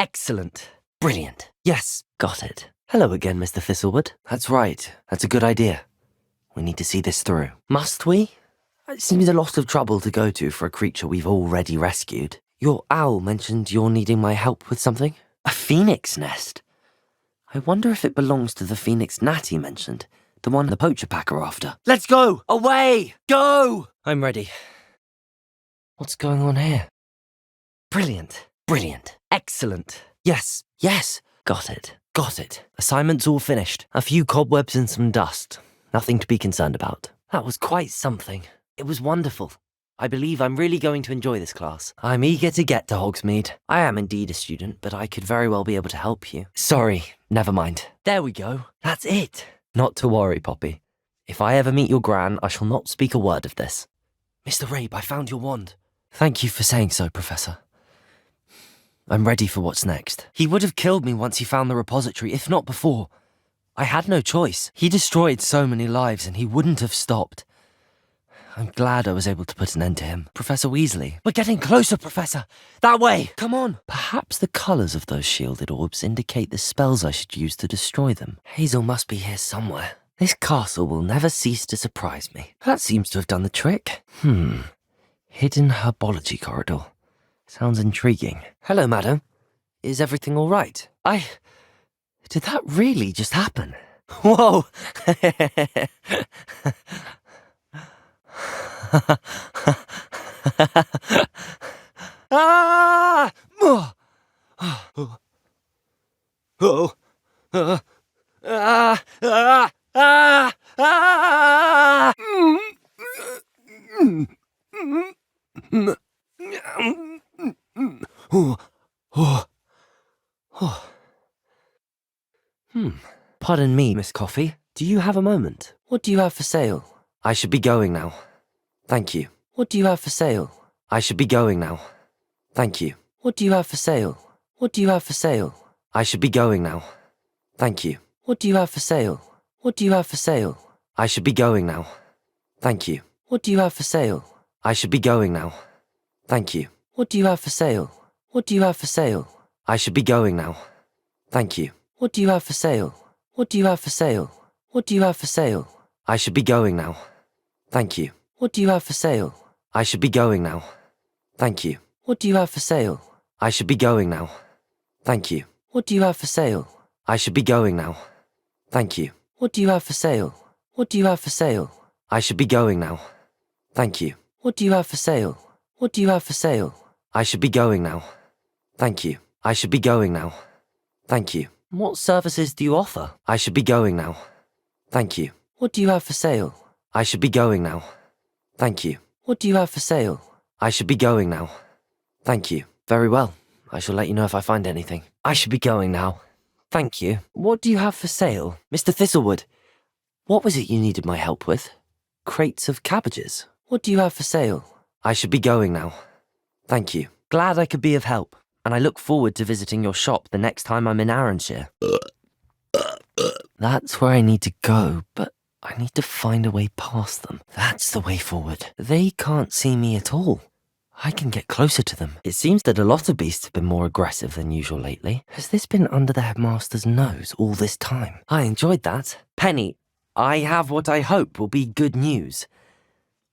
Excellent. Brilliant. Yes, got it. Hello again, Mr. Thistlewood. That's right. That's a good idea. We need to see this through. Must we? It seems a lot of trouble to go to for a creature we've already rescued. Your owl mentioned you're needing my help with something. A phoenix nest. I wonder if it belongs to the phoenix Natty mentioned, the one the poacher pack are after. Let's go! Away! Go! I'm ready. What's going on here? Brilliant. Brilliant. Excellent. Yes. Yes. Got it. Got it. Assignment's all finished. A few cobwebs and some dust. Nothing to be concerned about. That was quite something. It was wonderful. I believe I'm really going to enjoy this class. I'm eager to get to Hogsmeade. I am indeed a student, but I could very well be able to help you. Sorry, never mind. There we go. That's it. Not to worry, Poppy. If I ever meet your gran, I shall not speak a word of this. Mr. Rabe, I found your wand. Thank you for saying so, Professor. I'm ready for what's next. He would have killed me once he found the repository, if not before. I had no choice. He destroyed so many lives and he wouldn't have stopped. I'm glad I was able to put an end to him. Professor Weasley. We're getting closer, Professor. That way. Come on. Perhaps the colours of those shielded orbs indicate the spells I should use to destroy them. Hazel must be here somewhere. This castle will never cease to surprise me. That seems to have done the trick. Hidden herbology corridor. Sounds intriguing. Hello, madam. Is everything all right? Did that really just happen? Whoa! Ah! Pardon me, Miss Coffee. Do you have a moment? What do you have for sale? I should be going now. Thank you. What do you have for sale? I should be going now. Thank you. What do you have for sale? What do you have for sale? I should be going now. Thank you. What do you have for sale? What do you have for sale? I should be going now. Thank you. What do you have for sale? I should be going now. Thank you. What do you have for sale? What do you have for sale? I should be going now. Thank you. What do you have for sale? What do you have for sale? What do you have for sale? I should be going now. Thank you. What do you have for sale? I should be going now. Thank you. What do you have for sale? I should be going now. Thank you. What do you have for sale? I should be going now. Thank you. What do you have for sale? What do you have for sale? I should be going now. Thank you. What do you have for sale? What do you have for sale? I should be going now. Thank you. I should be going now. Thank you. What services do you offer? I should be going now. Thank you. What do you have for sale? I should be going now. Thank you. What do you have for sale? I should be going now. Thank you. Very well. I shall let you know if I find anything. I should be going now. Thank you. What do you have for sale? Mr. Thistlewood, what was it you needed my help with? Crates of cabbages. What do you have for sale? I should be going now. Thank you. Glad I could be of help, and I look forward to visiting your shop the next time I'm in Arranshire. That's where I need to go, but I need to find a way past them. That's the way forward. They can't see me at all. I can get closer to them. It seems that a lot of beasts have been more aggressive than usual lately. Has this been under the headmaster's nose all this time? I enjoyed that. Penny, I have what I hope will be good news.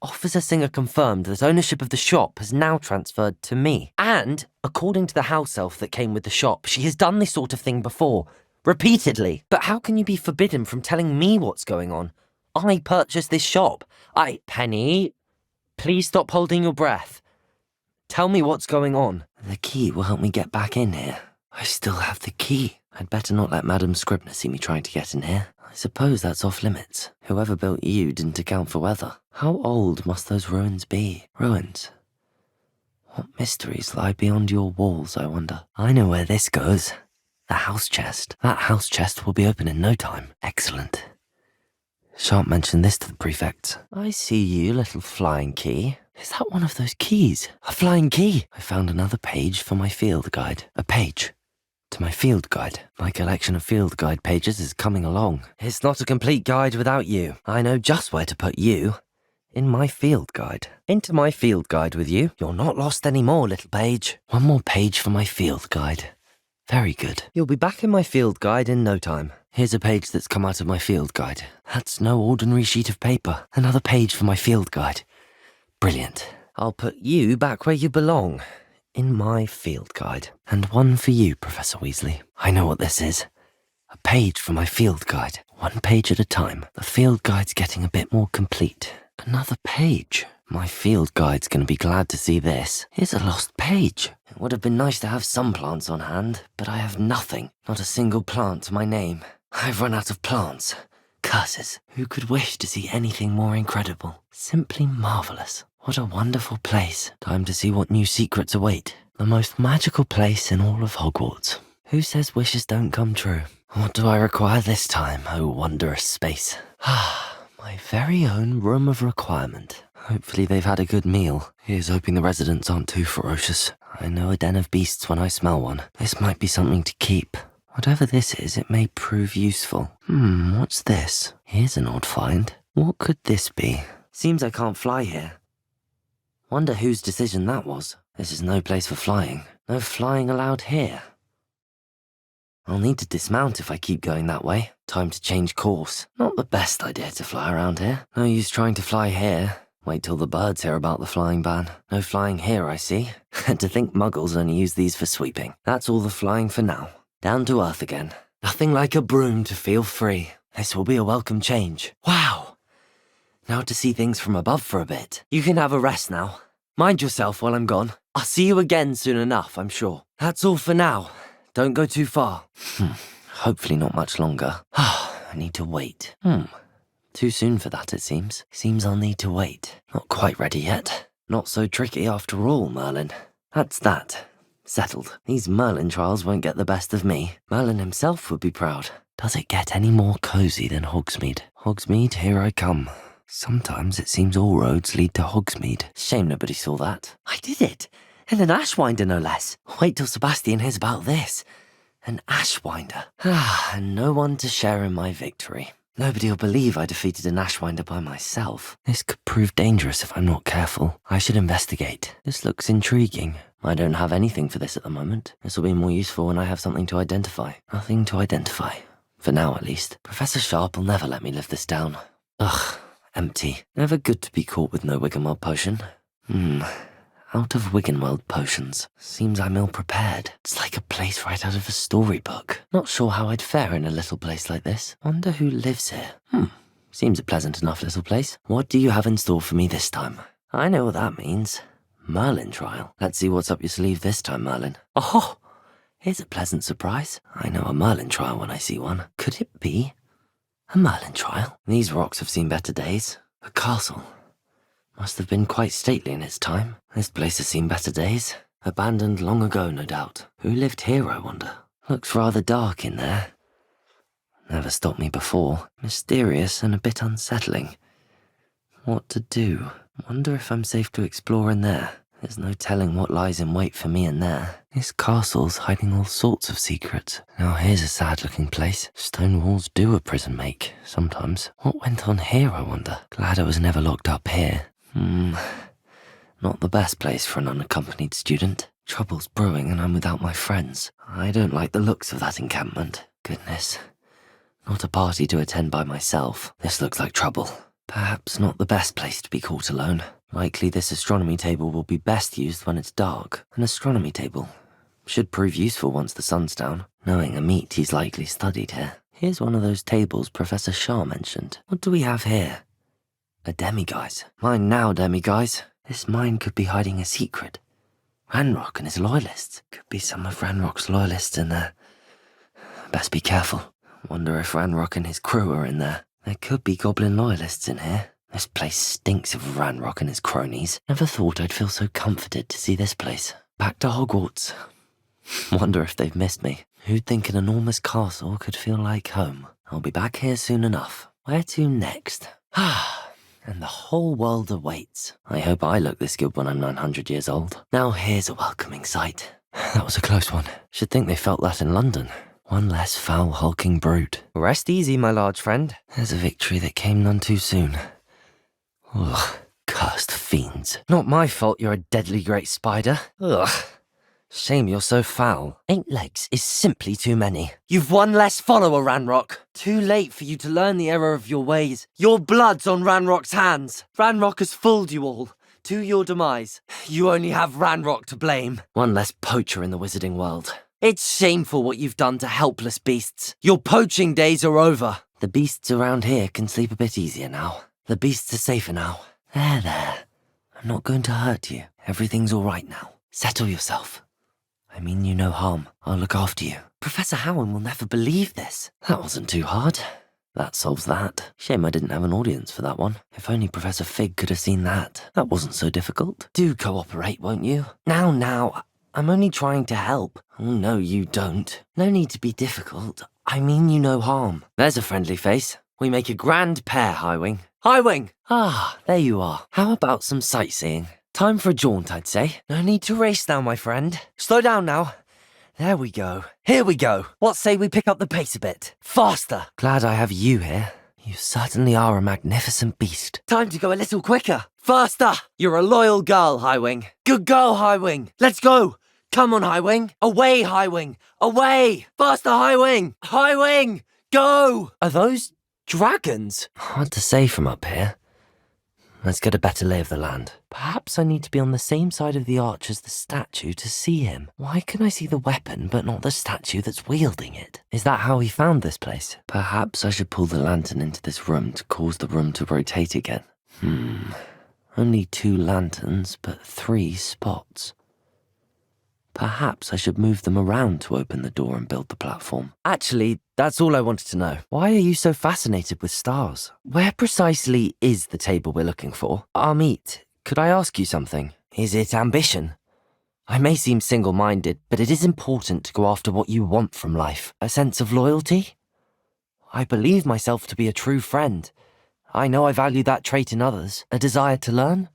Officer Singer confirmed that ownership of the shop has now transferred to me. And, according to the house elf that came with the shop, she has done this sort of thing before. Repeatedly. But how can you be forbidden from telling me what's going on? I purchased this shop. Penny, please stop holding your breath. Tell me what's going on. The key will help me get back in here. I still have the key. I'd better not let Madam Scribner see me trying to get in here. I suppose that's off limits. Whoever built you didn't account for weather. How old must those ruins be? Ruins? What mysteries lie beyond your walls, I wonder? I know where this goes. The house chest. That house chest will be open in no time. Excellent. Shan't mention this to the prefects. I see you, little flying key. Is that one of those keys? A flying key! I found another page for my field guide. A page to my field guide. My collection of field guide pages is coming along. It's not a complete guide without you. I know just where to put you. In my field guide. Into my field guide with you. You're not lost anymore, little page. One more page for my field guide. Very good. You'll be back in my field guide in no time. Here's a page that's come out of my field guide. That's no ordinary sheet of paper. Another page for my field guide. Brilliant. I'll put you back where you belong. In my field guide. And one for you, Professor Weasley. I know what this is. A page for my field guide. One page at a time. The field guide's getting a bit more complete. Another page. My field guide's going to be glad to see this. Here's a lost page. It would have been nice to have some plants on hand, but I have nothing. Not a single plant to my name. I've run out of plants. Curses. Who could wish to see anything more incredible? Simply marvellous. What a wonderful place. Time to see what new secrets await. The most magical place in all of Hogwarts. Who says wishes don't come true? What do I require this time, oh wondrous space? My very own room of requirement. Hopefully they've had a good meal. Here's hoping the residents aren't too ferocious. I know a den of beasts when I smell one. This might be something to keep. Whatever this is, it may prove useful. What's this? Here's an odd find. What could this be? Seems I can't fly here. Wonder whose decision that was. This is no place for flying. No flying allowed here. I'll need to dismount if I keep going that way. Time to change course. Not the best idea to fly around here. No use trying to fly here. Wait till the birds hear about the flying ban. No flying here, I see. And to think muggles only use these for sweeping. That's all the flying for now. Down to earth again. Nothing like a broom to feel free. This will be a welcome change. Wow! Now to see things from above for a bit. You can have a rest now. Mind yourself while I'm gone. I'll see you again soon enough, I'm sure. That's all for now. Don't go too far. Hopefully not much longer. I need to wait. Too soon for that, it seems. Seems I'll need to wait. Not quite ready yet. Not so tricky after all, Merlin. That's that. Settled. These Merlin trials won't get the best of me. Merlin himself would be proud. Does it get any more cosy than Hogsmeade? Hogsmeade, here I come. Sometimes it seems all roads lead to Hogsmeade. Shame nobody saw that. I did it! And an Ashwinder, no less. Wait till Sebastian hears about this. An Ashwinder. And no one to share in my victory. Nobody'll believe I defeated an Ashwinder by myself. This could prove dangerous if I'm not careful. I should investigate. This looks intriguing. I don't have anything for this at the moment. This will be more useful when I have something to identify. Nothing to identify. For now, at least. Professor Sharp will never let me live this down. Ugh, empty. Never good to be caught with no Wiggenweld potion. Out of Wiggenweld potions. Seems I'm ill-prepared. It's like a place right out of a storybook. Not sure how I'd fare in a little place like this. Wonder who lives here. Seems a pleasant enough little place. What do you have in store for me this time? I know what that means. Merlin trial. Let's see what's up your sleeve this time, Merlin. Oh, here's a pleasant surprise. I know a Merlin trial when I see one. Could it be a Merlin trial? These rocks have seen better days. A castle. Must have been quite stately in its time. This place has seen better days. Abandoned long ago, no doubt. Who lived here, I wonder? Looks rather dark in there. Never stopped me before. Mysterious and a bit unsettling. What to do? Wonder if I'm safe to explore in there. There's no telling what lies in wait for me in there. This castle's hiding all sorts of secrets. Now here's a sad-looking place. Stone walls do a prison make, sometimes. What went on here, I wonder? Glad I was never locked up here. Not the best place for an unaccompanied student. Trouble's brewing and I'm without my friends. I don't like the looks of that encampment. Goodness. Not a party to attend by myself. This looks like trouble. Perhaps not the best place to be caught alone. Likely this astronomy table will be best used when it's dark. An astronomy table. Should prove useful once the sun's down. Knowing Amit, he's likely studied here. Here's one of those tables Professor Shah mentioned. What do we have here? A demiguise. Mine now, demiguise. This mine could be hiding a secret. Ranrock and his loyalists. Could be some of Ranrock's loyalists in there. Best be careful. Wonder if Ranrock and his crew are in there. There could be goblin loyalists in here. This place stinks of Ranrock and his cronies. Never thought I'd feel so comforted to see this place. Back to Hogwarts. Wonder if they've missed me. Who'd think an enormous castle could feel like home? I'll be back here soon enough. Where to next? And the whole world awaits. I hope I look this good when I'm 900 years old. Now here's a welcoming sight. That was a close one. Should think they felt that in London. One less foul, hulking brute. Rest easy, my large friend. There's a victory that came none too soon. Ugh, cursed fiends. Not my fault you're a deadly great spider. Ugh. Shame you're so foul. 8 legs is simply too many. You've one less follower, Ranrock. Too late for you to learn the error of your ways. Your blood's on Ranrock's hands. Ranrock has fooled you all. To your demise. You only have Ranrock to blame. One less poacher in the wizarding world. It's shameful what you've done to helpless beasts. Your poaching days are over. The beasts around here can sleep a bit easier now. The beasts are safer now. There. I'm not going to hurt you. Everything's all right now. Settle yourself. I mean you no harm. I'll look after you. Professor Howard will never believe this. That wasn't too hard. That solves that. Shame I didn't have an audience for that one. If only Professor Fig could have seen that. That wasn't so difficult. Do cooperate, won't you? Now. I'm only trying to help. Oh, no, you don't. No need to be difficult. I mean you no harm. There's a friendly face. We make a grand pair, Highwing. Highwing! Ah, there you are. How about some sightseeing? Time for a jaunt, I'd say. No need to race now, my friend. Slow down now. There we go. Here we go. What say we pick up the pace a bit? Faster. Glad I have you here. You certainly are a magnificent beast. Time to go a little quicker. Faster. You're a loyal girl, Highwing. Good girl, Highwing. Let's go. Come on, Highwing. Away, Highwing. Away. Faster, Highwing. Highwing. Go. Are those dragons? Hard to say from up here. Let's get a better lay of the land. Perhaps I need to be on the same side of the arch as the statue to see him. Why can I see the weapon but not the statue that's wielding it? Is that how he found this place? Perhaps I should pull the lantern into this room to cause the room to rotate again. Only 2 lanterns, but 3 spots. Perhaps I should move them around to open the door and build the platform. Actually, that's all I wanted to know. Why are you so fascinated with stars? Where precisely is the table we're looking for? Amit, could I ask you something? Is it ambition? I may seem single-minded, but it is important to go after what you want from life. A sense of loyalty? I believe myself to be a true friend. I know I value that trait in others. A desire to learn?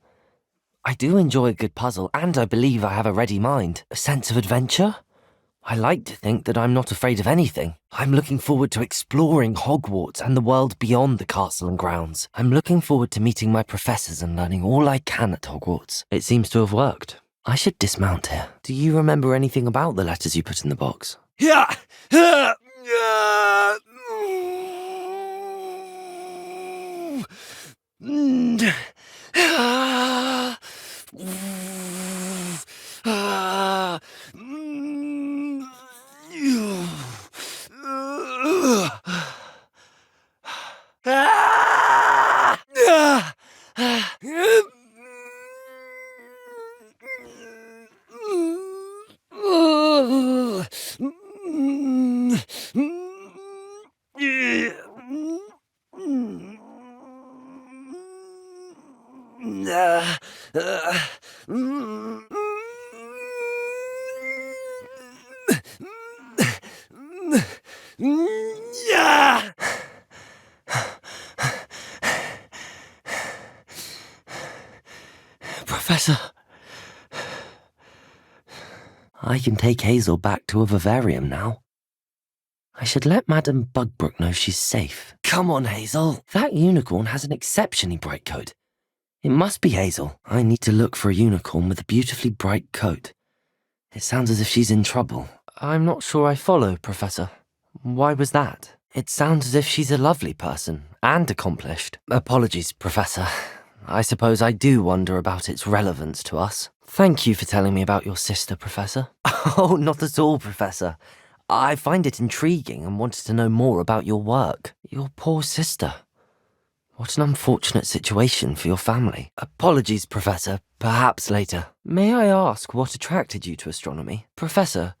I do enjoy a good puzzle, and I believe I have a ready mind. A sense of adventure? I like to think that I'm not afraid of anything. I'm looking forward to exploring Hogwarts and the world beyond the castle and grounds. I'm looking forward to meeting my professors and learning all I can at Hogwarts. It seems to have worked. I should dismount here. Do you remember anything about the letters you put in the box? Yeah. Professor, I can take Hazel back to a vivarium now. I should let Madame Bugbrook know she's safe. Come on, Hazel. That unicorn has an exceptionally bright coat. It must be Hazel. I need to look for a unicorn with a beautifully bright coat. It sounds as if she's in trouble. I'm not sure I follow, Professor. Why was that? It sounds as if she's a lovely person and accomplished. Apologies, Professor. I suppose I do wonder about its relevance to us. Thank you for telling me about your sister, Professor. Oh, not at all, Professor. I find it intriguing and wanted to know more about your work. Your poor sister. What an unfortunate situation for your family. Apologies, Professor. Perhaps later. May I ask what attracted you to astronomy? Professor,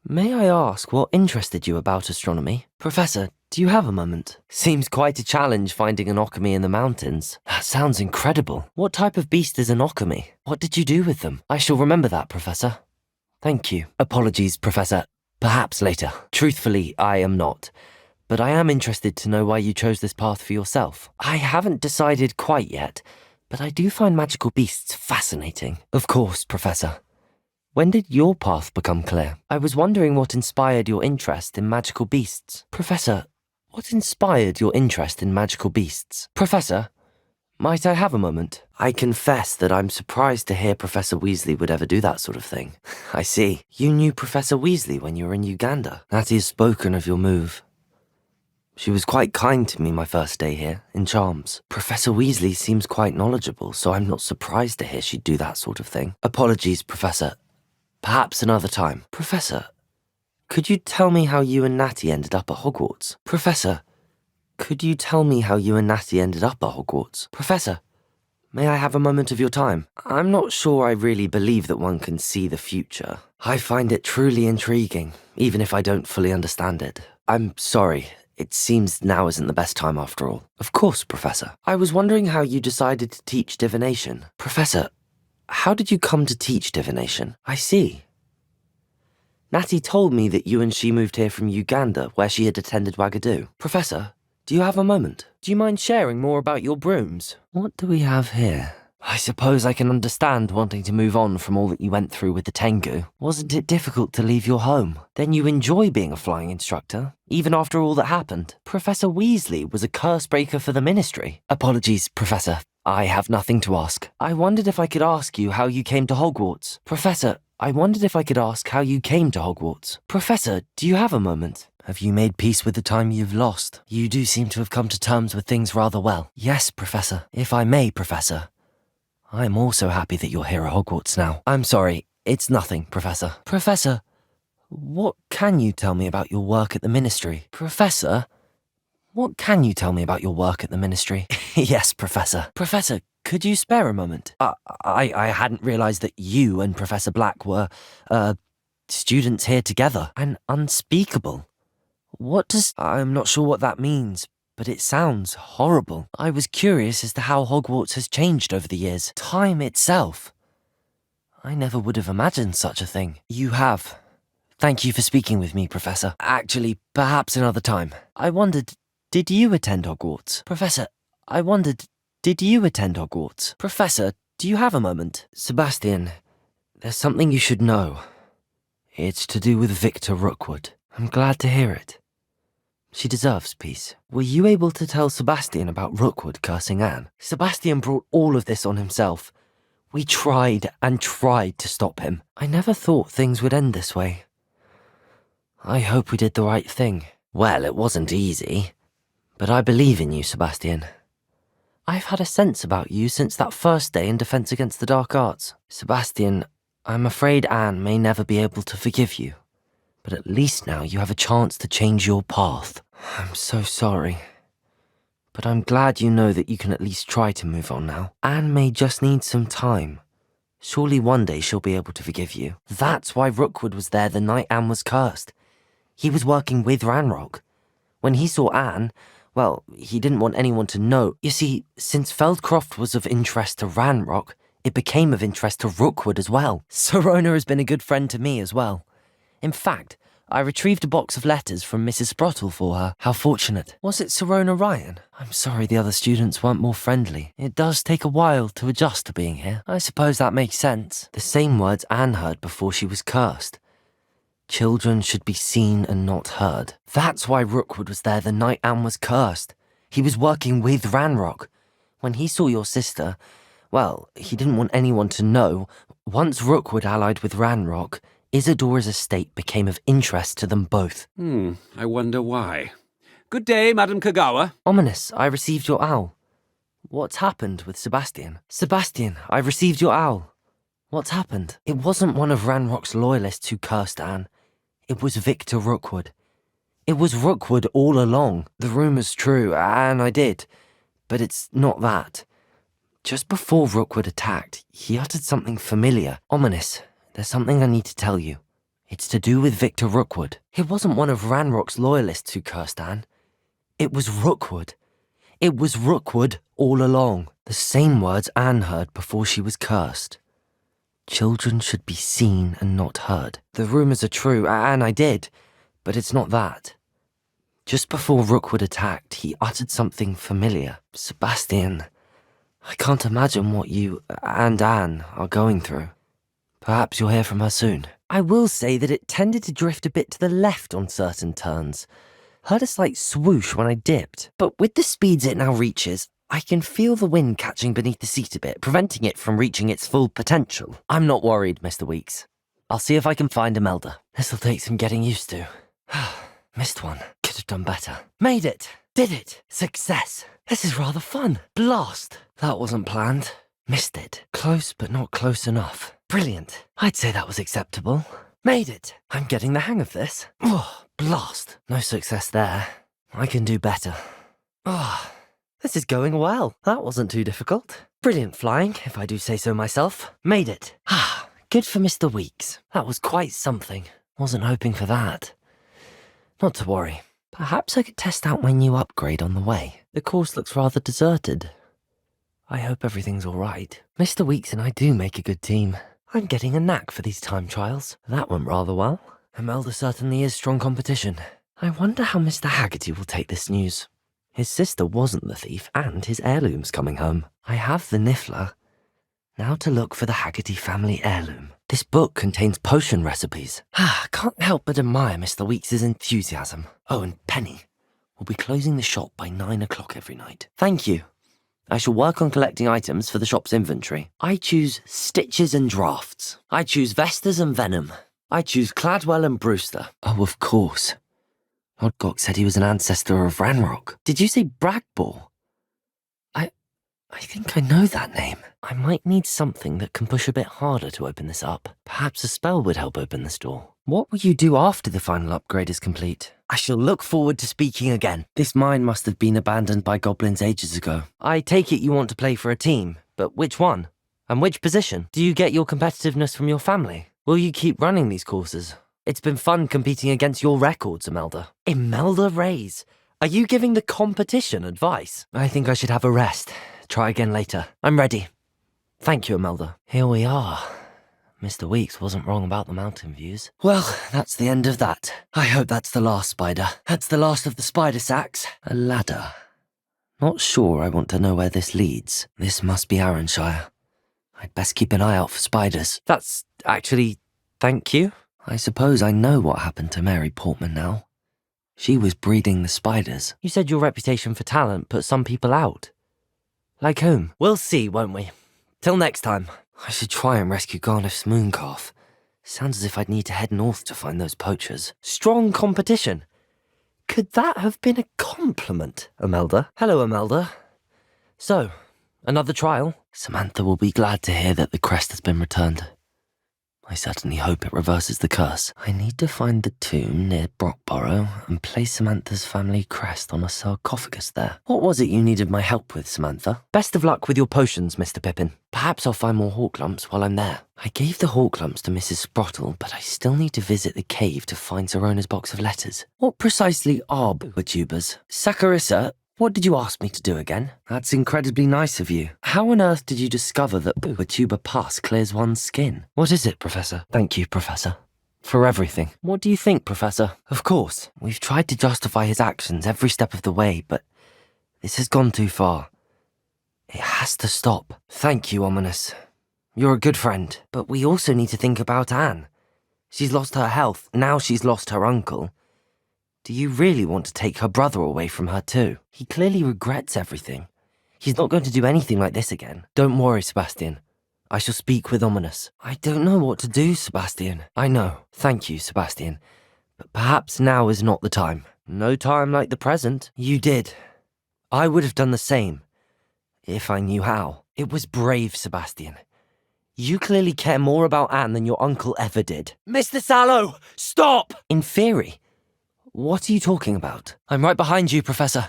may I ask what interested you about astronomy? Professor, do you have a moment? Seems quite a challenge finding an Occamy in the mountains. That sounds incredible. What type of beast is an Occamy? What did you do with them? I shall remember that, Professor. Thank you. Apologies, Professor. Perhaps later. Truthfully, I am not. But I am interested to know why you chose this path for yourself. I haven't decided quite yet, but I do find magical beasts fascinating. Of course, Professor. When did your path become clear? I was wondering what inspired your interest in magical beasts. Professor, what inspired your interest in magical beasts? Professor, Might I have a moment? I confess that I'm surprised to hear Professor Weasley would ever do that sort of thing. I see. You knew Professor Weasley when you were in Uganda. Natty has spoken of your move. She was quite kind to me my first day here, in Charms. Professor Weasley seems quite knowledgeable, so I'm not surprised to hear she'd do that sort of thing. Apologies, Professor. Perhaps another time. Professor, could you tell me how you and Natty ended up at Hogwarts? Professor, could you tell me how you and Natty ended up at Hogwarts? Professor, may I have a moment of your time? I'm not sure I really believe that one can see the future. I find it truly intriguing, even if I don't fully understand it. I'm sorry. It seems now isn't the best time after all. Of course, Professor. I was wondering how you decided to teach divination. Professor, how did you come to teach divination? I see. Natty told me that you and she moved here from Uganda, where she had attended Wagadu. Professor, do you have a moment? Do you mind sharing more about your brooms? What do we have here? I suppose I can understand wanting to move on from all that you went through with the Tengu. Wasn't it difficult to leave your home? Then you enjoy being a flying instructor, even after all that happened. Professor Weasley was a curse breaker for the Ministry. Apologies, Professor. I have nothing to ask. I wondered if I could ask you how you came to Hogwarts. Professor, I wondered if I could ask how you came to Hogwarts. Professor, do you have a moment? Have you made peace with the time you've lost? You do seem to have come to terms with things rather well. Yes, Professor. If I may, Professor. I'm also happy that you're here at Hogwarts now. I'm sorry, it's nothing, Professor. Professor, what can you tell me about your work at the Ministry? Professor, what can you tell me about your work at the Ministry? Yes, Professor. Professor, could you spare a moment? I hadn't realized that you and Professor Black were, students here together. And unspeakable. I'm not sure what that means, but it sounds horrible. I was curious as to how Hogwarts has changed over the years. Time itself. I never would have imagined such a thing. You have. Thank you for speaking with me, Professor. Actually, perhaps another time. I wondered, did you attend Hogwarts? Professor, I wondered, did you attend Hogwarts? Professor, do you have a moment? Sebastian, there's something you should know. It's to do with Victor Rookwood. I'm glad to hear it. She deserves peace. Were you able to tell Sebastian about Rookwood cursing Anne? Sebastian brought all of this on himself. We tried and tried to stop him. I never thought things would end this way. I hope we did the right thing. Well, it wasn't easy. But I believe in you, Sebastian. I've had a sense about you since that first day in Defense Against the Dark Arts. Sebastian, I'm afraid Anne may never be able to forgive you. But at least now you have a chance to change your path. I'm so sorry. But I'm glad you know that you can at least try to move on now. Anne may just need some time. Surely one day she'll be able to forgive you. That's why Rookwood was there the night Anne was cursed. He was working with Ranrock. When he saw Anne, well, he didn't want anyone to know. You see, since Feldcroft was of interest to Ranrock, it became of interest to Rookwood as well. Sirona has been a good friend to me as well. In fact, I retrieved a box of letters from Mrs. Sprottle for her. How fortunate. Was it Sirona Ryan? I'm sorry the other students weren't more friendly. It does take a while to adjust to being here. I suppose that makes sense. The same words Anne heard before she was cursed. Children should be seen and not heard. That's why Rookwood was there the night Anne was cursed. He was working with Ranrock. When he saw your sister, well, he didn't want anyone to know. Once Rookwood allied with Ranrock, Isadora's estate became of interest to them both. I wonder why. Good day, Madam Kagawa. Ominous, I received your owl. What's happened with Sebastian? Sebastian, I received your owl. What's happened? It wasn't one of Ranrock's loyalists who cursed Anne. It was Victor Rookwood. It was Rookwood all along. The rumour's true, and I did. But it's not that. Just before Rookwood attacked, he uttered something familiar. Ominous. There's something I need to tell you. It's to do with Victor Rookwood. It wasn't one of Ranrock's loyalists who cursed Anne. It was Rookwood. It was Rookwood all along. The same words Anne heard before she was cursed. Children should be seen and not heard. The rumours are true, and I did, but it's not that. Just before Rookwood attacked, he uttered something familiar. Sebastian, I can't imagine what you and Anne are going through. Perhaps you'll hear from her soon. I will say that it tended to drift a bit to the left on certain turns. Heard a slight swoosh when I dipped. But with the speeds it now reaches, I can feel the wind catching beneath the seat a bit, preventing it from reaching its full potential. I'm not worried, Mr. Weeks. I'll see if I can find Imelda. This'll take some getting used to. Missed one. Could have done better. Made it. Did it. Success. This is rather fun. Blast. That wasn't planned. Missed it. Close, but not close enough. Brilliant. I'd say that was acceptable. Made it. I'm getting the hang of this. Oh, blast. No success there. I can do better. Oh, this is going well. That wasn't too difficult. Brilliant flying, if I do say so myself. Made it. Good for Mr. Weeks. That was quite something. Wasn't hoping for that. Not to worry. Perhaps I could test out my new upgrade on the way. The course looks rather deserted. I hope everything's all right. Mr. Weeks and I do make a good team. I'm getting a knack for these time trials. That went rather well. Imelda certainly is strong competition. I wonder how Mr. Haggerty will take this news. His sister wasn't the thief, and his heirloom's coming home. I have the Niffler. Now to look for the Haggerty family heirloom. This book contains potion recipes. Can't help but admire Mr. Weeks' enthusiasm. Oh, and Penny. We'll be closing the shop by 9 o'clock every night. Thank you. I shall work on collecting items for the shop's inventory. I choose Stitches and Drafts. I choose Vestas and Venom. I choose Cladwell and Brewster. Oh, of course. Odgok said he was an ancestor of Ranrock. Did you say Bragbor? I think I know that name. I might need something that can push a bit harder to open this up. Perhaps a spell would help open this door. What will you do after the final upgrade is complete? I shall look forward to speaking again. This mine must have been abandoned by goblins ages ago. I take it you want to play for a team, but which one? And which position? Do you get your competitiveness from your family? Will you keep running these courses? It's been fun competing against your records, Imelda. Imelda Rays. Are you giving the competition advice? I think I should have a rest. Try again later. I'm ready. Thank you, Imelda. Here we are. Mr. Weeks wasn't wrong about the mountain views. Well, that's the end of that. I hope that's the last spider. That's the last of the spider sacks. A ladder. Not sure I want to know where this leads. This must be Arranshire. I'd best keep an eye out for spiders. That's actually... thank you. I suppose I know what happened to Mary Portman now. She was breeding the spiders. You said your reputation for talent put some people out. Like whom? We'll see, won't we? Till next time. I should try and rescue Garniff's mooncalf. Sounds as if I'd need to head north to find those poachers. Strong competition. Could that have been a compliment, Imelda? Hello, Imelda. So, another trial? Samantha will be glad to hear that the crest has been returned. I certainly hope it reverses the curse. I need to find the tomb near Brockborough and place Samantha's family crest on a sarcophagus there. What was it you needed my help with, Samantha? Best of luck with your potions, Mr. Pippin. Perhaps I'll find more hawk lumps while I'm there. I gave the hawk lumps to Mrs. Sprottle, but I still need to visit the cave to find Serona's box of letters. What precisely are boobatubers? Saccharissa, what did you ask me to do again? That's incredibly nice of you. How on earth did you discover that boobatuber pus clears one's skin? What is it, Professor? Thank you, Professor. For everything. What do you think, Professor? Of course, we've tried to justify his actions every step of the way, but this has gone too far. It has to stop. Thank you, Ominous. You're a good friend. But we also need to think about Anne. She's lost her health, now she's lost her uncle. Do you really want to take her brother away from her too? He clearly regrets everything. He's not going to do anything like this again. Don't worry, Sebastian. I shall speak with Ominous. I don't know what to do, Sebastian. I know. Thank you, Sebastian. But perhaps now is not the time. No time like the present. You did. I would have done the same. If I knew how. It was brave, Sebastian. You clearly care more about Anne than your uncle ever did. Mr. Sallow! Stop! In theory. What are you talking about? I'm right behind you, Professor.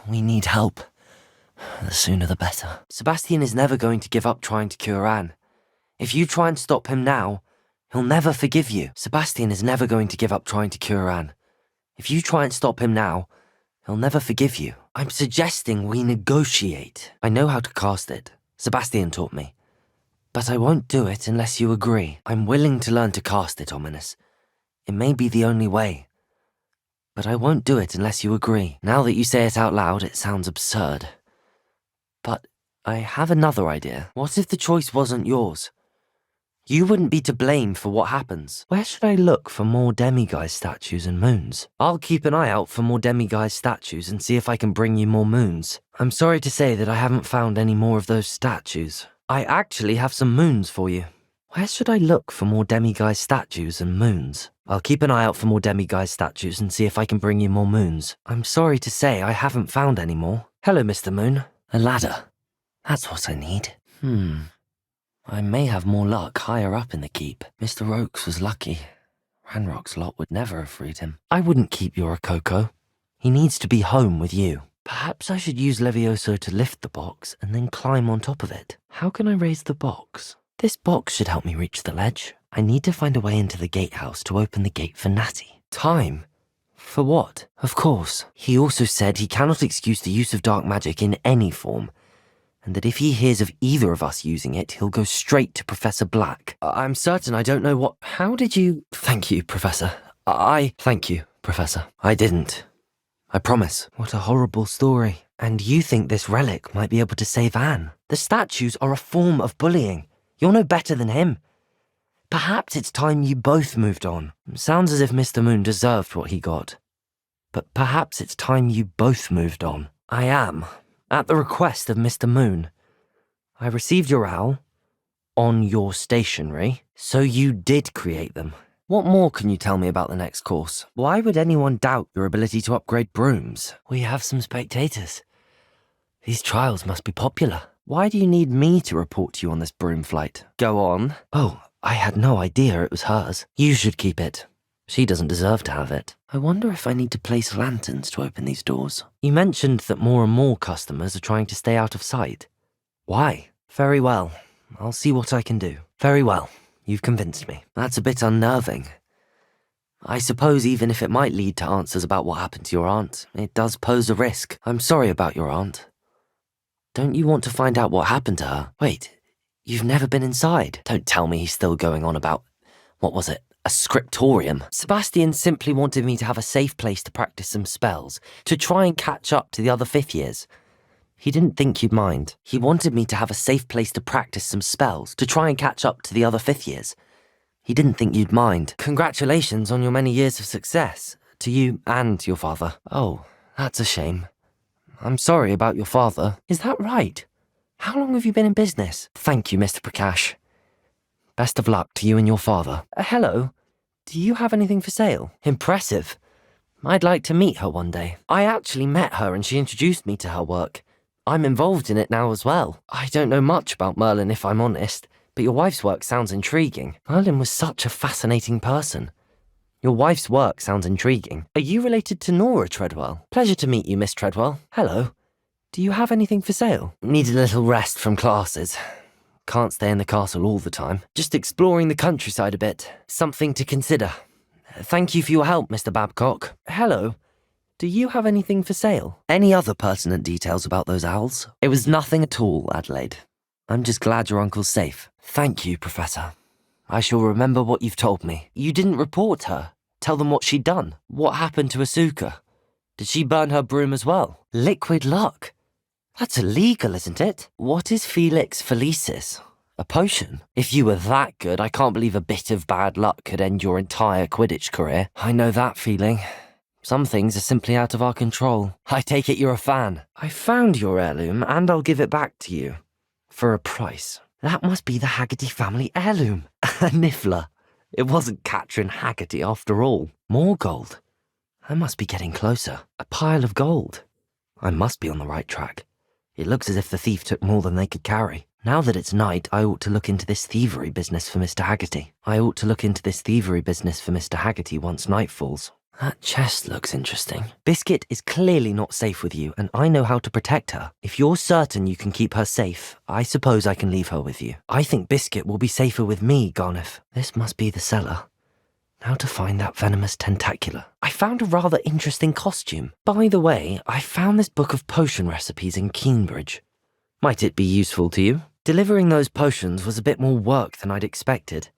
We need help. The sooner the better. Sebastian is never going to give up trying to cure Anne. If you try and stop him now, he'll never forgive you. Sebastian is never going to give up trying to cure Anne. If you try and stop him now, he'll never forgive you. I'm suggesting we negotiate. I know how to cast it. Sebastian taught me. But I won't do it unless you agree. I'm willing to learn to cast it, Ominous. It may be the only way. But I won't do it unless you agree. Now that you say it out loud, it sounds absurd. But I have another idea. What if the choice wasn't yours? You wouldn't be to blame for what happens. Where should I look for more demiguise statues and moons? I'll keep an eye out for more demiguise statues and see if I can bring you more moons. I'm sorry to say that I haven't found any more of those statues. I actually have some moons for you. Where should I look for more demiguise statues and moons? I'll keep an eye out for more demiguise statues and see if I can bring you more moons. I'm sorry to say I haven't found any more. Hello, Mr. Moon. A ladder. That's what I need. I may have more luck higher up in the keep. Mr. Oakes was lucky. Ranrock's lot would never have freed him. I wouldn't keep your Rococo. He needs to be home with you. Perhaps I should use Levioso to lift the box and then climb on top of it. How can I raise the box? This box should help me reach the ledge. I need to find a way into the gatehouse to open the gate for Natty. Time? For what? Of course. He also said he cannot excuse the use of dark magic in any form, and that if he hears of either of us using it, he'll go straight to Professor Black. I'm certain I don't know what... How did you... Thank you, Professor. Thank you, Professor. I didn't. I promise. What a horrible story. And you think this relic might be able to save Anne? The statues are a form of bullying. You're no better than him. Perhaps it's time you both moved on. Sounds as if Mr. Moon deserved what he got. But perhaps it's time you both moved on. I am, at the request of Mr. Moon. I received your owl on your stationery, so you did create them. What more can you tell me about the next course? Why would anyone doubt your ability to upgrade brooms? We have some spectators. These trials must be popular. Why do you need me to report to you on this broom flight? Go on. Oh, I had no idea it was hers. You should keep it. She doesn't deserve to have it. I wonder if I need to place lanterns to open these doors. You mentioned that more and more customers are trying to stay out of sight. Why? Very well. I'll see what I can do. Very well. You've convinced me. That's a bit unnerving. I suppose even if it might lead to answers about what happened to your aunt, it does pose a risk. I'm sorry about your aunt. Don't you want to find out what happened to her? Wait, you've never been inside. Don't tell me he's still going on about, what was it, a scriptorium. Sebastian simply wanted me to have a safe place to practice some spells, to try and catch up to the other fifth years. He didn't think you'd mind. He wanted me to have a safe place to practice some spells, to try and catch up to the other fifth years. He didn't think you'd mind. Congratulations on your many years of success, to you and your father. Oh, that's a shame. I'm sorry about your father. Is that right? How long have you been in business? Thank you, Mr. Prakash. Best of luck to you and your father. Hello. Do you have anything for sale? Impressive. I'd like to meet her one day. I actually met her and she introduced me to her work. I'm involved in it now as well. I don't know much about Merlin if I'm honest, but your wife's work sounds intriguing. Merlin was such a fascinating person. Your wife's work sounds intriguing. Are you related to Nora Treadwell? Pleasure to meet you, Miss Treadwell. Hello. Do you have anything for sale? Need a little rest from classes. Can't stay in the castle all the time. Just exploring the countryside a bit. Something to consider. Thank you for your help, Mr. Babcock. Hello. Do you have anything for sale? Any other pertinent details about those owls? It was nothing at all, Adelaide. I'm just glad your uncle's safe. Thank you, Professor. I shall remember what you've told me. You didn't report her. Tell them what she'd done. What happened to Asuka? Did she burn her broom as well? Liquid luck. That's illegal, isn't it? What is Felix Felicis? A potion? If you were that good, I can't believe a bit of bad luck could end your entire Quidditch career. I know that feeling. Some things are simply out of our control. I take it you're a fan. I found your heirloom and I'll give it back to you. For a price. That must be the Haggerty family heirloom. A niffler. It wasn't Catherine Haggerty after all. More gold. I must be getting closer. A pile of gold. I must be on the right track. It looks as if the thief took more than they could carry. Now that it's night, I ought to look into this thievery business for Mr. Haggerty. Once night falls. That chest looks interesting. Biscuit is clearly not safe with you, and I know how to protect her. If you're certain you can keep her safe, I suppose I can leave her with you. I think Biscuit will be safer with me, Garniff. This must be the cellar. Now to find that venomous tentacular. I found a rather interesting costume. By the way, I found this book of potion recipes in Cambridge. Might it be useful to you? Delivering those potions was a bit more work than I'd expected.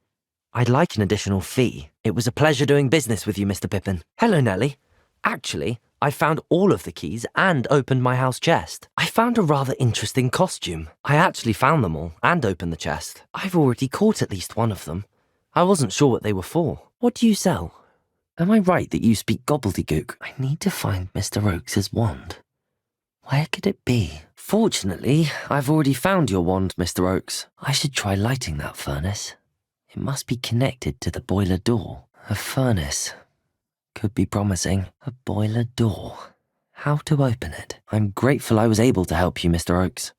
I'd like an additional fee. It was a pleasure doing business with you, Mr. Pippin. Hello, Nellie. Actually, I found all of the keys and opened my house chest. I found a rather interesting costume. I actually found them all and opened the chest. I've already caught at least one of them. I wasn't sure what they were for. What do you sell? Am I right that you speak gobbledygook? I need to find Mr. Oakes's wand. Where could it be? Fortunately, I've already found your wand, Mr. Oakes. I should try lighting that furnace. It must be connected to the boiler door. A furnace. Could be promising. A boiler door. How to open it? I'm grateful I was able to help you, Mr. Oakes.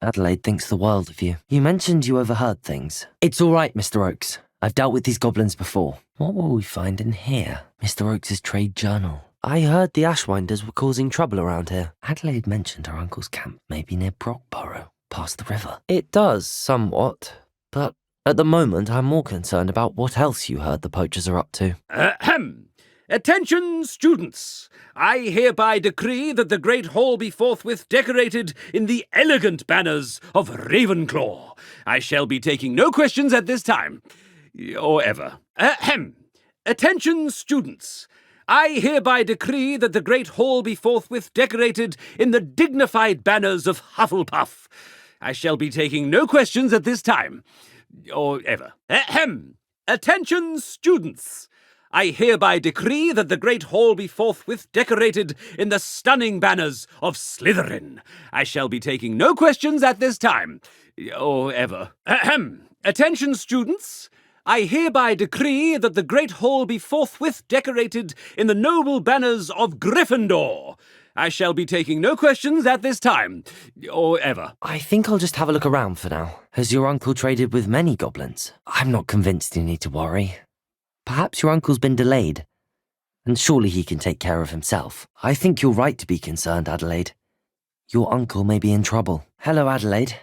Adelaide thinks the world of you. You mentioned you overheard things. It's all right, Mr. Oakes. I've dealt with these goblins before. What will we find in here? Mr. Oakes's trade journal. I heard the Ashwinders were causing trouble around here. Adelaide mentioned her uncle's camp may be near Brockborough, past the river. It does, somewhat. But at the moment, I'm more concerned about what else you heard the poachers are up to. Ahem! Attention, students! I hereby decree that the Great Hall be forthwith decorated in the elegant banners of Ravenclaw. I shall be taking no questions at this time. Or ever. Ahem! Attention, students! I hereby decree that the Great Hall be forthwith decorated in the dignified banners of Hufflepuff. I shall be taking no questions at this time. Or ever. Ahem! Attention, students! I hereby decree that the Great Hall be forthwith decorated in the stunning banners of Slytherin. I shall be taking no questions at this time. Or ever. Ahem! Attention, students! I hereby decree that the Great Hall be forthwith decorated in the noble banners of Gryffindor. I shall be taking no questions at this time. Or ever. I think I'll just have a look around for now. Has your uncle traded with many goblins? I'm not convinced you need to worry. Perhaps your uncle's been delayed, and surely he can take care of himself. I think you're right to be concerned, Adelaide. Your uncle may be in trouble. Hello, Adelaide.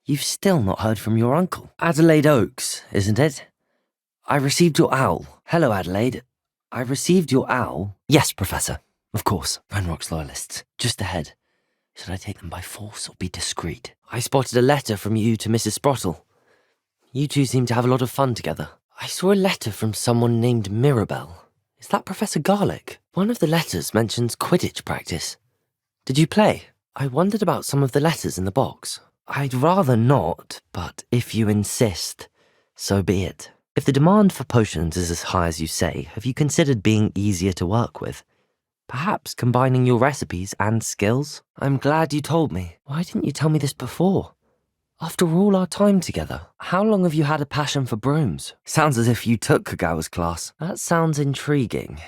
You've still not heard from your uncle. Adelaide Oakes, isn't it? I received your owl. Hello, Adelaide. I received your owl. Yes, Professor. Of course. Ranrock's loyalists. Just ahead. Should I take them by force or be discreet? I spotted a letter from you to Mrs. Sprottle. You two seem to have a lot of fun together. I saw a letter from someone named Mirabelle. Is that Professor Garlick? One of the letters mentions Quidditch practice. Did you play? I wondered about some of the letters in the box. I'd rather not, but if you insist, so be it. If the demand for potions is as high as you say, have you considered being easier to work with? Perhaps combining your recipes and skills? I'm glad you told me. Why didn't you tell me this before? After all our time together, how long have you had a passion for brooms? Sounds as if you took Kagawa's class. That sounds intriguing.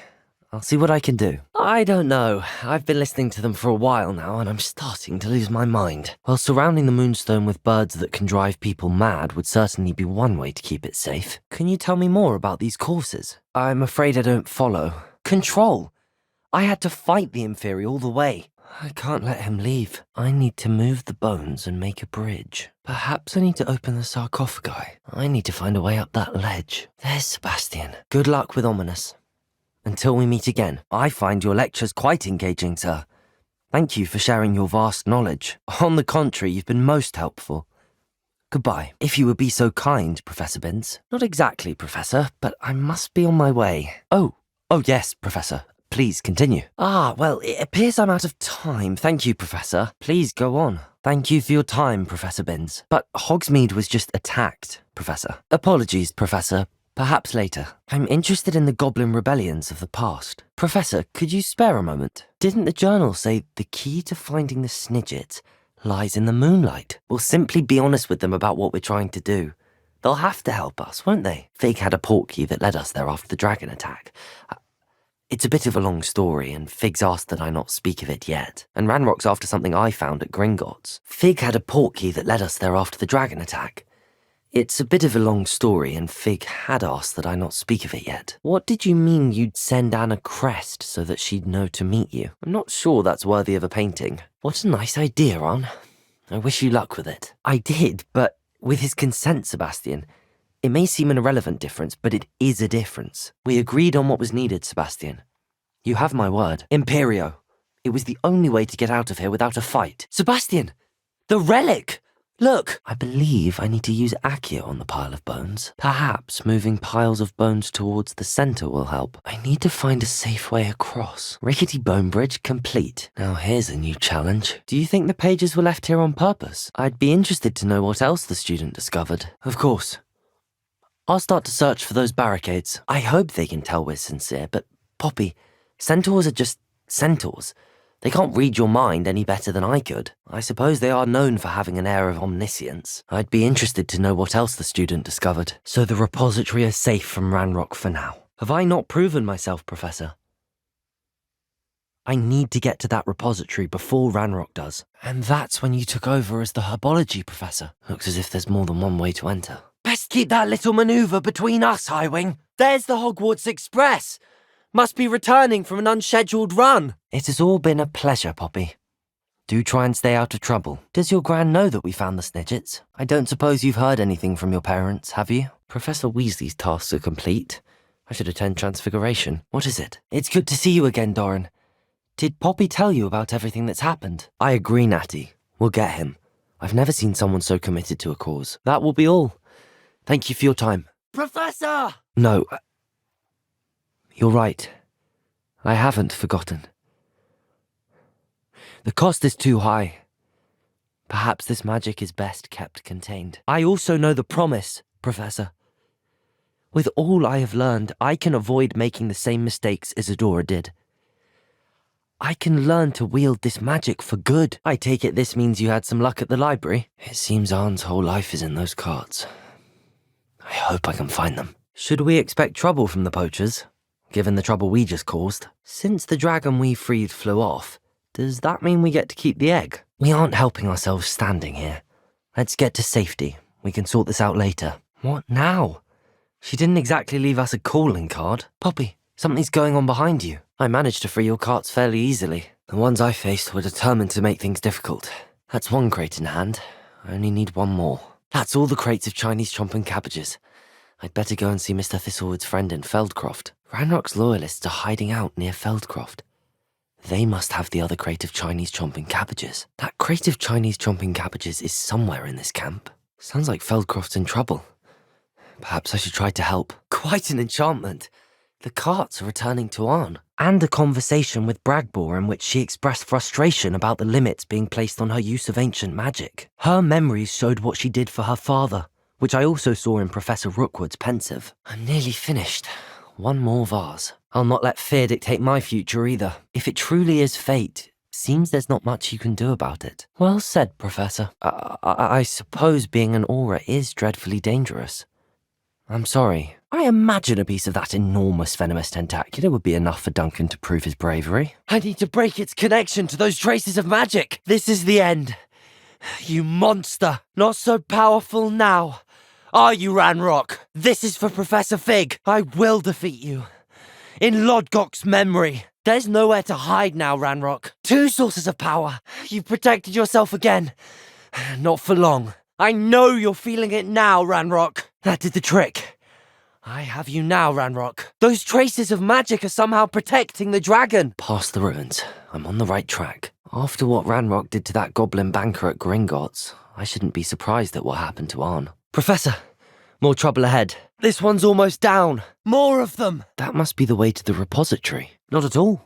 I'll see what I can do. I don't know. I've been listening to them for a while now, and I'm starting to lose my mind. While surrounding the Moonstone with birds that can drive people mad would certainly be one way to keep it safe. Can you tell me more about these courses? I'm afraid I don't follow. Control! I had to fight the Inferi all the way. I can't let him leave. I need to move the bones and make a bridge. Perhaps I need to open the sarcophagi. I need to find a way up that ledge. There's Sebastian. Good luck with Ominous. Until we meet again, I find your lectures quite engaging, sir. Thank you for sharing your vast knowledge. On the contrary, you've been most helpful. Goodbye. If you would be so kind, Professor Binns. Not exactly, Professor, but I must be on my way. Oh yes, Professor. Please continue. Well, it appears I'm out of time. Thank you, Professor. Please go on. Thank you for your time, Professor Binns. But Hogsmeade was just attacked, Professor. Apologies, Professor. Perhaps later. I'm interested in the goblin rebellions of the past. Professor, could you spare a moment? Didn't the journal say the key to finding the Snidgets lies in the moonlight? We'll simply be honest with them about what we're trying to do. They'll have to help us, won't they? Fig had a portkey that led us there after the dragon attack. It's a bit of a long story, and Fig's asked that I not speak of it yet. And Ranrock's after something I found at Gringotts. Fig had a portkey that led us there after the dragon attack. It's a bit of a long story, and Fig had asked that I not speak of it yet. What did you mean you'd send Anne a crest so that she'd know to meet you? I'm not sure that's worthy of a painting. What a nice idea, Anne. I wish you luck with it. I did, but with his consent, Sebastian. It may seem an irrelevant difference, but it is a difference. We agreed on what was needed, Sebastian. You have my word. Imperio. It was the only way to get out of here without a fight. Sebastian! The relic! Look! I believe I need to use Accio on the pile of bones. Perhaps moving piles of bones towards the center will help. I need to find a safe way across. Rickety bone bridge complete. Now here's a new challenge. Do you think the pages were left here on purpose? I'd be interested to know what else the student discovered. Of course. I'll start to search for those barricades. I hope they can tell we're sincere, but Poppy, centaurs are just centaurs. They can't read your mind any better than I could. I suppose they are known for having an air of omniscience. I'd be interested to know what else the student discovered. So the repository is safe from Ranrock for now. Have I not proven myself, Professor? I need to get to that repository before Ranrock does. And that's when you took over as the herbology professor. Looks as if there's more than one way to enter. Best keep that little maneuver between us, Highwing. There's the Hogwarts Express. Must be returning from an unscheduled run. It has all been a pleasure, Poppy. Do try and stay out of trouble. Does your gran know that we found the Snidgets? I don't suppose you've heard anything from your parents, have you? Professor Weasley's tasks are complete. I should attend Transfiguration. What is it? It's good to see you again, Doran. Did Poppy tell you about everything that's happened? I agree, Natty. We'll get him. I've never seen someone so committed to a cause. That will be all. Thank you for your time. Professor! No. You're right. I haven't forgotten. The cost is too high. Perhaps this magic is best kept contained. I also know the promise, Professor. With all I have learned, I can avoid making the same mistakes Isadora did. I can learn to wield this magic for good. I take it this means you had some luck at the library? It seems Arne's whole life is in those cards. I hope I can find them. Should we expect trouble from the poachers? Given the trouble we just caused. Since the dragon we freed flew off, does that mean we get to keep the egg? We aren't helping ourselves standing here. Let's get to safety. We can sort this out later. What now? She didn't exactly leave us a calling card. Poppy, something's going on behind you. I managed to free your carts fairly easily. The ones I faced were determined to make things difficult. That's one crate in hand. I only need one more. That's all the crates of Chinese chomping cabbages. I'd better go and see Mr. Thistlewood's friend in Feldcroft. Ranrock's loyalists are hiding out near Feldcroft. They must have the other crate of Chinese chomping cabbages. That crate of Chinese chomping cabbages is somewhere in this camp. Sounds like Feldcroft's in trouble. Perhaps I should try to help. Quite an enchantment. The carts are returning to Arne. And a conversation with Bragbor in which she expressed frustration about the limits being placed on her use of ancient magic. Her memories showed what she did for her father, which I also saw in Professor Rookwood's pensive. I'm nearly finished. One more vase. I'll not let fear dictate my future either. If it truly is fate, seems there's not much you can do about it. Well said, Professor. I suppose being an aura is dreadfully dangerous. I'm sorry. I imagine a piece of that enormous venomous tentacular would be enough for Duncan to prove his bravery. I need to break its connection to those traces of magic. This is the end. You monster. Not so powerful now. Are you, Ranrock? This is for Professor Fig. I will defeat you. In Lodgok's memory. There's nowhere to hide now, Ranrock. Two sources of power. You've protected yourself again. Not for long. I know you're feeling it now, Ranrock. That did the trick. I have you now, Ranrock. Those traces of magic are somehow protecting the dragon. Past the ruins. I'm on the right track. After what Ranrock did to that goblin banker at Gringotts, I shouldn't be surprised at what happened to Arne. Professor, more trouble ahead. This one's almost down. More of them. That must be the way to the repository. Not at all.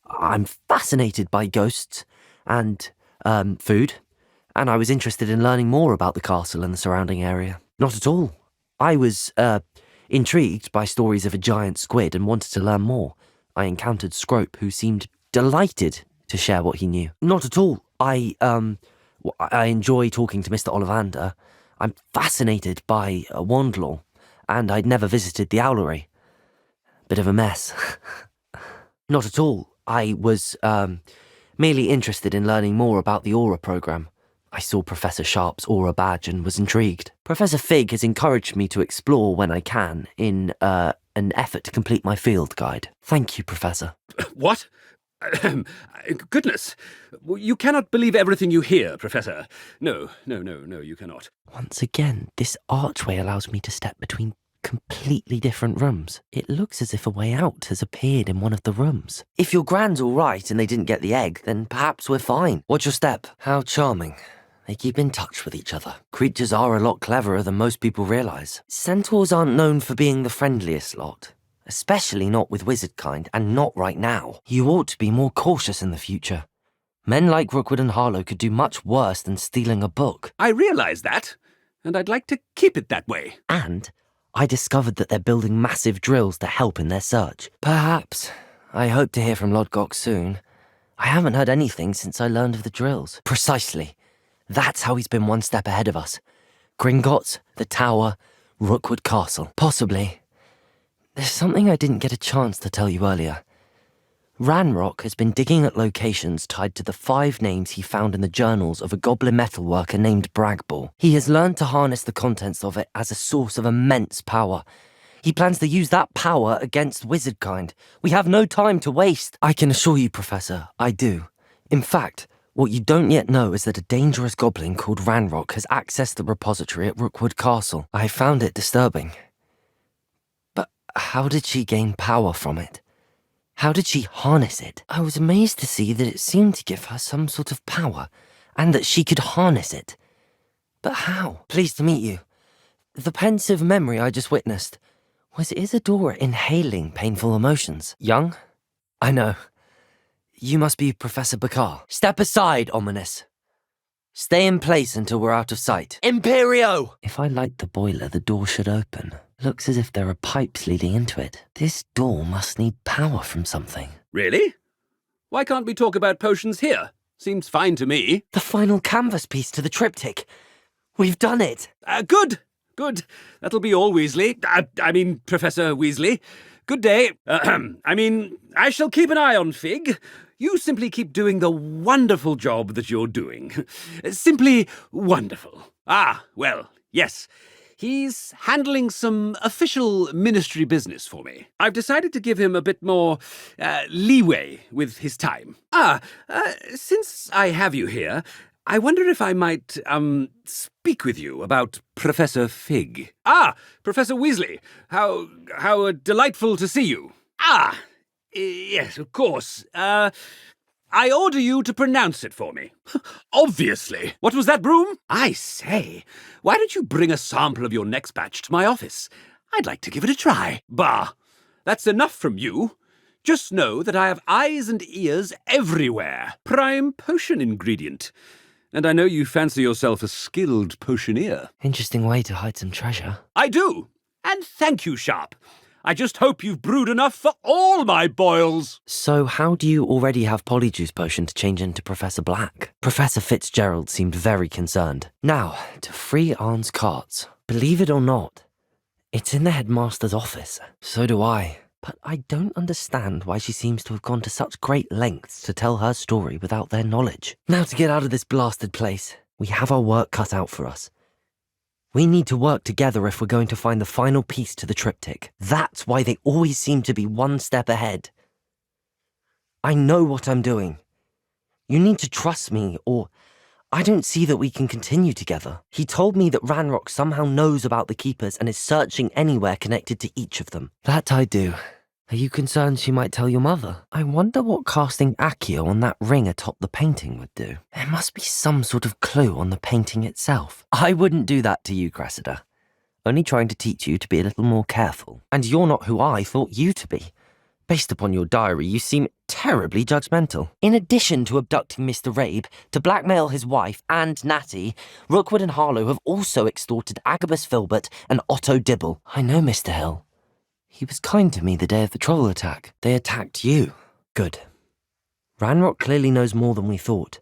I'm fascinated by ghosts and, food, and I was interested in learning more about the castle and the surrounding area. Not at all. I was, intrigued by stories of a giant squid and wanted to learn more. I encountered Scrope, who seemed delighted to share what he knew. Not at all. I enjoy talking to Mr. Ollivander. I'm fascinated by Wandlaw, and I'd never visited the Owlery. Bit of a mess. Not at all. I was, merely interested in learning more about the Aura program. I saw Professor Sharp's Aura badge and was intrigued. Professor Fig has encouraged me to explore when I can in, an effort to complete my field guide. Thank you, Professor. What? Goodness. You cannot believe everything you hear, Professor. No, you cannot. Once again, this archway allows me to step between completely different rooms. It looks as if a way out has appeared in one of the rooms. If your grand's all right and they didn't get the egg, then perhaps we're fine. What's your step? How charming. They keep in touch with each other. Creatures are a lot cleverer than most people realize. Centaurs aren't known for being the friendliest lot. Especially not with wizard kind, and not right now. You ought to be more cautious in the future. Men like Rookwood and Harlow could do much worse than stealing a book. I realize that, and I'd like to keep it that way. And I discovered that they're building massive drills to help in their search. Perhaps. I hope to hear from Lodgok soon. I haven't heard anything since I learned of the drills. Precisely. That's how he's been one step ahead of us. Gringotts, the Tower, Rookwood Castle. Possibly. There's something I didn't get a chance to tell you earlier. Ranrock has been digging at locations tied to the 5 names he found in the journals of a goblin metalworker named Bragball. He has learned to harness the contents of it as a source of immense power. He plans to use that power against wizardkind. We have no time to waste. I can assure you, Professor, I do. In fact, what you don't yet know is that a dangerous goblin called Ranrock has accessed the repository at Rookwood Castle. I found it disturbing. But how did she gain power from it? How did she harness it? I was amazed to see that it seemed to give her some sort of power, and that she could harness it. But how? Pleased to meet you. The pensive memory I just witnessed. Was Isadora inhaling painful emotions? Young? I know. You must be Professor Bakar. Step aside, Ominous. Stay in place until we're out of sight. Imperio! If I light the boiler, the door should open. Looks as if there are pipes leading into it. This door must need power from something. Really? Why can't we talk about potions here? Seems fine to me. The final canvas piece to the triptych. We've done it. Good. That'll be all, Weasley. I mean, Professor Weasley. Good day. I shall keep an eye on Fig. You simply keep doing the wonderful job that you're doing. Simply wonderful. Well, yes. He's handling some official ministry business for me. I've decided to give him a bit more leeway with his time. Since I have you here, I wonder if I might speak with you about Professor Fig. Professor Weasley, how delightful to see you. Yes, of course. I order you to pronounce it for me. Obviously. What was that, Broom? I say, why don't you bring a sample of your next batch to my office? I'd like to give it a try. Bah, that's enough from you. Just know that I have eyes and ears everywhere. Prime potion ingredient. And I know you fancy yourself a skilled potioneer. Interesting way to hide some treasure. I do. And thank you, Sharp. I just hope you've brewed enough for all my boils. So how do you already have Polyjuice Potion to change into Professor Black? Professor Fitzgerald seemed very concerned. Now, to free Arne's carts. Believe it or not, it's in the headmaster's office. So do I. But I don't understand why she seems to have gone to such great lengths to tell her story without their knowledge. Now to get out of this blasted place. We have our work cut out for us. We need to work together if we're going to find the final piece to the triptych. That's why they always seem to be one step ahead. I know what I'm doing. You need to trust me, or I don't see that we can continue together. He told me that Ranrock somehow knows about the Keepers and is searching anywhere connected to each of them. That I do. Are you concerned she might tell your mother? I wonder what casting Accio on that ring atop the painting would do. There must be some sort of clue on the painting itself. I wouldn't do that to you, Cressida. Only trying to teach you to be a little more careful. And you're not who I thought you to be. Based upon your diary, you seem terribly judgmental. In addition to abducting Mr. Rabe to blackmail his wife and Natty, Rookwood and Harlow have also extorted Agabus Filbert and Otto Dibble. I know, Mr. Hill. He was kind to me the day of the troll attack. They attacked you. Good. Ranrock clearly knows more than we thought.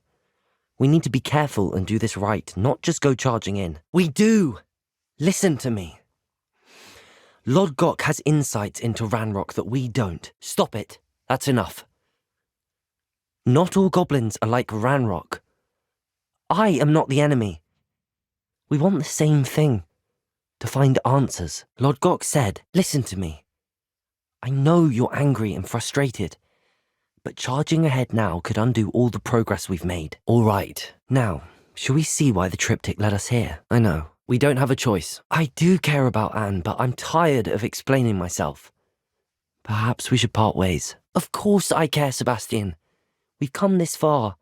We need to be careful and do this right, not just go charging in. We do! Listen to me. Lodgok has insights into Ranrock that we don't. Stop it. That's enough. Not all goblins are like Ranrock. I am not the enemy. We want the same thing. To find answers. Lodgok said, listen to me. I know you're angry and frustrated, but charging ahead now could undo all the progress we've made. All right. Now, shall we see why the triptych led us here? I know. We don't have a choice. I do care about Anne, but I'm tired of explaining myself. Perhaps we should part ways. Of course I care, Sebastian. We've come this far.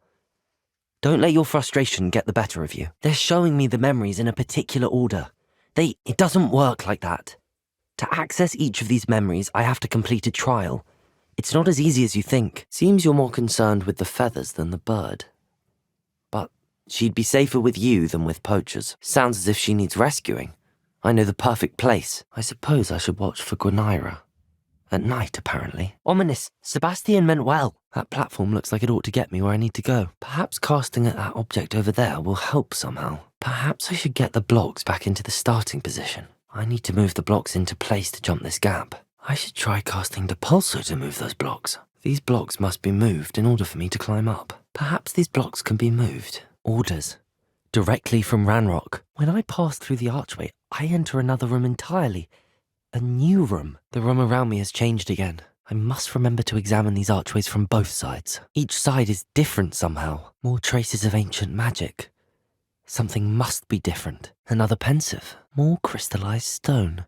Don't let your frustration get the better of you. They're showing me the memories in a particular order. It doesn't work like that. To access each of these memories, I have to complete a trial. It's not as easy as you think. Seems you're more concerned with the feathers than the bird. But she'd be safer with you than with poachers. Sounds as if she needs rescuing. I know the perfect place. I suppose I should watch for Gwenira. At night, apparently. Ominous. Sebastian meant well. That platform looks like it ought to get me where I need to go. Perhaps casting at that object over there will help somehow. Perhaps I should get the blocks back into the starting position. I need to move the blocks into place to jump this gap. I should try casting Depulso to move those blocks. These blocks must be moved in order for me to climb up. Perhaps these blocks can be moved. Orders. Directly from Ranrock. When I pass through the archway, I enter another room entirely. A new room. The room around me has changed again. I must remember to examine these archways from both sides. Each side is different somehow. More traces of ancient magic. Something must be different. Another pensive. More crystallized stone.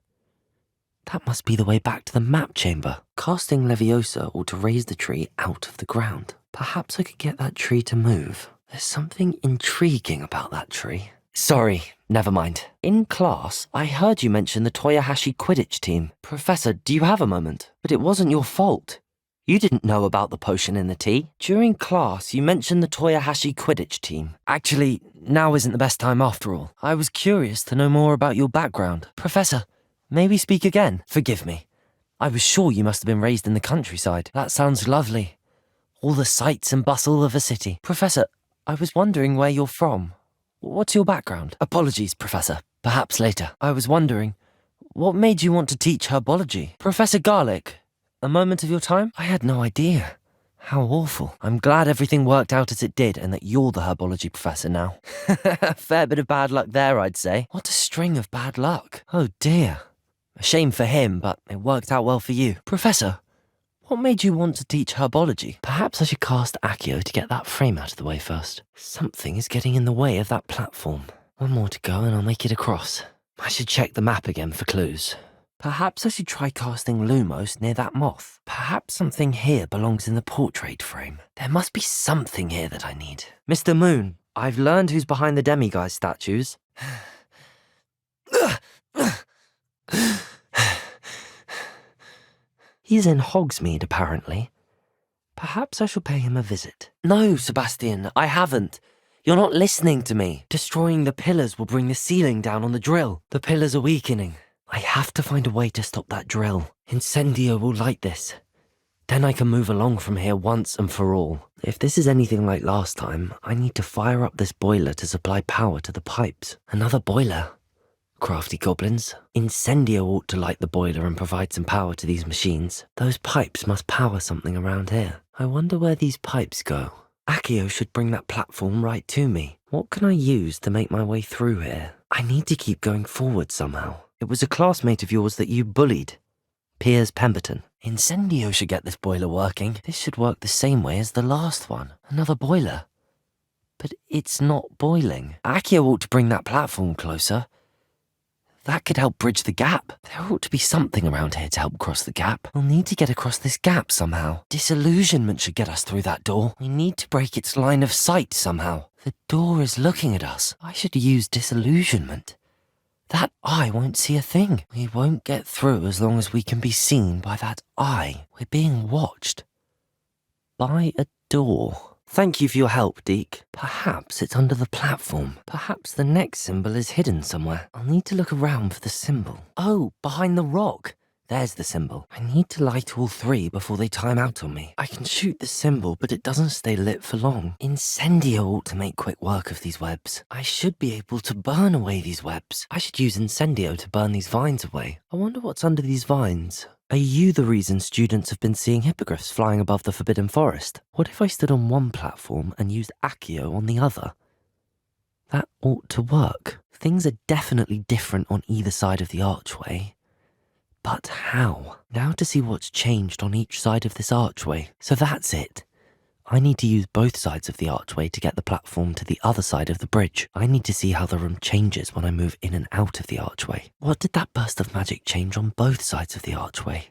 That must be the way back to the map chamber. Casting Leviosa ought to raise the tree out of the ground. Perhaps I could get that tree to move. There's something intriguing about that tree. Sorry, never mind. In class, I heard you mention the Toyohashi Quidditch team. Professor, do you have a moment? But it wasn't your fault. You didn't know about the potion in the tea. During class, you mentioned the Toyohashi Quidditch team. Actually, now isn't the best time after all. I was curious to know more about your background. Professor, may we speak again? Forgive me. I was sure you must have been raised in the countryside. That sounds lovely. All the sights and bustle of a city. Professor, I was wondering where you're from. What's your background? Apologies, Professor. Perhaps later. I was wondering, what made you want to teach herbology? Professor Garlick, a moment of your time? I had no idea. How awful. I'm glad everything worked out as it did and that you're the herbology professor now. Fair bit of bad luck there, I'd say. What a string of bad luck. Oh dear. A shame for him, but it worked out well for you. Professor, what made you want to teach herbology? Perhaps I should cast Accio to get that frame out of the way first. Something is getting in the way of that platform. One more to go and I'll make it across. I should check the map again for clues. Perhaps I should try casting Lumos near that moth. Perhaps something here belongs in the portrait frame. There must be something here that I need. Mr. Moon, I've learned who's behind the demiguise statues. He's in Hogsmeade, apparently. Perhaps I shall pay him a visit. No, Sebastian, I haven't. You're not listening to me. Destroying the pillars will bring the ceiling down on the drill. The pillars are weakening. I have to find a way to stop that drill. Incendio will light this. Then I can move along from here once and for all. If this is anything like last time, I need to fire up this boiler to supply power to the pipes. Another boiler? Crafty goblins. Incendio ought to light the boiler and provide some power to these machines. Those pipes must power something around here. I wonder where these pipes go. Accio should bring that platform right to me. What can I use to make my way through here? I need to keep going forward somehow. It was a classmate of yours that you bullied. Piers Pemberton. Incendio should get this boiler working. This should work the same way as the last one. Another boiler. But it's not boiling. Accio ought to bring that platform closer. That could help bridge the gap. There ought to be something around here to help cross the gap. We'll need to get across this gap somehow. Disillusionment should get us through that door. We need to break its line of sight somehow. The door is looking at us. I should use disillusionment. That eye won't see a thing. We won't get through as long as we can be seen by that eye. We're being watched. By a door. Thank you for your help, Deke. Perhaps it's under the platform. Perhaps the next symbol is hidden somewhere. I'll need to look around for the symbol. Oh, behind the rock. There's the symbol. I need to light all three before they time out on me. I can shoot the symbol, but it doesn't stay lit for long. Incendio ought to make quick work of these webs. I should be able to burn away these webs. I should use Incendio to burn these vines away. I wonder what's under these vines. Are you the reason students have been seeing hippogriffs flying above the Forbidden Forest? What if I stood on one platform and used Accio on the other? That ought to work. Things are definitely different on either side of the archway. But how? Now to see what's changed on each side of this archway. So that's it. I need to use both sides of the archway to get the platform to the other side of the bridge. I need to see how the room changes when I move in and out of the archway. What did that burst of magic change on both sides of the archway?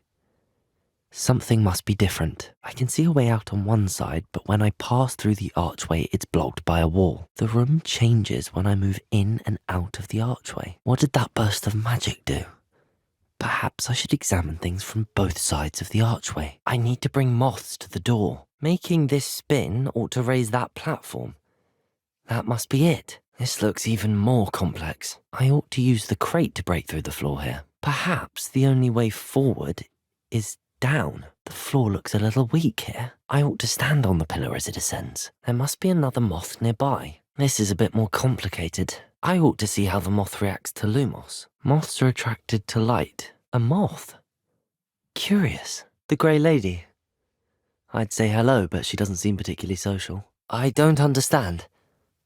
Something must be different. I can see a way out on one side, but when I pass through the archway, it's blocked by a wall. The room changes when I move in and out of the archway. What did that burst of magic do? Perhaps I should examine things from both sides of the archway. I need to bring moths to the door. Making this spin ought to raise that platform. That must be it. This looks even more complex. I ought to use the crate to break through the floor here. Perhaps the only way forward is down. The floor looks a little weak here. I ought to stand on the pillar as it ascends. There must be another moth nearby. This is a bit more complicated. I ought to see how the moth reacts to lumos. Moths are attracted to light. A moth? Curious. The grey lady. I'd say hello, but she doesn't seem particularly social. I don't understand.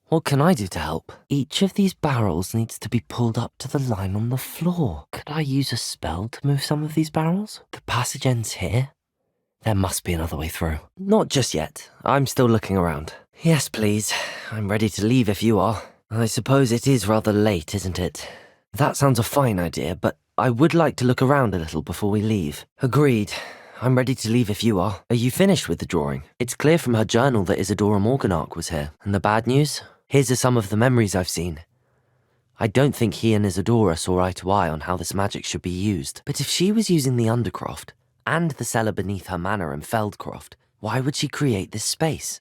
What can I do to help? Each of these barrels needs to be pulled up to the line on the floor. Could I use a spell to move some of these barrels? The passage ends here. There must be another way through. Not just yet. I'm still looking around. Yes, please. I'm ready to leave if you are. I suppose it is rather late, isn't it? That sounds a fine idea, but I would like to look around a little before we leave. Agreed. I'm ready to leave if you are. Are you finished with the drawing? It's clear from her journal that Isadora Morganach was here. And the bad news? Here's some of the memories I've seen. I don't think he and Isadora saw eye to eye on how this magic should be used. But if she was using the Undercroft, and the cellar beneath her manor in Feldcroft, why would she create this space?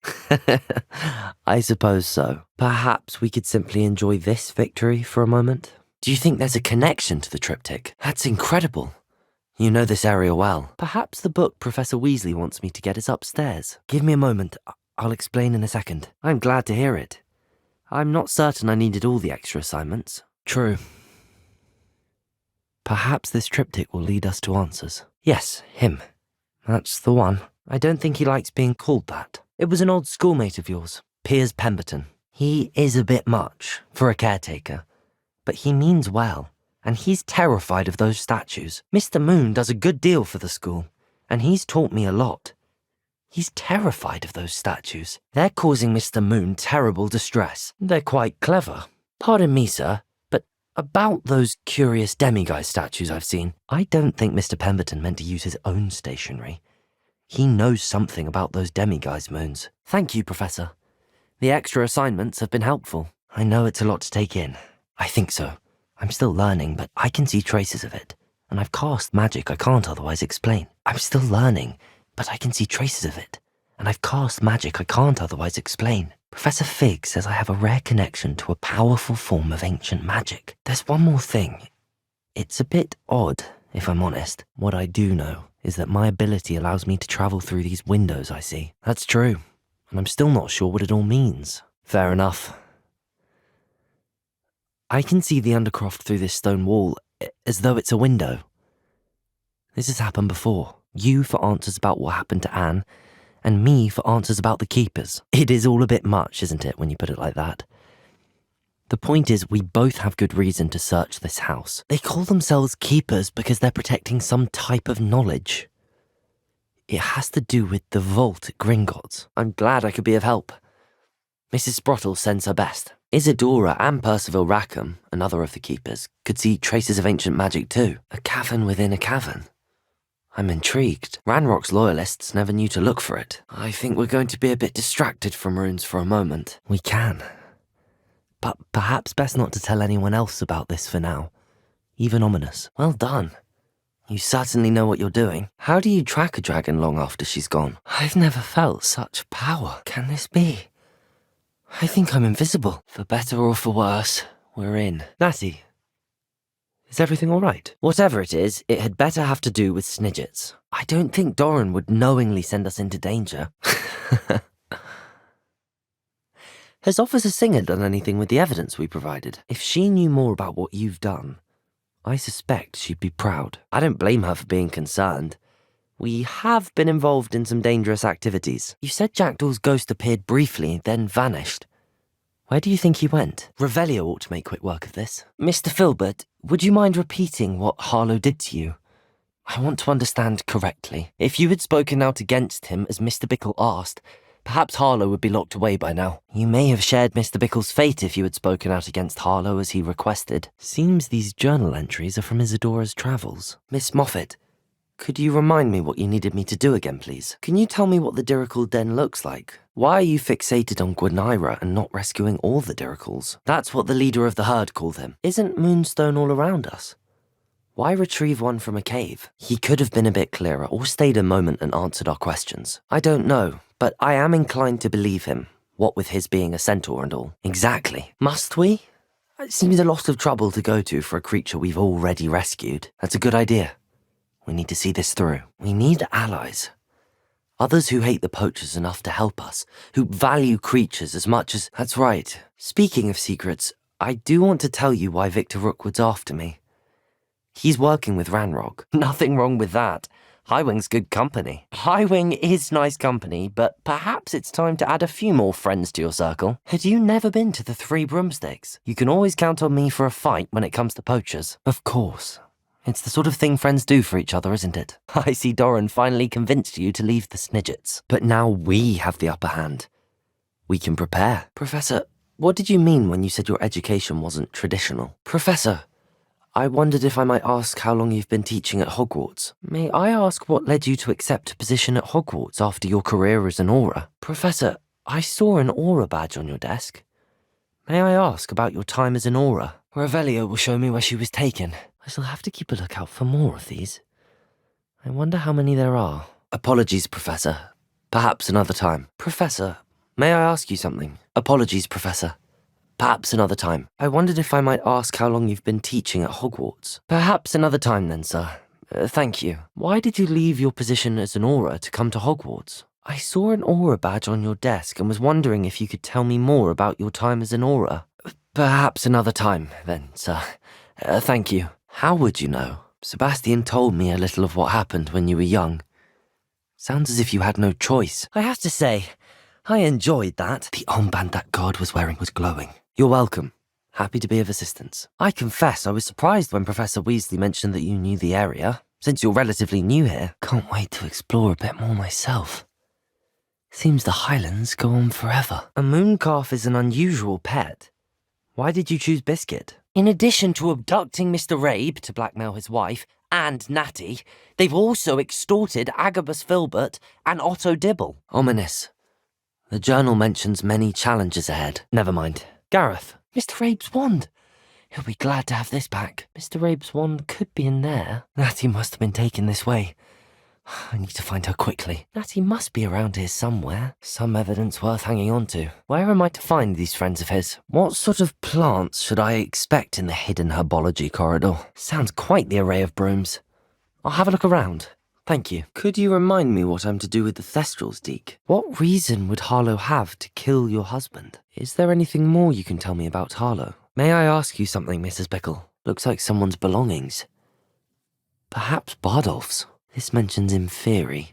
I suppose so. Perhaps we could simply enjoy this victory for a moment? Do you think there's a connection to the triptych? That's incredible. You know this area well. Perhaps the book Professor Weasley wants me to get is upstairs. Give me a moment. I'll explain in a second. I'm glad to hear it. I'm not certain I needed all the extra assignments. True. Perhaps this triptych will lead us to answers. Yes, him. That's the one. I don't think he likes being called that. It was an old schoolmate of yours, Piers Pemberton. He is a bit much for a caretaker, but he means well, and he's terrified of those statues. Mr. Moon does a good deal for the school, and he's taught me a lot. He's terrified of those statues. They're causing Mr. Moon terrible distress. They're quite clever. Pardon me, sir, but about those curious demiguise statues I've seen, I don't think Mr. Pemberton meant to use his own stationery. He knows something about those demiguise moons. Thank you, Professor. The extra assignments have been helpful. I know it's a lot to take in. I think so. I'm still learning, but I can see traces of it. And I've cast magic I can't otherwise explain. I'm still learning, but I can see traces of it. And I've cast magic I can't otherwise explain. Professor Fig says I have a rare connection to a powerful form of ancient magic. There's one more thing. It's a bit odd, if I'm honest. What I do know is that my ability allows me to travel through these windows I see. That's true, and I'm still not sure what it all means. Fair enough. I can see the Undercroft through this stone wall, as though it's a window. This has happened before. You for answers about what happened to Anne, and me for answers about the Keepers. It is all a bit much, isn't it, when you put it like that? The point is, we both have good reason to search this house. They call themselves Keepers because they're protecting some type of knowledge. It has to do with the vault at Gringotts. I'm glad I could be of help. Mrs. Sprottle sends her best. Isadora and Percival Rackham, another of the Keepers, could see traces of ancient magic too. A cavern within a cavern. I'm intrigued. Ranrock's loyalists never knew to look for it. I think we're going to be a bit distracted from runes for a moment. We can. But perhaps best not to tell anyone else about this for now. Even ominous. Well done. You certainly know what you're doing. How do you track a dragon long after she's gone? I've never felt such power. Can this be? I think I'm invisible. For better or for worse, we're in. Natty, is everything all right? Whatever it is, it had better have to do with Snidgets. I don't think Doran would knowingly send us into danger. Has Officer Singer done anything with the evidence we provided? If she knew more about what you've done, I suspect she'd be proud. I don't blame her for being concerned. We have been involved in some dangerous activities. You said Jackdaw's ghost appeared briefly, then vanished. Where do you think he went? Revelio ought to make quick work of this. Mr. Filbert, would you mind repeating what Harlow did to you? I want to understand correctly. If you had spoken out against him, as Mr. Bickle asked, perhaps Harlow would be locked away by now. You may have shared Mr. Bickle's fate if you had spoken out against Harlow as he requested. Seems these journal entries are from Isadora's travels. Miss Moffat, Could you remind me what you needed me to do again, please? Can you tell me what the Dirical Den looks like? Why are you fixated on Gwynaira and not rescuing all the Diricals? That's what the leader of the herd called him. Isn't Moonstone all around us? Why retrieve one from a cave? He could have been a bit clearer or stayed a moment and answered our questions. I don't know, but I am inclined to believe him. What with his being a centaur and all. Exactly. Must we? It seems a lot of trouble to go to for a creature we've already rescued. That's a good idea. We need to see this through. We need allies. Others who hate the poachers enough to help us, who value creatures as much as... That's right. Speaking of secrets, I do want to tell you why Victor Rookwood's after me. He's working with Ranrock. Nothing wrong with that. Highwing's good company. Highwing is nice company, but perhaps it's time to add a few more friends to your circle. Had you never been to the Three Broomsticks? You can always count on me for a fight when it comes to poachers. Of course. It's the sort of thing friends do for each other, isn't it? I see Doran finally convinced you to leave the Snidgets. But now we have the upper hand. We can prepare. Professor, what did you mean when you said your education wasn't traditional? Professor, I wondered if I might ask how long you've been teaching at Hogwarts. May I ask what led you to accept a position at Hogwarts after your career as an Auror? Professor, I saw an Auror badge on your desk. May I ask about your time as an Auror? Revelio will show me where she was taken. I shall have to keep a lookout for more of these. I wonder how many there are. Apologies, Professor. Perhaps another time. Professor, may I ask you something? Apologies, Professor. Perhaps another time. I wondered if I might ask how long you've been teaching at Hogwarts. Perhaps another time then, sir. Thank you. Why did you leave your position as an Auror to come to Hogwarts? I saw an Auror badge on your desk and was wondering if you could tell me more about your time as an Auror. Perhaps another time then, sir. Thank you. How would you know? Sebastian told me a little of what happened when you were young. Sounds as if you had no choice. I have to say, I enjoyed that. The armband that guard was wearing was glowing. You're welcome. Happy to be of assistance. I confess I was surprised when Professor Weasley mentioned that you knew the area. Since you're relatively new here, can't wait to explore a bit more myself. Seems the Highlands go on forever. A mooncalf is an unusual pet. Why did you choose Biscuit? In addition to abducting Mr. Rabe to blackmail his wife and Natty, they've also extorted Agabus Filbert and Otto Dibble. Ominous. The journal mentions many challenges ahead. Never mind. Gareth, Mr. Rabe's wand. He'll be glad to have this back. Mr. Rabe's wand could be in there. Natty must have been taken this way. I need to find her quickly. Natty must be around here somewhere. Some evidence worth hanging on to. Where am I to find these friends of his? What sort of plants should I expect in the hidden herbology corridor? Sounds quite the array of brooms. I'll have a look around. Thank you. Could you remind me what I'm to do with the Thestrals, Deke? What reason would Harlow have to kill your husband? Is there anything more you can tell me about Harlow? May I ask you something, Mrs. Bickle? Looks like someone's belongings. Perhaps Bardolph's. This mentions Inferi,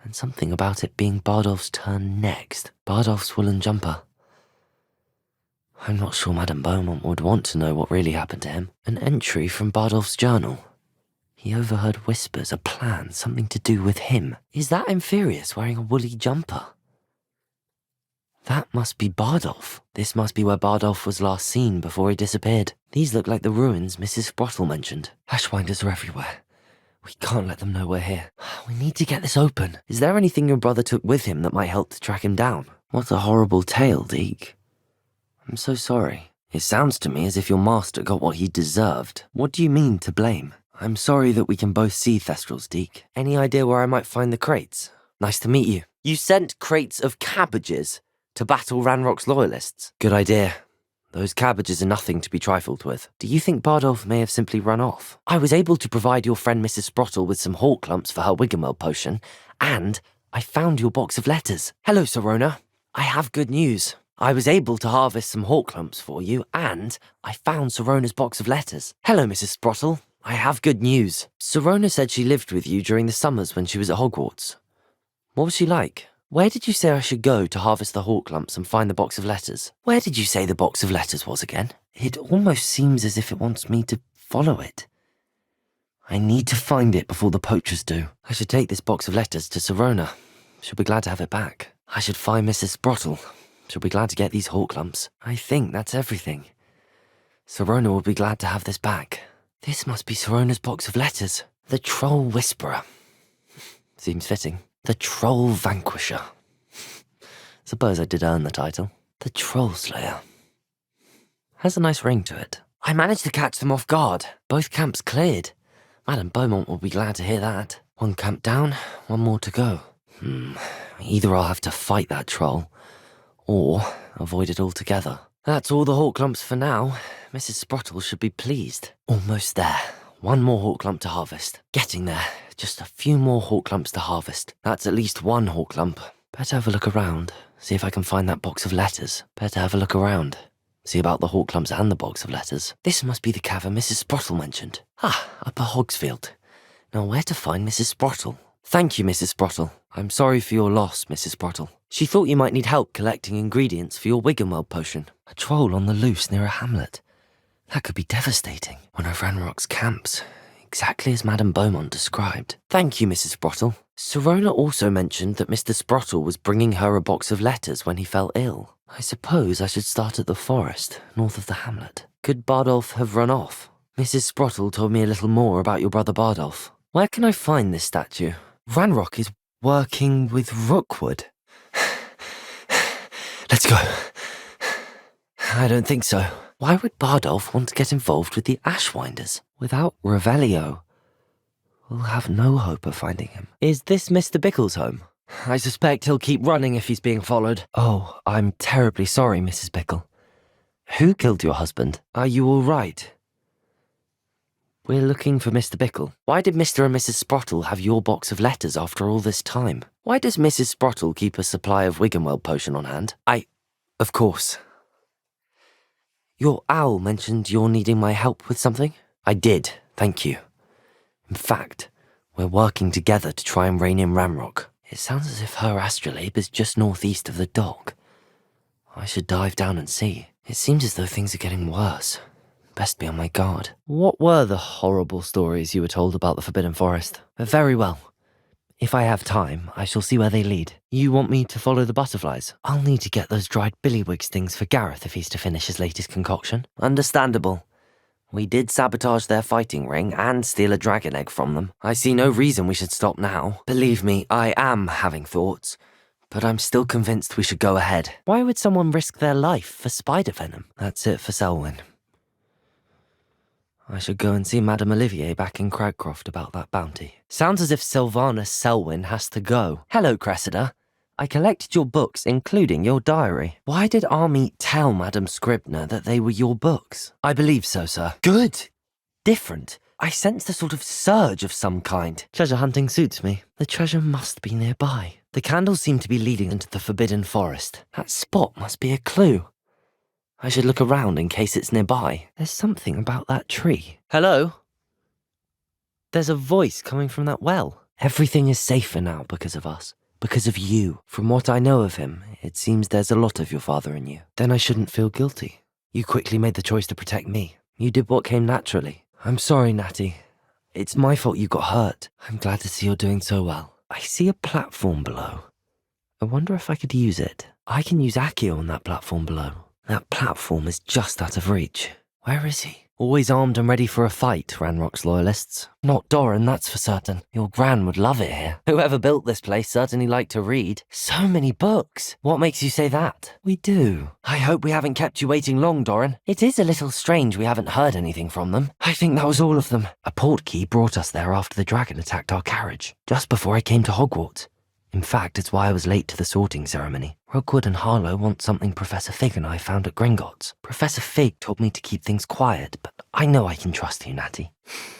and something about it being Bardolph's turn next. Bardolph's woolen jumper. I'm not sure Madame Beaumont would want to know what really happened to him. An entry from Bardolph's journal. He overheard whispers, a plan, something to do with him. Is that Inferius wearing a woolly jumper? That must be Bardolph. This must be where Bardolph was last seen before he disappeared. These look like the ruins Mrs. Sprottle mentioned. Ashwinders are everywhere. We can't let them know we're here. We need to get this open. Is there anything your brother took with him that might help to track him down? What a horrible tale, Deke. I'm so sorry. It sounds to me as if your master got what he deserved. What do you mean to blame? I'm sorry that we can both see Thestrals, Deke. Any idea where I might find the crates? Nice to meet you. You sent crates of cabbages to battle Ranrock's loyalists? Good idea. Those cabbages are nothing to be trifled with. Do you think Bardolph may have simply run off? I was able to provide your friend Mrs. Sprottle with some hawk lumps for her Wiggenweld potion, and I found your box of letters. Hello, Sirona. I have good news. I was able to harvest some hawk lumps for you, and I found Sirona's box of letters. Hello, Mrs. Sprottle. I have good news. Sirona said she lived with you during the summers when she was at Hogwarts. What was she like? Where did you say I should go to harvest the hawk lumps and find the box of letters? Where did you say the box of letters was again? It almost seems as if it wants me to follow it. I need to find it before the poachers do. I should take this box of letters to Sirona. She'll be glad to have it back. I should find Mrs. Sprottle. She'll be glad to get these hawk lumps. I think that's everything. Sirona will be glad to have this back. This must be Sirona's box of letters. The Troll Whisperer. Seems fitting. The Troll Vanquisher. Suppose I did earn the title. The Troll Slayer. Has a nice ring to it. I managed to catch them off guard. Both camps cleared. Madame Beaumont will be glad to hear that. One camp down, one more to go. Either I'll have to fight that troll, or avoid it altogether. That's all the hawk lumps for now. Mrs. Sprottle should be pleased. Almost there. One more hawk lump to harvest. Getting there. Just a few more hawk lumps to harvest. That's at least one hawk lump. Better have a look around. See if I can find that box of letters. Better have a look around. See about the hawk lumps and the box of letters. This must be the cavern Mrs. Sprottle mentioned. Upper Hogsfield. Now where to find Mrs. Sprottle? Thank you, Mrs. Sprottle. I'm sorry for your loss, Mrs. Sprottle. She thought you might need help collecting ingredients for your Wiggenweld potion. A troll on the loose near a hamlet. That could be devastating. One of Ranrock's camps. Exactly as Madame Beaumont described. Thank you, Mrs. Sprottle. Sirona also mentioned that Mr. Sprottle was bringing her a box of letters when he fell ill. I suppose I should start at the forest, north of the hamlet. Could Bardolph have run off? Mrs. Sprottle told me a little more about your brother Bardolph. Where can I find this statue? Ranrock is working with Rookwood. Let's go. I don't think so. Why would Bardolph want to get involved with the Ashwinders? Without Revelio, we'll have no hope of finding him. Is this Mr. Bickle's home? I suspect he'll keep running if he's being followed. Oh, I'm terribly sorry, Mrs. Bickle. Who killed your husband? Are you all right? We're looking for Mr. Bickle. Why did Mr. and Mrs. Sprottle have your box of letters after all this time? Why does Mrs. Sprottle keep a supply of Wiggenweld potion on hand? Of course. Your owl mentioned you're needing my help with something? I did, thank you. In fact, we're working together to try and rein in Ranrock. It sounds as if her astrolabe is just northeast of the dock. I should dive down and see. It seems as though things are getting worse. Best be on my guard. What were the horrible stories you were told about the Forbidden Forest? Very well. If I have time, I shall see where they lead. You want me to follow the butterflies? I'll need to get those dried billywig stings for Gareth if he's to finish his latest concoction. Understandable. We did sabotage their fighting ring and steal a dragon egg from them. I see no reason we should stop now. Believe me, I am having thoughts, but I'm still convinced we should go ahead. Why would someone risk their life for spider venom? That's it for Selwyn. I should go and see Madame Olivier back in Cragcroft about that bounty. Sounds as if Sylvanus Selwyn has to go. Hello, Cressida. I collected your books, including your diary. Why did Army tell Madame Scribner that they were your books? I believe so, sir. Good. Different. I sensed a sort of surge of some kind. Treasure hunting suits me. The treasure must be nearby. The candles seem to be leading into the Forbidden Forest. That spot must be a clue. I should look around in case it's nearby. There's something about that tree. Hello? There's a voice coming from that well. Everything is safer now because of us. Because of you. From what I know of him, it seems there's a lot of your father in you. Then I shouldn't feel guilty. You quickly made the choice to protect me. You did what came naturally. I'm sorry, Natty. It's my fault you got hurt. I'm glad to see you're doing so well. I see a platform below. I wonder if I could use it. I can use Accio on that platform below. That platform is just out of reach. Where is he? Always armed and ready for a fight, Ranrock's loyalists. Not Doran, that's for certain. Your gran would love it here. Whoever built this place certainly liked to read. So many books. What makes you say that? We do. I hope we haven't kept you waiting long, Doran. It is a little strange we haven't heard anything from them. I think that was all of them. A portkey brought us there after the dragon attacked our carriage, just before I came to Hogwarts. In fact, it's why I was late to the sorting ceremony. Rookwood and Harlow want something Professor Fig and I found at Gringotts. Professor Fig told me to keep things quiet, but I know I can trust you, Natty.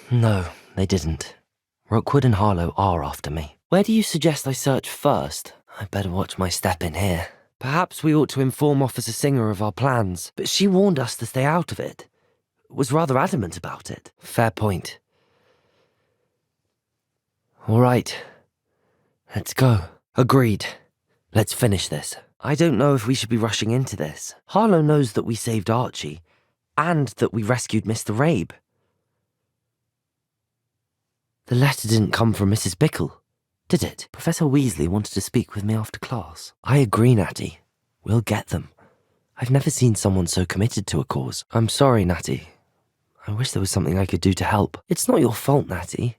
No, they didn't. Rookwood and Harlow are after me. Where do you suggest I search first? I'd better watch my step in here. Perhaps we ought to inform Officer Singer of our plans, but she warned us to stay out of it. Was rather adamant about it. Fair point. All right. Let's go. Agreed. Let's finish this. I don't know if we should be rushing into this. Harlow knows that we saved Archie, and that we rescued Mr. Rabe. The letter didn't come from Mrs. Bickle, did it? Professor Weasley wanted to speak with me after class. I agree, Natty. We'll get them. I've never seen someone so committed to a cause. I'm sorry, Natty. I wish there was something I could do to help. It's not your fault, Natty.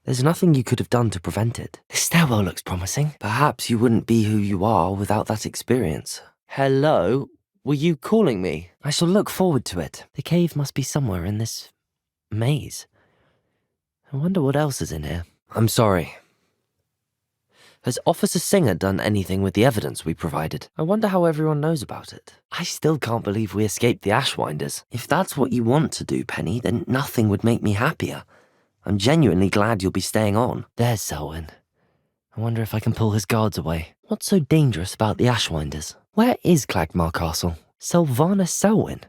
There's nothing you could have done to prevent it. This stairwell looks promising. Perhaps you wouldn't be who you are without that experience. Hello? Were you calling me? I shall look forward to it. The cave must be somewhere in this maze. I wonder what else is in here. I'm sorry. Has Officer Singer done anything with the evidence we provided? I wonder how everyone knows about it. I still can't believe we escaped the Ashwinders. If that's what you want to do, Penny, then nothing would make me happier. I'm genuinely glad you'll be staying on. There's Selwyn. I wonder if I can pull his guards away. What's so dangerous about the Ashwinders? Where is Clagmar Castle? Sylvana Selwyn?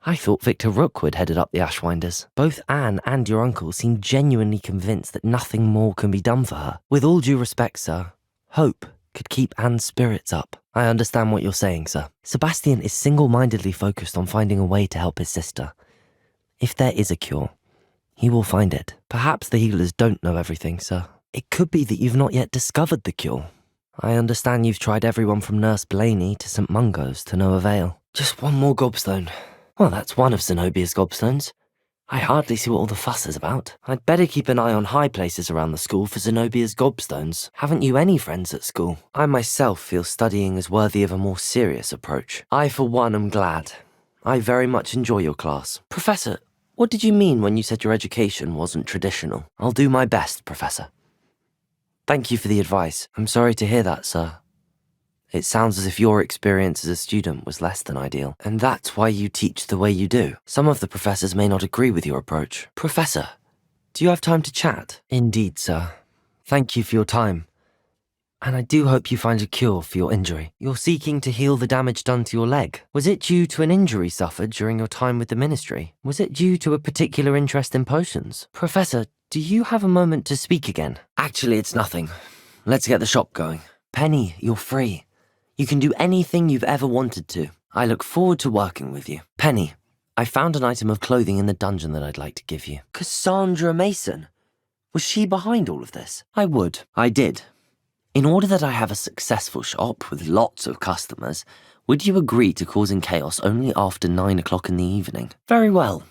I thought Victor Rookwood headed up the Ashwinders. Both Anne and your uncle seem genuinely convinced that nothing more can be done for her. With all due respect, sir, hope could keep Anne's spirits up. I understand what you're saying, sir. Sebastian is single-mindedly focused on finding a way to help his sister. If there is a cure, he will find it. Perhaps the healers don't know everything, sir. It could be that you've not yet discovered the cure. I understand you've tried everyone from Nurse Blaney to St. Mungo's to no avail. Just one more gobstone. Well, that's one of Zenobia's gobstones. I hardly see what all the fuss is about. I'd better keep an eye on high places around the school for Zenobia's gobstones. Haven't you any friends at school? I myself feel studying is worthy of a more serious approach. I, for one, am glad. I very much enjoy your class. Professor, what did you mean when you said your education wasn't traditional? I'll do my best, Professor. Thank you for the advice. I'm sorry to hear that, sir. It sounds as if your experience as a student was less than ideal, and that's why you teach the way you do. Some of the professors may not agree with your approach. Professor, do you have time to chat? Indeed, sir. Thank you for your time. And I do hope you find a cure for your injury. You're seeking to heal the damage done to your leg. Was it due to an injury suffered during your time with the Ministry? Was it due to a particular interest in potions? Professor, do you have a moment to speak again? Actually, it's nothing. Let's get the shop going. Penny, you're free. You can do anything you've ever wanted to. I look forward to working with you. Penny, I found an item of clothing in the dungeon that I'd like to give you. Cassandra Mason? Was she behind all of this? I did. In order that I have a successful shop with lots of customers, would you agree to causing chaos only after 9 o'clock in the evening? Very well.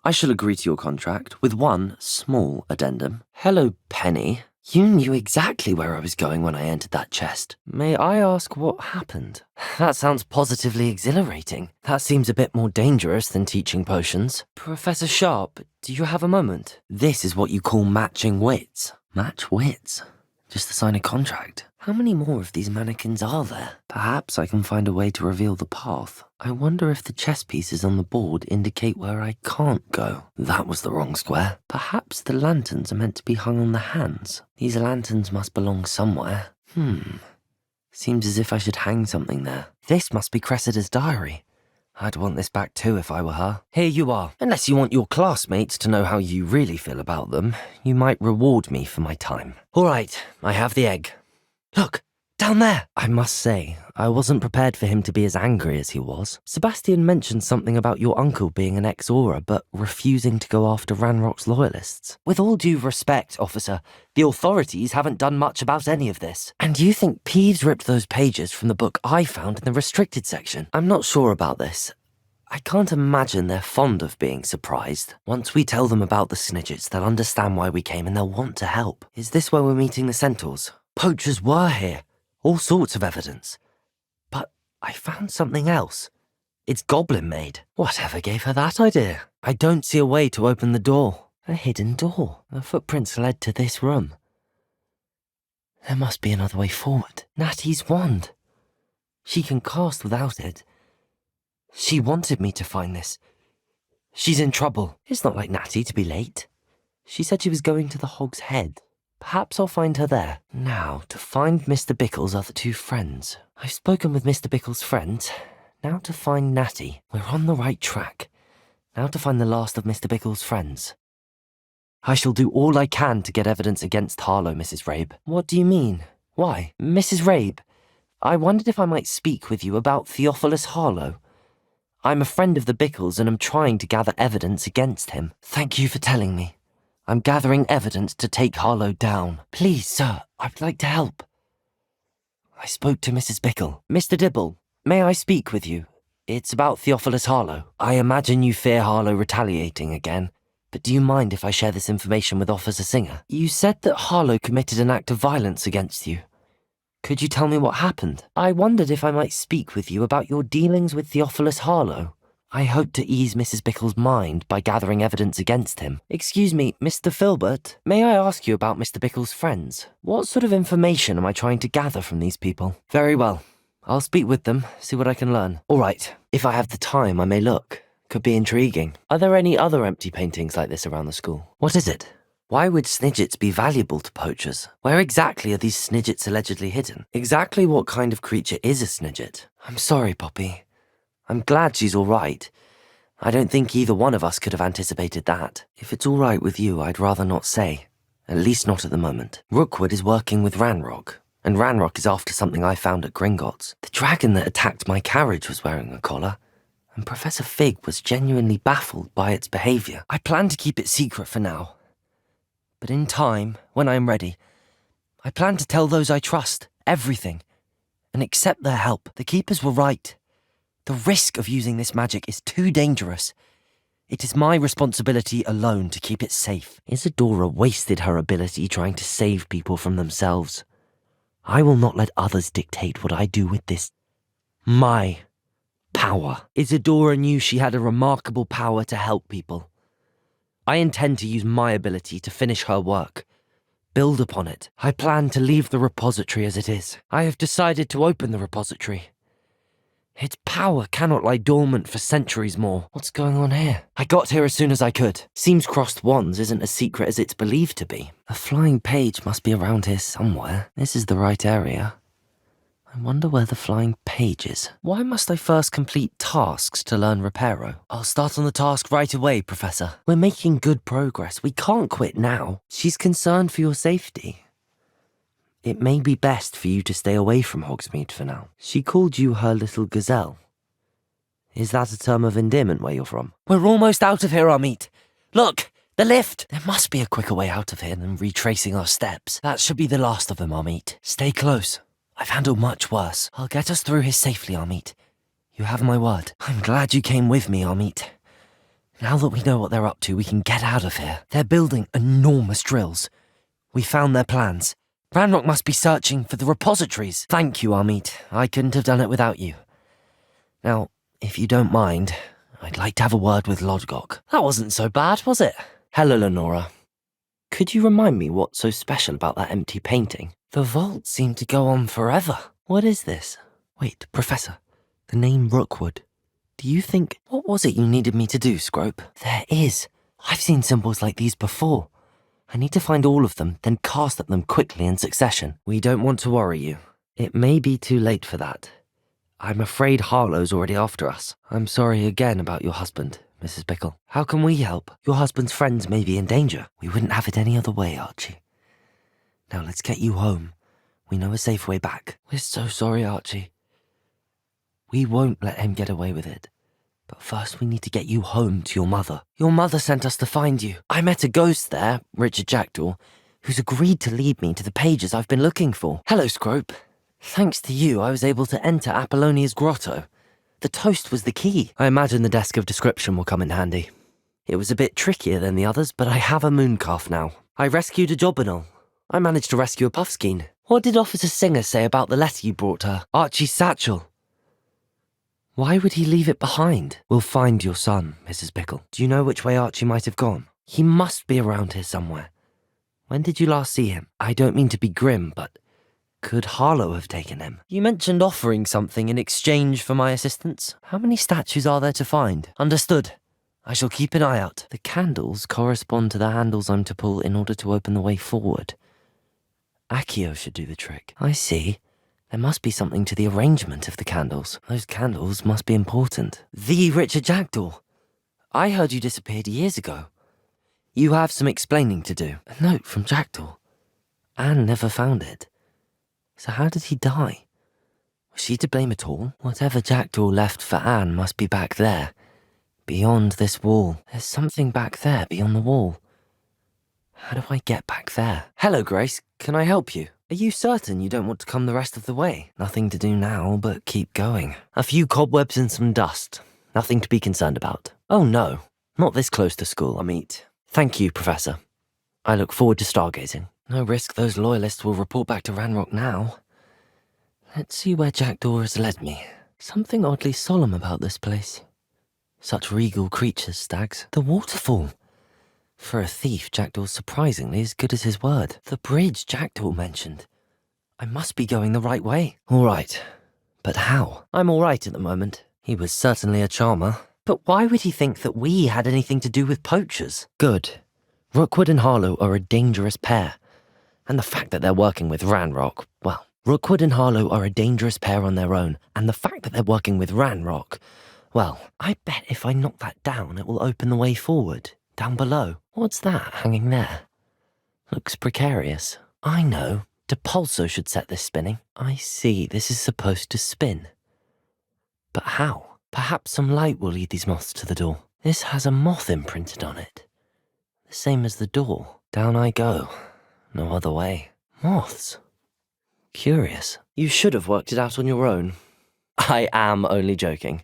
I shall agree to your contract with one small addendum. Hello, Penny. You knew exactly where I was going when I entered that chest. May I ask what happened? That sounds positively exhilarating. That seems a bit more dangerous than teaching potions. Professor Sharp, do you have a moment? This is what you call matching wits. Match wits? Just to sign a contract. How many more of these mannequins are there? Perhaps I can find a way to reveal the path. I wonder if the chess pieces on the board indicate where I can't go. That was the wrong square. Perhaps the lanterns are meant to be hung on the hands. These lanterns must belong somewhere. Seems as if I should hang something there. This must be Cressida's diary. I'd want this back too if I were her. Here you are. Unless you want your classmates to know how you really feel about them, you might reward me for my time. All right, I have the egg. Look, down there! I must say, I wasn't prepared for him to be as angry as he was. Sebastian mentioned something about your uncle being an ex-Aura, but refusing to go after Ranrock's loyalists. With all due respect, officer, the authorities haven't done much about any of this. And you think Peeves ripped those pages from the book I found in the restricted section? I'm not sure about this. I can't imagine they're fond of being surprised. Once we tell them about the Snidgets, they'll understand why we came and they'll want to help. Is this where we're meeting the Centaurs? Poachers were here. All sorts of evidence. But I found something else. It's goblin-made. Whatever gave her that idea? I don't see a way to open the door. A hidden door. The footprints led to this room. There must be another way forward. Natty's wand. She can cast without it. She wanted me to find this. She's in trouble. It's not like Natty to be late. She said she was going to the Hog's Head. Perhaps I'll find her there. Now, to find Mr. Bickle's other two friends. I've spoken with Mr. Bickle's friends. Now to find Natty. We're on the right track. Now to find the last of Mr. Bickle's friends. I shall do all I can to get evidence against Harlow, Mrs. Rabe. What do you mean? Why? Mrs. Rabe, I wondered if I might speak with you about Theophilus Harlow. I'm a friend of the Bickles and am trying to gather evidence against him. Thank you for telling me. I'm gathering evidence to take Harlow down. Please, sir, I'd like to help. I spoke to Mrs. Bickle. Mr. Dibble, may I speak with you? It's about Theophilus Harlow. I imagine you fear Harlow retaliating again. But do you mind if I share this information with Officer Singer? You said that Harlow committed an act of violence against you. Could you tell me what happened? I wondered if I might speak with you about your dealings with Theophilus Harlow. I hoped to ease Mrs. Bickle's mind by gathering evidence against him. Excuse me, Mr. Filbert, may I ask you about Mr. Bickle's friends? What sort of information am I trying to gather from these people? Very well. I'll speak with them, see what I can learn. All right, if I have the time, I may look. Could be intriguing. Are there any other empty paintings like this around the school? What is it? Why would snidgets be valuable to poachers? Where exactly are these snidgets allegedly hidden? Exactly what kind of creature is a snidget? I'm sorry, Poppy. I'm glad she's all right. I don't think either one of us could have anticipated that. If it's all right with you, I'd rather not say. At least not at the moment. Rookwood is working with Ranrock, and Ranrock is after something I found at Gringotts. The dragon that attacked my carriage was wearing a collar, and Professor Fig was genuinely baffled by its behaviour. I plan to keep it secret for now. But in time, when I am ready, I plan to tell those I trust everything, and accept their help. The keepers were right. The risk of using this magic is too dangerous. It is my responsibility alone to keep it safe. Isadora wasted her ability trying to save people from themselves. I will not let others dictate what I do with this. My power. Isadora knew she had a remarkable power to help people. I intend to use my ability to finish her work. Build upon it. I plan to leave the repository as it is. I have decided to open the repository. Its power cannot lie dormant for centuries more. What's going on here? I got here as soon as I could. Seems crossed wands isn't as secret as it's believed to be. A flying page must be around here somewhere. This is the right area. I wonder where the flying page is. Why must I first complete tasks to learn Reparo? I'll start on the task right away, Professor. We're making good progress. We can't quit now. She's concerned for your safety. It may be best for you to stay away from Hogsmeade for now. She called you her little gazelle. Is that a term of endearment where you're from? We're almost out of here, Amit. Look, the lift! There must be a quicker way out of here than retracing our steps. That should be the last of them, Amit. Stay close. I've handled much worse. I'll get us through here safely, Amit. You have my word. I'm glad you came with me, Amit. Now that we know what they're up to, we can get out of here. They're building enormous drills. We found their plans. Ranrock must be searching for the repositories. Thank you, Amit. I couldn't have done it without you. Now, if you don't mind, I'd like to have a word with Lodgok. That wasn't so bad, was it? Hello, Lenora. Could you remind me what's so special about that empty painting? The vault seemed to go on forever. What is this? Wait, Professor, the name Rookwood. Do you think... What was it you needed me to do, Scrope? There is. I've seen symbols like these before. I need to find all of them, then cast at them quickly in succession. We don't want to worry you. It may be too late for that. I'm afraid Harlow's already after us. I'm sorry again about your husband, Mrs. Bickle. How can we help? Your husband's friends may be in danger. We wouldn't have it any other way, Archie. Now let's get you home. We know a safe way back. We're so sorry, Archie. We won't let him get away with it. But first we need to get you home to your mother. Your mother sent us to find you. I met a ghost there, Richard Jackdaw, who's agreed to lead me to the pages I've been looking for. Hello, Scrope. Thanks to you, I was able to enter Apollonia's grotto. The toast was the key. I imagine the desk of description will come in handy. It was a bit trickier than the others, but I have a mooncalf now. I rescued a Jobberknoll. I managed to rescue a Puffskein. What did Officer Singer say about the letter you brought her? Archie's satchel. Why would he leave it behind? We'll find your son, Mrs. Bickle. Do you know which way Archie might have gone? He must be around here somewhere. When did you last see him? I don't mean to be grim, but could Harlow have taken him? You mentioned offering something in exchange for my assistance. How many statues are there to find? Understood. I shall keep an eye out. The candles correspond to the handles I'm to pull in order to open the way forward. Accio should do the trick. I see. There must be something to the arrangement of the candles. Those candles must be important. The Richard Jackdaw. I heard you disappeared years ago. You have some explaining to do. A note from Jackdaw. Anne never found it. So how did he die? Was she to blame at all? Whatever Jackdaw left for Anne must be back there. Beyond this wall. There's something back there beyond the wall. How do I get back there? Hello, Grace. Can I help you? Are you certain you don't want to come the rest of the way? Nothing to do now but keep going. A few cobwebs and some dust. Nothing to be concerned about. Oh no, not this close to school, Amit. Thank you, Professor. I look forward to stargazing. No risk those loyalists will report back to Ranrock now. Let's see where Jackdaw has led me. Something oddly solemn about this place. Such regal creatures, stags. The waterfall. For a thief, Jackdaw's surprisingly as good as his word. The bridge Jackdaw mentioned. I must be going the right way. All right. But how? I'm all right at the moment. He was certainly a charmer. But why would he think that we had anything to do with poachers? Good. Rookwood and Harlow are a dangerous pair. And the fact that they're working with Ranrock, well, Rookwood and Harlow are a dangerous pair on their own. And the fact that they're working with Ranrock, well, I bet if I knock that down, it will open the way forward. Down below. What's that hanging there? Looks precarious. I know. Depulso should set this spinning. I see. This is supposed to spin. But how? Perhaps some light will lead these moths to the door. This has a moth imprinted on it. The same as the door. Down I go. No other way. Moths. Curious. You should have worked it out on your own. I am only joking.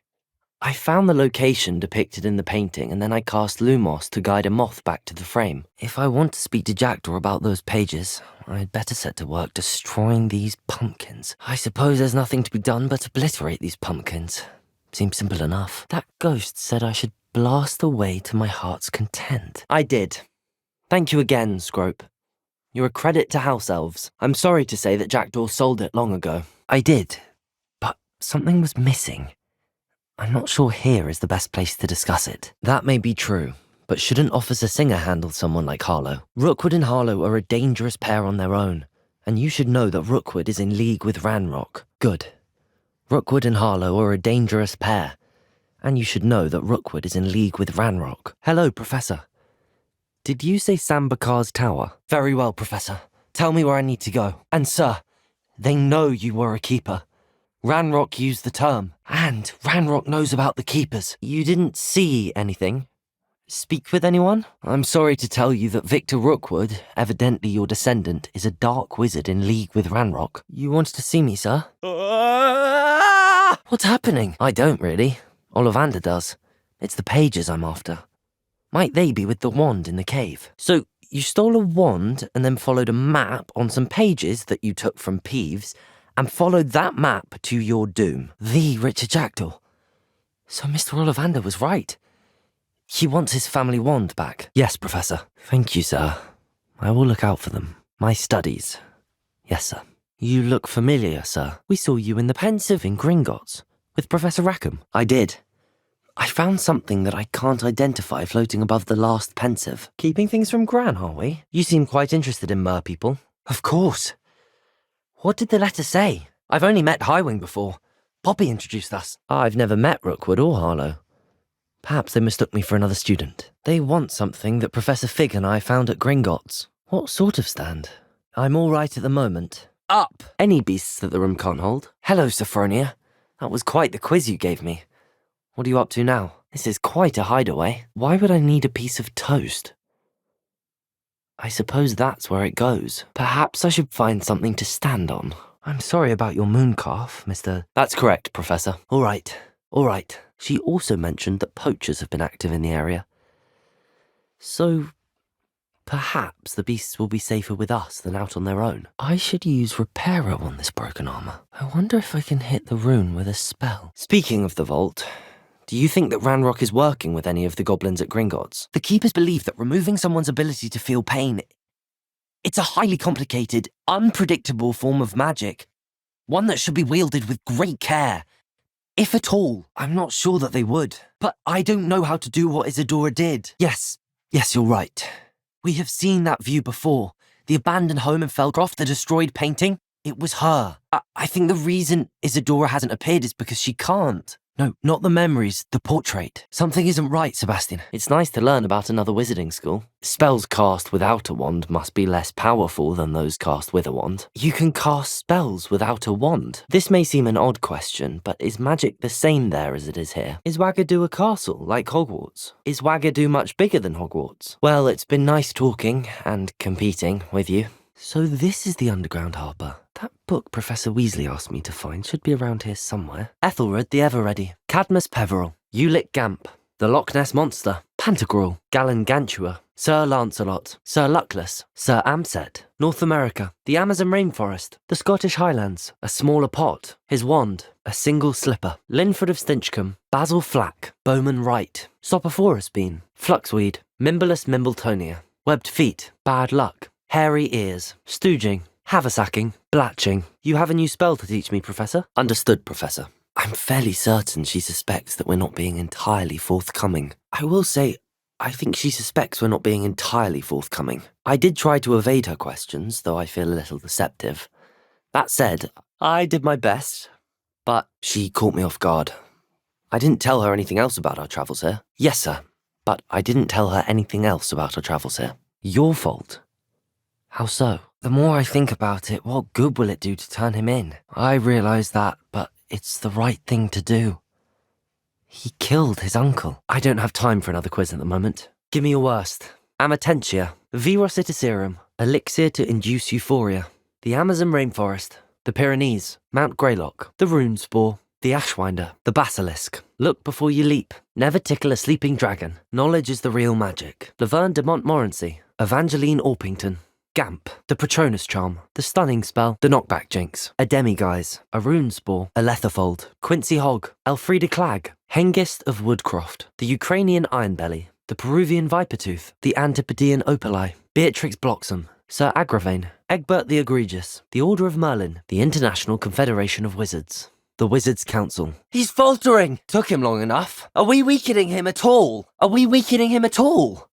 I found the location depicted in the painting and then I cast Lumos to guide a moth back to the frame. If I want to speak to Jackdaw about those pages, I'd better set to work destroying these pumpkins. I suppose there's nothing to be done but obliterate these pumpkins. Seems simple enough. That ghost said I should blast away to my heart's content. I did. Thank you again, Scrope. You're a credit to house elves. I'm sorry to say that Jackdaw sold it long ago. I did, but something was missing. I'm not sure here is the best place to discuss it. That may be true, but shouldn't Officer Singer handle someone like Harlow? Rookwood and Harlow are a dangerous pair on their own, and you should know that Rookwood is in league with Ranrock. Good. Rookwood and Harlow are a dangerous pair, and you should know that Rookwood is in league with Ranrock. Hello, Professor. Did you say Sambakar's tower? Very well, Professor. Tell me where I need to go. And sir, they know you were a keeper. Ranrock used the term, and Ranrock knows about the keepers. You didn't see anything? Speak with anyone? I'm sorry to tell you that Victor Rookwood, evidently your descendant, is a dark wizard in league with Ranrock. You wanted to see me, sir? What's happening? I don't really. Ollivander does. It's the pages I'm after. Might they be with the wand in the cave? So, you stole a wand and then followed a map on some pages that you took from Peeves, and followed that map to your doom. The Richard Jackdaw. So Mr. Ollivander was right. He wants his family wand back. Yes, Professor. Thank you, sir. I will look out for them. My studies. Yes, sir. You look familiar, sir. We saw you in the Pensive in Gringotts, with Professor Rackham. I did. I found something that I can't identify floating above the last Pensive. Keeping things from Gran, are we? You seem quite interested in mer people. Of course. What did the letter say? I've only met Highwing before. Poppy introduced us. I've never met Rookwood or Harlow. Perhaps they mistook me for another student. They want something that Professor Fig and I found at Gringotts. What sort of stand? I'm all right at the moment. Up! Any beasts that the room can't hold. Hello, Sophronia. That was quite the quiz you gave me. What are you up to now? This is quite a hideaway. Why would I need a piece of toast? I suppose that's where it goes. Perhaps I should find something to stand on. I'm sorry about your mooncalf, Mr. That's correct, Professor. All right. She also mentioned that poachers have been active in the area. So, perhaps the beasts will be safer with us than out on their own. I should use Reparo on this broken armor. I wonder if I can hit the rune with a spell. Speaking of the vault, do you think that Ranrock is working with any of the goblins at Gringotts? The keepers believe that removing someone's ability to feel pain, it's a highly complicated, unpredictable form of magic. One that should be wielded with great care. If at all, I'm not sure that they would. But I don't know how to do what Isadora did. Yes, you're right. We have seen that view before. The abandoned home in Felcroft, the destroyed painting. It was her. I think the reason Isadora hasn't appeared is because she can't. No, not the memories, the portrait. Something isn't right, Sebastian. It's nice to learn about another wizarding school. Spells cast without a wand must be less powerful than those cast with a wand. You can cast spells without a wand. This may seem an odd question, but is magic the same there as it is here? Is Wagadu a castle, like Hogwarts? Is Wagadu much bigger than Hogwarts? Well, it's been nice talking and competing with you. So this is the Underground Harbour. That book Professor Weasley asked me to find should be around here somewhere. Ethelred the Ever-Ready, Cadmus Peveril, Ulick Gamp, the Loch Ness Monster, Pantagruel, Gallangantua, Sir Lancelot, Sir Luckless, Sir Amset, North America, the Amazon rainforest, the Scottish Highlands, a smaller pot, his wand, a single slipper, Linford of Stinchcombe, Basil Flack, Bowman Wright, Sophophorus bean, Fluxweed, Mimbalus Mimbletonia, webbed feet, bad luck, hairy ears, stooging, haversacking, blatching. You have a new spell to teach me, Professor? Understood, Professor. I'm fairly certain she suspects that we're not being entirely forthcoming. I will say, I think she suspects we're not being entirely forthcoming. I did try to evade her questions, though I feel a little deceptive. That said, I did my best, but she caught me off guard. I didn't tell her anything else about our travels here. Yes, sir, but I didn't tell her anything else about our travels here. Your fault? How so? The more I think about it, what good will it do to turn him in? I realise that, but it's the right thing to do. He killed his uncle. I don't have time for another quiz at the moment. Give me your worst. Amatentia, Virus iticerum, elixir to induce euphoria, the Amazon rainforest, the Pyrenees, Mount Greylock, the rune spore, the ashwinder, the basilisk, look before you leap, never tickle a sleeping dragon, knowledge is the real magic, Laverne de Montmorency, Evangeline Orpington, Gamp, the Patronus charm, the stunning spell, the knockback jinx, a demiguise, a rune spore, a letherfold, Quincy Hogg, Elfrida Clag, Hengist of Woodcroft, the Ukrainian Ironbelly, the Peruvian Vipertooth, the Antipodean Opali, Beatrix Bloxham, Sir Agravane, Egbert the Egregious, the Order of Merlin, the International Confederation of Wizards, the Wizards' Council. He's faltering! Took him long enough. Are we weakening him at all?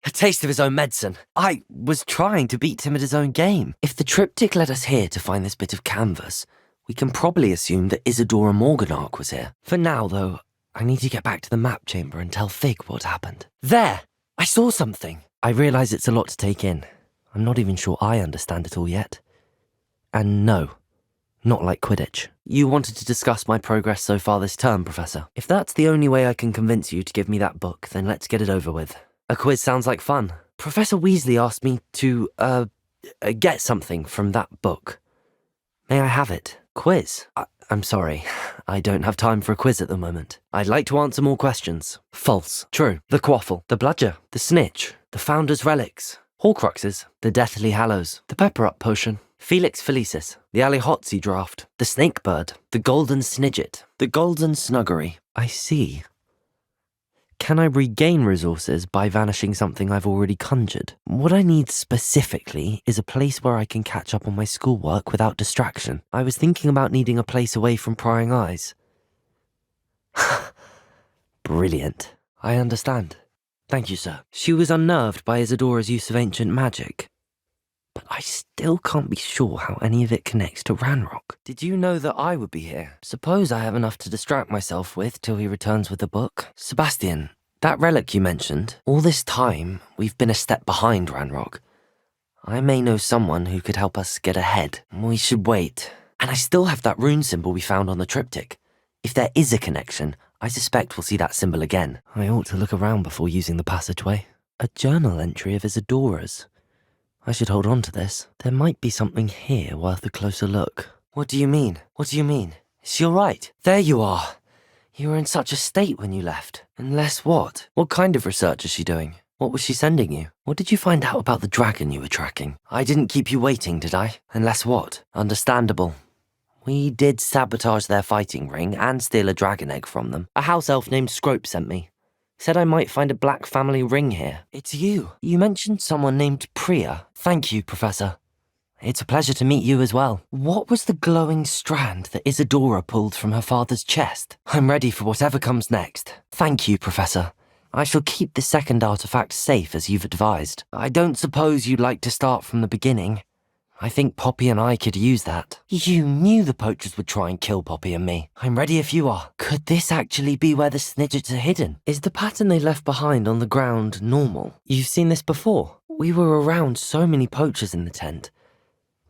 A taste of his own medicine. I was trying to beat him at his own game. If the triptych led us here to find this bit of canvas, we can probably assume that Isadora Morganach was here. For now, though, I need to get back to the map chamber and tell Fig what happened. There! I saw something. I realise it's a lot to take in. I'm not even sure I understand it all yet. And no, not like Quidditch. You wanted to discuss my progress so far this term, Professor. If that's the only way I can convince you to give me that book, then let's get it over with. A quiz sounds like fun. Professor Weasley asked me to, get something from that book. May I have it? Quiz? I'm sorry. I don't have time for a quiz at the moment. I'd like to answer more questions. False. True. The quaffle. The bludger. The snitch. The founder's relics. Horcruxes. The Deathly Hallows. The pepper-up potion. Felix Felicis. The Alihotzi draft. The snake bird. The golden snidget. The golden snuggery. I see. Can I regain resources by vanishing something I've already conjured? What I need specifically is a place where I can catch up on my schoolwork without distraction. I was thinking about needing a place away from prying eyes. Brilliant. I understand. Thank you, sir. She was unnerved by Isadora's use of ancient magic. But I still can't be sure how any of it connects to Ranrock. Did you know that I would be here? Suppose I have enough to distract myself with till he returns with the book. Sebastian, that relic you mentioned, all this time we've been a step behind Ranrock. I may know someone who could help us get ahead. We should wait. And I still have that rune symbol we found on the triptych. If there is a connection, I suspect we'll see that symbol again. I ought to look around before using the passageway. A journal entry of Isadora's. I should hold on to this. There might be something here worth a closer look. What do you mean? What do you mean? Is she all right? There you are. You were in such a state when you left. Unless what? What kind of research is she doing? What was she sending you? What did you find out about the dragon you were tracking? I didn't keep you waiting, did I? Unless what? Understandable. We did sabotage their fighting ring and steal a dragon egg from them. A house elf named Scrope sent me. Said I might find a black family ring here. It's you. You mentioned someone named Priya. Thank you, Professor. It's a pleasure to meet you as well. What was the glowing strand that Isadora pulled from her father's chest? I'm ready for whatever comes next. Thank you, Professor. I shall keep the second artifact safe as you've advised. I don't suppose you'd like to start from the beginning. I think Poppy and I could use that. You knew the poachers would try and kill Poppy and me. I'm ready if you are. Could this actually be where the snidgets are hidden? Is the pattern they left behind on the ground normal? You've seen this before? We were around so many poachers in the tent.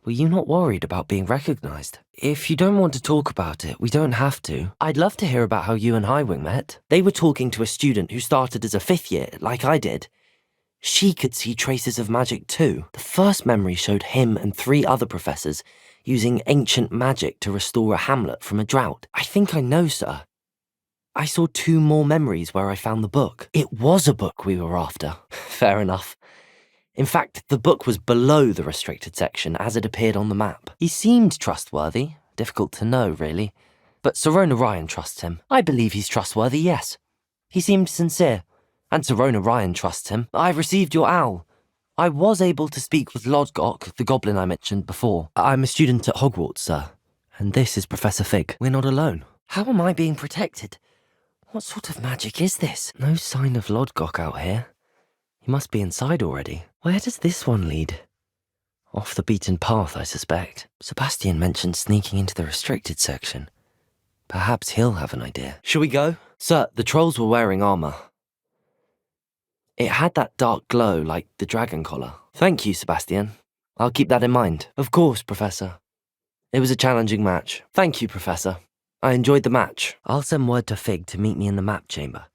Were you not worried about being recognised? If you don't want to talk about it, we don't have to. I'd love to hear about how you and Highwing met. They were talking to a student who started as a 5th year, like I did. She could see traces of magic too. The first memory showed him and 3 other professors using ancient magic to restore a hamlet from a drought. I think I know, sir. I saw 2 more memories where I found the book. It was a book we were after. Fair enough. In fact, the book was below the restricted section as it appeared on the map. He seemed trustworthy. Difficult to know, really. But Sirona Ryan trusts him. I believe he's trustworthy, yes. He seemed sincere. And Sirona Ryan trusts him. I've received your owl. I was able to speak with Lodgok, the goblin I mentioned before. I'm a student at Hogwarts, sir. And this is Professor Fig. We're not alone. How am I being protected? What sort of magic is this? No sign of Lodgok out here. He must be inside already. Where does this one lead? Off the beaten path, I suspect. Sebastian mentioned sneaking into the restricted section. Perhaps he'll have an idea. Shall we go? Sir, the trolls were wearing armour. It had that dark glow like the dragon collar. Thank you, Sebastian. I'll keep that in mind. Of course, Professor. It was a challenging match. Thank you, Professor. I enjoyed the match. I'll send word to Fig to meet me in the map chamber.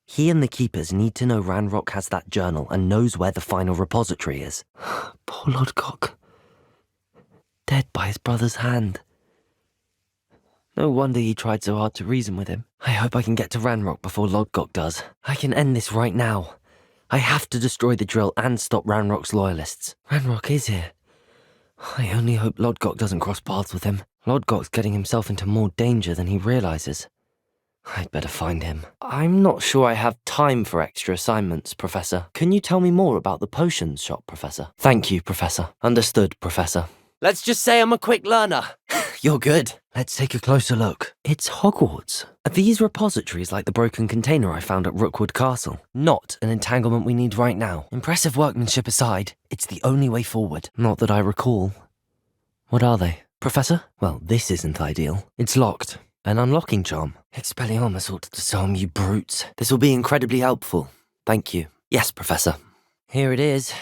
He and the keepers need to know Ranrock has that journal and knows where the final repository is. Poor Lodgok. Dead by his brother's hand. No wonder he tried so hard to reason with him. I hope I can get to Ranrock before Lodgok does. I can end this right now. I have to destroy the drill and stop Ranrock's loyalists. Ranrock is here. I only hope Lodgok doesn't cross paths with him. Lodgok's getting himself into more danger than he realises. I'd better find him. I'm not sure I have time for extra assignments, Professor. Can you tell me more about the potions shop, Professor? Thank you, Professor. Understood, Professor. Let's just say I'm a quick learner. You're good. Let's take a closer look. It's Hogwarts. Are these repositories like the broken container I found at Rookwood Castle? Not an entanglement we need right now. Impressive workmanship aside, it's the only way forward. Not that I recall. What are they? Professor? Well, this isn't ideal. It's locked. An unlocking charm. Expelliarmus ought to disarm you brutes. This will be incredibly helpful. Thank you. Yes, Professor. Here it is.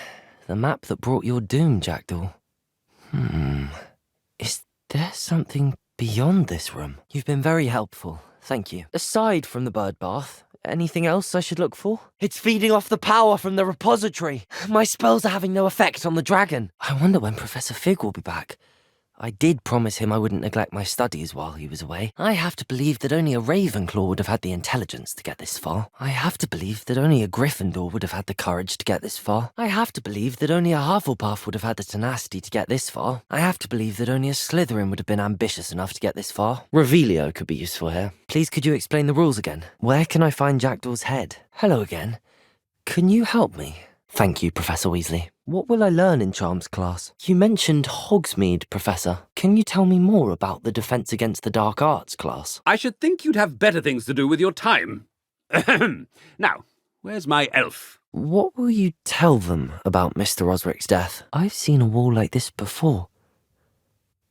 The map that brought your doom, Jackdaw. Is there something beyond this room? You've been very helpful. Thank you. Aside from the bird bath, anything else I should look for? It's feeding off the power from the repository. My spells are having no effect on the dragon. I wonder when Professor Fig will be back. I did promise him I wouldn't neglect my studies while he was away. I have to believe that only a Ravenclaw would have had the intelligence to get this far. I have to believe that only a Gryffindor would have had the courage to get this far. I have to believe that only a Hufflepuff would have had the tenacity to get this far. I have to believe that only a Slytherin would have been ambitious enough to get this far. Revelio could be useful here. Please could you explain the rules again? Where can I find Jackdaw's head? Hello again. Can you help me? Thank you, Professor Weasley. What will I learn in Charms class? You mentioned Hogsmeade, Professor. Can you tell me more about the Defense Against the Dark Arts class? I should think you'd have better things to do with your time. Ahem. Now, where's my elf? What will you tell them about Mr. Osric's death? I've seen a wall like this before.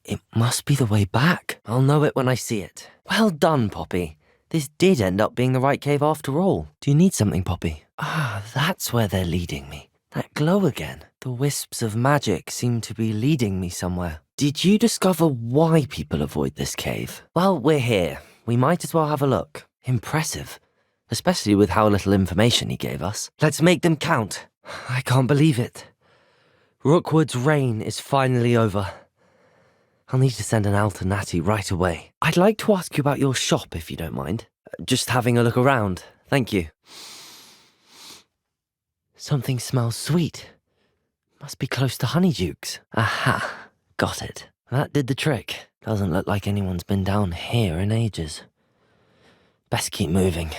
It must be the way back. I'll know it when I see it. Well done, Poppy. This did end up being the right cave after all. Do you need something, Poppy? Ah, that's where they're leading me. That glow again. The wisps of magic seem to be leading me somewhere. Did you discover why people avoid this cave? Well, we're here. We might as well have a look. Impressive. Especially with how little information he gave us. Let's make them count. I can't believe it. Rookwood's reign is finally over. I'll need to send an owl to Natty right away. I'd like to ask you about your shop, if you don't mind. Just having a look around. Thank you. Something smells sweet. Must be close to Honeydukes. Aha, got it. That did the trick. Doesn't look like anyone's been down here in ages. Best keep moving.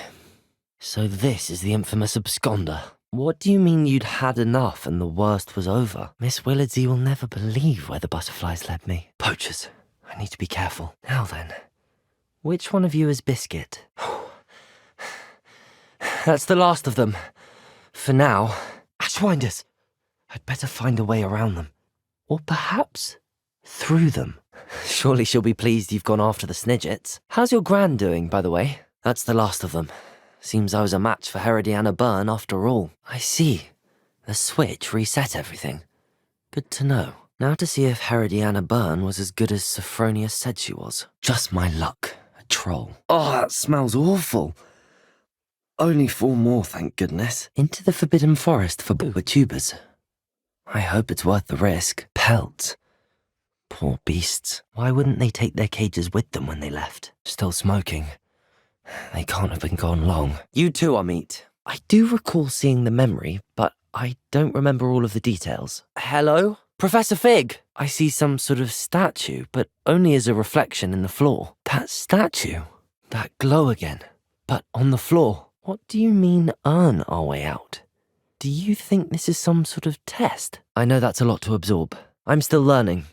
So this is the infamous absconder. What do you mean you'd had enough and the worst was over? Miss Willardsey will never believe where the butterflies led me. Poachers. I need to be careful. Now then, which one of you is Biscuit? That's the last of them. For now. Ashwinders! I'd better find a way around them. Or perhaps through them. Surely she'll be pleased you've gone after the Snidgets. How's your Gran doing, by the way? That's the last of them. Seems I was a match for Herodiana Byrne after all. I see. The switch reset everything. Good to know. Now to see if Herodiana Byrne was as good as Sophronia said she was. Just my luck. A troll. Oh, that smells awful. Only 4 more, thank goodness. Into the Forbidden Forest for tubers. I hope it's worth the risk. Pelts. Poor beasts. Why wouldn't they take their cages with them when they left? Still smoking. They can't have been gone long. You too, Amit. I do recall seeing the memory, but I don't remember all of the details. Hello? Professor Fig! I see some sort of statue, but only as a reflection in the floor. That statue? That glow again. But on the floor. What do you mean earn our way out? Do you think this is some sort of test? I know that's a lot to absorb. I'm still learning,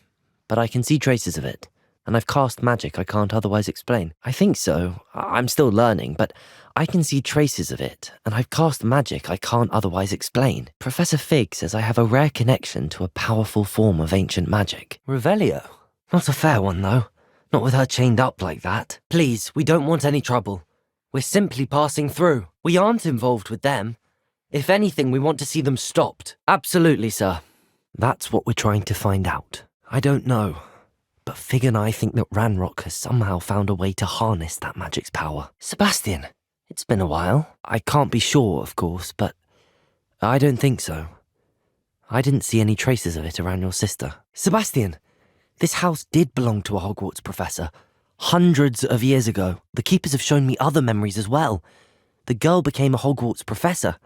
but I can see traces of it. And I've cast magic I can't otherwise explain. I think so. I'm still learning, but I can see traces of it, and I've cast magic I can't otherwise explain. Professor Fig says I have a rare connection to a powerful form of ancient magic. Revelio? Not a fair one, though. Not with her chained up like that. Please, we don't want any trouble. We're simply passing through. We aren't involved with them. If anything, we want to see them stopped. Absolutely, sir. That's what we're trying to find out. I don't know. But Fig and I think that Ranrock has somehow found a way to harness that magic's power. Sebastian, it's been a while. I can't be sure, of course, but I don't think so. I didn't see any traces of it around your sister. Sebastian, this house did belong to a Hogwarts professor. Hundreds of years ago. The keepers have shown me other memories as well. The girl became a Hogwarts professor.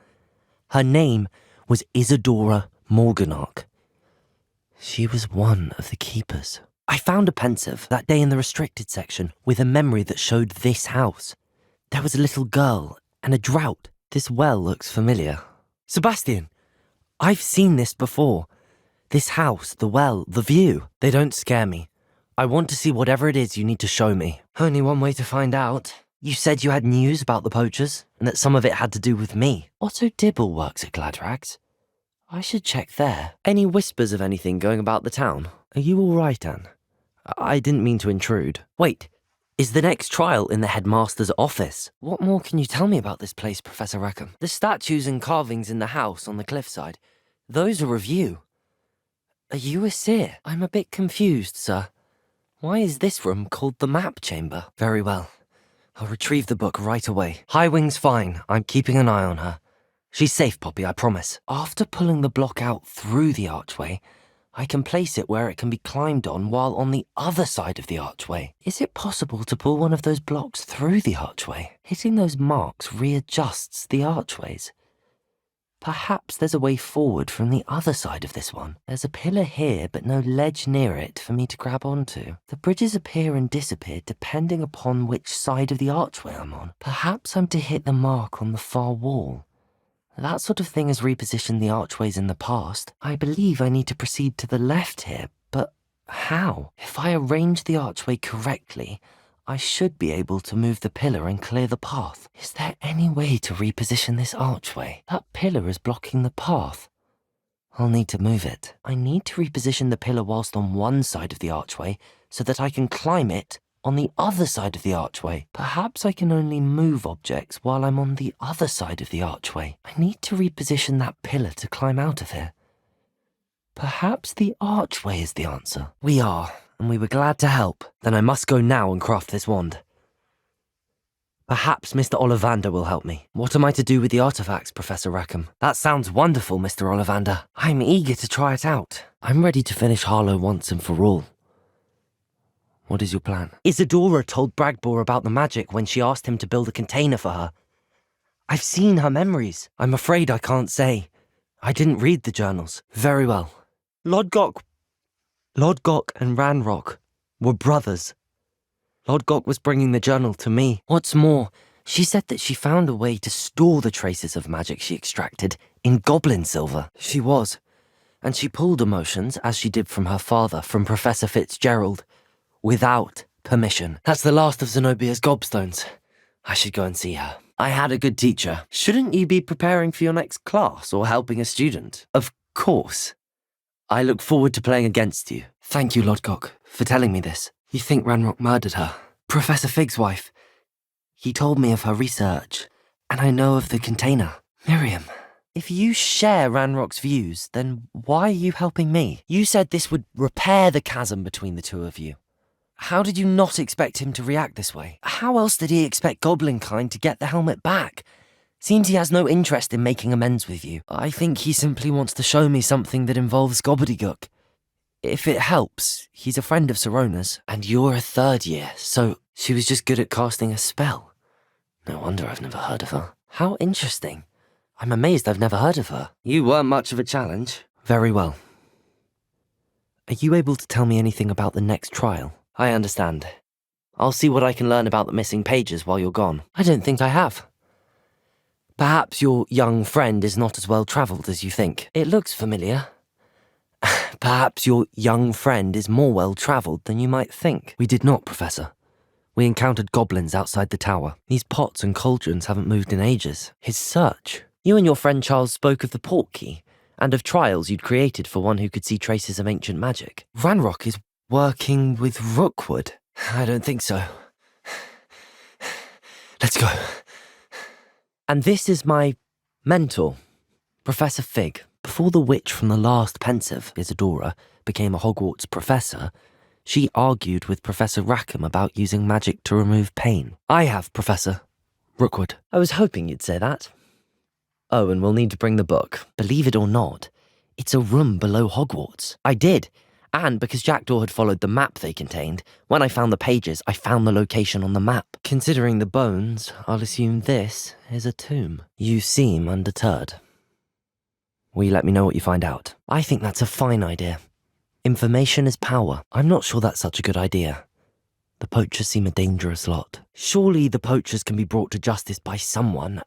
Her name was Isadora Morganach. She was one of the keepers. I found a pensive that day in the restricted section with a memory that showed this house. There was a little girl and a drought. This well looks familiar. Sebastian, I've seen this before. This house, the well, the view. They don't scare me. I want to see whatever it is you need to show me. Only one way to find out. You said you had news about the poachers and that some of it had to do with me. Otto Dibble works at Gladrags. I should check there. Any whispers of anything going about the town? Are you all right, Anne? I didn't mean to intrude. Wait, is the next trial in the headmaster's office? What more can you tell me about this place, Professor Rackham? The statues and carvings in the house on the cliffside. Those are of you. Are you a seer? I'm a bit confused, sir. Why is this room called the map chamber? Very well. I'll retrieve the book right away. Highwing's fine. I'm keeping an eye on her. She's safe, Poppy, I promise. After pulling the block out through the archway, I can place it where it can be climbed on while on the other side of the archway. Is it possible to pull one of those blocks through the archway? Hitting those marks readjusts the archways. Perhaps there's a way forward from the other side of this one. There's a pillar here, but no ledge near it for me to grab onto. The bridges appear and disappear depending upon which side of the archway I'm on. Perhaps I'm to hit the mark on the far wall. That sort of thing has repositioned the archways in the past. I believe I need to proceed to the left here, but how? If I arrange the archway correctly, I should be able to move the pillar and clear the path. Is there any way to reposition this archway? That pillar is blocking the path. I'll need to move it. I need to reposition the pillar whilst on one side of the archway so that I can climb it on the other side of the archway. Perhaps I can only move objects while I'm on the other side of the archway. I need to reposition that pillar to climb out of here. Perhaps the archway is the answer. We are, and we were glad to help. Then I must go now and craft this wand. Perhaps Mr. Ollivander will help me. What am I to do with the artifacts, Professor Rackham? That sounds wonderful, Mr. Ollivander. I'm eager to try it out. I'm ready to finish Harlow once and for all. What is your plan? Isadora told Bragbor about the magic when she asked him to build a container for her. I've seen her memories. I'm afraid I can't say. I didn't read the journals. Very well. Lodgok and Ranrock were brothers. Lodgok was bringing the journal to me. What's more, she said that she found a way to store the traces of magic she extracted in goblin silver. She was. And she pulled emotions, as she did from her father, from Professor Fitzgerald, without permission. That's the last of Zenobia's gobstones. I should go and see her. I had a good teacher. Shouldn't you be preparing for your next class or helping a student? Of course. I look forward to playing against you. Thank you, Lodgok, for telling me this. You think Ranrock murdered her? Professor Fig's wife. He told me of her research, and I know of the container. Miriam, if you share Ranrock's views, then why are you helping me? You said this would repair the chasm between the two of you. How did you not expect him to react this way? How else did he expect Goblinkind to get the helmet back? Seems he has no interest in making amends with you. I think he simply wants to show me something that involves Gobbledygook. If it helps, he's a friend of Sirona's, and you're a third year, so she was just good at casting a spell. No wonder I've never heard of her. How interesting. I'm amazed I've never heard of her. You weren't much of a challenge. Very well. Are you able to tell me anything about the next trial? I understand. I'll see what I can learn about the missing pages while you're gone. I don't think I have. Perhaps your young friend is not as well travelled as you think. It looks familiar. Perhaps your young friend is more well travelled than you might think. We did not, Professor. We encountered goblins outside the tower. These pots and cauldrons haven't moved in ages. His search. You and your friend Charles spoke of the portkey, and of trials you'd created for one who could see traces of ancient magic. Ranrock is working with Rookwood. I don't think so. Let's go. And this is my mentor, Professor Fig. Before the witch from the last pensive, Isadora, became a Hogwarts professor, she argued with Professor Rackham about using magic to remove pain. I have, Professor Rookwood. I was hoping you'd say that. Oh, and we'll need to bring the book. Believe it or not, it's a room below Hogwarts. I did. And because Jackdaw had followed the map they contained, when I found the pages, I found the location on the map. Considering the bones, I'll assume this is a tomb. You seem undeterred. Will you let me know what you find out? I think that's a fine idea. Information is power. I'm not sure that's such a good idea. The poachers seem a dangerous lot. Surely the poachers can be brought to justice by someone.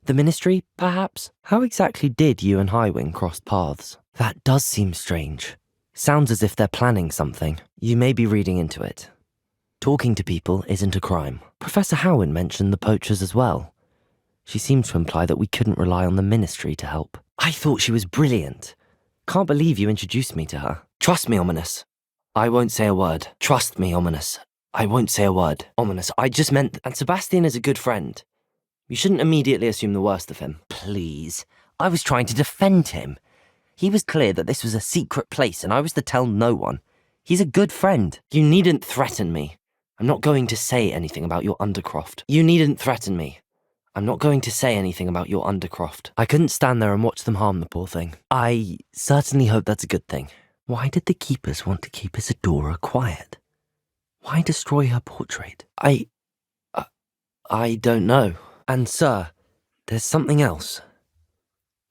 The Ministry, perhaps? How exactly did you and Highwing cross paths? That does seem strange. Sounds as if they're planning something. You may be reading into it. Talking to people isn't a crime. Professor Howin mentioned the poachers as well. She seemed to imply that we couldn't rely on the Ministry to help. I thought she was brilliant. Can't believe you introduced me to her. Trust me, Ominous. I won't say a word. Trust me, Ominous. I won't say a word. Ominous, I just meant... And Sebastian is a good friend. You shouldn't immediately assume the worst of him. Please. I was trying to defend him. He was clear that this was a secret place and I was to tell no one. He's a good friend. You needn't threaten me. I'm not going to say anything about your Undercroft. You needn't threaten me. I'm not going to say anything about your Undercroft. I couldn't stand there and watch them harm the poor thing. I certainly hope that's a good thing. Why did the keepers want to keep Isadora quiet? Why destroy her portrait? I don't know. And sir, there's something else.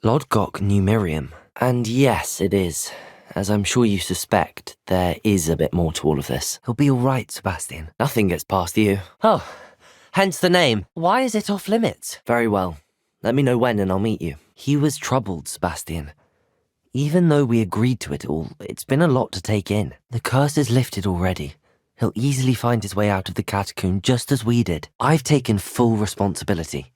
Lodgok knew Miriam. And yes, it is. As I'm sure you suspect, there is a bit more to all of this. He'll be all right, Sebastian. Nothing gets past you. Oh, hence the name. Why is it off limits? Very well. Let me know when and I'll meet you. He was troubled, Sebastian. Even though we agreed to it all, it's been a lot to take in. The curse is lifted already. He'll easily find his way out of the catacomb just as we did. I've taken full responsibility.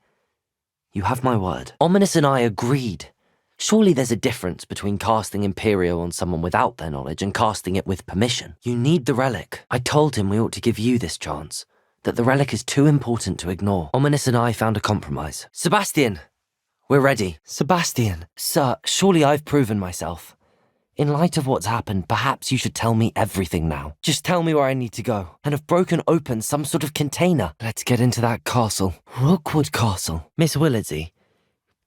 You have my word. Ominous and I agreed. Surely there's a difference between casting Imperio on someone without their knowledge and casting it with permission. You need the relic. I told him we ought to give you this chance, that the relic is too important to ignore. Ominous and I found a compromise. Sebastian! We're ready. Sebastian! Sir, surely I've proven myself. In light of what's happened, perhaps you should tell me everything now. Just tell me where I need to go, and have broken open some sort of container. Let's get into that castle. Rookwood Castle. Miss Willardsey,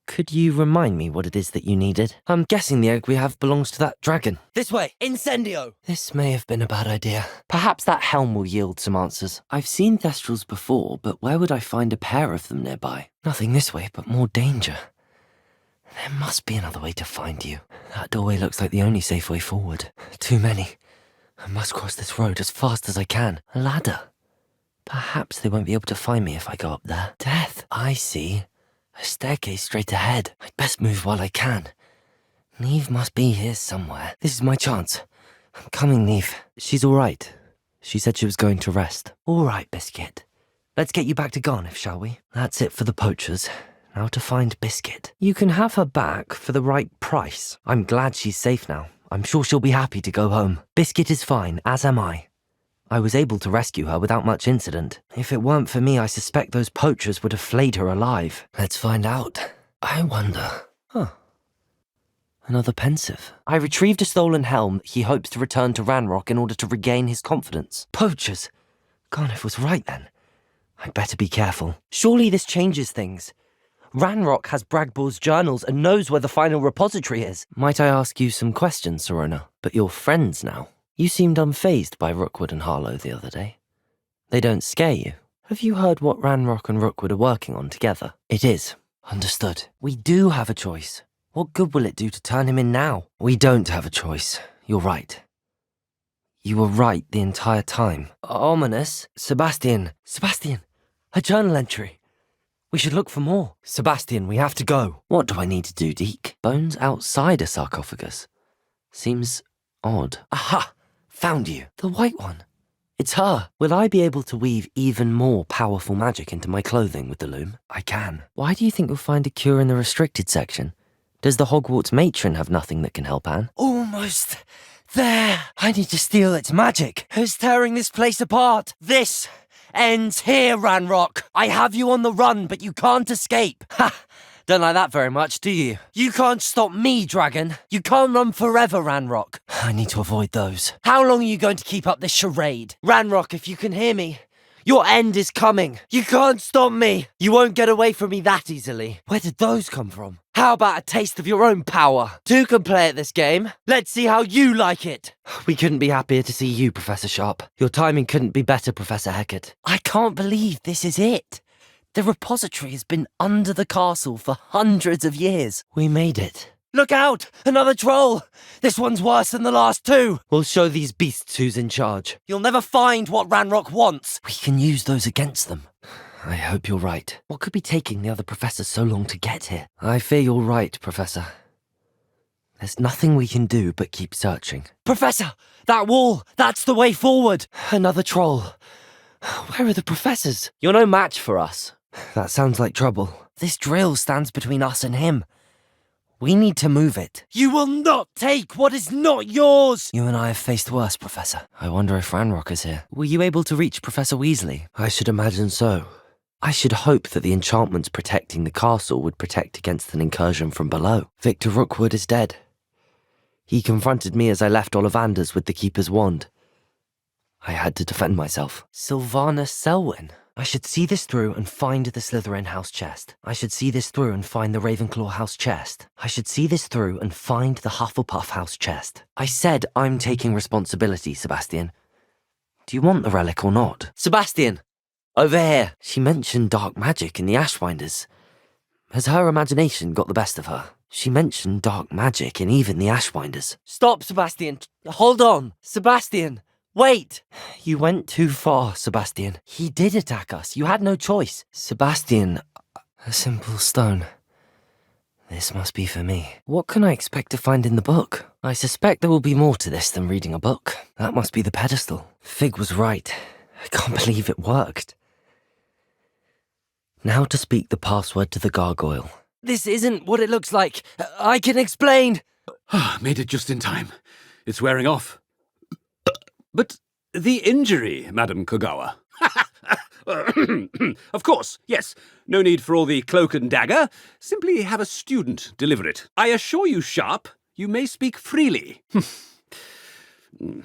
could you remind me what it is that you needed? I'm guessing the egg we have belongs to that dragon. This way! Incendio! This may have been a bad idea. Perhaps that helm will yield some answers. I've seen Thestrals before, but where would I find a pair of them nearby? Nothing this way, but more danger. There must be another way to find you. That doorway looks like the only safe way forward. Too many. I must cross this road as fast as I can. A ladder. Perhaps they won't be able to find me if I go up there. Death. I see. A staircase straight ahead. I'd best move while I can. Neve must be here somewhere. This is my chance. I'm coming, Neve. She's all right. She said she was going to rest. All right, Biscuit. Let's get you back to Garniff, shall we? That's it for the poachers. Now to find Biscuit. You can have her back for the right price. I'm glad she's safe now. I'm sure she'll be happy to go home. Biscuit is fine, as am I. I was able to rescue her without much incident. If it weren't for me, I suspect those poachers would have flayed her alive. Let's find out. I wonder. Another pensive. I retrieved a stolen helm that he hopes to return to Ranrock in order to regain his confidence. Poachers! Garniff was right then. I'd better be careful. Surely this changes things. Ranrock has Bragbor's journals and knows where the final repository is. Might I ask you some questions, Serona? But you're friends now. You seemed unfazed by Rookwood and Harlow the other day. They don't scare you. Have you heard what Ranrock and Rookwood are working on together? It is Understood. We do have a choice. What good will it do to turn him in now? We don't have a choice. You're right. You were right the entire time. Ominous. Sebastian, a journal entry. We should look for more. Sebastian, we have to go. What do I need to do, Deke? Bones outside a sarcophagus. Seems odd. Aha! Found you. The white one. It's her. Will I be able to weave even more powerful magic into my clothing with the loom? I can. Why do you think you'll find a cure in the restricted section? Does the Hogwarts matron have nothing that can help Anne? Almost there. I need to steal its magic. Who's tearing this place apart? This ends here, Ranrock. I have you on the run, but you can't escape. Ha! Don't like that very much, do you? You can't stop me, dragon. You can't run forever, Ranrock. I need to avoid those. How long are you going to keep up this charade? Ranrock, if you can hear me, your end is coming. You can't stop me. You won't get away from me that easily. Where did those come from? How about a taste of your own power? Two can play at this game. Let's see how you like it. We couldn't be happier to see you, Professor Sharp. Your timing couldn't be better, Professor Hecat. I can't believe this is it. The repository has been under the castle for hundreds of years. We made it. Look out! Another troll! This one's worse than the last two! We'll show these beasts who's in charge. You'll never find what Ranrock wants. We can use those against them. I hope you're right. What could be taking the other professors so long to get here? I fear you're right, Professor. There's nothing we can do but keep searching. Professor! That wall! That's the way forward! Another troll. Where are the professors? You're no match for us. That sounds like trouble. This drill stands between us and him. We need to move it. You will not take what is not yours! You and I have faced worse, Professor. I wonder if Ranrock is here. Were you able to reach Professor Weasley? I should imagine so. I should hope that the enchantments protecting the castle would protect against an incursion from below. Victor Rookwood is dead. He confronted me as I left Ollivanders with the Keeper's wand. I had to defend myself. Sylvana Selwyn. I should see this through and find the Slytherin house chest. I should see this through and find the Ravenclaw house chest. I should see this through and find the Hufflepuff house chest. I said I'm taking responsibility, Sebastian. Do you want the relic or not? Sebastian! Over here! She mentioned dark magic in the Ashwinders. Has her imagination got the best of her? She mentioned dark magic in even the Ashwinders. Stop, Sebastian! Hold on! Sebastian! Wait! You went too far, Sebastian. He did attack us. You had no choice. Sebastian, a simple stone. This must be for me. What can I expect to find in the book? I suspect there will be more to this than reading a book. That must be the pedestal. Fig was right. I can't believe it worked. Now to speak the password to the gargoyle. This isn't what it looks like. I can explain. Made it just in time. It's wearing off. But the injury, Madam Kogawa. Of course, yes. No need for all the cloak and dagger. Simply have a student deliver it. I assure you, Sharp, you may speak freely.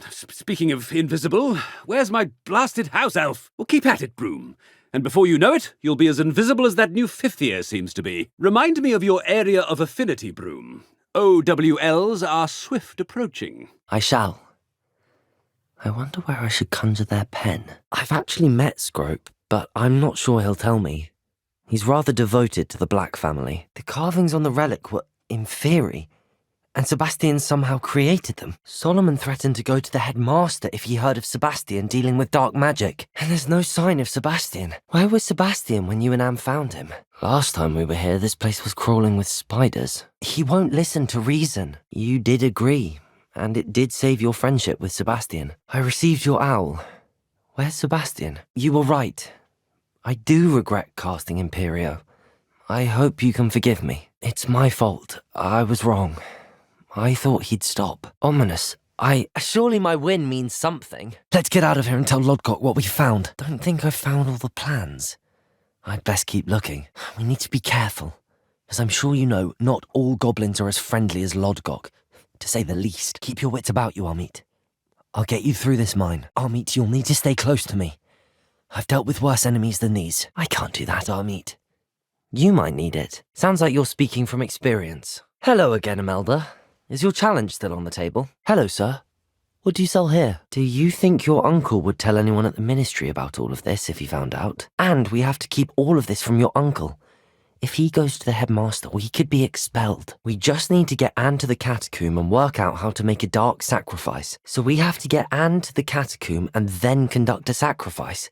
Speaking of invisible, where's my blasted house elf? Well, keep at it, Broom. And before you know it, you'll be as invisible as that new fifth year seems to be. Remind me of your area of affinity, Broom. OWLs are swift approaching. I shall. I wonder where I should conjure their pen. I've actually met Scrope, but I'm not sure he'll tell me. He's rather devoted to the Black family. The carvings on the relic were in theory, and Sebastian somehow created them. Solomon threatened to go to the headmaster if he heard of Sebastian dealing with dark magic. And there's no sign of Sebastian. Where was Sebastian when you and Anne found him? Last time we were here, this place was crawling with spiders. He won't listen to reason. You did agree. And it did save your friendship with Sebastian. I received your owl. Where's Sebastian? You were right. I do regret casting Imperio. I hope you can forgive me. It's my fault. I was wrong. I thought he'd stop. Ominous. Surely my win means something. Let's get out of here and tell Lodgok what we found. Don't think I've found all the plans. I'd best keep looking. We need to be careful. As I'm sure you know, not all goblins are as friendly as Lodgok. To say the least. Keep your wits about you, Armeet. I'll get you through this mine. Armeet, you'll need to stay close to me. I've dealt with worse enemies than these. I can't do that, Armeet. You might need it. Sounds like you're speaking from experience. Hello again, Imelda. Is your challenge still on the table? Hello, sir. What do you sell here? Do you think your uncle would tell anyone at the ministry about all of this if he found out? And we have to keep all of this from your uncle. If he goes to the headmaster, we could be expelled. We just need to get Anne to the catacomb and work out how to make a dark sacrifice. So we have to get Anne to the catacomb and then conduct a sacrifice.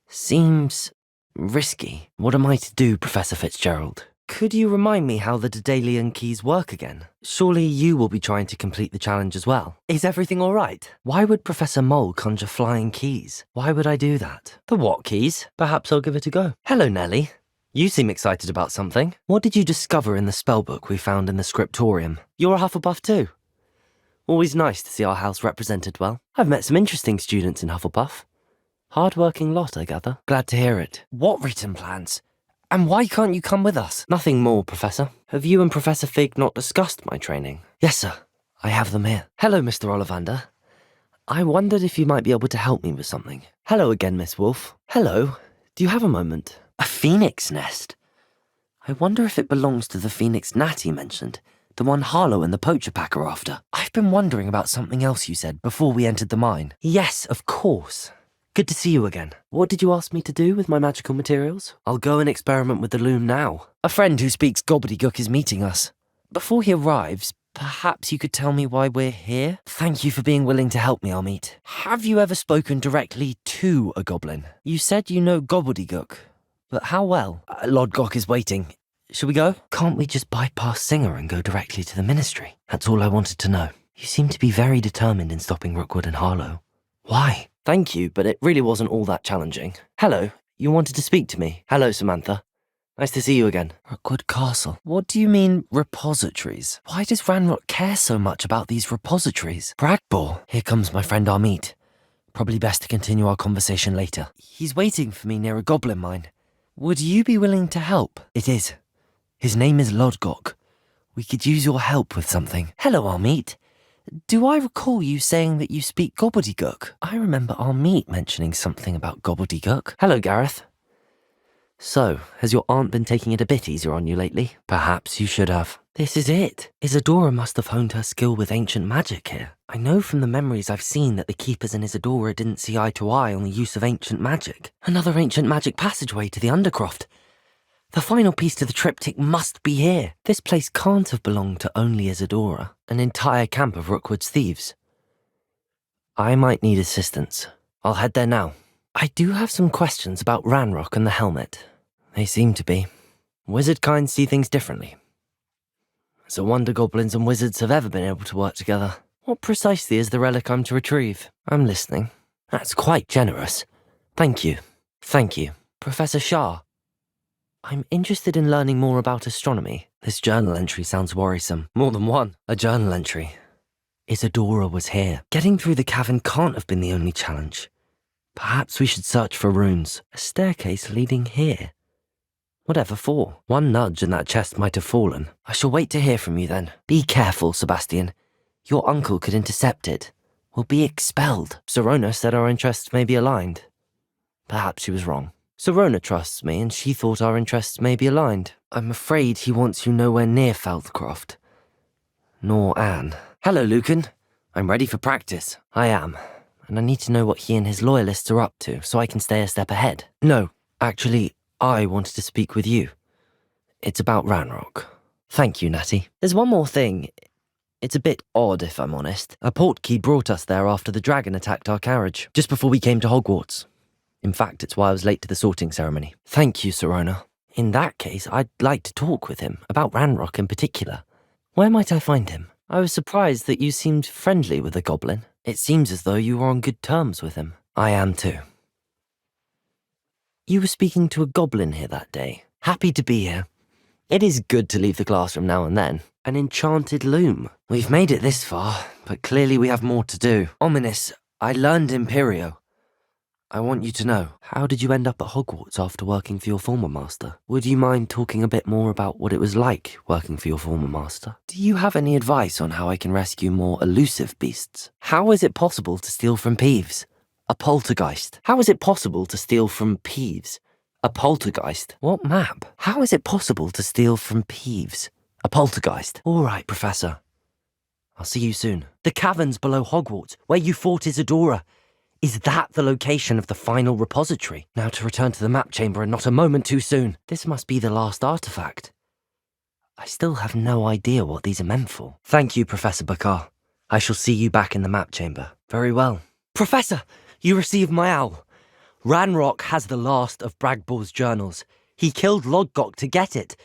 Seems risky. What am I to do, Professor Fitzgerald? Could you remind me how the Daedalian keys work again? Surely you will be trying to complete the challenge as well. Is everything all right? Why would Professor Mole conjure flying keys? Why would I do that? The what keys? Perhaps I'll give it a go. Hello, Nellie. You seem excited about something. What did you discover in the spellbook we found in the scriptorium? You're a Hufflepuff too. Always nice to see our house represented well. I've met some interesting students in Hufflepuff. Hard-working lot, I gather. Glad to hear it. What written plans? And why can't you come with us? Nothing more, Professor. Have you and Professor Fig not discussed my training? Yes, sir. I have them here. Hello, Mr. Ollivander. I wondered if you might be able to help me with something. Hello again, Miss Wolf. Hello. Do you have a moment? A phoenix nest? I wonder if it belongs to the phoenix Natty mentioned, the one Harlow and the poacher pack are after. I've been wondering about something else you said before we entered the mine. Yes, of course. Good to see you again. What did you ask me to do with my magical materials? I'll go and experiment with the loom now. A friend who speaks gobbledygook is meeting us. Before he arrives, perhaps you could tell me why we're here? Thank you for being willing to help me, Armeet. Have you ever spoken directly to a goblin? You said you know gobbledygook, but how well? Lord Gok is waiting. Shall we go? Can't we just bypass Singer and go directly to the ministry? That's all I wanted to know. You seem to be very determined in stopping Rookwood and Harlow. Why? Thank you, but it really wasn't all that challenging. Hello, you wanted to speak to me. Hello, Samantha. Nice to see you again. Rookwood Castle. What do you mean, repositories? Why does Ranrock care so much about these repositories? Bragbor. Here comes my friend Armeet. Probably best to continue our conversation later. He's waiting for me near a goblin mine. Would you be willing to help? It is. His name is Lodgok. We could use your help with something. Hello, Armeet. Do I recall you saying that you speak gobbledygook? I remember Armeet mentioning something about gobbledygook. Hello, Gareth. So, has your aunt been taking it a bit easier on you lately? Perhaps you should have. This is it. Isadora must have honed her skill with ancient magic here. I know from the memories I've seen that the Keepers and Isadora didn't see eye to eye on the use of ancient magic. Another ancient magic passageway to the Undercroft. The final piece to the triptych must be here. This place can't have belonged to only Isadora, an entire camp of Rookwood's thieves. I might need assistance. I'll head there now. I do have some questions about Ranrock and the helmet. They seem to be. Wizard kind see things differently. It's a wonder goblins and wizards have ever been able to work together. What precisely is the relic I'm to retrieve? I'm listening. That's quite generous. Thank you. Thank you. Professor Shah. I'm interested in learning more about astronomy. This journal entry sounds worrisome. More than one. A journal entry. Isadora was here. Getting through the cavern can't have been the only challenge. Perhaps we should search for runes. A staircase leading here. Whatever for? One nudge and that chest might have fallen. I shall wait to hear from you then. Be careful, Sebastian. Your uncle could intercept it. We'll be expelled. Serona said our interests may be aligned. Perhaps she was wrong. Serona trusts me, and she thought our interests may be aligned. I'm afraid he wants you nowhere near Feldcroft. Nor Anne. Hello, Lucan. I'm ready for practice. I am. And I need to know what he and his loyalists are up to, so I can stay a step ahead. No, actually, I wanted to speak with you. It's about Ranrock. Thank you, Natty. There's one more thing. It's a bit odd, if I'm honest. A portkey brought us there after the dragon attacked our carriage, just before we came to Hogwarts. In fact, it's why I was late to the sorting ceremony. Thank you, Serona. In that case, I'd like to talk with him, about Ranrock in particular. Where might I find him? I was surprised that you seemed friendly with the goblin. It seems as though you were on good terms with him. I am too. You were speaking to a goblin here that day. Happy to be here. It is good to leave the classroom now and then. An enchanted loom. We've made it this far, but clearly we have more to do. Ominous, I learned Imperio. I want you to know, how did you end up at Hogwarts after working for your former master? Would you mind talking a bit more about what it was like working for your former master? Do you have any advice on how I can rescue more elusive beasts? How is it possible to steal from Peeves? A poltergeist. How is it possible to steal from Peeves? A poltergeist. What map? How is it possible to steal from Peeves? A poltergeist. All right, Professor. I'll see you soon. The caverns below Hogwarts, where you fought Isadora. Is that the location of the final repository? Now to return to the map chamber and not a moment too soon. This must be the last artifact. I still have no idea what these are meant for. Thank you, Professor Bakar. I shall see you back in the map chamber. Very well. Professor, you received my owl. Ranrock has the last of Bragbor's journals. He killed Lodgok to get it.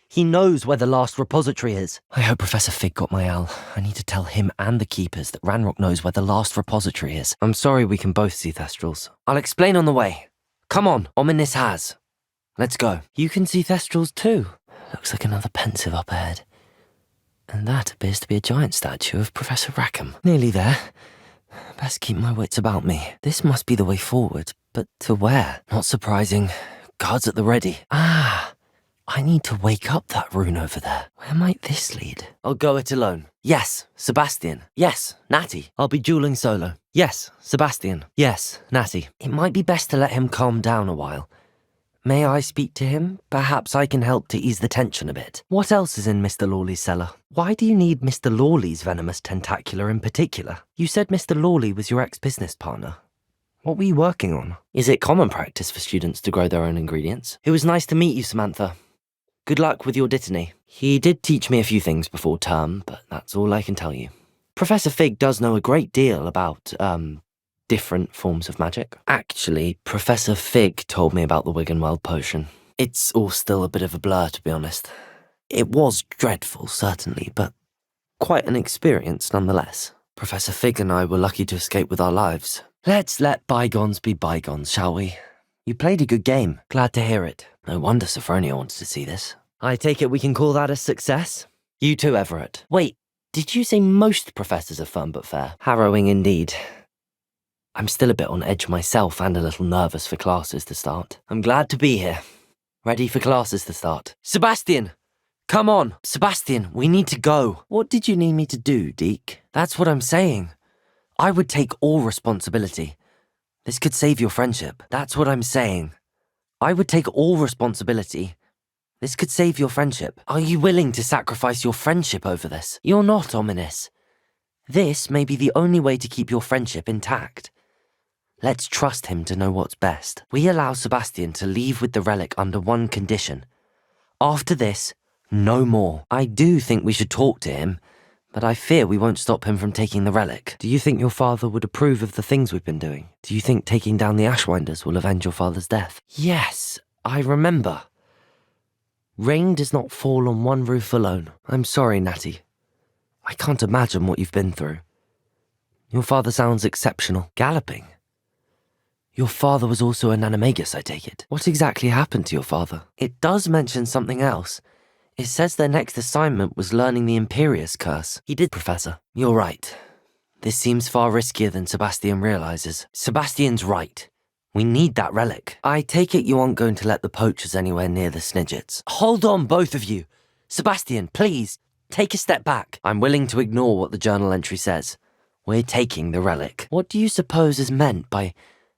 He knows where the last repository is. I hope Professor Fig got my owl. I need to tell him and the keepers that Ranrock knows where the last repository is. I'm sorry we can both see Thestrals. I'll explain on the way. Come on, Ominis has. Let's go. You can see Thestrals too. Looks like another pensive up ahead. And that appears to be a giant statue of Professor Rackham. Nearly there. Best keep my wits about me. This must be the way forward, but to where? Not surprising. Guards at the ready. I need to wake up that rune over there. Where might this lead? I'll go it alone. Yes, Sebastian. Yes, Natty. I'll be dueling solo. Yes, Sebastian. Yes, Natty. It might be best to let him calm down a while. May I speak to him? Perhaps I can help to ease the tension a bit. What else is in Mr. Lawley's cellar? Why do you need Mr. Lawley's venomous tentacular in particular? You said Mr. Lawley was your ex-business partner. What were you working on? Is it common practice for students to grow their own ingredients? It was nice to meet you, Samantha. Good luck with your Dittany. He did teach me a few things before term, but that's all I can tell you. Professor Fig does know a great deal about, different forms of magic. Actually, Professor Fig told me about the Wiggenweld potion. It's all still a bit of a blur, to be honest. It was dreadful, certainly, but quite an experience nonetheless. Professor Fig and I were lucky to escape with our lives. Let's let bygones be bygones, shall we? You played a good game. Glad to hear it. No wonder Sophronia wanted to see this. I take it we can call that a success? You too, Everett. Wait, did you say most professors are fun but fair? Harrowing indeed. I'm still a bit on edge myself and a little nervous for classes to start. I'm glad to be here. Ready for classes to start. Sebastian! Come on! Sebastian, we need to go. What did you need me to do, Deke? That's what I'm saying. I would take all responsibility. This could save your friendship. That's what I'm saying. I would take all responsibility. This could save your friendship. Are you willing to sacrifice your friendship over this? You're not, Ominis. This may be the only way to keep your friendship intact. Let's trust him to know what's best. We allow Sebastian to leave with the relic under one condition. After this, no more. I do think we should talk to him, but I fear we won't stop him from taking the relic. Do you think your father would approve of the things we've been doing? Do you think taking down the Ashwinders will avenge your father's death? Yes, I remember. Rain does not fall on one roof alone. I'm sorry, Natty. I can't imagine what you've been through. Your father sounds exceptional. Galloping. Your father was also an animagus, I take it. What exactly happened to your father? It does mention something else. It says their next assignment was learning the Imperious Curse. He did, Professor. You're right. This seems far riskier than Sebastian realizes. Sebastian's right. We need that relic. I take it you aren't going to let the poachers anywhere near the Snidgets. Hold on, both of you. Sebastian, please, take a step back. I'm willing to ignore what the journal entry says. We're taking the relic. What do you suppose is meant by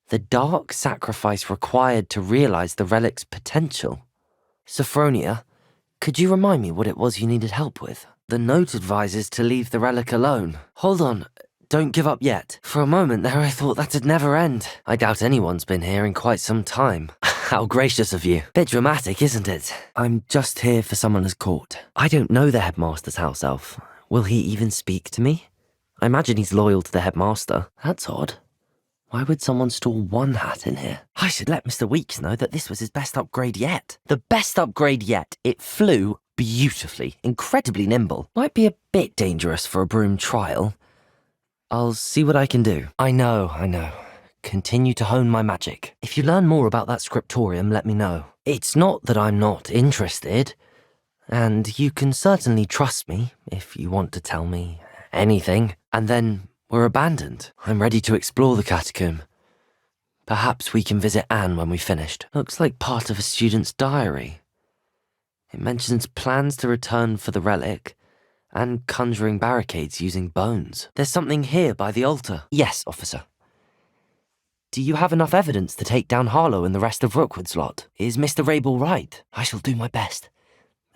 the dark sacrifice required to realize the relic's potential? Sophronia, could you remind me what it was you needed help with? The note advises to leave the relic alone. Hold on, don't give up yet. For a moment there I thought that'd never end. I doubt anyone's been here in quite some time. How gracious of you. Bit dramatic, isn't it? I'm just here for someone as court. I don't know the headmaster's house elf. Will he even speak to me? I imagine he's loyal to the headmaster. That's odd. Why would someone store one hat in here? I should let Mr. Weeks know that this was his best upgrade yet. The best upgrade yet. It flew beautifully, incredibly nimble. Might be a bit dangerous for a broom trial. I'll see what I can do. I know. Continue to hone my magic. If you learn more about that scriptorium, let me know. It's not that I'm not interested. And you can certainly trust me if you want to tell me anything. And then we're abandoned. I'm ready to explore the catacomb. Perhaps we can visit Anne when we've finished. Looks like part of a student's diary. It mentions plans to return for the relic and conjuring barricades using bones. There's something here by the altar. Yes, officer. Do you have enough evidence to take down Harlow and the rest of Rookwood's lot? Is Mr. Rabel right? I shall do my best.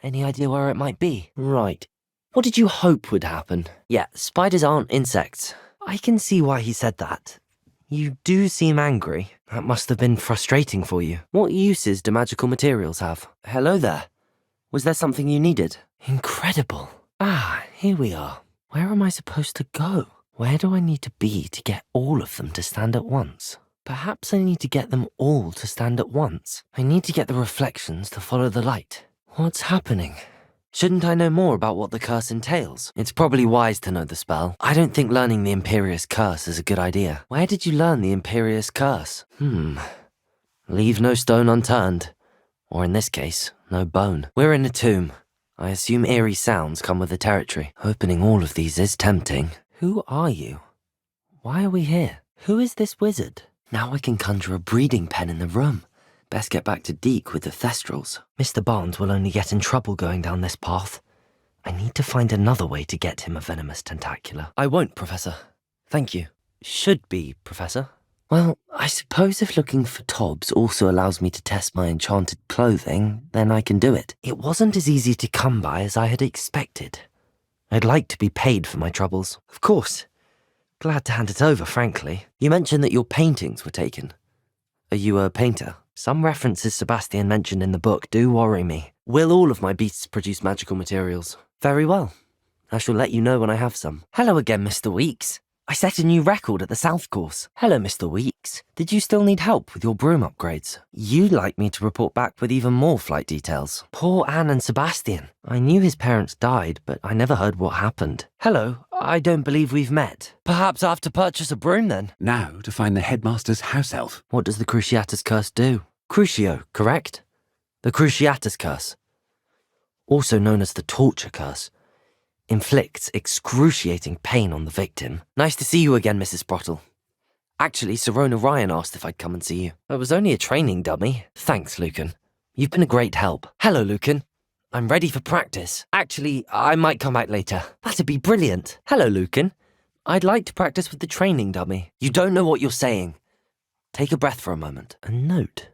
Any idea where it might be? Right. What did you hope would happen? Yeah, spiders aren't insects. I can see why he said that. You do seem angry. That must have been frustrating for you. What uses do magical materials have? Hello there. Was there something you needed? Incredible. Ah, here we are. Where am I supposed to go? Where do I need to be to get all of them to stand at once? Perhaps I need to get them all to stand at once. I need to get the reflections to follow the light. What's happening? Shouldn't I know more about what the curse entails? It's probably wise to know the spell. I don't think learning the Imperious Curse is a good idea. Where did you learn the Imperious Curse? Leave no stone unturned. Or in this case, no bone. We're in a tomb. I assume eerie sounds come with the territory. Opening all of these is tempting. Who are you? Why are we here? Who is this wizard? Now I can conjure a breeding pen in the room. Best get back to Deke with the Thestrals. Mr. Barnes will only get in trouble going down this path. I need to find another way to get him a venomous tentacula. I won't, Professor. Thank you. Should be, Professor. Well, I suppose if looking for Tobbs also allows me to test my enchanted clothing, then I can do it. It wasn't as easy to come by as I had expected. I'd like to be paid for my troubles. Of course. Glad to hand it over, frankly. You mentioned that your paintings were taken. Are you a painter? Some references Sebastian mentioned in the book do worry me. Will all of my beasts produce magical materials? Very well. I shall let you know when I have some. Hello again, Mr. Weeks. I set a new record at the South Course. Hello, Mr. Weeks. Did you still need help with your broom upgrades? You'd like me to report back with even more flight details. Poor Anne and Sebastian. I knew his parents died, but I never heard what happened. Hello, I don't believe we've met. Perhaps I have to purchase a broom then? Now to find the headmaster's house elf. What does the Cruciatus Curse do? Crucio, correct? The Cruciatus Curse, also known as the Torture Curse, inflicts excruciating pain on the victim. Nice to see you again, Mrs. Sprottle. Actually, Sirona Ryan asked if I'd come and see you. I was only a training dummy. Thanks, Lucan. You've been a great help. Hello, Lucan. I'm ready for practice. Actually, I might come back later. That'd be brilliant. Hello, Lucan. I'd like to practice with the training dummy. You don't know what you're saying. Take a breath for a moment. A note.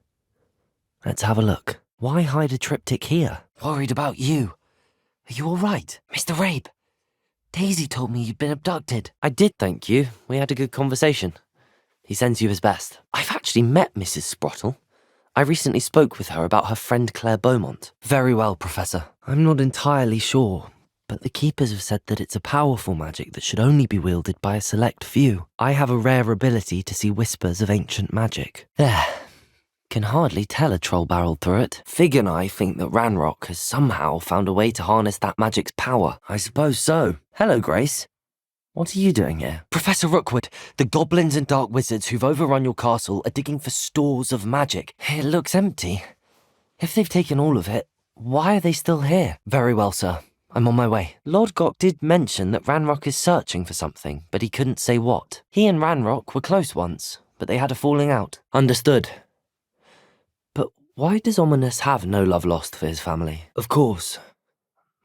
Let's have a look. Why hide a triptych here? Worried about you. Are you all right? Mr. Rabe, Daisy told me you'd been abducted. I did, thank you. We had a good conversation. He sends you his best. I've actually met Mrs. Sprottle. I recently spoke with her about her friend Claire Beaumont. Very well, Professor. I'm not entirely sure, but the Keepers have said that it's a powerful magic that should only be wielded by a select few. I have a rare ability to see whispers of ancient magic. There. Can hardly tell a troll barreled through it. Fig and I think that Ranrock has somehow found a way to harness that magic's power. I suppose so. Hello, Grace. What are you doing here? Professor Rookwood, the goblins and dark wizards who've overrun your castle are digging for stores of magic. It looks empty. If they've taken all of it, why are they still here? Very well, sir. I'm on my way. Lord Gok did mention that Ranrock is searching for something, but he couldn't say what. He and Ranrock were close once, but they had a falling out. Understood. Why does Ominous have no love lost for his family? Of course.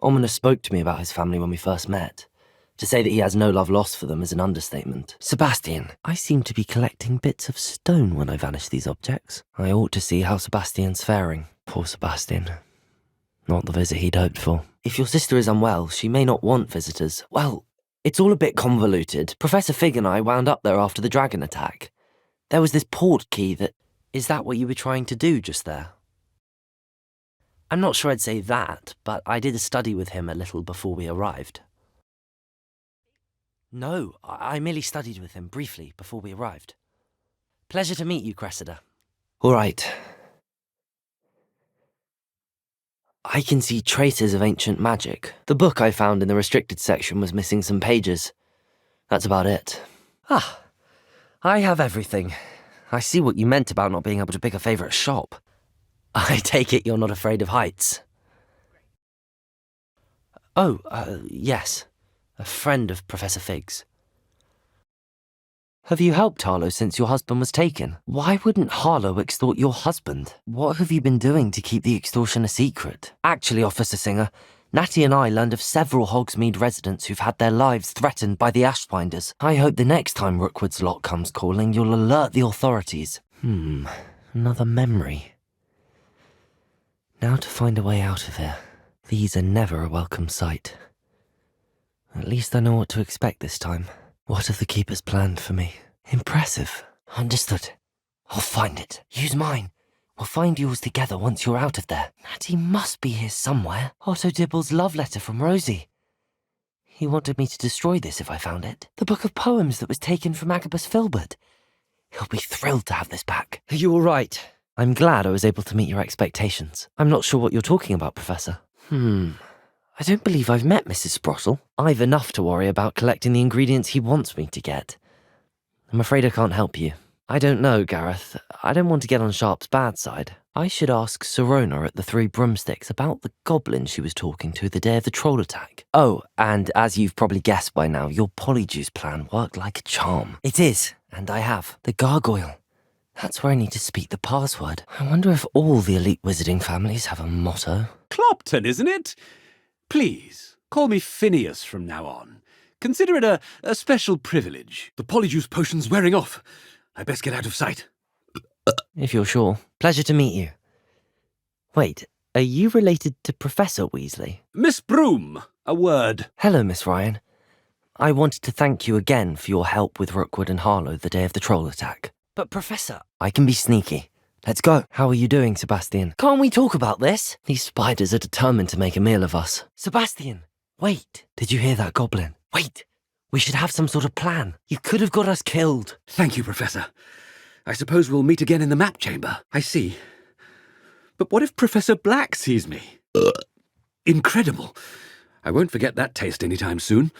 Ominous spoke to me about his family when we first met. To say that he has no love lost for them is an understatement. Sebastian, I seem to be collecting bits of stone when I vanish these objects. I ought to see how Sebastian's faring. Poor Sebastian. Not the visit he'd hoped for. If your sister is unwell, she may not want visitors. Well, it's all a bit convoluted. Professor Fig and I wound up there after the dragon attack. There was this port key that... Is that what you were trying to do just there? I'm not sure I'd say that, but I did a study with him a little before we arrived. No, I merely studied with him briefly before we arrived. Pleasure to meet you, Cressida. All right. I can see traces of ancient magic. The book I found in the restricted section was missing some pages. That's about it. Ah, I have everything. I see what you meant about not being able to pick a favourite shop. I take it you're not afraid of heights. Oh, yes. A friend of Professor Fig's. Have you helped Harlow since your husband was taken? Why wouldn't Harlow extort your husband? What have you been doing to keep the extortion a secret? Actually, Officer Singer, Natty and I learned of several Hogsmeade residents who've had their lives threatened by the Ashwinders. I hope the next time Rookwood's lot comes calling, you'll alert the authorities. Another memory. Now to find a way out of here. These are never a welcome sight. At least I know what to expect this time. What have the Keepers planned for me? Impressive. Understood. I'll find it. Use mine. We'll find yours together once you're out of there. Natty must be here somewhere. Otto Dibble's love letter from Rosie. He wanted me to destroy this if I found it. The book of poems that was taken from Agabus Filbert. He'll be thrilled to have this back. Are you all right? I'm glad I was able to meet your expectations. I'm not sure what you're talking about, Professor. I don't believe I've met Mrs. Sprossel. I've enough to worry about collecting the ingredients he wants me to get. I'm afraid I can't help you. I don't know, Gareth. I don't want to get on Sharp's bad side. I should ask Sirona at the Three Broomsticks about the goblin she was talking to the day of the troll attack. Oh, and as you've probably guessed by now, your polyjuice plan worked like a charm. It is, and I have. The gargoyle. That's where I need to speak the password. I wonder if all the elite wizarding families have a motto. Clopton, isn't it? Please, call me Phineas from now on. Consider it a special privilege. The polyjuice potion's wearing off. I best get out of sight. If you're sure. Pleasure to meet you. Wait, are you related to Professor Weasley? Miss Broom, a word. Hello, Miss Ryan. I wanted to thank you again for your help with Rookwood and Harlow the day of the troll attack. But Professor... I can be sneaky. Let's go. How are you doing, Sebastian? Can't we talk about this? These spiders are determined to make a meal of us. Sebastian, wait. Did you hear that goblin? Wait. We should have some sort of plan. You could have got us killed. Thank you, Professor. I suppose we'll meet again in the map chamber. I see. But what if Professor Black sees me? Incredible. I won't forget that taste anytime soon.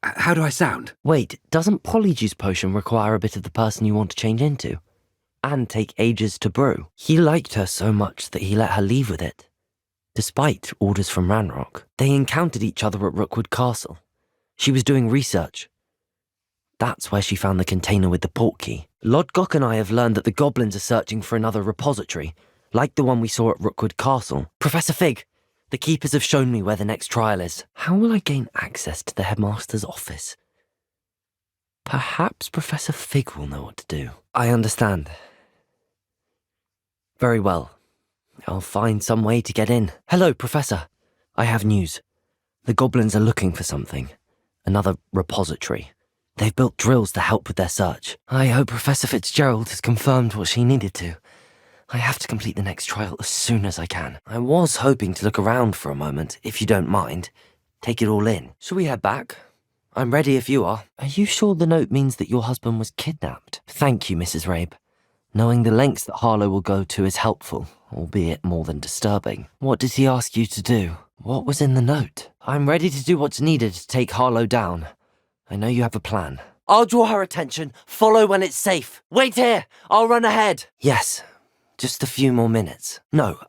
How do I sound? Wait, doesn't Polyjuice Potion require a bit of the person you want to change into? And take ages to brew? He liked her so much that he let her leave with it. Despite orders from Ranrock, they encountered each other at Rookwood Castle. She was doing research. That's where she found the container with the portkey. Lodgok and I have learned that the goblins are searching for another repository, like the one we saw at Rookwood Castle. Professor Fig, the keepers have shown me where the next trial is. How will I gain access to the headmaster's office? Perhaps Professor Fig will know what to do. I understand. Very well. I'll find some way to get in. Hello, Professor. I have news. The goblins are looking for something. Another repository. They've built drills to help with their search. I hope Professor Fitzgerald has confirmed what she needed to. I have to complete the next trial as soon as I can. I was hoping to look around for a moment, if you don't mind. Take it all in. Shall we head back? I'm ready if you are. Are you sure the note means that your husband was kidnapped? Thank you, Mrs. Rabe. Knowing the lengths that Harlow will go to is helpful, albeit more than disturbing. What did he ask you to do? What was in the note? I'm ready to do what's needed to take Harlow down. I know you have a plan. I'll draw her attention. Follow when it's safe. Wait here. I'll run ahead. Yes. Just a few more minutes. No.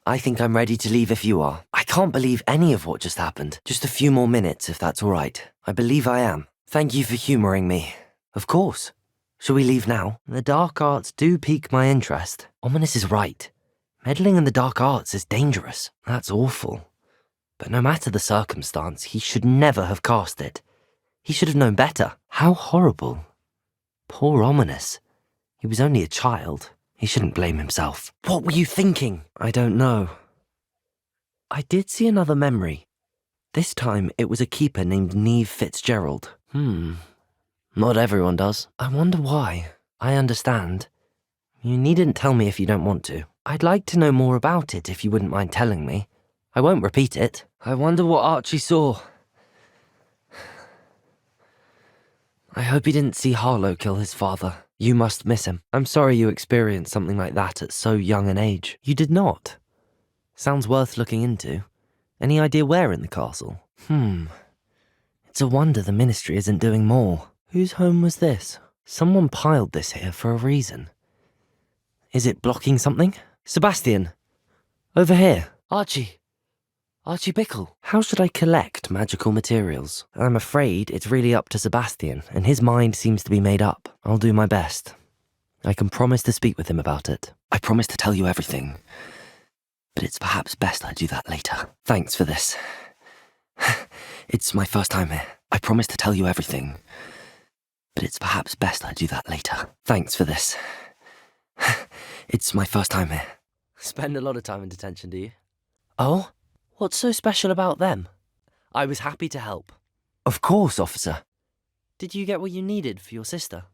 I think I'm ready to leave if you are. I can't believe any of what just happened. Just a few more minutes, if that's all right. I believe I am. Thank you for humouring me. Of course. Shall we leave now? The dark arts do pique my interest. Ominous is right. Meddling in the dark arts is dangerous. That's awful. But no matter the circumstance, he should never have cast it. He should have known better. How horrible. Poor Ominous. He was only a child. He shouldn't blame himself. What were you thinking? I don't know. I did see another memory. This time it was a keeper named Neve Fitzgerald. Not everyone does. I wonder why. I understand. You needn't tell me if you don't want to. I'd like to know more about it if you wouldn't mind telling me. I won't repeat it. I wonder what Archie saw. I hope he didn't see Harlow kill his father. You must miss him. I'm sorry you experienced something like that at so young an age. You did not. Sounds worth looking into. Any idea where in the castle? It's a wonder the ministry isn't doing more. Whose home was this? Someone piled this here for a reason. Is it blocking something? Sebastian! Over here. Archie! Archie Bickle. How should I collect magical materials? I'm afraid it's really up to Sebastian, and his mind seems to be made up. I'll do my best. I can promise to speak with him about it. I promise to tell you everything. But it's perhaps best I do that later. Thanks for this. It's my first time here. I promise to tell you everything. But it's perhaps best I do that later. Thanks for this. It's my first time here. Spend a lot of time in detention, do you? Oh? What's so special about them? I was happy to help. Of course, officer. Did you get what you needed for your sister?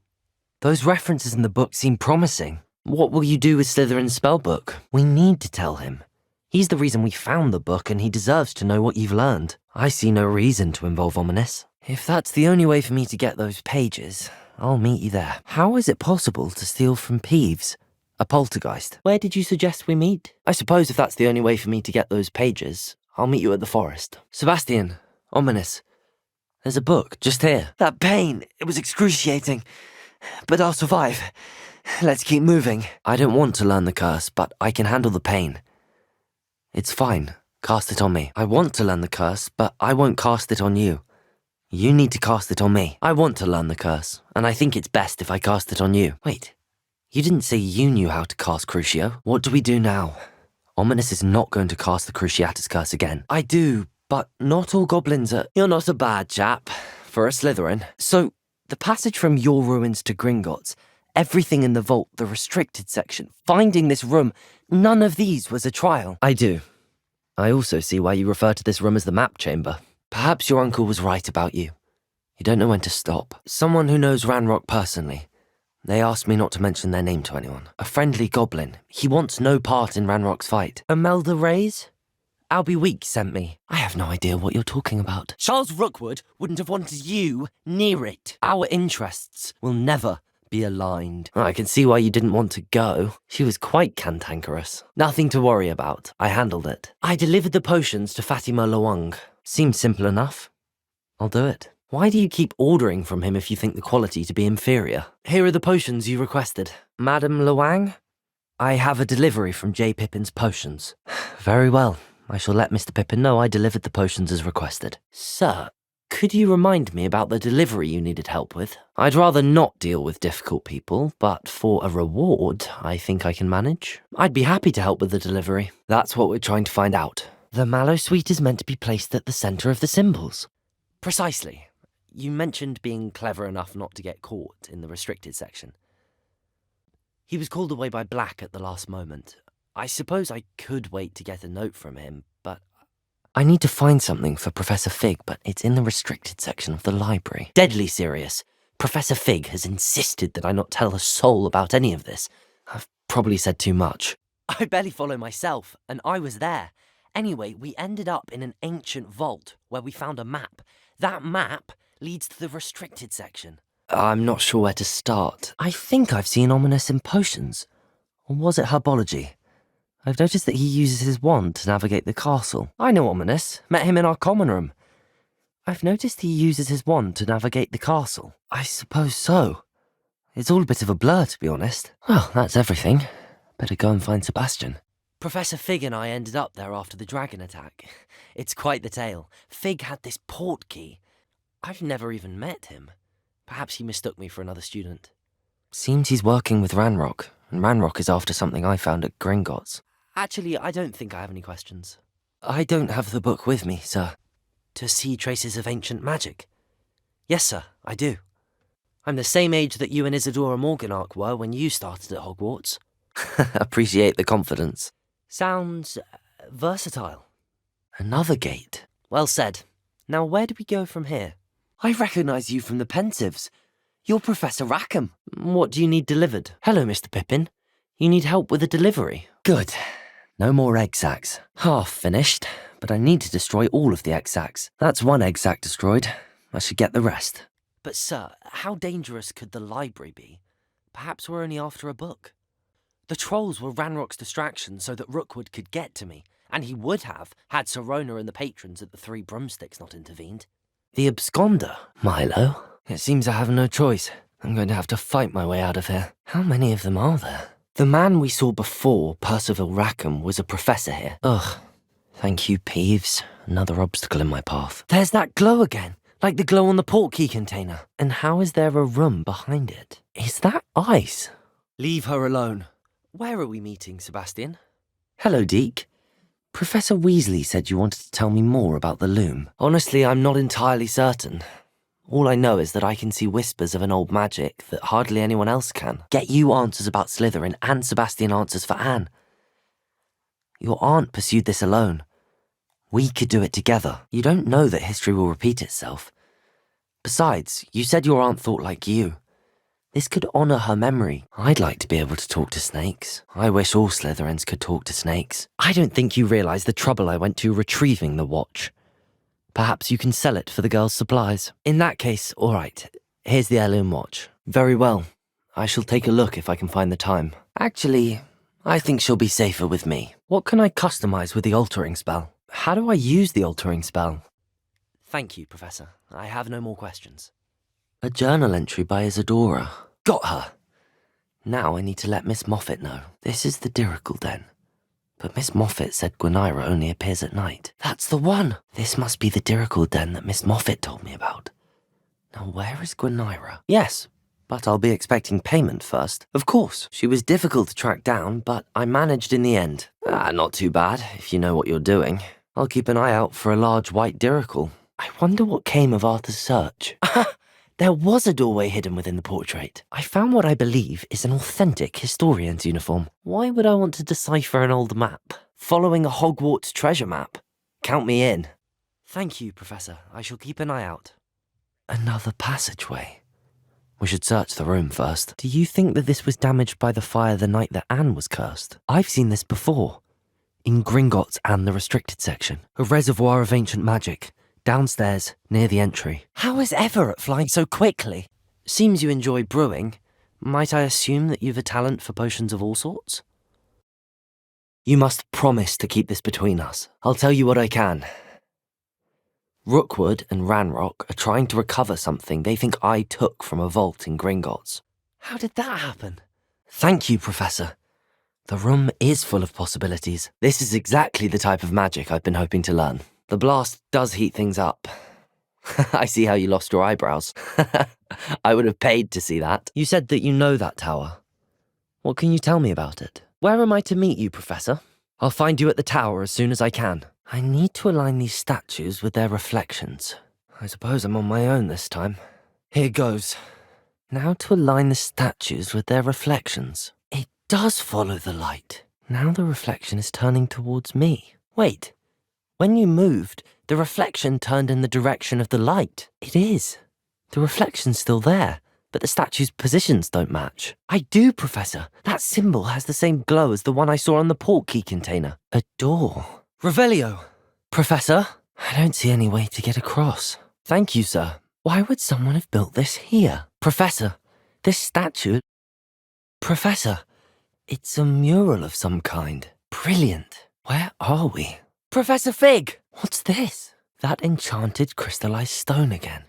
Those references in the book seem promising. What will you do with Slytherin's spellbook? We need to tell him. He's the reason we found the book, and he deserves to know what you've learned. I see no reason to involve Ominous. If that's the only way for me to get those pages, I'll meet you there. How is it possible to steal from Peeves? A poltergeist. Where did you suggest we meet? I suppose if that's the only way for me to get those pages, I'll meet you at the forest. Sebastian, Ominous, there's a book just here. That pain, it was excruciating. But I'll survive. Let's keep moving. I don't want to learn the curse, but I can handle the pain. It's fine. Cast it on me. I want to learn the curse, but I won't cast it on you. You need to cast it on me. I want to learn the curse, and I think it's best if I cast it on you. Wait, you didn't say you knew how to cast Crucio. What do we do now? Ominous is not going to cast the Cruciatus curse again. I do, but not all goblins are... You're not a bad chap, for a Slytherin. So, the passage from your ruins to Gringotts, everything in the vault, the restricted section, finding this room, none of these was a trial. I do. I also see why you refer to this room as the map chamber. Perhaps your uncle was right about you. You don't know when to stop. Someone who knows Ranrock personally. They asked me not to mention their name to anyone. A friendly goblin. He wants no part in Ranrock's fight. Imelda Reyes? Albie Week sent me. I have no idea what you're talking about. Charles Rookwood wouldn't have wanted you near it. Our interests will never be aligned. I can see why you didn't want to go. She was quite cantankerous. Nothing to worry about. I handled it. I delivered the potions to Fatima Lawang. Seems simple enough. I'll do it. Why do you keep ordering from him if you think the quality to be inferior? Here are the potions you requested. Madam Lawang? I have a delivery from J. Pippin's Potions. Very well. I shall let Mr. Pippin know I delivered the potions as requested. Sir, could you remind me about the delivery you needed help with? I'd rather not deal with difficult people, but for a reward, I think I can manage. I'd be happy to help with the delivery. That's what we're trying to find out. The mallow sweet is meant to be placed at the centre of the symbols. Precisely. You mentioned being clever enough not to get caught in the restricted section. He was called away by Black at the last moment. I suppose I could wait to get a note from him, but... I need to find something for Professor Fig, but it's in the restricted section of the library. Deadly serious. Professor Fig has insisted that I not tell a soul about any of this. I've probably said too much. I barely follow myself, and I was there. Anyway, we ended up in an ancient vault where we found a map. That map leads to the restricted section. I'm not sure where to start. I think I've seen Ominous in potions. Or was it herbology? I've noticed that he uses his wand to navigate the castle. I know Ominous. Met him in our common room. I've noticed he uses his wand to navigate the castle. I suppose so. It's all a bit of a blur, to be honest. Well, that's everything. Better go and find Sebastian. Professor Fig and I ended up there after the dragon attack. It's quite the tale. Fig had this port key. I've never even met him. Perhaps he mistook me for another student. Seems he's working with Ranrock, and Ranrock is after something I found at Gringotts. Actually, I don't think I have any questions. I don't have the book with me, sir. To see traces of ancient magic? Yes, sir, I do. I'm the same age that you and Isadora Morganach were when you started at Hogwarts. Appreciate the confidence. Sounds versatile. Another gate. Well said. Now where do we go from here? I recognise you from the Pensives. You're Professor Rackham. What do you need delivered? Hello, Mr. Pippin. You need help with a delivery. Good. No more egg sacs. Half finished, but I need to destroy all of the egg sacs. That's one egg sac destroyed. I should get the rest. But sir, how dangerous could the library be? Perhaps we're only after a book. The trolls were Ranrock's distraction so that Rookwood could get to me, and he would have had Sirona and the patrons at the Three Broomsticks not intervened. The absconder? Milo? It seems I have no choice. I'm going to have to fight my way out of here. How many of them are there? The man we saw before, Percival Rackham, was a professor here. Ugh. Thank you, Peeves. Another obstacle in my path. There's that glow again, like the glow on the portkey container. And how is there a room behind it? Is that ice? Leave her alone. Where are we meeting, Sebastian? Hello, Deke. Professor Weasley said you wanted to tell me more about the loom. Honestly, I'm not entirely certain. All I know is that I can see whispers of an old magic that hardly anyone else can. Get you answers about Slytherin and Sebastian answers for Anne. Your aunt pursued this alone. We could do it together. You don't know that history will repeat itself. Besides, you said your aunt thought like you. This could honor her memory. I'd like to be able to talk to snakes. I wish all Slytherins could talk to snakes. I don't think you realize the trouble I went to retrieving the watch. Perhaps you can sell it for the girls' supplies. In that case, all right. Here's the heirloom watch. Very well. I shall take a look if I can find the time. Actually, I think she'll be safer with me. What can I customize with the altering spell? How do I use the altering spell? Thank you, Professor. I have no more questions. A journal entry by Isadora. Got her. Now I need to let Miss Moffat know. This is the Dirical Den. But Miss Moffat said Gwynaira only appears at night. That's the one! This must be the Dirical Den that Miss Moffat told me about. Now where is Gwynaira? Yes, but I'll be expecting payment first. Of course, she was difficult to track down, but I managed in the end. Not too bad, if you know what you're doing. I'll keep an eye out for a large white Dirical. I wonder what came of Arthur's search. There was a doorway hidden within the portrait. I found what I believe is an authentic historian's uniform. Why would I want to decipher an old map? Following a Hogwarts treasure map? Count me in. Thank you, Professor. I shall keep an eye out. Another passageway. We should search the room first. Do you think that this was damaged by the fire the night that Anne was cursed? I've seen this before. In Gringotts and the restricted section. A reservoir of ancient magic. Downstairs, near the entry. How is Everett flying so quickly? Seems you enjoy brewing. Might I assume that you've a talent for potions of all sorts? You must promise to keep this between us. I'll tell you what I can. Rookwood and Ranrock are trying to recover something they think I took from a vault in Gringotts. How did that happen? Thank you, Professor. The room is full of possibilities. This is exactly the type of magic I've been hoping to learn. The blast does heat things up. I see how you lost your eyebrows. I would have paid to see that. You said that you know that tower. What can you tell me about it? Where am I to meet you, Professor? I'll find you at the tower as soon as I can. I need to align these statues with their reflections. I suppose I'm on my own this time. Here goes. Now to align the statues with their reflections. It does follow the light. Now the reflection is turning towards me. Wait. When you moved, the reflection turned in the direction of the light. It is. The reflection's still there, but the statue's positions don't match. I do, Professor. That symbol has the same glow as the one I saw on the portkey container. A door. Revelio. Professor, I don't see any way to get across. Thank you, sir. Why would someone have built this here? Professor, this statue... Professor, it's a mural of some kind. Brilliant. Where are we? Professor Fig! What's this? That enchanted crystallized stone again.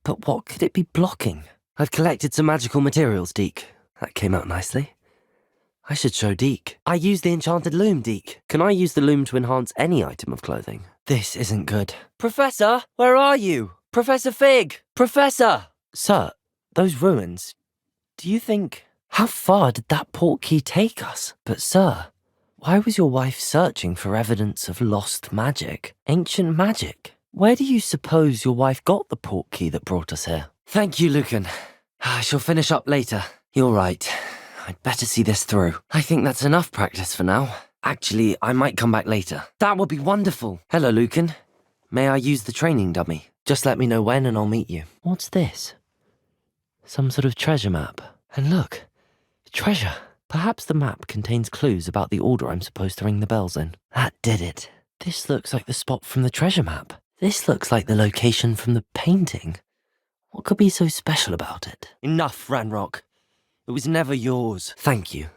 But what could it be blocking? I've collected some magical materials, Deke. That came out nicely. I should show Deke. I used the enchanted loom, Deke. Can I use the loom to enhance any item of clothing? This isn't good. Professor, where are you? Professor Fig! Professor! Sir, those ruins, do you think... How far did that portkey take us? But sir... Why was your wife searching for evidence of lost magic? Ancient magic? Where do you suppose your wife got the portkey that brought us here? Thank you, Lucan. I shall finish up later. You're right. I'd better see this through. I think that's enough practice for now. Actually, I might come back later. That would be wonderful. Hello, Lucan. May I use the training dummy? Just let me know when and I'll meet you. What's this? Some sort of treasure map. And look, treasure. Perhaps the map contains clues about the order I'm supposed to ring the bells in. That did it. This looks like the spot from the treasure map. This looks like the location from the painting. What could be so special about it? Enough, Ranrock. It was never yours. Thank you.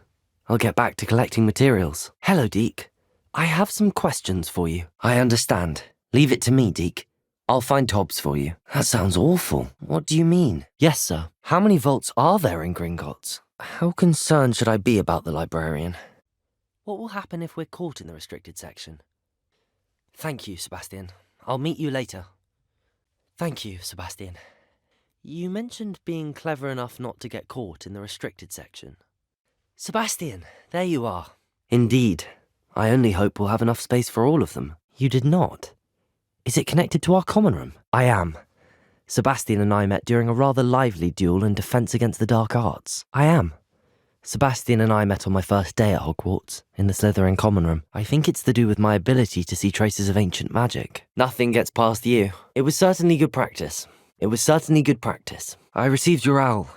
I'll get back to collecting materials. Hello, Deke. I have some questions for you. I understand. Leave it to me, Deke. I'll find Tobbs for you. That sounds awful. What do you mean? Yes, sir. How many vaults are there in Gringotts? How concerned should I be about the librarian? What will happen if we're caught in the restricted section? Thank you, Sebastian. I'll meet you later. Thank you, Sebastian. You mentioned being clever enough not to get caught in the restricted section. Sebastian, there you are. Indeed. I only hope we'll have enough space for all of them. You did not. Is it connected to our common room? I am. Sebastian and I met during a rather lively duel in defence against the dark arts. I am. Sebastian and I met on my first day at Hogwarts, in the Slytherin common room. I think it's to do with my ability to see traces of ancient magic. Nothing gets past you. It was certainly good practice. I received your owl.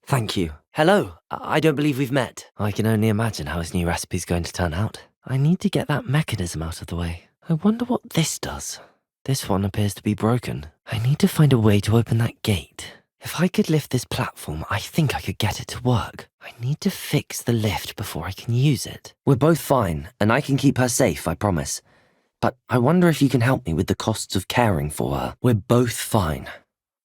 Thank you. Hello, I don't believe we've met. I can only imagine how his new recipe's going to turn out. I need to get that mechanism out of the way. I wonder what this does. This one appears to be broken. I need to find a way to open that gate. If I could lift this platform, I think I could get it to work. I need to fix the lift before I can use it. We're both fine, and I can keep her safe, I promise. But I wonder if you can help me with the costs of caring for her. We're both fine.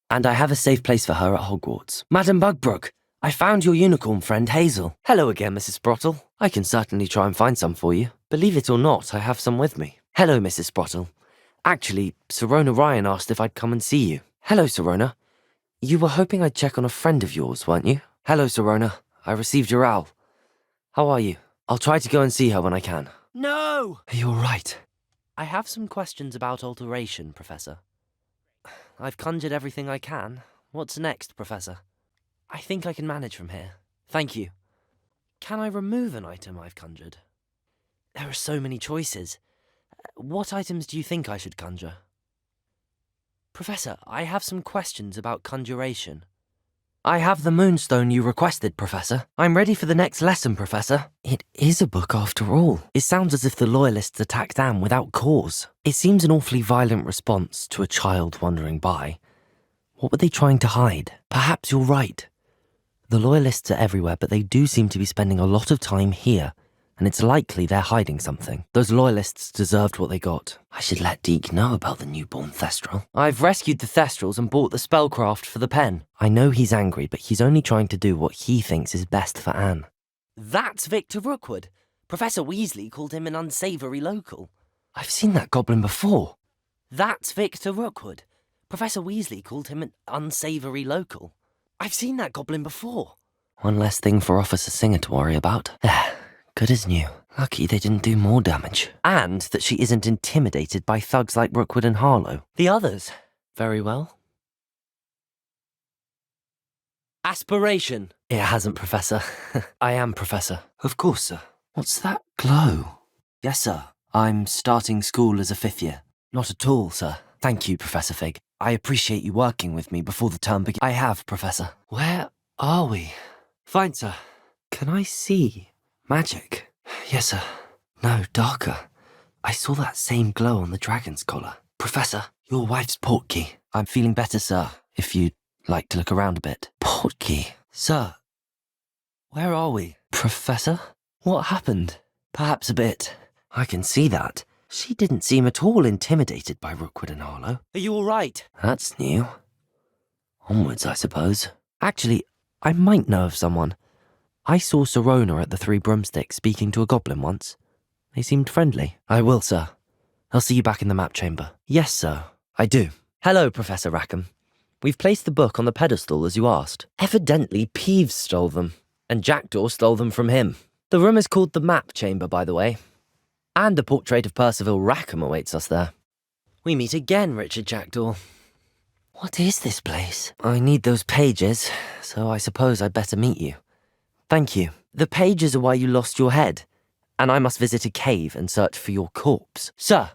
And I have a safe place for her at Hogwarts. Madam Bugbrook, I found your unicorn friend Hazel. Hello again, Mrs. Sprottle. I can certainly try and find some for you. Believe it or not, I have some with me. Hello, Mrs. Sprottle. Actually, Sirona Ryan asked if I'd come and see you. Hello, Sirona. You were hoping I'd check on a friend of yours, weren't you? Hello, Sirona. I received your owl. How are you? I'll try to go and see her when I can. No! You're right. I have some questions about alteration, Professor. I've conjured everything I can. What's next, Professor? I think I can manage from here. Thank you. Can I remove an item I've conjured? There are so many choices. What items do you think I should conjure? Professor, I have some questions about conjuration. I have the moonstone you requested, Professor. I'm ready for the next lesson, Professor. It is a book after all. It sounds as if the Loyalists attacked Anne without cause. It seems an awfully violent response to a child wandering by. What were they trying to hide? Perhaps you're right. The Loyalists are everywhere, but they do seem to be spending a lot of time here, and it's likely they're hiding something. Those Loyalists deserved what they got. I should let Deke know about the newborn Thestral. I've rescued the Thestrals and bought the spellcraft for the pen. I know he's angry, but he's only trying to do what he thinks is best for Anne. That's Victor Rookwood. Professor Weasley called him an unsavoury local. I've seen that goblin before. That's Victor Rookwood. Professor Weasley called him an unsavoury local. I've seen that goblin before. One less thing for Officer Singer to worry about. Good as new. Lucky they didn't do more damage. And that she isn't intimidated by thugs like Rookwood and Harlow. The others. Very well. Aspiration. It hasn't, Professor. I am, Professor. Of course, sir. What's that glow? Yes, sir. I'm starting school as a 5th year. Not at all, sir. Thank you, Professor Fig. I appreciate you working with me before the term begins. I have, Professor. Where are we? Fine, sir. Can I see magic? Yes, sir. No, darker. I saw that same glow on the dragon's collar. Professor, your wife's portkey. I'm feeling better, sir, if you'd like to look around a bit. Portkey? Sir, where are we? Professor? What happened? Perhaps a bit. I can see that. She didn't seem at all intimidated by Rookwood and Harlow. Are you all right? That's new. Onwards, I suppose. Actually, I might know of someone. I saw Sirona at the Three Broomsticks speaking to a goblin once. They seemed friendly. I will, sir. I'll see you back in the map chamber. Yes, sir. I do. Hello, Professor Rackham. We've placed the book on the pedestal as you asked. Evidently, Peeves stole them, and Jackdaw stole them from him. The room is called the map chamber, by the way. And a portrait of Percival Rackham awaits us there. We meet again, Richard Jackdaw. What is this place? I need those pages, so I suppose I'd better meet you. Thank you. The pages are why you lost your head, and I must visit a cave and search for your corpse. Sir,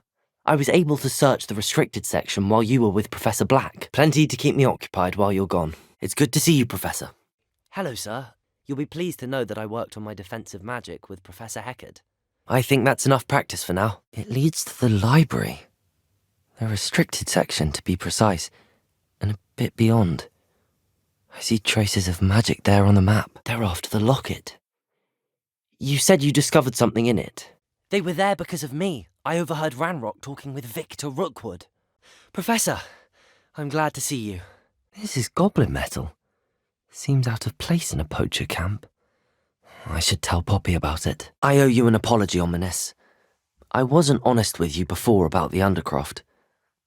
I was able to search the restricted section while you were with Professor Black. Plenty to keep me occupied while you're gone. It's good to see you, Professor. Hello, sir. You'll be pleased to know that I worked on my defensive magic with Professor Heckard. I think that's enough practice for now. It leads to the library. The restricted section, to be precise, and a bit beyond. I see traces of magic there on the map. They're after the locket. You said you discovered something in it. They were there because of me. I overheard Ranrock talking with Victor Rookwood. Professor, I'm glad to see you. This is goblin metal. Seems out of place in a poacher camp. I should tell Poppy about it. I owe you an apology, Ominis. I wasn't honest with you before about the Undercroft.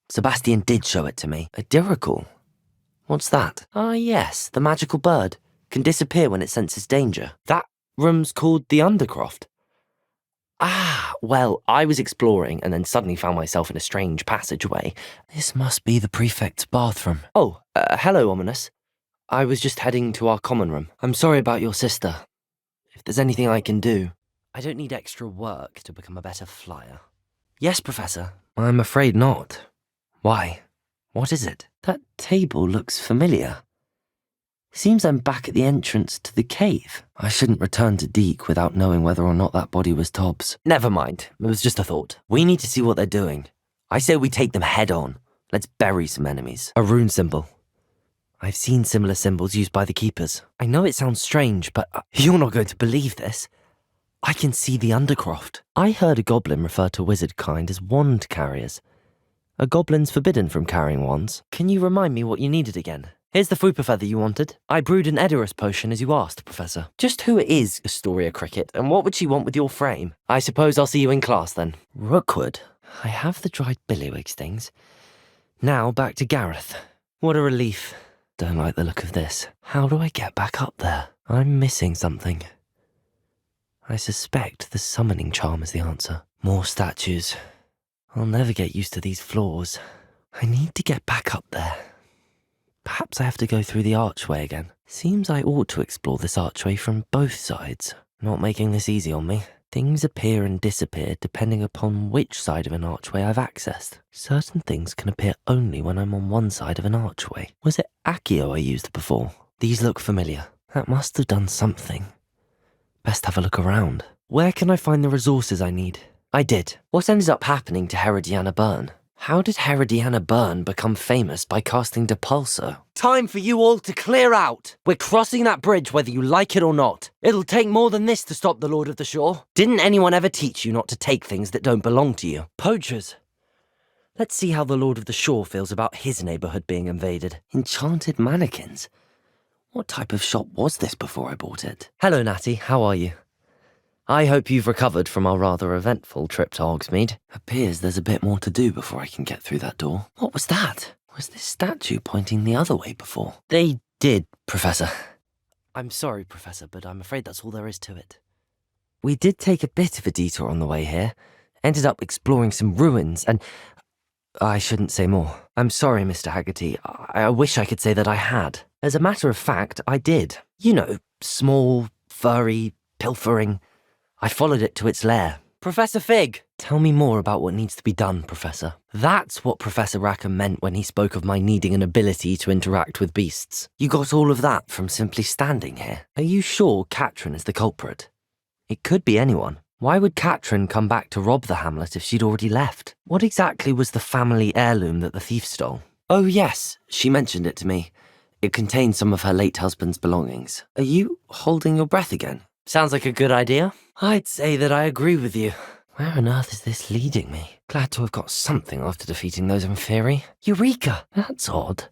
Sebastian did show it to me. A dirical? What's that? Ah, yes, the magical bird. Can disappear when it senses danger. That room's called the Undercroft. Ah, well, I was exploring and then suddenly found myself in a strange passageway. This must be the prefect's bathroom. Oh, hello, Ominis. I was just heading to our common room. I'm sorry about your sister. If there's anything I can do... I don't need extra work to become a better flyer. Yes, Professor. I'm afraid not. Why? What is it? That table looks familiar. Seems I'm back at the entrance to the cave. I shouldn't return to Deke without knowing whether or not that body was Tobbs. Never mind, it was just a thought. We need to see what they're doing. I say we take them head on. Let's bury some enemies. A rune symbol. I've seen similar symbols used by the keepers. I know it sounds strange, but you're not going to believe this. I can see the Undercroft. I heard a goblin refer to wizard kind as wand carriers. Are goblins forbidden from carrying wands? Can you remind me what you needed again? Here's the Fupa feather you wanted. I brewed an Edorus potion as you asked, Professor. Just who is Astoria Cricket, and what would she want with your frame? I suppose I'll see you in class then. Rookwood. I have the dried billywigs things. Now back to Gareth. What a relief. Don't like the look of this. How do I get back up there? I'm missing something. I suspect the summoning charm is the answer. More statues. I'll never get used to these floors. I need to get back up there. Perhaps I have to go through the archway again. Seems I ought to explore this archway from both sides. Not making this easy on me. Things appear and disappear depending upon which side of an archway I've accessed. Certain things can appear only when I'm on one side of an archway. Was it Accio I used before? These look familiar. That must have done something. Best have a look around. Where can I find the resources I need? I did. What ended up happening to Herodiana Byrne? How did Herodiana Byrne become famous by casting Depulso? Time for you all to clear out! We're crossing that bridge whether you like it or not. It'll take more than this to stop the Lord of the Shore. Didn't anyone ever teach you not to take things that don't belong to you? Poachers. Let's see how the Lord of the Shore feels about his neighbourhood being invaded. Enchanted mannequins. What type of shop was this before I bought it? Hello, Natty. How are you? I hope you've recovered from our rather eventful trip to Hogsmeade. Appears there's a bit more to do before I can get through that door. What was that? Was this statue pointing the other way before? They did, Professor. I'm sorry, Professor, but I'm afraid that's all there is to it. We did take a bit of a detour on the way here. Ended up exploring some ruins and... I shouldn't say more. I'm sorry, Mr. Haggerty. I wish I could say that I had. As a matter of fact, I did. You know, small, furry, pilfering... I followed it to its lair. Professor Fig! Tell me more about what needs to be done, Professor. That's what Professor Rackham meant when he spoke of my needing an ability to interact with beasts. You got all of that from simply standing here. Are you sure Katrin is the culprit? It could be anyone. Why would Katrin come back to rob the hamlet if she'd already left? What exactly was the family heirloom that the thief stole? Oh yes, she mentioned it to me. It contained some of her late husband's belongings. Are you holding your breath again? Sounds like a good idea. I'd say that I agree with you. Where on earth is this leading me? Glad to have got something after defeating those Inferi. Eureka! That's odd.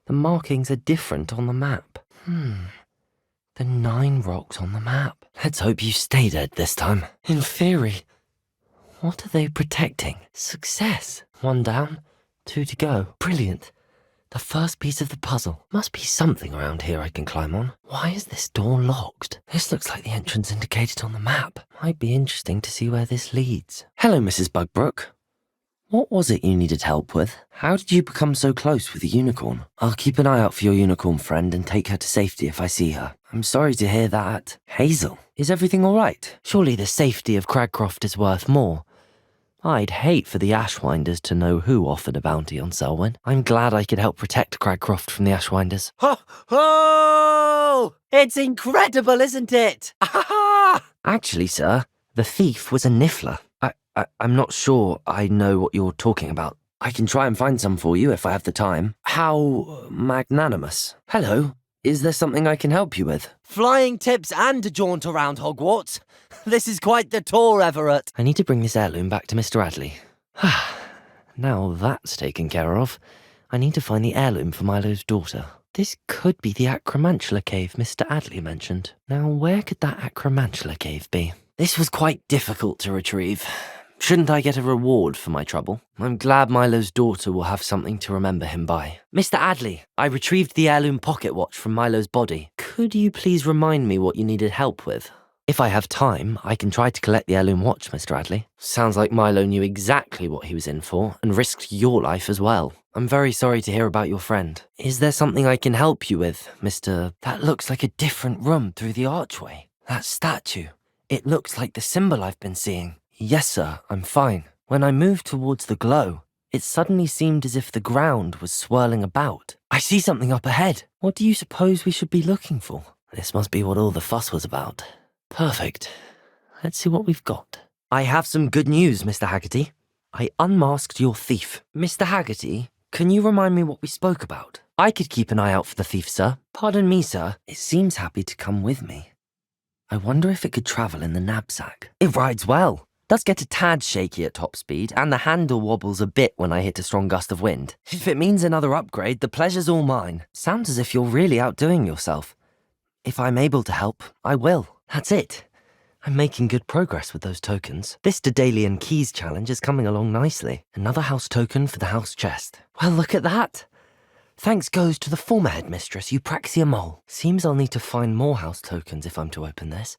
The markings are different on the map. The 9 rocks on the map. Let's hope you stay dead this time. Inferi. What are they protecting? Success. 1 down, 2 to go. Brilliant. The first piece of the puzzle. Must be something around here I can climb on. Why is this door locked? This looks like the entrance indicated on the map. Might be interesting to see where this leads. Hello, Mrs. Bugbrook. What was it you needed help with? How did you become so close with the unicorn? I'll keep an eye out for your unicorn friend and take her to safety if I see her. I'm sorry to hear that. Hazel, is everything all right? Surely the safety of Cragcroft is worth more. I'd hate for the Ashwinders to know who offered a bounty on Selwyn. I'm glad I could help protect Cragcroft from the Ashwinders. Ho! Ho! It's incredible, isn't it? Actually, sir, the thief was a niffler. I'm not sure I know what you're talking about. I can try and find some for you if I have the time. How magnanimous. Hello, is there something I can help you with? Flying tips and a jaunt around Hogwarts. This is quite the tour, Everett. I need to bring this heirloom back to Mr. Adley. Now that's taken care of, I need to find the heirloom for Milo's daughter. This could be the Acromantula cave Mr. Adley mentioned. Now, where could that Acromantula cave be? This was quite difficult to retrieve. Shouldn't I get a reward for my trouble? I'm glad Milo's daughter will have something to remember him by. Mr. Adley, I retrieved the heirloom pocket watch from Milo's body. Could you please remind me what you needed help with? If I have time, I can try to collect the heirloom watch, Mr. Adley. Sounds like Milo knew exactly what he was in for and risked your life as well. I'm very sorry to hear about your friend. Is there something I can help you with, Mr. That looks like a different room through the archway. That statue. It looks like the symbol I've been seeing. Yes, sir, I'm fine. When I moved towards the glow, It suddenly seemed as if the ground was swirling about. I see something up ahead. What do you suppose we should be looking for? This must be what all the fuss was about. Perfect. Let's see what we've got. I have some good news, Mr. Haggerty. I unmasked your thief. Mr. Haggerty, can you remind me what we spoke about? I could keep an eye out for the thief, sir. Pardon me, sir. It seems happy to come with me. I wonder if it could travel in the knapsack. It rides well. Does get a tad shaky at top speed, and the handle wobbles a bit when I hit a strong gust of wind. If it means another upgrade, the pleasure's all mine. Sounds as if you're really outdoing yourself. If I'm able to help, I will. That's it. I'm making good progress with those tokens. This Daedalian Keys challenge is coming along nicely. Another house token for the house chest. Well, look at that. Thanks goes to the former headmistress, Eupraxia Mole. Seems I'll need to find more house tokens if I'm to open this.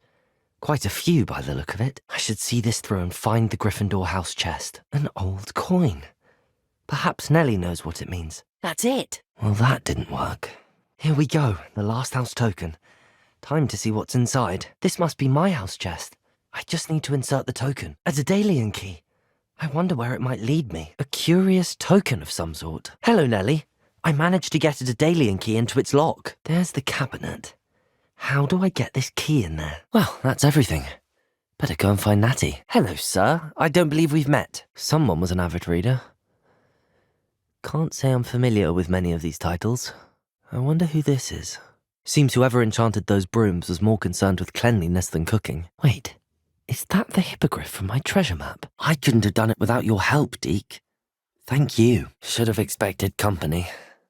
Quite a few by the look of it. I should see this through and find the Gryffindor house chest. An old coin. Perhaps Nellie knows what it means. That's it. Well, that didn't work. Here we go, the last house token. Time to see what's inside. This must be my house chest. I just need to insert the token. A Daedalian key. I wonder where it might lead me. A curious token of some sort. Hello, Nellie. I managed to get a Daedalian key into its lock. There's the cabinet. How do I get this key in there? Well, that's everything. Better go and find Natty. Hello, sir. I don't believe we've met. Someone was an avid reader. Can't say I'm familiar with many of these titles. I wonder who this is. Seems whoever enchanted those brooms was more concerned with cleanliness than cooking. Wait, is that the hippogriff from my treasure map? I couldn't have done it without your help, Deke. Thank you. Should have expected company.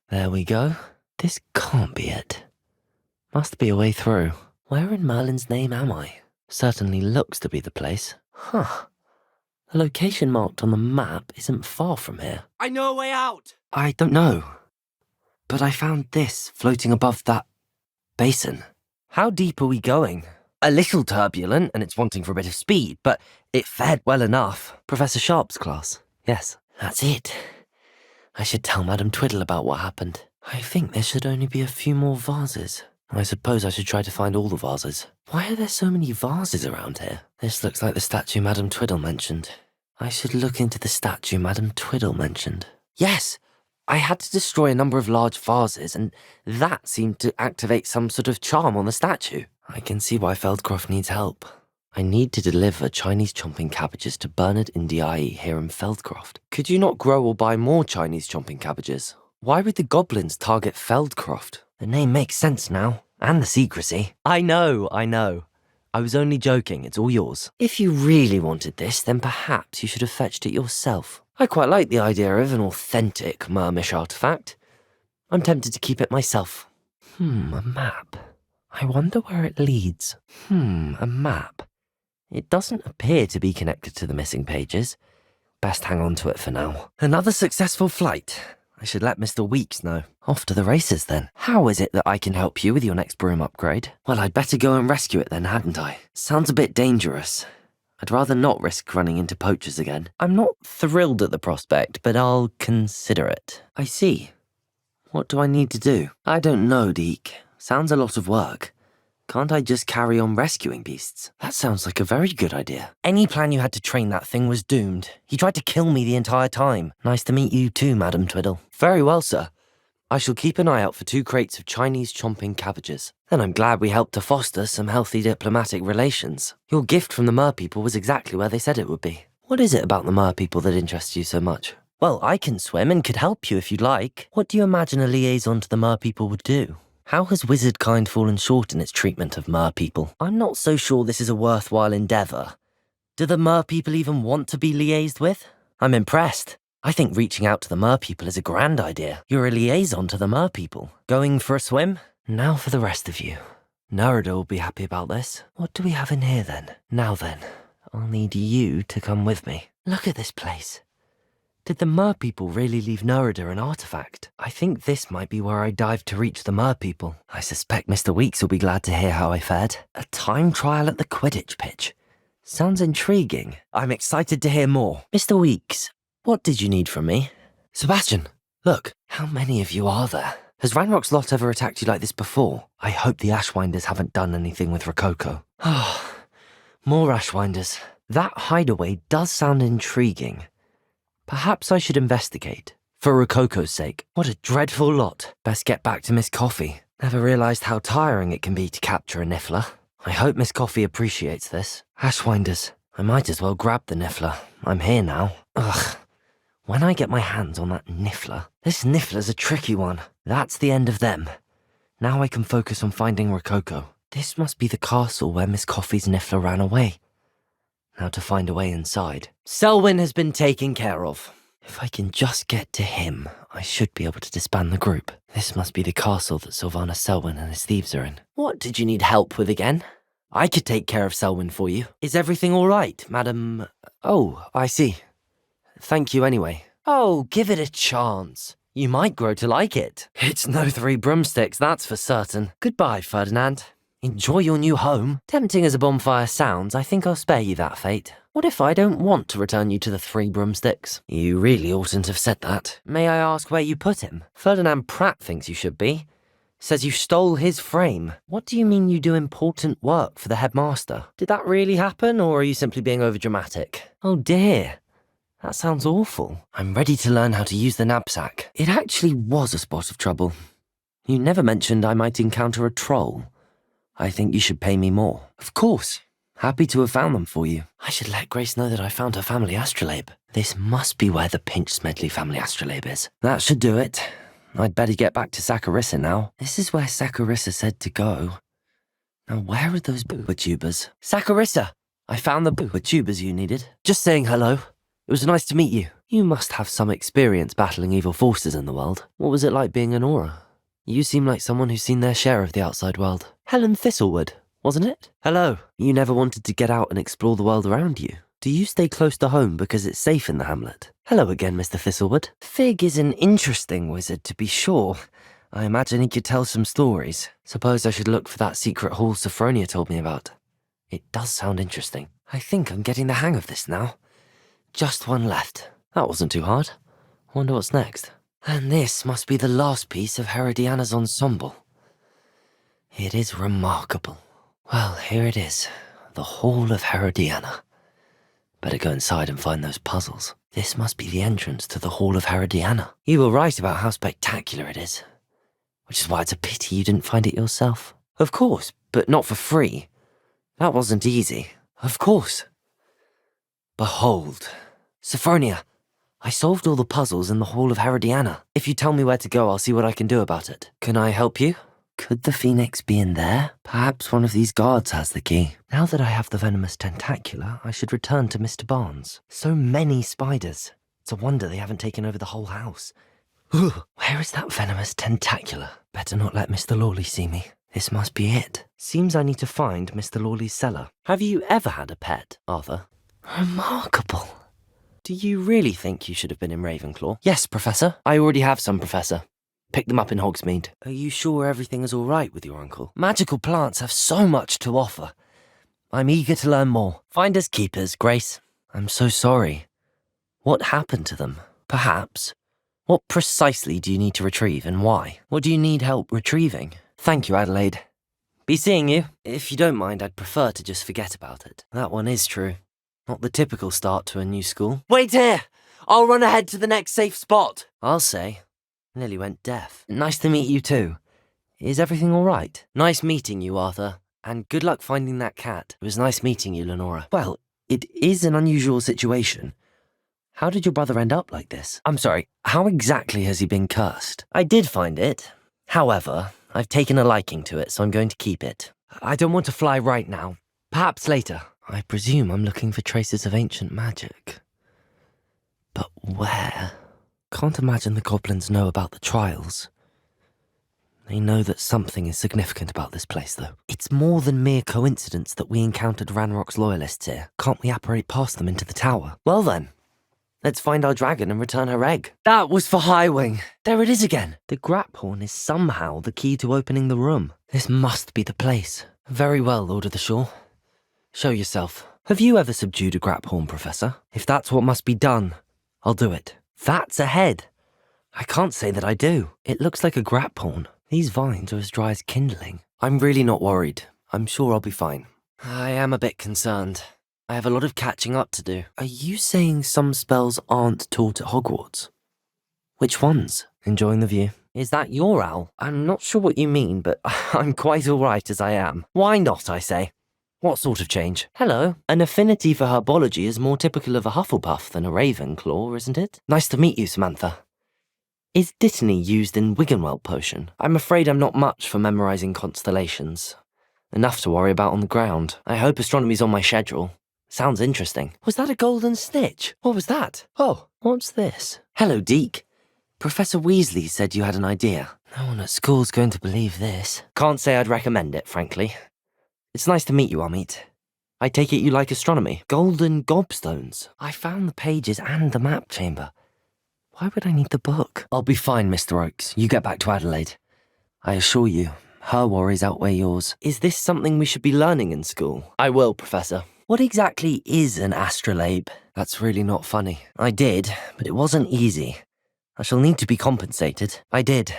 There we go. This can't be it. Must be a way through. Where in Merlin's name am I? Certainly looks to be the place. Huh. The location marked on the map isn't far from here. I know a way out! I don't know. But I found this floating above that basin. How deep are we going? A little turbulent, and it's wanting for a bit of speed, but it fared well enough. Professor Sharp's class. Yes, that's it. I should tell Madame Twiddle about what happened. I think there should only be a few more vases. I suppose I should try to find all the vases. Why are there so many vases around here? This looks like the statue Madame Twiddle mentioned. I should look into the statue Madame Twiddle mentioned. Yes! I had to destroy a number of large vases, and that seemed to activate some sort of charm on the statue. I can see why Feldcroft needs help. I need to deliver Chinese chomping cabbages to Bernard Indiai here in Feldcroft. Could you not grow or buy more Chinese chomping cabbages? Why would the goblins target Feldcroft? The name makes sense now. And the secrecy. I know. I was only joking, it's all yours. If you really wanted this, then perhaps you should have fetched it yourself. I quite like the idea of an authentic Mermish artifact. I'm tempted to keep it myself. A map. I wonder where it leads. A map. It doesn't appear to be connected to the missing pages. Best hang on to it for now. Another successful flight. I should let Mr. Weeks know. Off to the races then. How is it that I can help you with your next broom upgrade? Well, I'd better go and rescue it then, hadn't I? Sounds a bit dangerous. I'd rather not risk running into poachers again. I'm not thrilled at the prospect, but I'll consider it. I see. What do I need to do? I don't know, Deke. Sounds a lot of work. Can't I just carry on rescuing beasts? That sounds like a very good idea. Any plan you had to train that thing was doomed. He tried to kill me the entire time. Nice to meet you too, Madam Twiddle. Very well, sir. I shall keep an eye out for 2 crates of Chinese chomping cabbages. Then I'm glad we helped to foster some healthy diplomatic relations. Your gift from the Merpeople was exactly where they said it would be. What is it about the Merpeople that interests you so much? Well, I can swim and could help you if you'd like. What do you imagine a liaison to the Merpeople would do? How has wizardkind fallen short in its treatment of Merpeople? I'm not so sure this is a worthwhile endeavour. Do the Merpeople even want to be liaised with? I'm impressed. I think reaching out to the Merpeople is a grand idea. You're a liaison to the Merpeople. Going for a swim? Now for the rest of you. Nerida will be happy about this. What do we have in here then? Now then, I'll need you to come with me. Look at this place. Did the Merpeople really leave Nerida an artifact? I think this might be where I dived to reach the Merpeople. I suspect Mr. Weeks will be glad to hear how I fared. A time trial at the Quidditch pitch. Sounds intriguing. I'm excited to hear more. Mr. Weeks, what did you need from me? Sebastian, look, how many of you are there? Has Ranrock's lot ever attacked you like this before? I hope the Ashwinders haven't done anything with Rococo. More Ashwinders. That hideaway does sound intriguing. Perhaps I should investigate. For Rococo's sake. What a dreadful lot. Best get back to Miss Coffee. Never realized how tiring it can be to capture a niffler. I hope Miss Coffee appreciates this. Ashwinders, I might as well grab the niffler. I'm here now. Ugh. When I get my hands on that niffler, this niffler's a tricky one. That's the end of them. Now I can focus on finding Rococo. This must be the castle where Miss Coffee's niffler ran away. Now to find a way inside. Selwyn has been taken care of. If I can just get to him, I should be able to disband the group. This must be the castle that Sylvana Selwyn and his thieves are in. What did you need help with again? I could take care of Selwyn for you. Is everything all right, madam? Oh, I see. Thank you anyway. Oh, give it a chance. You might grow to like it. It's no 3 broomsticks, that's for certain. Goodbye, Ferdinand. Enjoy your new home. Tempting as a bonfire sounds, I think I'll spare you that fate. What if I don't want to return you to the 3 broomsticks? You really oughtn't have said that. May I ask where you put him? Ferdinand Pratt thinks you should be. Says you stole his frame. What do you mean you do important work for the headmaster? Did that really happen, or are you simply being overdramatic? Oh dear. That sounds awful. I'm ready to learn how to use the knapsack. It actually was a spot of trouble. You never mentioned I might encounter a troll. I think you should pay me more. Of course. Happy to have found them for you. I should let Grace know that I found her family astrolabe. This must be where the Pinch Smedley family astrolabe is. That should do it. I'd better get back to Saccharissa now. This is where Saccharissa said to go. Now where are those booba-tubers? Saccharissa! I found the booba-tubers you needed. Just saying hello. It was nice to meet you. You must have some experience battling evil forces in the world. What was it like being an Aura? You seem like someone who's seen their share of the outside world. Helen Thistlewood, wasn't it? Hello. You never wanted to get out and explore the world around you. Do you stay close to home because it's safe in the hamlet? Hello again, Mr. Thistlewood. Fig is an interesting wizard, to be sure. I imagine he could tell some stories. Suppose I should look for that secret hall Sophronia told me about. It does sound interesting. I think I'm getting the hang of this now. Just one left. That wasn't too hard. Wonder what's next. And this must be the last piece of Herodiana's ensemble. It is remarkable. Well, here it is. The Hall of Herodiana. Better go inside and find those puzzles. This must be the entrance to the Hall of Herodiana. You were right about how spectacular it is. Which is why it's a pity you didn't find it yourself. Of course, but not for free. That wasn't easy. Of course. Behold. Sophronia, I solved all the puzzles in the Hall of Herodiana. If you tell me where to go, I'll see what I can do about it. Can I help you? Could the phoenix be in there? Perhaps one of these guards has the key. Now that I have the venomous tentacula, I should return to Mr. Barnes. So many spiders. It's a wonder they haven't taken over the whole house. Where is that venomous tentacula? Better not let Mr. Lawley see me. This must be it. Seems I need to find Mr. Lawley's cellar. Have you ever had a pet, Arthur? Remarkable. Do you really think you should have been in Ravenclaw? Yes, Professor. I already have some, Professor. Picked them up in Hogsmeade. Are you sure everything is all right with your uncle? Magical plants have so much to offer. I'm eager to learn more. Finders keepers, Grace. I'm so sorry. What happened to them? Perhaps. What precisely do you need to retrieve and why? What do you need help retrieving? Thank you, Adelaide. Be seeing you. If you don't mind, I'd prefer to just forget about it. That one is true. Not the typical start to a new school. Wait here! I'll run ahead to the next safe spot. I'll say. Nearly went deaf. Nice to meet you too. Is everything all right? Nice meeting you, Arthur. And good luck finding that cat. It was nice meeting you, Lenora. Well, it is an unusual situation. How did your brother end up like this? I'm sorry, how exactly has he been cursed? I did find it. However, I've taken a liking to it, so I'm going to keep it. I don't want to fly right now. Perhaps later. I presume I'm looking for traces of ancient magic. But where? Can't imagine the goblins know about the trials. They know that something is significant about this place, though. It's more than mere coincidence that we encountered Ranrock's loyalists here. Can't we apparate past them into the tower? Well then, let's find our dragon and return her egg. That was for Highwing. There it is again. The Graphorn is somehow the key to opening the room. This must be the place. Very well, Lord of the Shore. Show yourself. Have you ever subdued a Graphorn, Professor? If that's what must be done, I'll do it. That's a head. I can't say that I do. It looks like a Graphorn. These vines are as dry as kindling. I'm really not worried. I'm sure I'll be fine. I am a bit concerned. I have a lot of catching up to do. Are you saying some spells aren't taught at Hogwarts? Which ones? Enjoying the view. Is that your owl? I'm not sure what you mean, but I'm quite alright as I am. Why not, I say? What sort of change? Hello. An affinity for herbology is more typical of a Hufflepuff than a Ravenclaw, isn't it? Nice to meet you, Samantha. Is Dittany used in Wiggenweld potion? I'm afraid I'm not much for memorising constellations. Enough to worry about on the ground. I hope astronomy's on my schedule. Sounds interesting. Was that a golden snitch? What was that? Oh, what's this? Hello, Deke. Professor Weasley said you had an idea. No one at school's going to believe this. Can't say I'd recommend it, frankly. It's nice to meet you, Amit. I take it you like astronomy. Golden gobstones. I found the pages and the map chamber. Why would I need the book? I'll be fine, Mr. Oakes. You get back to Adelaide. I assure you, her worries outweigh yours. Is this something we should be learning in school? I will, Professor. What exactly is an astrolabe? That's really not funny. I did, but it wasn't easy. I shall need to be compensated. I did.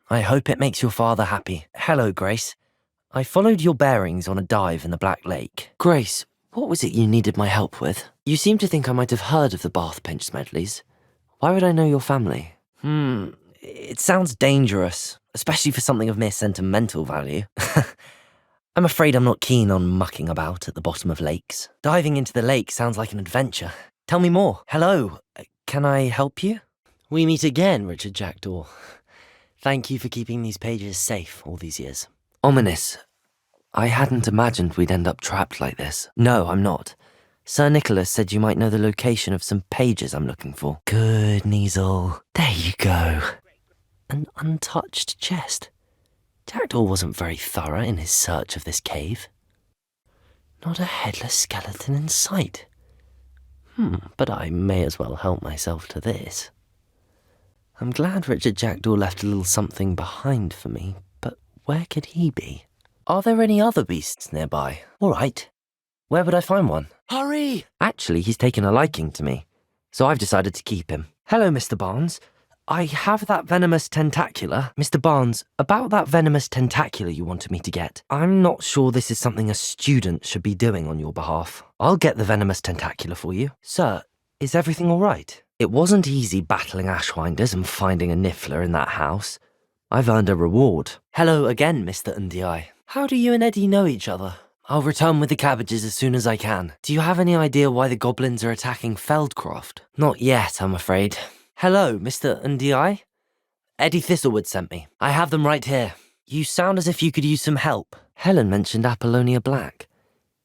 I hope it makes your father happy. Hello, Grace. I followed your bearings on a dive in the Black Lake. Grace, what was it you needed my help with? You seem to think I might have heard of the Bath Pinch Smedleys. Why would I know your family? It sounds dangerous, especially for something of mere sentimental value. I'm afraid I'm not keen on mucking about at the bottom of lakes. Diving into the lake sounds like an adventure. Tell me more. Hello, can I help you? We meet again, Richard Jackdaw. Thank you for keeping these pages safe all these years. Ominous. I hadn't imagined we'd end up trapped like this. No, I'm not. Sir Nicholas said you might know the location of some pages I'm looking for. Good, Kneazle. There you go. An untouched chest. Jackdaw wasn't very thorough in his search of this cave. Not a headless skeleton in sight. But I may as well help myself to this. I'm glad Richard Jackdaw left a little something behind for me, but where could he be? Are there any other beasts nearby? All right. Where would I find one? Hurry! Actually, he's taken a liking to me, so I've decided to keep him. Hello, Mr. Barnes. I have that venomous tentacula. Mr. Barnes, about that venomous tentacula you wanted me to get. I'm not sure this is something a student should be doing on your behalf. I'll get the venomous tentacula for you. Sir, is everything all right? It wasn't easy battling Ashwinders and finding a Niffler in that house. I've earned a reward. Hello again, Mr. Undiai. How do you and Eddie know each other? I'll return with the cabbages as soon as I can. Do you have any idea why the goblins are attacking Feldcroft? Not yet, I'm afraid. Hello, Mr. Undiai? Eddie Thistlewood sent me. I have them right here. You sound as if you could use some help. Helen mentioned Apollonia Black.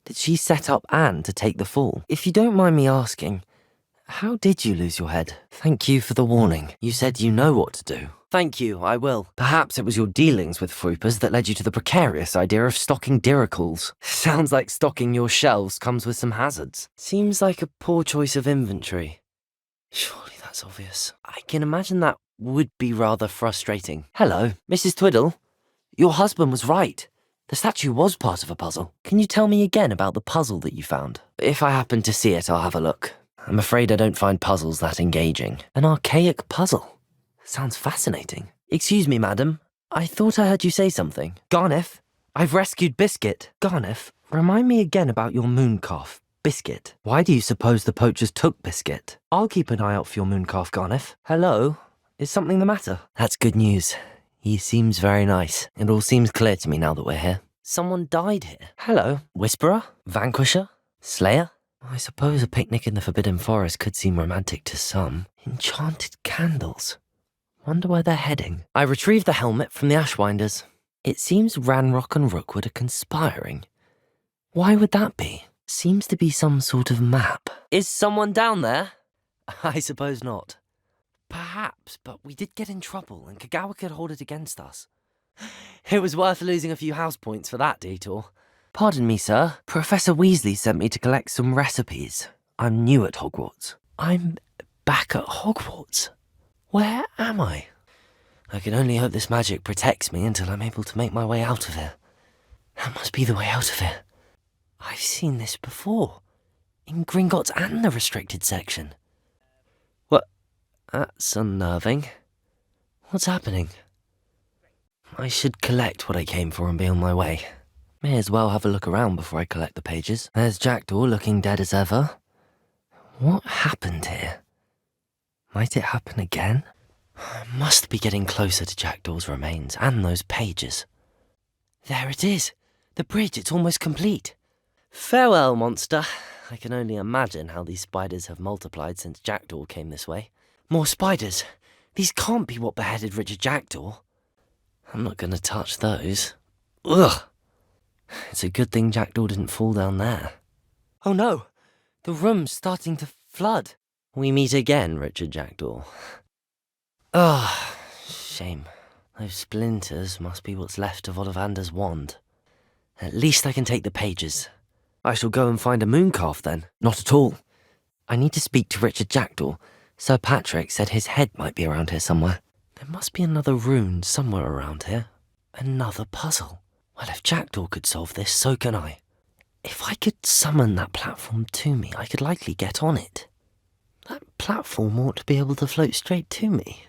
Did she set up Anne to take the fall? If you don't mind me asking, how did you lose your head? Thank you for the warning. You said you know what to do. Thank you, I will. Perhaps it was your dealings with Fruipers that led you to the precarious idea of stocking diracles. Sounds like stocking your shelves comes with some hazards. Seems like a poor choice of inventory. Surely that's obvious. I can imagine that would be rather frustrating. Hello, Mrs. Twiddle. Your husband was right. The statue was part of a puzzle. Can you tell me again about the puzzle that you found? If I happen to see it, I'll have a look. I'm afraid I don't find puzzles that engaging. An archaic puzzle. Sounds fascinating. Excuse me, madam. I thought I heard you say something. Garniff, I've rescued Biscuit. Garniff, remind me again about your mooncalf, Biscuit. Why do you suppose the poachers took Biscuit? I'll keep an eye out for your mooncalf, Garniff. Hello? Is something the matter? That's good news. He seems very nice. It all seems clear to me now that we're here. Someone died here. Hello? Whisperer? Vanquisher? Slayer? I suppose a picnic in the Forbidden Forest could seem romantic to some. Enchanted candles. Wonder where they're heading. I retrieved the helmet from the Ashwinders. It seems Ranrock and Rookwood are conspiring. Why would that be? Seems to be some sort of map. Is someone down there? I suppose not. Perhaps, but we did get in trouble and Kagawa could hold it against us. It was worth losing a few house points for that detour. Pardon me, sir. Professor Weasley sent me to collect some recipes. I'm new at Hogwarts. I'm back at Hogwarts? Where am I? I can only hope this magic protects me until I'm able to make my way out of here. That must be the way out of here. I've seen this before. In Gringotts and the restricted section. What? That's unnerving. What's happening? I should collect what I came for and be on my way. May as well have a look around before I collect the pages. There's Jackdaw looking dead as ever. What happened here? Might it happen again? I must be getting closer to Jackdaw's remains and those pages. There it is! The bridge, it's almost complete. Farewell, monster. I can only imagine how these spiders have multiplied since Jackdaw came this way. More spiders! These can't be what beheaded Richard Jackdaw. I'm not gonna touch those. Ugh! It's a good thing Jackdaw didn't fall down there. Oh no! The room's starting to flood. We meet again, Richard Jackdaw. Ah, shame. Those splinters must be what's left of Ollivander's wand. At least I can take the pages. I shall go and find a mooncalf then. Not at all. I need to speak to Richard Jackdaw. Sir Patrick said his head might be around here somewhere. There must be another rune somewhere around here. Another puzzle. Well, if Jackdaw could solve this, so can I. If I could summon that platform to me, I could likely get on it. That platform ought to be able to float straight to me.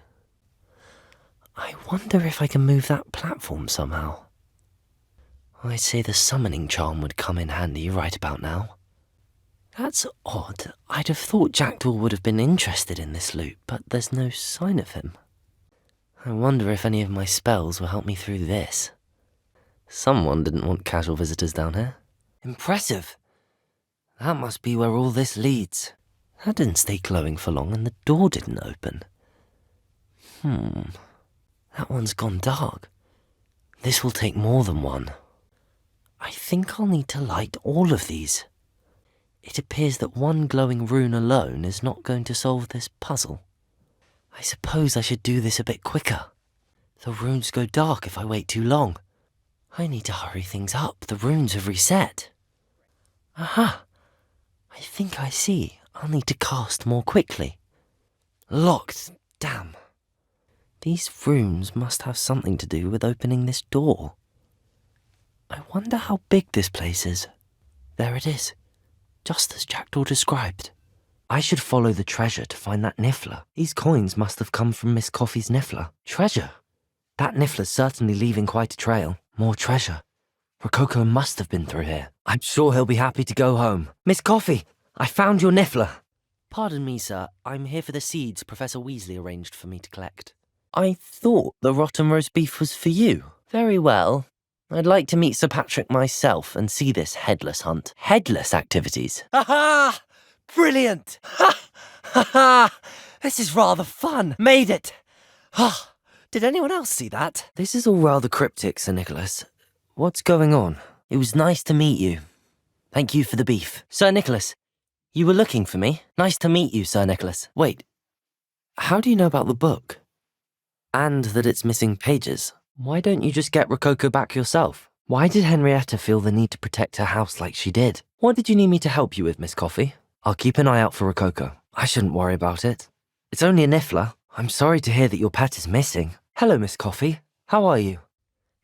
I wonder if I can move that platform somehow. I'd say the summoning charm would come in handy right about now. That's odd. I'd have thought Jackdaw would have been interested in this loot, but there's no sign of him. I wonder if any of my spells will help me through this. Someone didn't want casual visitors down here. Impressive. That must be where all this leads. That didn't stay glowing for long and the door didn't open. That one's gone dark. This will take more than one. I think I'll need to light all of these. It appears that one glowing rune alone is not going to solve this puzzle. I suppose I should do this a bit quicker. The runes go dark if I wait too long. I need to hurry things up. The runes have reset. Aha! I think I see. I'll need to cast more quickly. Locked. Damn. These runes must have something to do with opening this door. I wonder how big this place is. There it is. Just as Jackdaw described. I should follow the treasure to find that niffler. These coins must have come from Miss Coffee's niffler. Treasure? That niffler's certainly leaving quite a trail. More treasure. Rococo must have been through here. I'm sure he'll be happy to go home. Miss Coffee, I found your niffler. Pardon me, sir. I'm here for the seeds Professor Weasley arranged for me to collect. I thought the rotten roast beef was for you. Very well. I'd like to meet Sir Patrick myself and see this headless hunt. Headless activities. Ha ha! Brilliant! Ha ha ha! This is rather fun. Made it! Ha! Did anyone else see that? This is all rather cryptic, Sir Nicholas. What's going on? It was nice to meet you. Thank you for the beef. Sir Nicholas, you were looking for me? Nice to meet you, Sir Nicholas. Wait, how do you know about the book? And that it's missing pages? Why don't you just get Rococo back yourself? Why did Henrietta feel the need to protect her house like she did? What did you need me to help you with, Miss Coffee? I'll keep an eye out for Rococo. I shouldn't worry about it. It's only a niffler. I'm sorry to hear that your pet is missing. Hello, Miss Coffee. How are you?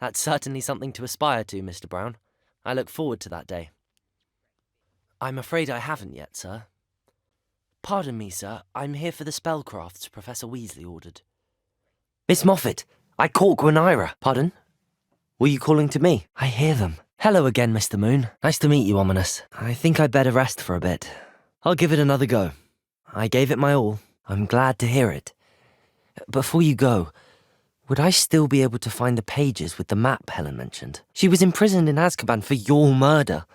That's certainly something to aspire to, Mr. Brown. I look forward to that day. I'm afraid I haven't yet, sir. Pardon me, sir. I'm here for the spellcrafts Professor Weasley ordered. Miss Moffat, I caught Gwenira. Pardon? Were you calling to me? I hear them. Hello again, Mr. Moon. Nice to meet you, Ominous. I think I'd better rest for a bit. I'll give it another go. I gave it my all. I'm glad to hear it. Before you go, would I still be able to find the pages with the map Helen mentioned? She was imprisoned in Azkaban for your murder.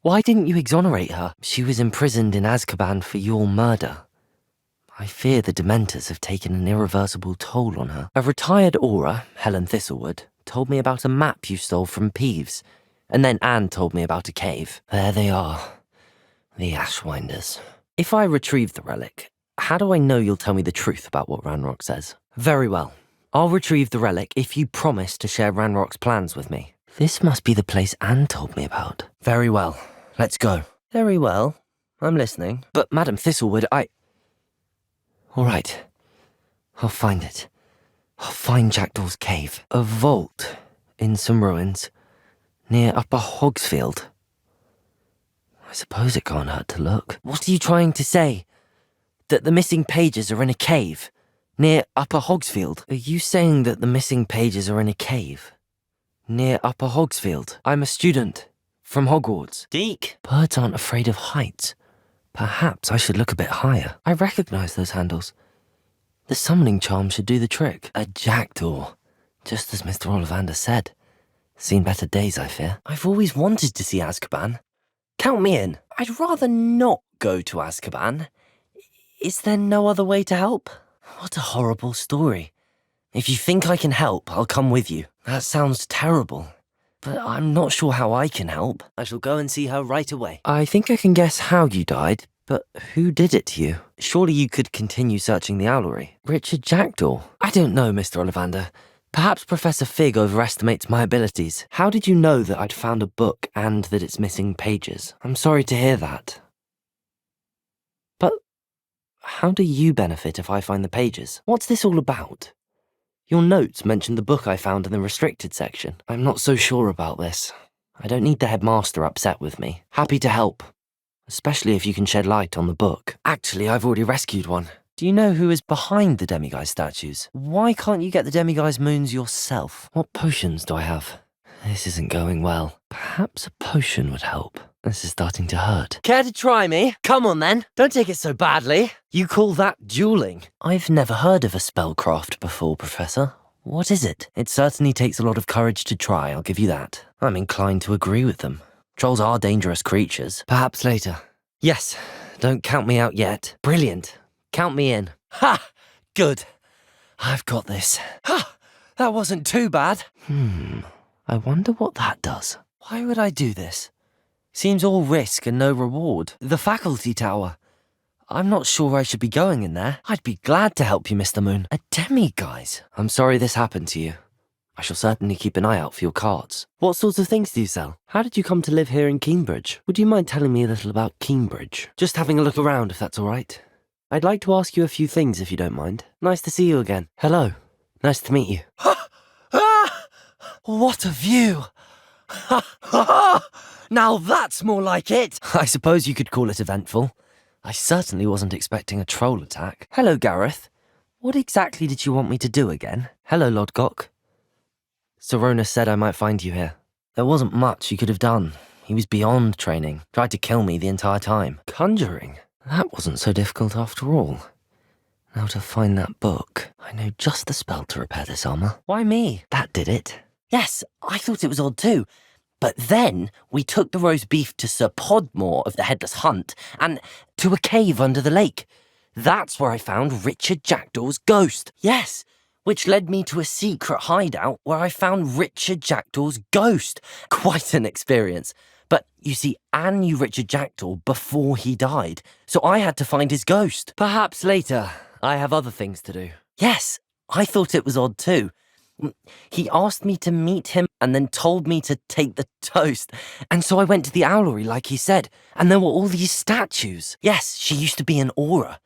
Why didn't you exonerate her? She was imprisoned in Azkaban for your murder. I fear the Dementors have taken an irreversible toll on her. A retired Auror, Helen Thistlewood, told me about a map you stole from Peeves, and then Anne told me about a cave. There they are, the Ashwinders. If I retrieve the relic, how do I know you'll tell me the truth about what Ranrock says? Very well. I'll retrieve the relic if you promise to share Ranrock's plans with me. This must be the place Anne told me about. Very well. Let's go. Very well. I'm listening. But Madam Thistlewood, All right. I'll find it. I'll find Jackdaw's cave. A vault in some ruins near Upper Hogsfield. I suppose it can't hurt to look. What are you trying to say? That the missing pages are in a cave near Upper Hogsfield? Are you saying that the missing pages are in a cave near Upper Hogsfield. I'm a student from Hogwarts. Deke, birds aren't afraid of heights. Perhaps I should look a bit higher. I recognize those handles. The summoning charm should do the trick. A jackdaw, just as Mr. Ollivander said. Seen better days, I fear. I've always wanted to see Azkaban. Count me in. I'd rather not go to Azkaban. Is there no other way to help? What a horrible story. If you think I can help, I'll come with you. That sounds terrible. But I'm not sure how I can help. I shall go and see her right away. I think I can guess how you died, but who did it to you? Surely you could continue searching the owlery. Richard Jackdaw? I don't know, Mr. Ollivander. Perhaps Professor Fig overestimates my abilities. How did you know that I'd found a book and that it's missing pages? I'm sorry to hear that. But how do you benefit if I find the pages? What's this all about? Your notes mentioned the book I found in the restricted section. I'm not so sure about this. I don't need the headmaster upset with me. Happy to help, especially if you can shed light on the book. Actually, I've already rescued one. Do you know who is behind the demiguise statues? Why can't you get the demiguise moons yourself? What potions do I have? This isn't going well. Perhaps a potion would help. This is starting to hurt. Care to try me? Come on then. Don't take it so badly. You call that dueling? I've never heard of a spellcraft before, Professor. What is it? It certainly takes a lot of courage to try, I'll give you that. I'm inclined to agree with them. Trolls are dangerous creatures. Perhaps later. Yes, don't count me out yet. Brilliant. Count me in. Ha! Good. I've got this. Ha! That wasn't too bad. I wonder what that does. Why would I do this? Seems all risk and no reward. The faculty tower. I'm not sure I should be going in there. I'd be glad to help you, Mr. Moon. A demiguise. I'm sorry this happened to you. I shall certainly keep an eye out for your cards. What sorts of things do you sell? How did you come to live here in Cambridge? Would you mind telling me a little about Cambridge? Just having a look around, if that's all right. I'd like to ask you a few things, if you don't mind. Nice to see you again. Hello. Nice to meet you. What a view! Now that's more like it! I suppose you could call it eventful. I certainly wasn't expecting a troll attack. Hello, Gareth. What exactly did you want me to do again? Hello, Lodgok. Sorona said I might find you here. There wasn't much you could have done. He was beyond training. Tried to kill me the entire time. Conjuring? That wasn't so difficult after all. Now to find that book. I know just the spell to repair this armour. Why me? That did it. Yes, I thought it was odd too. But then we took the roast beef to Sir Podmore of the Headless Hunt and to a cave under the lake. That's where I found Richard Jackdaw's ghost. Yes, which led me to a secret hideout where I found Richard Jackdaw's ghost. Quite an experience. But you see, Anne knew Richard Jackdaw before he died, so I had to find his ghost. Perhaps later. I have other things to do. Yes, I thought it was odd too. He asked me to meet him and then told me to take the toast. And so I went to the owlery like he said, and there were all these statues. Yes, she used to be an aura.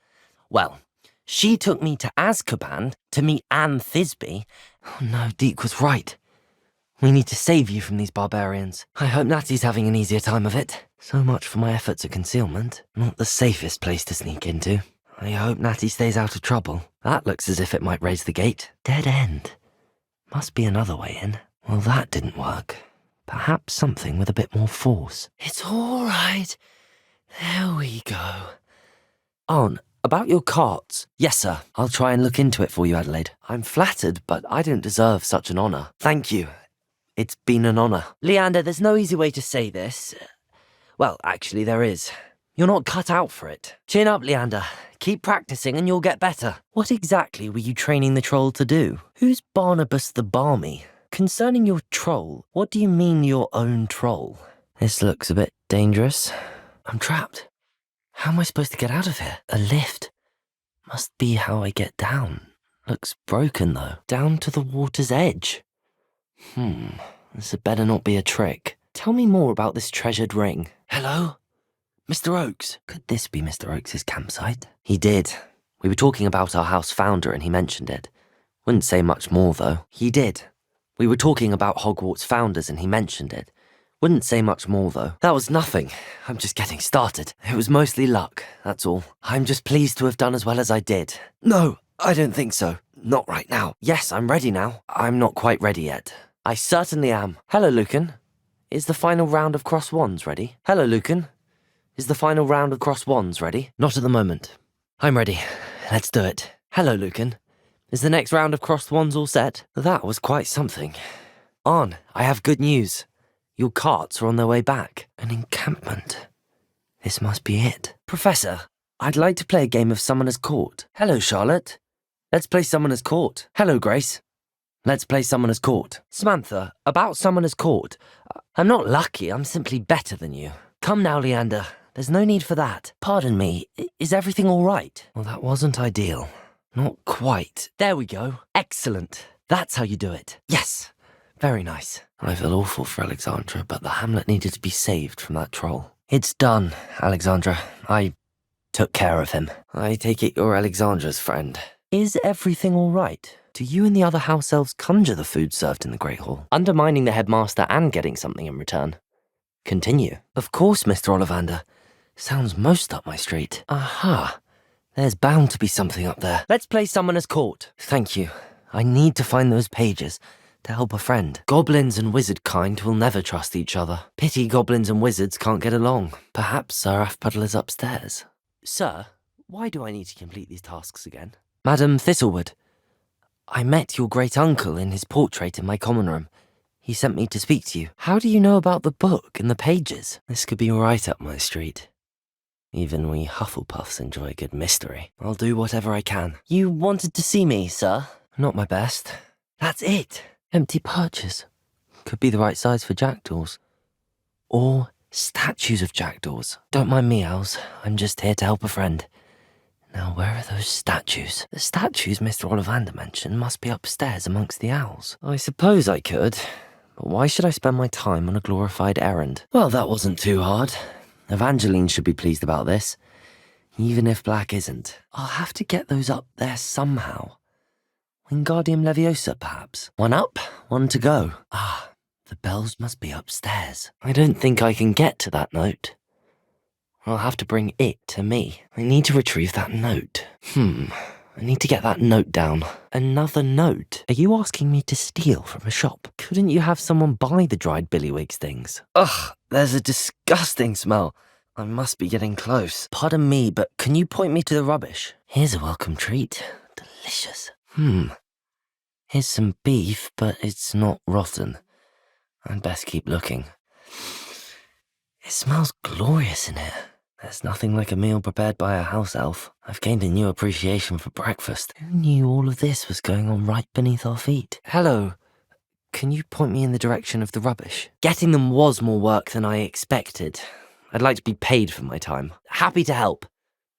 Well, she took me to Azkaban to meet Anne Thisbe. Oh no, Deke was right. We need to save you from these barbarians. I hope Natty's having an easier time of it. So much for my efforts at concealment. Not the safest place to sneak into. I hope Natty stays out of trouble. That looks as if it might raise the gate. Dead end. Must be another way in. Well, that didn't work. Perhaps something with a bit more force. It's all right. There we go. On, about your carts. Yes, sir. I'll try and look into it for you, Adelaide. I'm flattered, but I don't deserve such an honour. Thank you. It's been an honour. Leander, there's no easy way to say this. Well, actually, there is. You're not cut out for it. Chin up, Leander. Keep practicing and you'll get better. What exactly were you training the troll to do? Who's Barnabas the Balmy? Concerning your troll, what do you mean your own troll? This looks a bit dangerous. I'm trapped. How am I supposed to get out of here? A lift. Must be how I get down. Looks broken though. Down to the water's edge. This had better not be a trick. Tell me more about this treasured ring. Hello? Mr. Oakes. Could this be Mr. Oakes' campsite? He did. We were talking about our house founder and he mentioned it. Wouldn't say much more though. He did. We were talking about Hogwarts founders and he mentioned it. Wouldn't say much more though. That was nothing. I'm just getting started. It was mostly luck, that's all. I'm just pleased to have done as well as I did. No, I don't think so. Not right now. Yes, I'm ready now. I'm not quite ready yet. I certainly am. Hello, Lucan. Is the final round of cross wands ready? Hello, Lucan. Is the final round of cross wands ready? Not at the moment. I'm ready. Let's do it. Hello, Lucan. Is the next round of cross wands all set? That was quite something. Arn, I have good news. Your carts are on their way back. An encampment. This must be it. Professor, I'd like to play a game of Summoner's Court. Hello, Charlotte. Let's play Summoner's Court. Hello, Grace. Let's play Summoner's Court. Samantha, about Summoner's Court. I'm not lucky, I'm simply better than you. Come now, Leander. There's no need for that. Pardon me, is everything all right? Well, that wasn't ideal. Not quite. There we go. Excellent. That's how you do it. Yes. Very nice. I feel awful for Alexandra, but the hamlet needed to be saved from that troll. It's done, Alexandra. I took care of him. I take it you're Alexandra's friend. Is everything all right? Do you and the other house elves conjure the food served in the Great Hall, undermining the headmaster and getting something in return? Continue. Of course, Mr. Ollivander. Sounds most up my street. Aha. There's bound to be something up there. Let's play Summoner's Court. Thank you. I need to find those pages to help a friend. Goblins and wizard kind will never trust each other. Pity goblins and wizards can't get along. Perhaps Sir Afpuddle is upstairs. Sir, why do I need to complete these tasks again? Madam Thistlewood, I met your great-uncle in his portrait in my common room. He sent me to speak to you. How do you know about the book and the pages? This could be right up my street. Even we Hufflepuffs enjoy a good mystery. I'll do whatever I can. You wanted to see me, sir? Not my best. That's it. Empty perches. Could be the right size for jackdaws. Or statues of jackdaws. Don't mind me, owls. I'm just here to help a friend. Now, where are those statues? The statues Mr. Ollivander mentioned must be upstairs amongst the owls. I suppose I could, but why should I spend my time on a glorified errand? Well, that wasn't too hard. Evangeline should be pleased about this, even if Black isn't. I'll have to get those up there somehow. Wingardium Leviosa, perhaps. One up, one to go. Ah, the bells must be upstairs. I don't think I can get to that note. I'll have to bring it to me. I need to retrieve that note. I need to get that note down. Another note? Are you asking me to steal from a shop? Couldn't you have someone buy the dried billywigs things? Ugh, there's a disgusting smell. I must be getting close. Pardon me, but can you point me to the rubbish? Here's a welcome treat. Delicious. Here's some beef, but it's not rotten. I'd best keep looking. It smells glorious in here. There's nothing like a meal prepared by a house elf. I've gained a new appreciation for breakfast. Who knew all of this was going on right beneath our feet? Hello. Can you point me in the direction of the rubbish? Getting them was more work than I expected. I'd like to be paid for my time. Happy to help.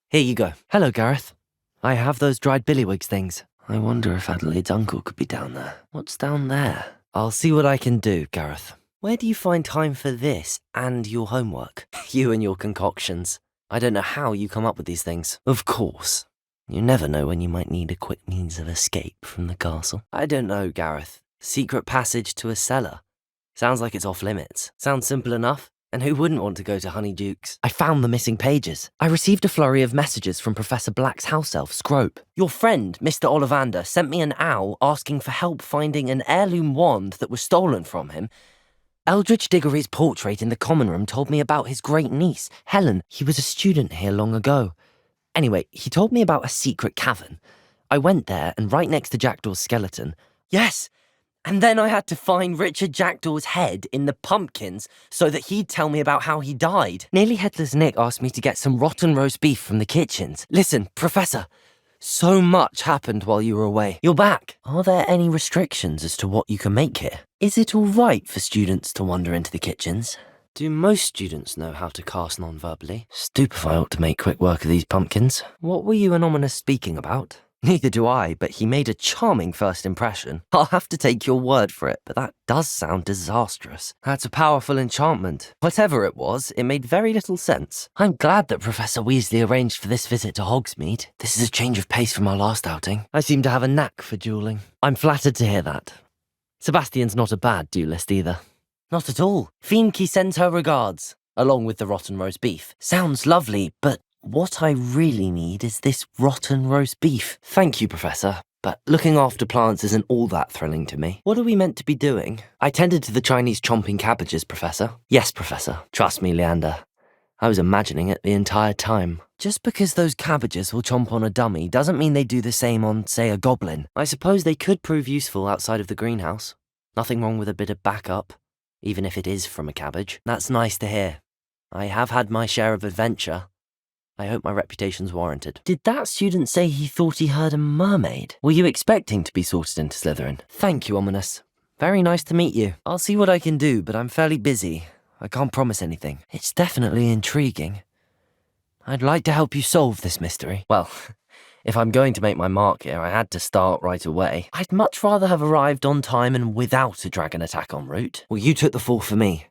Here you go. Hello, Gareth. I have those dried billywigs things. I wonder if Adelaide's uncle could be down there. What's down there? I'll see what I can do, Gareth. Where do you find time for this and your homework? You and your concoctions. I don't know how you come up with these things. Of course. You never know when you might need a quick means of escape from the castle. I don't know, Gareth. Secret passage to a cellar. Sounds like it's off limits. Sounds simple enough. And who wouldn't want to go to Honeydukes? I found the missing pages. I received a flurry of messages from Professor Black's house elf, Scrope. Your friend, Mr. Ollivander, sent me an owl asking for help finding an heirloom wand that was stolen from him. Eldridge Diggory's portrait in the common room told me about his great niece, Helen. He was a student here long ago. Anyway, he told me about a secret cavern. I went there, and right next to Jackdaw's skeleton. Yes! And then I had to find Richard Jackdaw's head in the pumpkins so that he'd tell me about how he died. Nearly Headless Nick asked me to get some rotten roast beef from the kitchens. Listen, Professor, so much happened while you were away. You're back. Are there any restrictions as to what you can make here? Is it all right for students to wander into the kitchens? Do most students know how to cast non-verbally? Stupefy ought to make quick work of these pumpkins. What were you and Ominous speaking about? Neither do I, but he made a charming first impression. I'll have to take your word for it, but that does sound disastrous. That's a powerful enchantment. Whatever it was, it made very little sense. I'm glad that Professor Weasley arranged for this visit to Hogsmeade. This is a change of pace from our last outing. I seem to have a knack for dueling. I'm flattered to hear that. Sebastian's not a bad duelist either. Not at all. Fienke sends her regards, along with the rotten roast beef. Sounds lovely, but what I really need is this rotten roast beef. Thank you, Professor. but looking after plants isn't all that thrilling to me. What are we meant to be doing? I tended to the Chinese chomping cabbages, Professor. Yes, Professor. Trust me, Leander. I was imagining it the entire time. Just because those cabbages will chomp on a dummy doesn't mean they do the same on, say, a goblin. I suppose they could prove useful outside of the greenhouse. Nothing wrong with a bit of backup, even if it is from a cabbage. That's nice to hear. I have had my share of adventure. I hope my reputation's warranted. Did that student say he thought he heard a mermaid? Were you expecting to be sorted into Slytherin? Thank you, Ominous. Very nice to meet you. I'll see what I can do, but I'm fairly busy. I can't promise anything. It's definitely intriguing. I'd like to help you solve this mystery. Well, if I'm going to make my mark here, I had to start right away. I'd much rather have arrived on time and without a dragon attack en route. Well, you took the fall for me,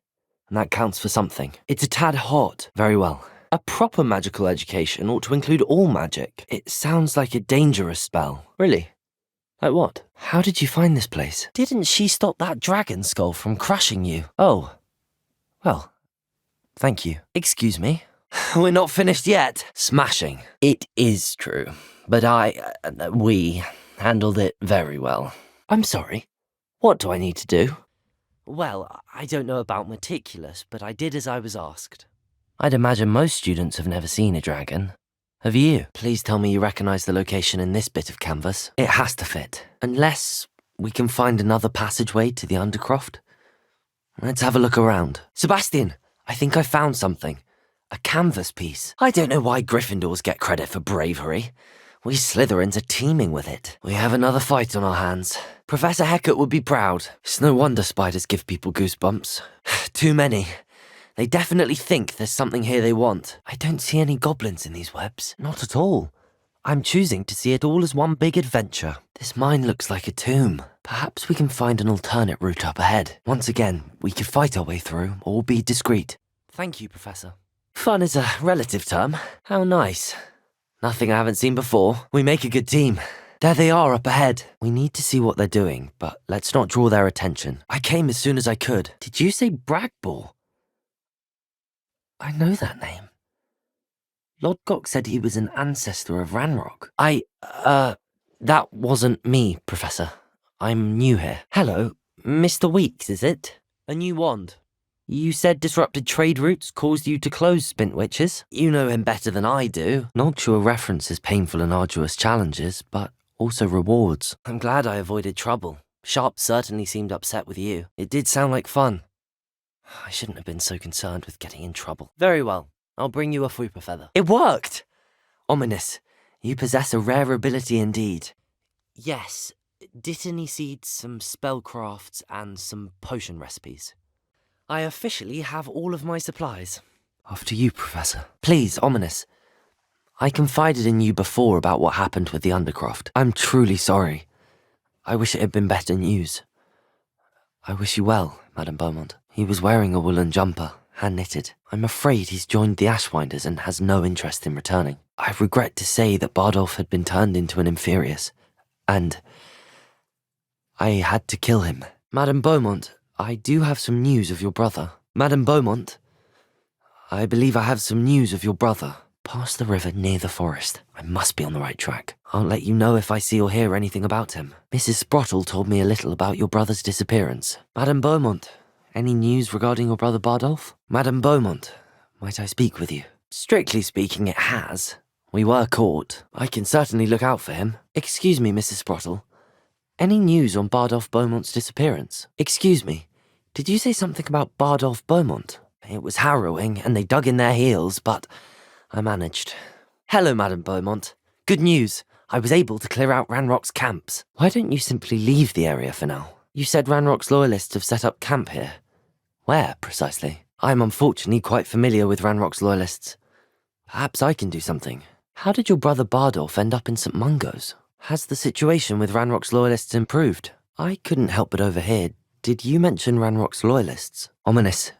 and that counts for something. It's a tad hot. Very well. A proper magical education ought to include all magic. It sounds like a dangerous spell. Really? Like what? How did you find this place? Didn't she stop that dragon skull from crushing you? Oh. Well, thank you. Excuse me? We're not finished yet. Smashing. It is true, but we handled it very well. I'm sorry. What do I need to do? Well, I don't know about meticulous, but I did as I was asked. I'd imagine most students have never seen a dragon. Have you? Please tell me you recognize the location in this bit of canvas. It has to fit. Unless we can find another passageway to the Undercroft. Let's have a look around. Sebastian, I think I found something. A canvas piece. I don't know why Gryffindors get credit for bravery. We Slytherins are teeming with it. We have another fight on our hands. Professor Hecat would be proud. It's no wonder spiders give people goosebumps. Too many. They definitely think there's something here they want. I don't see any goblins in these webs. Not at all. I'm choosing to see it all as one big adventure. This mine looks like a tomb. Perhaps we can find an alternate route up ahead. Once again, we could fight our way through or be discreet. Thank you, Professor. Fun is a relative term. How nice. Nothing I haven't seen before. We make a good team. There they are up ahead. We need to see what they're doing, but let's not draw their attention. I came as soon as I could. Did you say Bragbor? I know that name. Lodgok said he was an ancestor of Ranrock. That wasn't me, Professor. I'm new here. Hello, Mr. Weeks, is it? A new wand. You said disrupted trade routes caused you to close Spintwitches. You know him better than I do. Not sure references painful and arduous challenges, but also rewards. I'm glad I avoided trouble. Sharp certainly seemed upset with you. It did sound like fun. I shouldn't have been so concerned with getting in trouble. Very well. I'll bring you a Fupa feather. It worked! Ominous, you possess a rare ability indeed. Yes, Dittany seeds, some spellcrafts, and some potion recipes. I officially have all of my supplies. After you, Professor. Please, Ominous. I confided in you before about what happened with the Undercroft. I'm truly sorry. I wish it had been better news. I wish you well, Madame Beaumont. He was wearing a woolen jumper, hand-knitted. I'm afraid he's joined the Ashwinders and has no interest in returning. I regret to say that Bardolph had been turned into an Inferius, and I had to kill him. Madame Beaumont, I do have some news of your brother. Madame Beaumont, I believe I have some news of your brother. Past the river near the forest. I must be on the right track. I'll let you know if I see or hear anything about him. Mrs. Sprottle told me a little about your brother's disappearance. Madame Beaumont, any news regarding your brother Bardolph? Madame Beaumont, might I speak with you? Strictly speaking, it has. We were caught. I can certainly look out for him. Excuse me, Mrs. Sprottle. Any news on Bardolph Beaumont's disappearance? Excuse me, did you say something about Bardolph Beaumont? It was harrowing, and they dug in their heels, but I managed. Hello, Madame Beaumont. Good news. I was able to clear out Ranrock's camps. Why don't you simply leave the area for now? You said Ranrock's loyalists have set up camp here. Where, precisely? I'm unfortunately quite familiar with Ranrock's loyalists. Perhaps I can do something. How did your brother Bardolph end up in St. Mungo's? Has the situation with Ranrock's loyalists improved? I couldn't help but overhear. Did you mention Ranrock's loyalists? Ominous.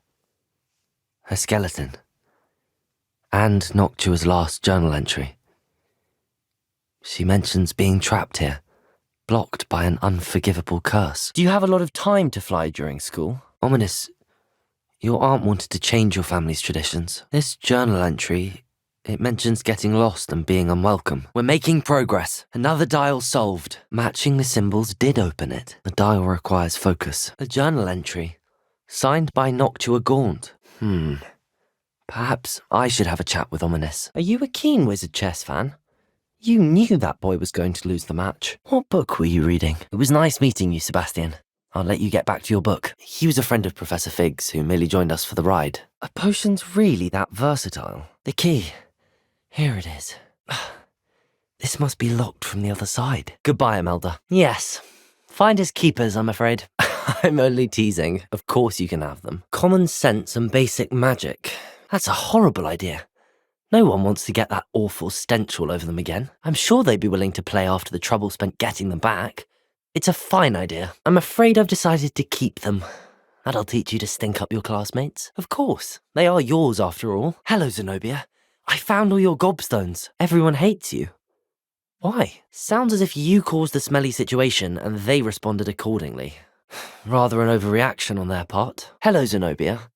Her skeleton. And Noctua's last journal entry. She mentions being trapped here, blocked by an unforgivable curse. Do you have a lot of time to fly during school? Ominous, your aunt wanted to change your family's traditions. This journal entry, It mentions getting lost and being unwelcome. We're making progress. Another dial solved. Matching the symbols did open it. The dial requires focus. A journal entry. Signed by Noctua Gaunt. Perhaps I should have a chat with Ominous. Are you a keen Wizard chess fan? You knew that boy was going to lose the match. What book were you reading? It was nice meeting you, Sebastian. I'll let you get back to your book. He was a friend of Professor Fig's who merely joined us for the ride. A potion's really that versatile. The key. Here it is. This must be locked from the other side. Goodbye, Imelda. Yes. Finders keepers, I'm afraid. I'm only teasing. Of course you can have them. Common sense and basic magic. That's a horrible idea. No one wants to get that awful stench all over them again. I'm sure they'd be willing to play after the trouble spent getting them back. It's a fine idea. I'm afraid I've decided to keep them. That'll teach you to stink up your classmates. Of course. They are yours after all. Hello, Zenobia. I found all your gobstones. Everyone hates you. Why? Sounds as if you caused the smelly situation and they responded accordingly. Rather an overreaction on their part. Hello, Zenobia.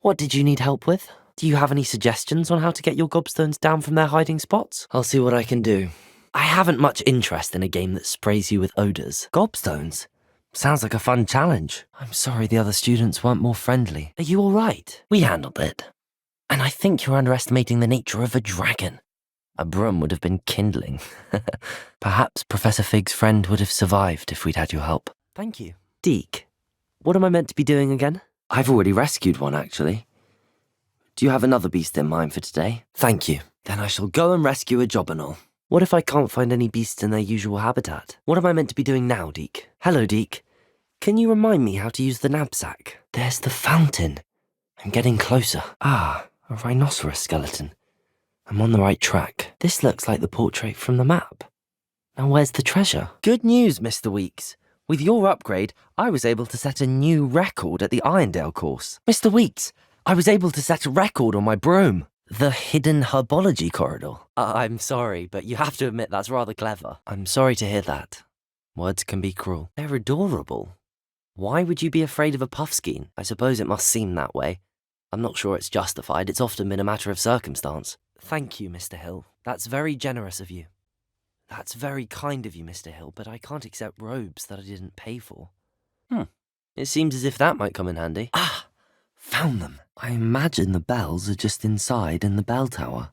What did you need help with? Do you have any suggestions on how to get your gobstones down from their hiding spots? I'll see what I can do. I haven't much interest in a game that sprays you with odours. Gobstones? Sounds like a fun challenge. I'm sorry the other students weren't more friendly. Are you all right? We handled it. And I think you're underestimating the nature of a dragon. A broom would have been kindling. Perhaps Professor Fig's friend would have survived if we'd had your help. Thank you. Deke, what am I meant to be doing again? I've already rescued one, actually. Do you have another beast in mind for today? Thank you. Then I shall go and rescue a Jobberknoll. What if I can't find any beasts in their usual habitat? What am I meant to be doing now, Deke? Hello, Deke. Can you remind me how to use the knapsack? There's the fountain. I'm getting closer. Ah, a rhinoceros skeleton. I'm on the right track. This looks like the portrait from the map. Now where's the treasure? Good news, Mr. Weeks. With your upgrade, I was able to set a new record at the Irondale course. Mr. Weeks, I was able to set a record on my broom. The hidden herbology corridor. I'm sorry, but you have to admit that's rather clever. I'm sorry to hear that. Words can be cruel. They're adorable. Why would you be afraid of a puffskein? I suppose it must seem that way. I'm not sure it's justified. It's often been a matter of circumstance. Thank you, Mr. Hill. That's very generous of you. That's very kind of you, Mr. Hill, but I can't accept robes that I didn't pay for. It seems as if that might come in handy. Ah! Found them. I imagine the bells are just inside in the bell tower.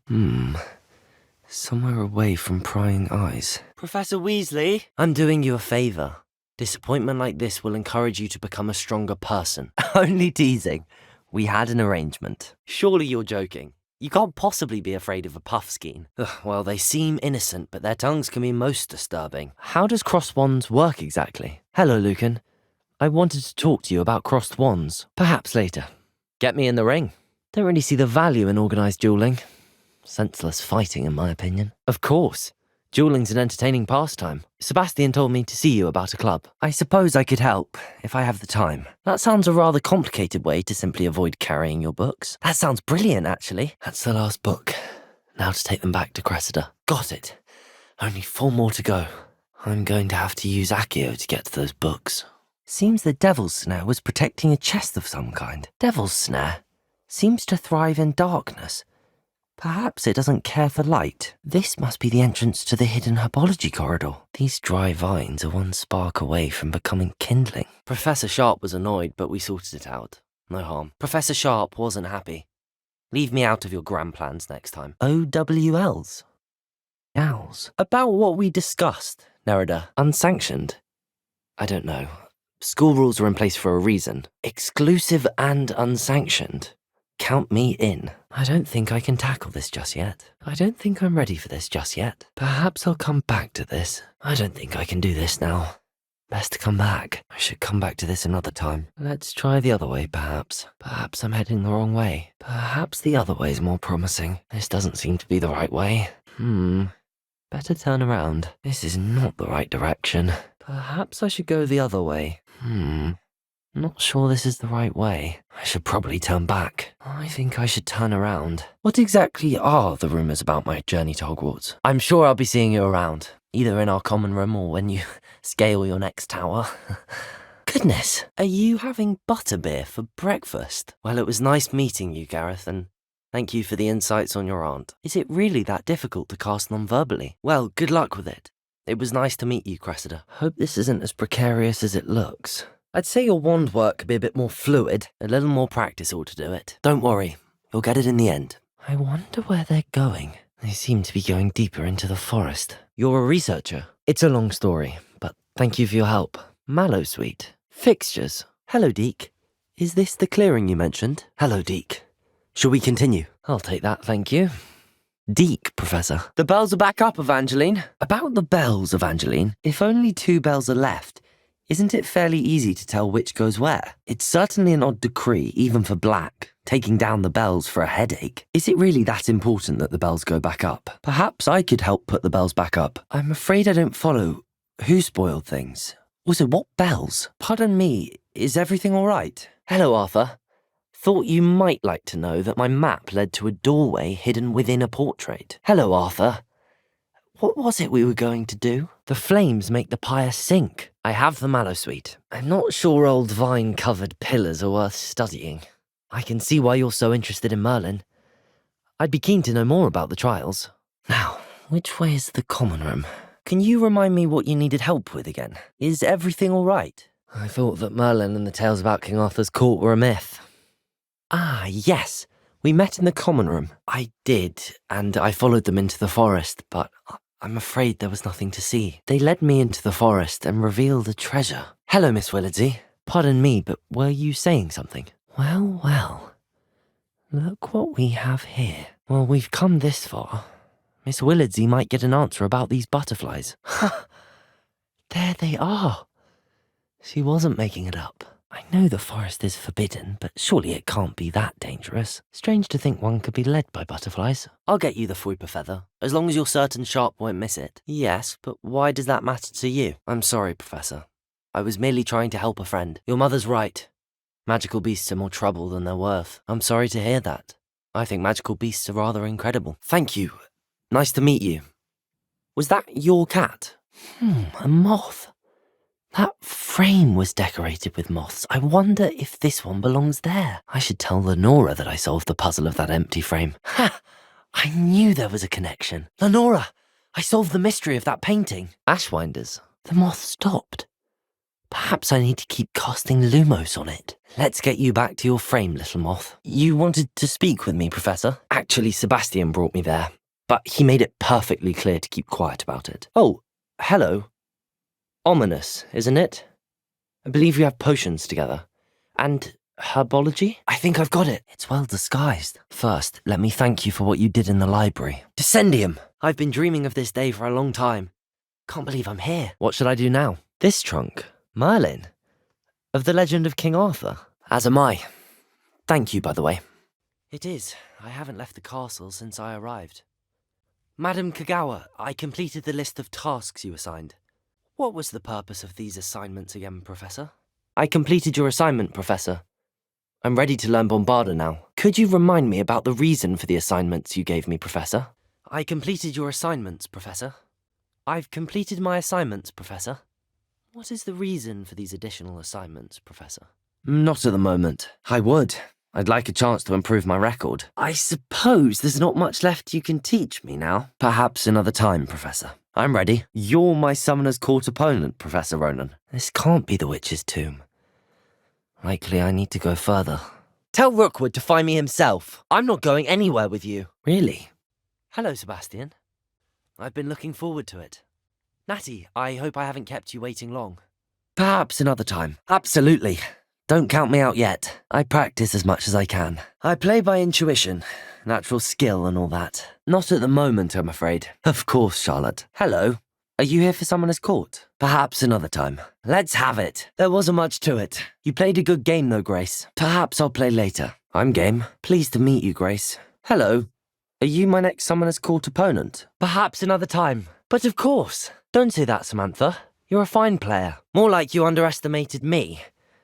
Somewhere away from prying eyes. Professor Weasley? I'm doing you a favour. Disappointment like this will encourage you to become a stronger person. Only teasing. We had an arrangement. Surely you're joking. You can't possibly be afraid of a puffskein. Well, they seem innocent, but their tongues can be most disturbing. How does crossed wands work exactly? Hello, Lucan. I wanted to talk to you about crossed wands. Perhaps later. Get me in the ring. Don't really see the value in organised duelling. Senseless fighting, in my opinion. Of course. Duelling's an entertaining pastime. Sebastian told me to see you about a club. I suppose I could help, if I have the time. That sounds a rather complicated way to simply avoid carrying your books. That sounds brilliant, actually. That's the last book. Now to take them back to Cressida. Got it. Only 4 more to go. I'm going to have to use Accio to get to those books. Seems the Devil's Snare was protecting a chest of some kind. Devil's Snare seems to thrive in darkness. Perhaps it doesn't care for light. This must be the entrance to the hidden herbology corridor. These dry vines are one spark away from becoming kindling. Professor Sharp was annoyed, but we sorted it out. No harm. Professor Sharp wasn't happy. Leave me out of your grand plans next time. OWLs? Owls. About what we discussed, Nerida. Unsanctioned? I don't know. School rules are in place for a reason. Exclusive and unsanctioned. Count me in. I don't think I can tackle this just yet. I don't think I'm ready for this just yet. Perhaps I'll come back to this. I don't think I can do this now. Best to come back. I should come back to this another time. Let's try the other way, perhaps. Perhaps I'm heading the wrong way. Perhaps the other way's more promising. This doesn't seem to be the right way. Better turn around. This is not the right direction. Perhaps I should go the other way. Not sure this is the right way. I should probably turn back. I think I should turn around. What exactly are the rumours about my journey to Hogwarts? I'm sure I'll be seeing you around, either in our common room or when you scale your next tower. Goodness, are you having butterbeer for breakfast? Well, it was nice meeting you, Gareth, and Thank you for the insights on your aunt. Is it really that difficult to cast non-verbally? Well, good luck with it. It was nice to meet you, Cressida. Hope this isn't as precarious as it looks. I'd say your wand work could be a bit more fluid. A little more practice ought to do it. Don't worry, you'll get it in the end. I wonder where they're going. They seem to be going deeper into the forest. You're a researcher. It's a long story, but thank you for your help. Mallow Suite. Fixtures. Hello, Deke. Is this the clearing you mentioned? Hello, Deke. Shall we continue? I'll take that, thank you. Deke, Professor. The bells are back up, Evangeline. About the bells, Evangeline, if only 2 bells are left, isn't it fairly easy to tell which goes where? It's certainly an odd decree, even for Black, taking down the bells for a headache. Is it really that important that the bells go back up? Perhaps I could help put the bells back up. I'm afraid I don't follow. Who spoiled things? Also, what bells? Pardon me, is everything all right? Hello, Arthur. Thought you might like to know that my map led to a doorway hidden within a portrait. Hello, Arthur. What was it we were going to do? The flames make the pyre sink. I have the Mallow Suite. I'm not sure old vine-covered pillars are worth studying. I can see why you're so interested in Merlin. I'd be keen to know more about the trials. Now, which way is the common room? Can you remind me what you needed help with again? Is everything all right? I thought that Merlin and the tales about King Arthur's court were a myth. Ah, yes. We met in the common room. I did, and I followed them into the forest, but I'm afraid there was nothing to see. They led me into the forest and revealed a treasure. Hello, Miss Willardsey. Pardon me, but were you saying something? Well, well. Look what we have here. Well, we've come this far. Miss Willardsey might get an answer about these butterflies. Ha! There they are. She wasn't making it up. I know the forest is forbidden, but surely it can't be that dangerous. Strange to think one could be led by butterflies. I'll get you the Fuipa feather, as long as you're certain Sharp won't miss it. Yes, but why does that matter to you? I'm sorry, Professor. I was merely trying to help a friend. Your mother's right. Magical beasts are more trouble than they're worth. I'm sorry to hear that. I think magical beasts are rather incredible. Thank you. Nice to meet you. Was that your cat? A moth. That frame was decorated with moths. I wonder if this one belongs there. I should tell Lenora that I solved the puzzle of that empty frame. Ha! I knew there was a connection. Lenora! I solved the mystery of that painting. Ashwinders. The moth stopped. Perhaps I need to keep casting Lumos on it. Let's get you back to your frame, little moth. You wanted to speak with me, Professor? Actually, Sebastian brought me there, but he made it perfectly clear to keep quiet about it. Oh, hello. Ominous, isn't it? I believe you have potions together. And herbology? I think I've got it. It's well disguised. First, let me thank you for what you did in the library. Descendium! I've been dreaming of this day for a long time. Can't believe I'm here. What should I do now? This trunk? Merlin? Of the legend of King Arthur? As am I. Thank you, by the way. It is. I haven't left the castle since I arrived. Madam Kagawa, I completed the list of tasks you assigned. What was the purpose of these assignments again, Professor? I completed your assignment, Professor. I'm ready to learn Bombarda now. Could you remind me about the reason for the assignments you gave me, Professor? I completed your assignments, Professor. I've completed my assignments, Professor. What is the reason for these additional assignments, Professor? Not at the moment. I would. I'd like a chance to improve my record. I suppose there's not much left you can teach me now. Perhaps another time, Professor. I'm ready. You're my Summoner's Court opponent, Professor Ronan. This can't be the Witch's Tomb. Likely I need to go further. Tell Rookwood to find me himself. I'm not going anywhere with you. Really? Hello, Sebastian. I've been looking forward to it. Natty, I hope I haven't kept you waiting long. Perhaps another time. Absolutely. Don't count me out yet. I practice as much as I can. I play by intuition, natural skill and all that. Not at the moment, I'm afraid. Of course, Charlotte. Hello. Are you here for Summoner's Court? Perhaps another time. Let's have it. There wasn't much to it. You played a good game though, Grace. Perhaps I'll play later. I'm game. Pleased to meet you, Grace. Hello. Are you my next Summoner's Court opponent? Perhaps another time. But of course. Don't say that, Samantha. You're a fine player. More like you underestimated me.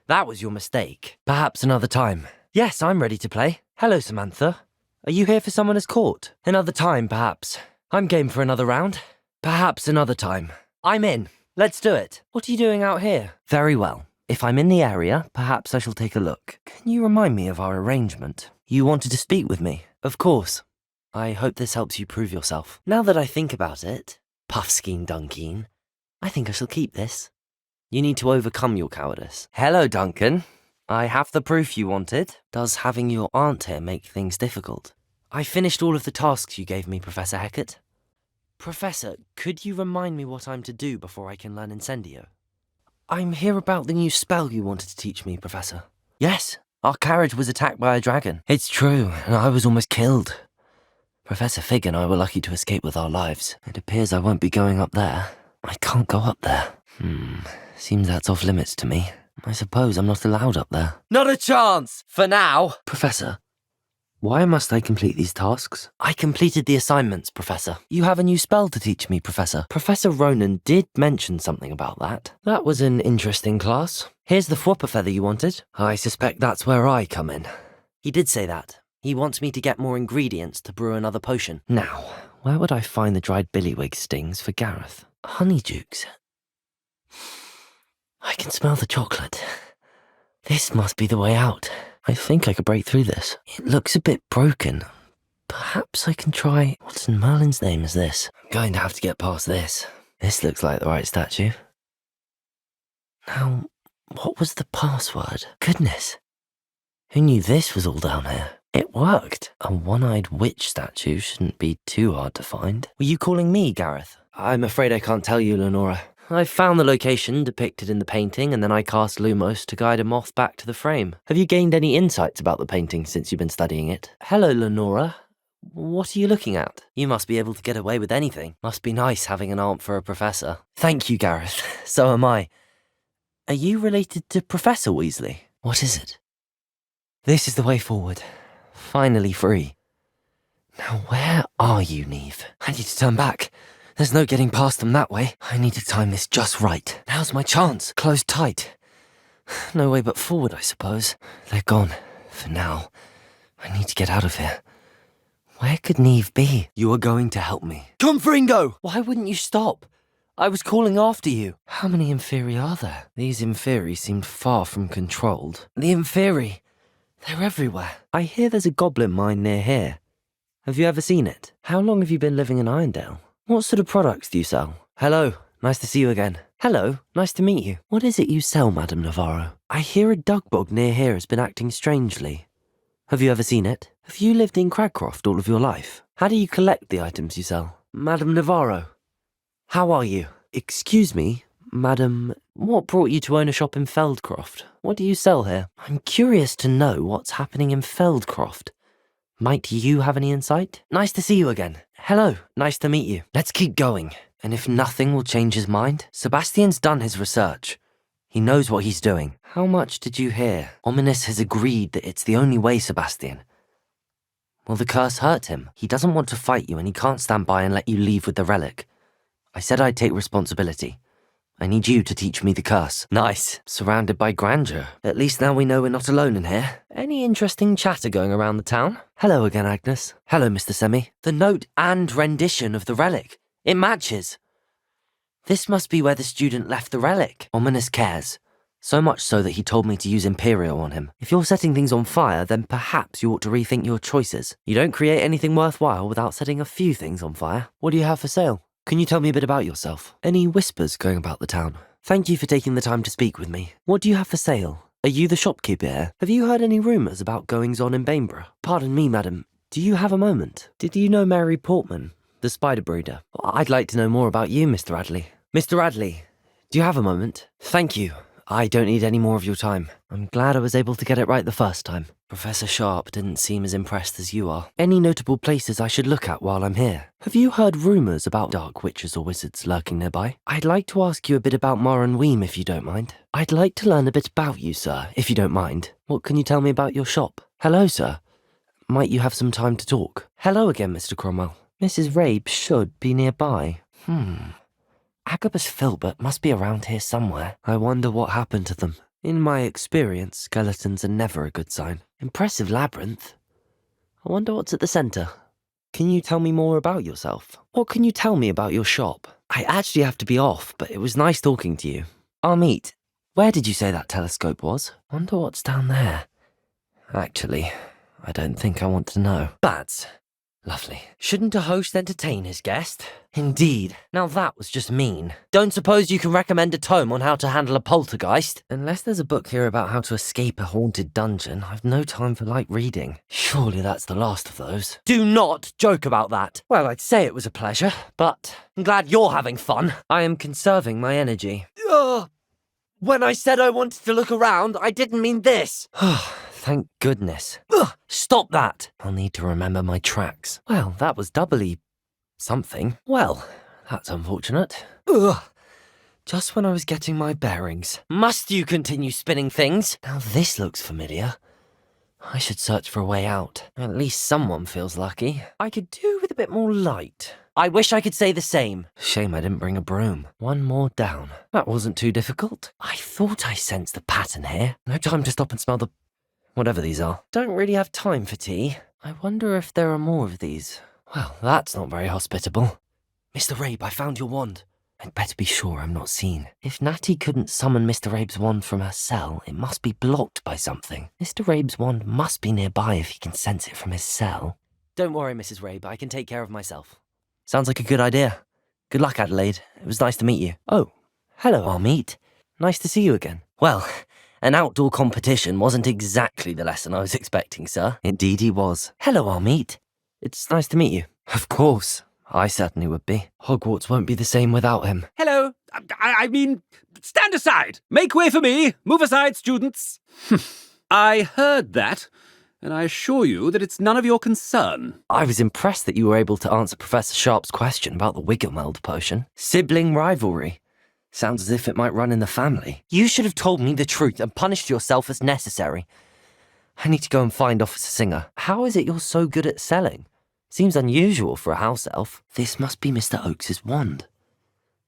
That was your mistake. Perhaps another time. Yes, I'm ready to play. Hello, Samantha. Are you here for Summoner's Court? Another time, perhaps. I'm game for another round. Perhaps another time. I'm in. Let's do it. What are you doing out here? Very well. If I'm in the area, perhaps I shall take a look. Can you remind me of our arrangement? You wanted to speak with me? Of course. I hope this helps you prove yourself. Now that I think about it, Puffskein Dunkeen, I think I shall keep this. You need to overcome your cowardice. Hello, Duncan. I have the proof you wanted. Does having your aunt here make things difficult? I finished all of the tasks you gave me, Professor Hecat. Professor, could you remind me what I'm to do before I can learn Incendio? I'm here about the new spell you wanted to teach me, Professor. Yes, our carriage was attacked by a dragon. It's true, and I was almost killed. Professor Fig and I were lucky to escape with our lives. It appears I won't be going up there. I can't go up there. Seems that's off limits to me. I suppose I'm not allowed up there. Not a chance! For now! Professor, why must I complete these tasks? I completed the assignments, Professor. You have a new spell to teach me, Professor. Professor Ronan did mention something about that. That was an interesting class. Here's the Whopper feather you wanted. I suspect that's where I come in. He did say that. He wants me to get more ingredients to brew another potion. Now, where would I find the dried billywig stings for Gareth? Honeydukes. I can smell the chocolate. This must be the way out. I think I could break through this. It looks a bit broken. Perhaps I can try... What in Merlin's name is this? I'm going to have to get past this. This looks like the right statue. Now, what was the password? Goodness. Who knew this was all down here? It worked. A one-eyed witch statue shouldn't be too hard to find. Were you calling me, Gareth? I'm afraid I can't tell you, Lenora. I found the location depicted in the painting, and then I cast Lumos to guide a moth back to the frame. Have you gained any insights about the painting since you've been studying it? Hello, Lenora. What are you looking at? You must be able to get away with anything. Must be nice having an aunt for a professor. Thank you, Gareth. So am I. Are you related to Professor Weasley? What is it? This is the way forward. Finally free. Now where are you, Neve? I need to turn back. There's no getting past them that way. I need to time this just right. Now's my chance. Close tight. No way but forward, I suppose. They're gone. For now. I need to get out of here. Where could Neve be? You are going to help me. Confringo! Why wouldn't you stop? I was calling after you. How many Inferi are there? These Inferi seemed far from controlled. The Inferi. They're everywhere. I hear there's a goblin mine near here. Have you ever seen it? How long have you been living in Irondale? What sort of products do you sell? Hello, nice to see you again. Hello, nice to meet you. What is it you sell, Madame Navarro? I hear a Dugbog near here has been acting strangely. Have you ever seen it? Have you lived in Cragcroft all of your life? How do you collect the items you sell? Madame Navarro, how are you? Excuse me, Madam, what brought you to own a shop in Feldcroft? What do you sell here? I'm curious to know what's happening in Feldcroft. Might you have any insight? Nice to see you again. Hello, nice to meet you. Let's keep going. And if nothing will change his mind, Sebastian's done his research. He knows what he's doing. How much did you hear? Ominous has agreed that it's the only way, Sebastian. Will the curse hurt him? He doesn't want to fight you and he can't stand by and let you leave with the relic. I said I'd take responsibility. I need you to teach me the curse. Nice. Surrounded by grandeur. At least now we know we're not alone in here. Any interesting chatter going around the town? Hello again, Agnes. Hello, Mr. Semi. The note and rendition of the relic. It matches. This must be where the student left the relic. Ominous cares. So much so that he told me to use Imperial on him. If you're setting things on fire, then perhaps you ought to rethink your choices. You don't create anything worthwhile without setting a few things on fire. What do you have for sale? Can you tell me a bit about yourself? Any whispers going about the town? Thank you for taking the time to speak with me. What do you have for sale? Are you the shopkeeper here? Have you heard any rumours about goings-on in Bainborough? Pardon me, madam. Do you have a moment? Did you know Mary Portman, the spider breeder? I'd like to know more about you, Mr. Radley. Mr. Radley, do you have a moment? Thank you. I don't need any more of your time. I'm glad I was able to get it right the first time. Professor Sharp didn't seem as impressed as you are. Any notable places I should look at while I'm here? Have you heard rumours about dark witches or wizards lurking nearby? I'd like to ask you a bit about Marin Weem, if you don't mind. I'd like to learn a bit about you, sir, if you don't mind. What can you tell me about your shop? Hello, sir. Might you have some time to talk? Hello again, Mr. Cromwell. Mrs. Rabe should be nearby. Agabus Filbert must be around here somewhere. I wonder what happened to them. In my experience, skeletons are never a good sign. Impressive labyrinth. I wonder what's at the centre. Can you tell me more about yourself? What can you tell me about your shop? I actually have to be off, but it was nice talking to you. I'll meet. Where did you say that telescope was? Wonder what's down there. Actually, I don't think I want to know. Bats. Lovely. Shouldn't a host entertain his guest? Indeed. Now that was just mean. Don't suppose you can recommend a tome on how to handle a poltergeist? Unless there's a book here about how to escape a haunted dungeon, I've no time for light reading. Surely that's the last of those. Do not joke about that. Well, I'd say it was a pleasure, but I'm glad you're having fun. I am conserving my energy. Ugh. When I said I wanted to look around, I didn't mean this. Thank goodness. Ugh, stop that! I'll need to remember my tracks. Well, that was doubly something. Well, that's unfortunate. Ugh. Just when I was getting my bearings. Must you continue spinning things? Now this looks familiar. I should search for a way out. At least someone feels lucky. I could do with a bit more light. I wish I could say the same. Shame I didn't bring a broom. One more down. That wasn't too difficult. I thought I sensed the pattern here. No time to stop and smell the... whatever these are. Don't really have time for tea. I wonder if there are more of these. Well, that's not very hospitable. Mr. Rabe, I found your wand. I'd better be sure I'm not seen. If Natty couldn't summon Mr. Rabe's wand from her cell, it must be blocked by something. Mr. Rabe's wand must be nearby if he can sense it from his cell. Don't worry, Mrs. Rabe, I can take care of myself. Sounds like a good idea. Good luck, Adelaide. It was nice to meet you. Oh, hello, Armeet. Nice to see you again. Well, an outdoor competition wasn't exactly the lesson I was expecting, sir. Indeed he was. Hello, Armeet. It's nice to meet you. Of course. I certainly would be. Hogwarts won't be the same without him. Hello. I mean, stand aside. Make way for me. Move aside, students. I heard that, and I assure you that it's none of your concern. I was impressed that you were able to answer Professor Sharp's question about the Wiggelmeld potion. Sibling rivalry. Sounds as if it might run in the family. You should have told me the truth and punished yourself as necessary. I need to go and find Officer Singer. How is it you're so good at selling? Seems unusual for a house elf. This must be Mr. Oakes's wand.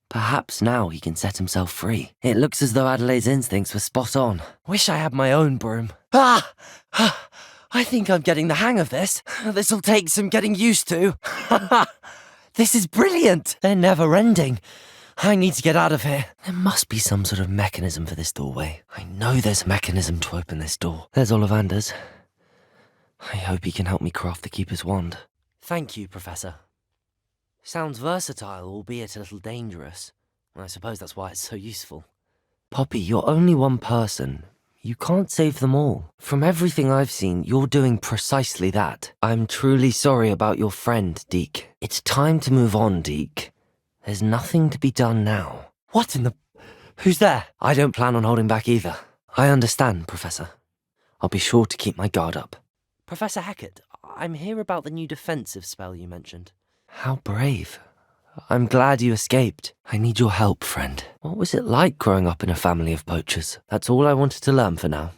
Perhaps now he can set himself free. It looks as though Adelaide's instincts were spot on. Wish I had my own broom. I think I'm getting the hang of this. This'll take some getting used to. This is brilliant. They're never ending. I need to get out of here. There must be some sort of mechanism for this doorway. I know there's a mechanism to open this door. There's Ollivander's. I hope he can help me craft the Keeper's wand. Thank you, Professor. Sounds versatile, albeit a little dangerous. I suppose that's why it's so useful. Poppy, you're only one person. You can't save them all. From everything I've seen, you're doing precisely that. I'm truly sorry about your friend, Deke. It's time to move on, Deke. There's nothing to be done now. What in the... Who's there? I don't plan on holding back either. I understand, Professor. I'll be sure to keep my guard up. Professor Hackett, I'm here about the new defensive spell you mentioned. How brave. I'm glad you escaped. I need your help, friend. What was it like growing up in a family of poachers? That's all I wanted to learn for now.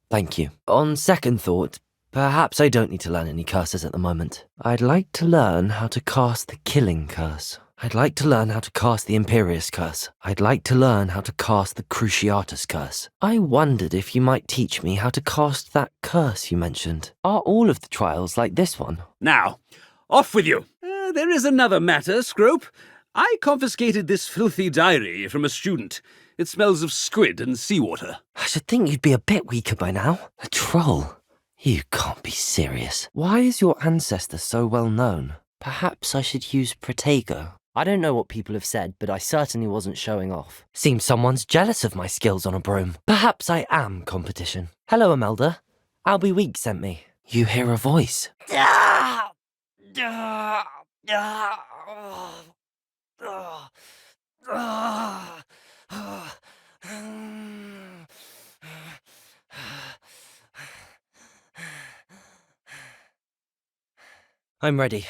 Thank you. On second thought, perhaps I don't need to learn any curses at the moment. I'd like to learn how to cast the Killing Curse. I'd like to learn how to cast the Imperious Curse. I'd like to learn how to cast the Cruciatus Curse. I wondered if you might teach me how to cast that curse you mentioned. Are all of the trials like this one? Now, off with you. There is another matter, Scrope. I confiscated this filthy diary from a student. It smells of squid and seawater. I should think you'd be a bit weaker by now. A troll? You can't be serious. Why is your ancestor so well known? Perhaps I should use Protego. I don't know what people have said, but I certainly wasn't showing off. Seems someone's jealous of my skills on a broom. Perhaps I am competition. Hello, Imelda. Albie Week sent me. You hear a voice. I'm ready.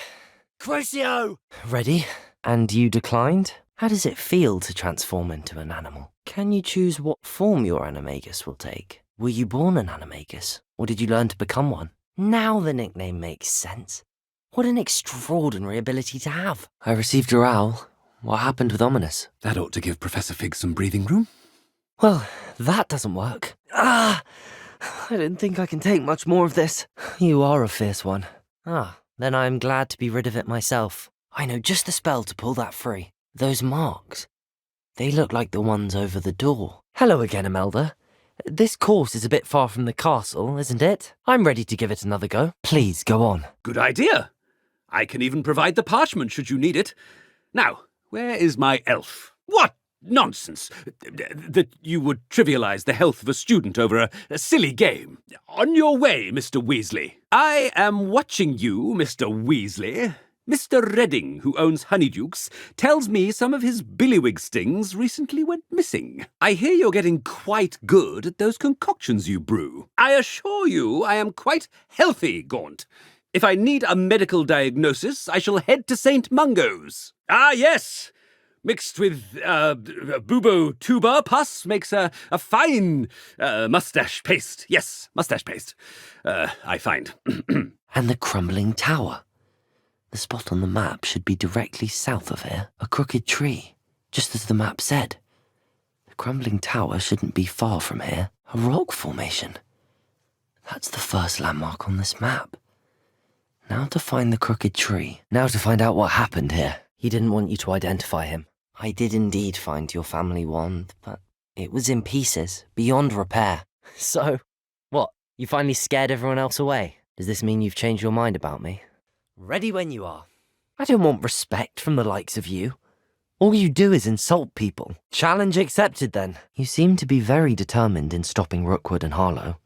Crucio! Ready? And you declined? How does it feel to transform into an animal? Can you choose what form your animagus will take? Were you born an animagus, or did you learn to become one? Now the nickname makes sense. What an extraordinary ability to have. I received your owl. What happened with Ominous? That ought to give Professor Fig some breathing room. Well, that doesn't work. I didn't think I can take much more of this. You are a fierce one. Then I'm glad to be rid of it myself. I know just the spell to pull that free. Those marks. They look like the ones over the door. Hello again, Imelda. This course is a bit far from the castle, isn't it? I'm ready to give it another go. Please, go on. Good idea. I can even provide the parchment should you need it. Now, where is my elf? What nonsense! That you would trivialize the health of a student over a silly game. On your way, Mr. Weasley. I am watching you, Mr. Weasley. Mr. Redding, who owns Honeydukes, tells me some of his billywig stings recently went missing. I hear you're getting quite good at those concoctions you brew. I assure you I am quite healthy, Gaunt. If I need a medical diagnosis, I shall head to St. Mungo's. Ah, yes! Mixed with bubo tuber pus makes a fine mustache paste. Yes, mustache paste. I find. And the crumbling tower. The spot on the map should be directly south of here, a crooked tree, just as the map said. The crumbling tower shouldn't be far from here, a rock formation. That's the first landmark on this map. Now to find the crooked tree. Now to find out what happened here. He didn't want you to identify him. I did indeed find your family wand, but it was in pieces, beyond repair. So, what? You finally scared everyone else away? Does this mean you've changed your mind about me? Ready when you are. I don't want respect from the likes of you. All you do is insult people. Challenge accepted, then. You seem to be very determined in stopping Rookwood and Harlow.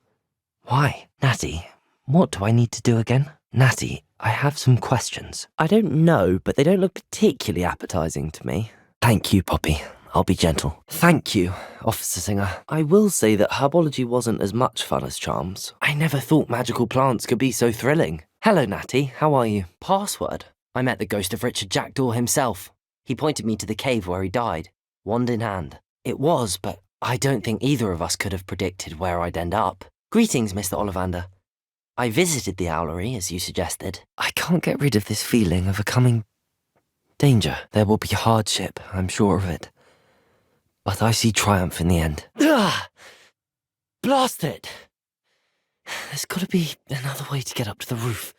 Why? Natty, what do I need to do again? Natty, I have some questions. I don't know, but they don't look particularly appetizing to me. Thank you, Poppy. I'll be gentle. Thank you, Officer Singer. I will say that herbology wasn't as much fun as charms. I never thought magical plants could be so thrilling. Hello, Natty. How are you? Password? I met the ghost of Richard Jackdaw himself. He pointed me to the cave where he died, wand in hand. It was, but I don't think either of us could have predicted where I'd end up. Greetings, Mr. Ollivander. I visited the owlery, as you suggested. I can't get rid of this feeling of a coming danger. There will be hardship, I'm sure of it. But I see triumph in the end. Ugh! Blast it! There's got to be another way to get up to the roof.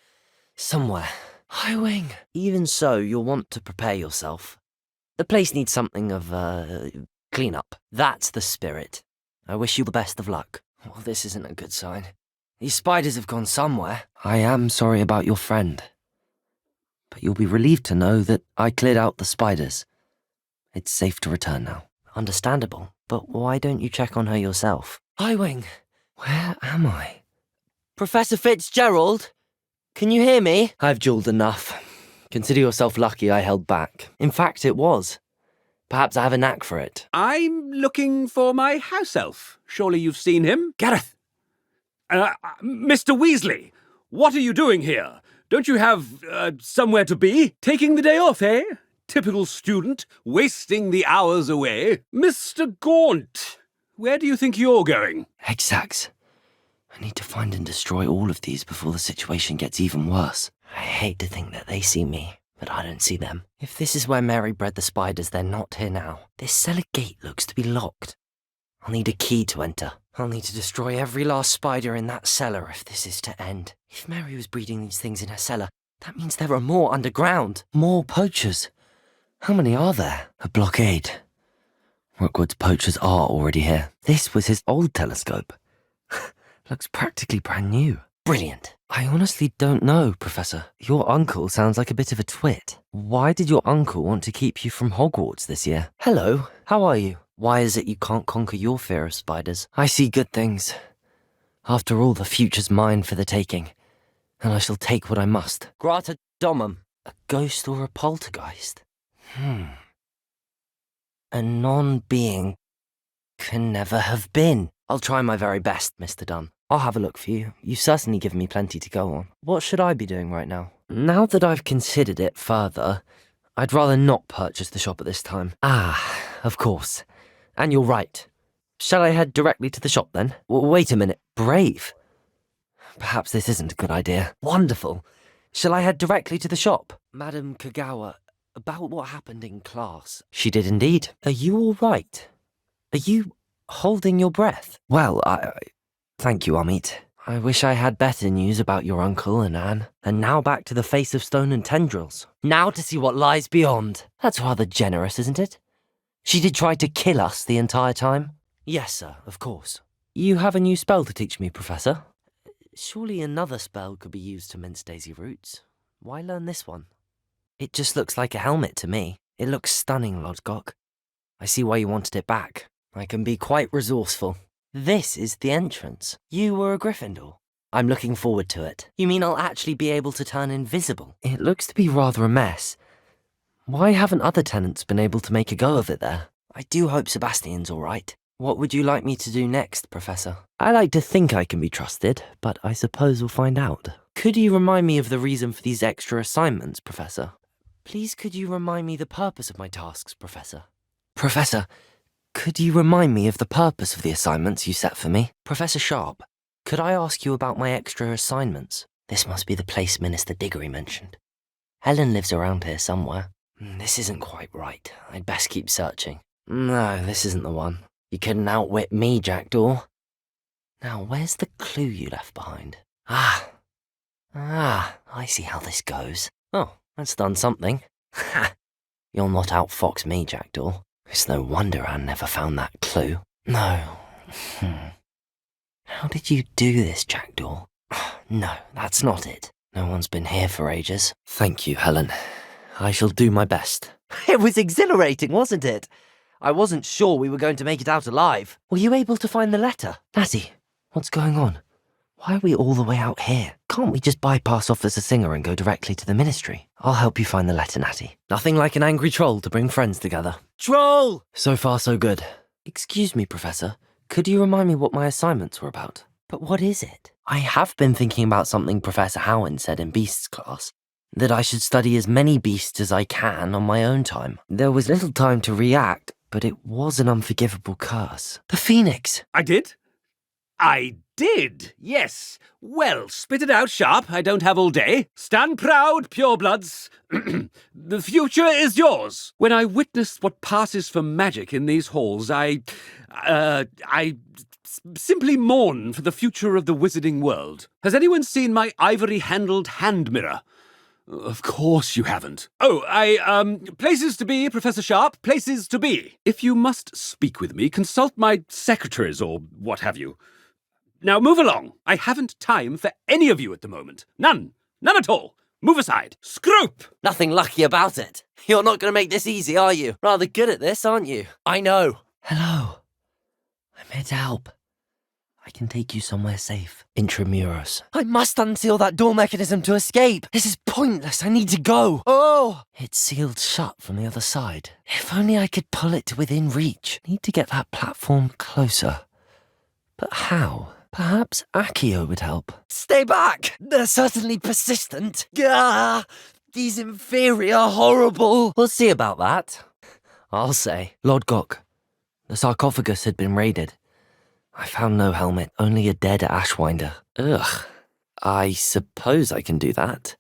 Somewhere. High wing. Even so, you'll want to prepare yourself. The place needs something of, clean up. That's the spirit. I wish you the best of luck. Well, this isn't a good sign. These spiders have gone somewhere. I am sorry about your friend. But you'll be relieved to know that I cleared out the spiders. It's safe to return now. Understandable, but why don't you check on her yourself? Highwing, where am I? Professor Fitzgerald? Can you hear me? I've jeweled enough. Consider yourself lucky I held back. In fact, it was. Perhaps I have a knack for it. I'm looking for my house elf. Surely you've seen him? Gareth! Mr. Weasley, what are you doing here? Don't you have, somewhere to be? Taking the day off, eh? Typical student, wasting the hours away. Mr. Gaunt, where do you think you're going? Exact. I need to find and destroy all of these before the situation gets even worse. I hate to think that they see me, but I don't see them. If this is where Mary bred the spiders, they're not here now. This cellar gate looks to be locked. I'll need a key to enter. I'll need to destroy every last spider in that cellar if this is to end. If Mary was breeding these things in her cellar, that means there are more underground. More poachers. How many are there? A blockade. Rookwood's poachers are already here. This was his old telescope. Looks practically brand new. Brilliant. I honestly don't know, Professor. Your uncle sounds like a bit of a twit. Why did your uncle want to keep you from Hogwarts this year? Hello, how are you? Why is it you can't conquer your fear of spiders? I see good things. After all, the future's mine for the taking, and I shall take what I must. Grata Domum. A ghost or a poltergeist? A non-being can never have been. I'll try my very best, Mr. Dunn. I'll have a look for you. You've certainly given me plenty to go on. What should I be doing right now? Now that I've considered it further, I'd rather not purchase the shop at this time. Ah, of course. And you're right. Shall I head directly to the shop then? Wait a minute. Brave. Perhaps this isn't a good idea. Wonderful. Shall I head directly to the shop? Madam Kagawa, about what happened in class. She did indeed. Are you all right? Are you holding your breath? Well, thank you, Amit. I wish I had better news about your uncle and Anne. And now back to the face of stone and tendrils. Now to see what lies beyond. That's rather generous, isn't it? She did try to kill us the entire time. Yes, sir, of course. You have a new spell to teach me, Professor? Surely another spell could be used to mince daisy roots. Why learn this one? It just looks like a helmet to me. It looks stunning, Lodgok. I see why you wanted it back. I can be quite resourceful. This is the entrance. You were a Gryffindor. I'm looking forward to it. You mean I'll actually be able to turn invisible? It looks to be rather a mess. Why haven't other tenants been able to make a go of it there? I do hope Sebastian's all right. What would you like me to do next, Professor? I like to think I can be trusted, but I suppose we'll find out. Could you remind me of the reason for these extra assignments, Professor? Please could you remind me the purpose of my tasks, Professor? Professor, could you remind me of the purpose of the assignments you set for me? Professor Sharp, could I ask you about my extra assignments? This must be the place Minister Diggory mentioned. Helen lives around here somewhere. This isn't quite right. I'd best keep searching. No, this isn't the one. You couldn't outwit me, Jackdaw. Now, where's the clue you left behind? I see how this goes. Oh, that's done something. Ha! You'll not outfox me, Jackdaw. It's no wonder Anne never found that clue. No. How did you do this, Jackdaw? No, that's not it. No one's been here for ages. Thank you, Helen. I shall do my best. It was exhilarating, wasn't it? I wasn't sure we were going to make it out alive. Were you able to find the letter? Natty, what's going on? Why are we all the way out here? Can't we just bypass Officer Singer and go directly to the ministry? I'll help you find the letter, Natty. Nothing like an angry troll to bring friends together. Troll! So far, so good. Excuse me, Professor. Could you remind me what my assignments were about? But what is it? I have been thinking about something Professor Howard said in Beasts class. That I should study as many beasts as I can on my own time. There was little time to react, but it was an unforgivable curse. The Phoenix! I did? I did, yes. Well, spit it out, Sharp. I don't have all day. Stand proud, purebloods. The future is yours. When I witnessed what passes for magic in these halls, I simply mourn for the future of the wizarding world. Has anyone seen my ivory-handled hand mirror? Of course you haven't. Oh, places to be, Professor Sharp, places to be. If you must speak with me, consult my secretaries or what have you. Now move along. I haven't time for any of you at the moment. None. None at all. Move aside. Scroop! Nothing lucky about it. You're not going to make this easy, are you? Rather good at this, aren't you? I know. Hello. I'm here to help. I can take you somewhere safe. Intramuros. I must unseal that door mechanism to escape. This is pointless. I need to go. Oh! It's sealed shut from the other side. If only I could pull it to within reach. Need to get that platform closer. But how? Perhaps Accio would help. Stay back! They're certainly persistent. Gah! These inferi are horrible. We'll see about that. I'll say. Lord Gok, the sarcophagus had been raided. I found no helmet, only a dead Ashwinder. Ugh. I suppose I can do that.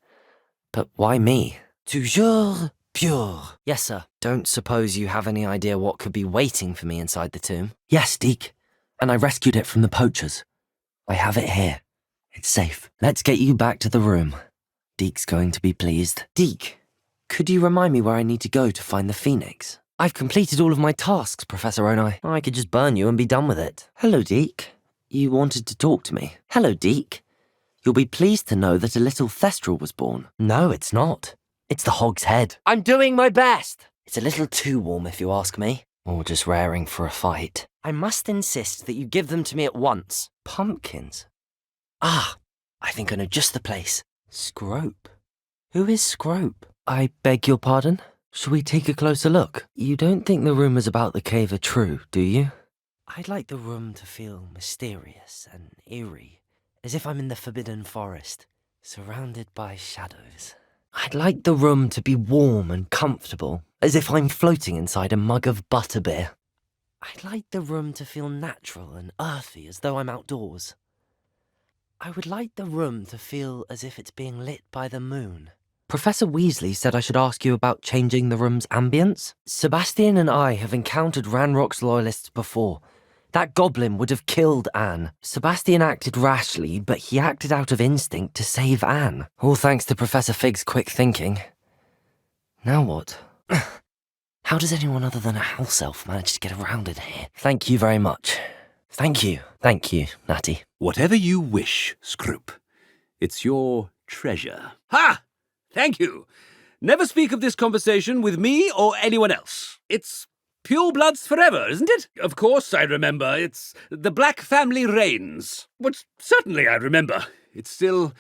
But why me? Toujours pure. Yes, sir. Don't suppose you have any idea what could be waiting for me inside the tomb? Yes, Deke. And I rescued it from the poachers. I have it here. It's safe. Let's get you back to the room. Deke's going to be pleased. Deke, could you remind me where I need to go to find the Phoenix? I've completed all of my tasks, Professor Onai. I could just burn you and be done with it. Hello, Deke. You wanted to talk to me. Hello, Deke. You'll be pleased to know that a little Thestral was born. No, it's not. It's the Hog's Head. I'm doing my best. It's a little too warm, if you ask me. Or just raring for a fight. I must insist that you give them to me at once. Pumpkins. I think I know just the place. Scrope. Who is Scrope? I beg your pardon? Shall we take a closer look? You don't think the rumours about the cave are true, do you? I'd like the room to feel mysterious and eerie, as if I'm in the Forbidden Forest, surrounded by shadows. I'd like the room to be warm and comfortable, as if I'm floating inside a mug of butterbeer. I'd like the room to feel natural and earthy, as though I'm outdoors. I would like the room to feel as if it's being lit by the moon. Professor Weasley said I should ask you about changing the room's ambience. Sebastian and I have encountered Ranrock's loyalists before. That goblin would have killed Anne. Sebastian acted rashly, but he acted out of instinct to save Anne. All thanks to Professor Fig's quick thinking. Now what? How does anyone other than a house elf manage to get around in here? Thank you very much. Thank you, Natty. Whatever you wish, Scroop. It's your treasure. Ha! Thank you. Never speak of this conversation with me or anyone else. It's pure bloods forever, isn't it? Of course I remember. It's the Black family reigns. But certainly I remember. It's still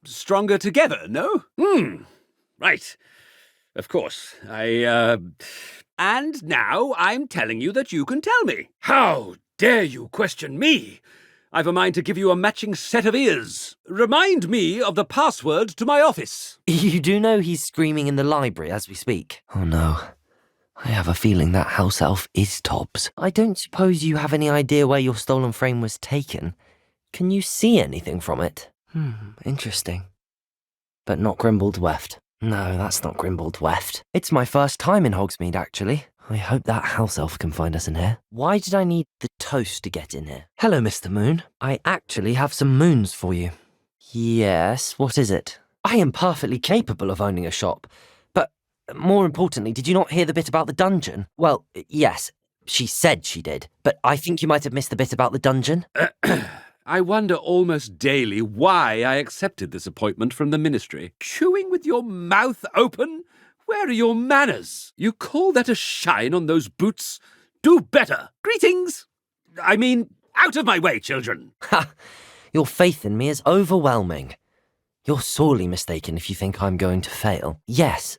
stronger together, no? Right. Of course. And now I'm telling you that you can tell me. How dare you question me? I've a mind to give you a matching set of ears. Remind me of the password to my office. You do know he's screaming in the library as we speak? Oh no. I have a feeling that house elf is Tobbs. I don't suppose you have any idea where your stolen frame was taken. Can you see anything from it? Interesting. But not Grimbled Weft. No, that's not Grimbled Weft. It's my first time in Hogsmeade, actually. I hope that house elf can find us in here. Why did I need the toast to get in here? Hello, Mr. Moon. I actually have some moons for you. Yes, what is it? I am perfectly capable of owning a shop. But more importantly, did you not hear the bit about the dungeon? Well, yes, she said she did. But I think you might have missed the bit about the dungeon. I wonder almost daily why I accepted this appointment from the ministry. Chewing with your mouth open? Where are your manners? You call that a shine on those boots? Do better. Greetings. I mean, out of my way, children. Ha! Your faith in me is overwhelming. You're sorely mistaken if you think I'm going to fail. Yes,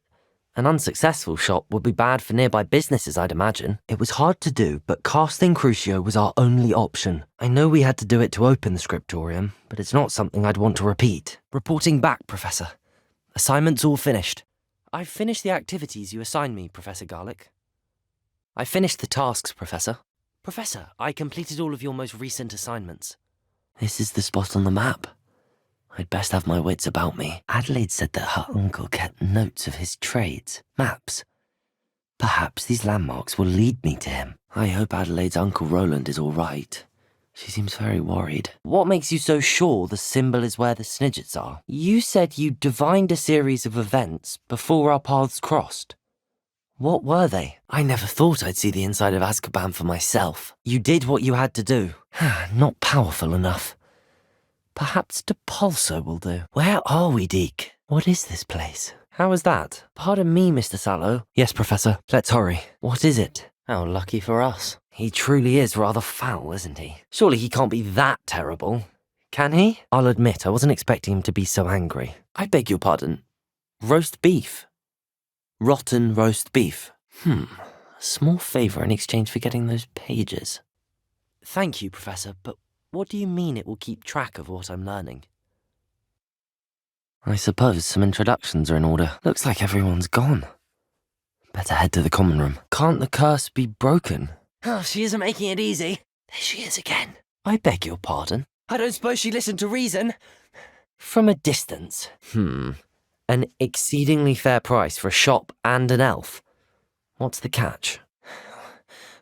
an unsuccessful shop would be bad for nearby businesses, I'd imagine. It was hard to do, but casting Crucio was our only option. I know we had to do it to open the scriptorium, but it's not something I'd want to repeat. Reporting back, Professor. Assignment's all finished. I've finished the activities you assigned me, Professor Garlick. I finished the tasks, Professor. Professor, I completed all of your most recent assignments. This is the spot on the map. I'd best have my wits about me. Adelaide said that her uncle kept notes of his trades, maps. Perhaps these landmarks will lead me to him. I hope Adelaide's Uncle Roland is all right. She seems very worried. What makes you so sure the symbol is where the Snidgets are? You said you divined a series of events before our paths crossed. What were they? I never thought I'd see the inside of Azkaban for myself. You did what you had to do. Not powerful enough. Perhaps Depulso will do. Where are we, Deke? What is this place? How is that? Pardon me, Mr. Sallow. Yes, Professor. Let's hurry. What is it? How lucky for us. He truly is rather foul, isn't he? Surely he can't be that terrible. Can he? I'll admit, I wasn't expecting him to be so angry. I beg your pardon. Roast beef. Rotten roast beef. A small favour in exchange for getting those pages. Thank you, Professor, but what do you mean it will keep track of what I'm learning? I suppose some introductions are in order. Looks like everyone's gone. Better head to the common room. Can't the curse be broken? Oh, she isn't making it easy. There she is again. I beg your pardon. I don't suppose she listened to reason. From a distance. An exceedingly fair price for a shop and an elf. What's the catch?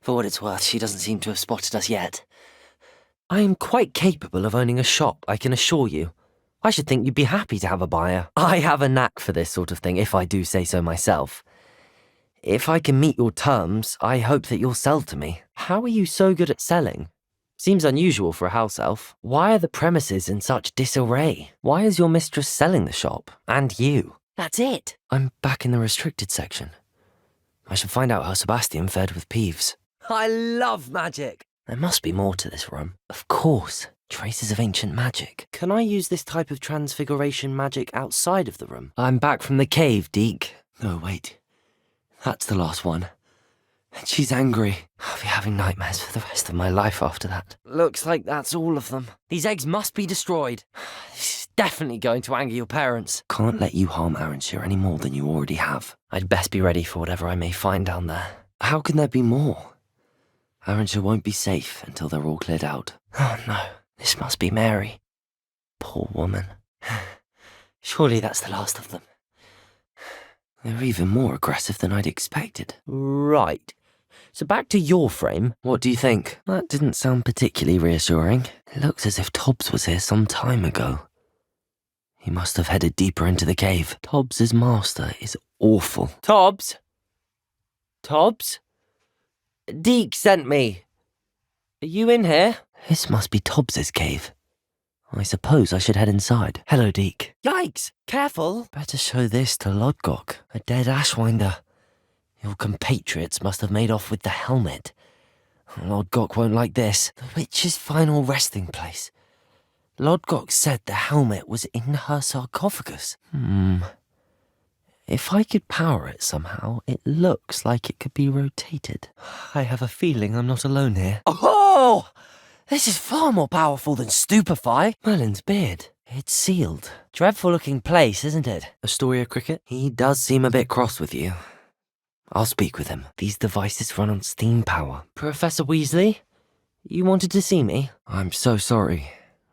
For what it's worth, she doesn't seem to have spotted us yet. I am quite capable of owning a shop, I can assure you. I should think you'd be happy to have a buyer. I have a knack for this sort of thing, if I do say so myself. If I can meet your terms, I hope that you'll sell to me. How are you so good at selling? Seems unusual for a house elf. Why are the premises in such disarray? Why is your mistress selling the shop? And you? That's it. I'm back in the restricted section. I should find out how Sebastian fared with Peeves. I love magic. There must be more to this room. Of course. Traces of ancient magic. Can I use this type of transfiguration magic outside of the room? I'm back from the cave, Deke. Oh, wait. That's the last one. And she's angry. I'll be having nightmares for the rest of my life after that. Looks like that's all of them. These eggs must be destroyed. This is definitely going to anger your parents. Can't let you harm Arrynshire any more than you already have. I'd best be ready for whatever I may find down there. How can there be more? Arrynshire won't be safe until they're all cleared out. Oh no, this must be Mary. Poor woman. Surely that's the last of them. They're even more aggressive than I'd expected. Right. So back to your frame. What do you think? That didn't sound particularly reassuring. It looks as if Tobbs was here some time ago. He must have headed deeper into the cave. Tobbs's master is awful. Tobbs? Tobbs? Deke sent me. Are you in here? This must be Tobbs's cave. I suppose I should head inside. Hello, Deke. Yikes! Careful! Better show this to Lodgok, a dead ashwinder. Your compatriots must have made off with the helmet. Lodgok won't like this. The witch's final resting place. Lodgok said the helmet was in her sarcophagus. If I could power it somehow, it looks like it could be rotated. I have a feeling I'm not alone here. Oh! This is far more powerful than Stupefy. Merlin's beard. It's sealed. Dreadful looking place, isn't it? Astoria Cricket? He does seem a bit cross with you. I'll speak with him. These devices run on steam power. Professor Weasley? You wanted to see me? I'm so sorry.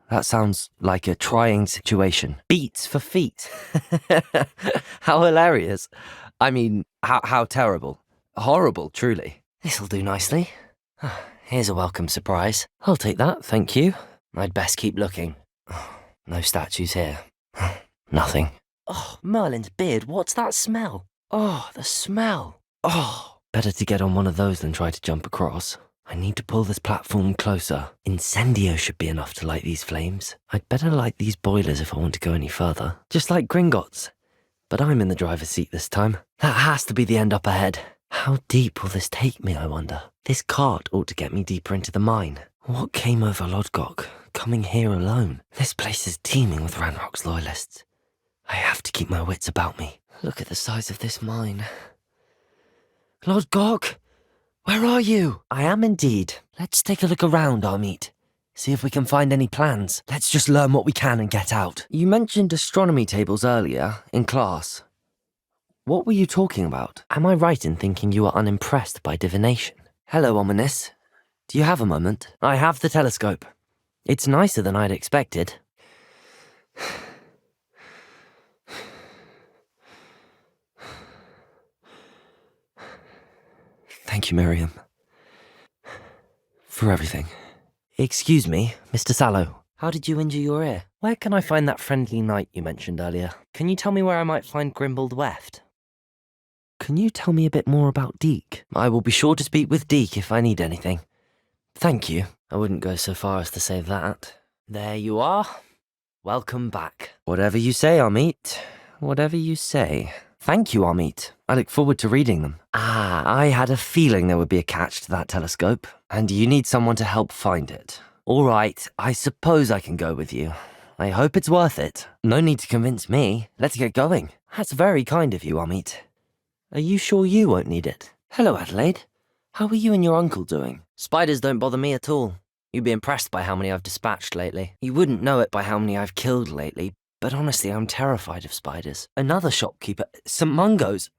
That sounds like a trying situation. Beats for feet. How hilarious. I mean, how terrible. Horrible, truly. This'll do nicely. Here's a welcome surprise. I'll take that, thank you. I'd best keep looking. No statues here. Nothing. Oh, Merlin's beard, what's that smell? Oh, the smell. Oh, better to get on one of those than try to jump across. I need to pull this platform closer. Incendio should be enough to light these flames. I'd better light these boilers if I want to go any further. Just like Gringotts. But I'm in the driver's seat this time. That has to be the end up ahead. How deep will this take me, I wonder? This cart ought to get me deeper into the mine. What came over Lodgok, coming here alone? This place is teeming with Ranrock's loyalists. I have to keep my wits about me. Look at the size of this mine. Lodgok! Where are you? I am indeed. Let's take a look around, Amit. See if we can find any plans. Let's just learn what we can and get out. You mentioned astronomy tables earlier, in class. What were you talking about? Am I right in thinking you are unimpressed by divination? Hello, Ominous. Do you have a moment? I have the telescope. It's nicer than I'd expected. Thank you, Miriam. For everything. Excuse me, Mr. Sallow. How did you injure your ear? Where can I find that friendly knight you mentioned earlier? Can you tell me where I might find Grimbled Weft? Can you tell me a bit more about Deke? I will be sure to speak with Deke if I need anything. Thank you. I wouldn't go so far as to say that. There you are. Welcome back. Whatever you say, Amit. Whatever you say. Thank you, Amit. I look forward to reading them. I had a feeling there would be a catch to that telescope, and you need someone to help find it. All right, I suppose I can go with you. I hope it's worth it. No need to convince me. Let's get going. That's very kind of you, Amit. Are you sure you won't need it? Hello, Adelaide. How are you and your uncle doing? Spiders don't bother me at all. You'd be impressed by how many I've dispatched lately. You wouldn't know it by how many I've killed lately, but honestly, I'm terrified of spiders. Another shopkeeper, St. Mungo's.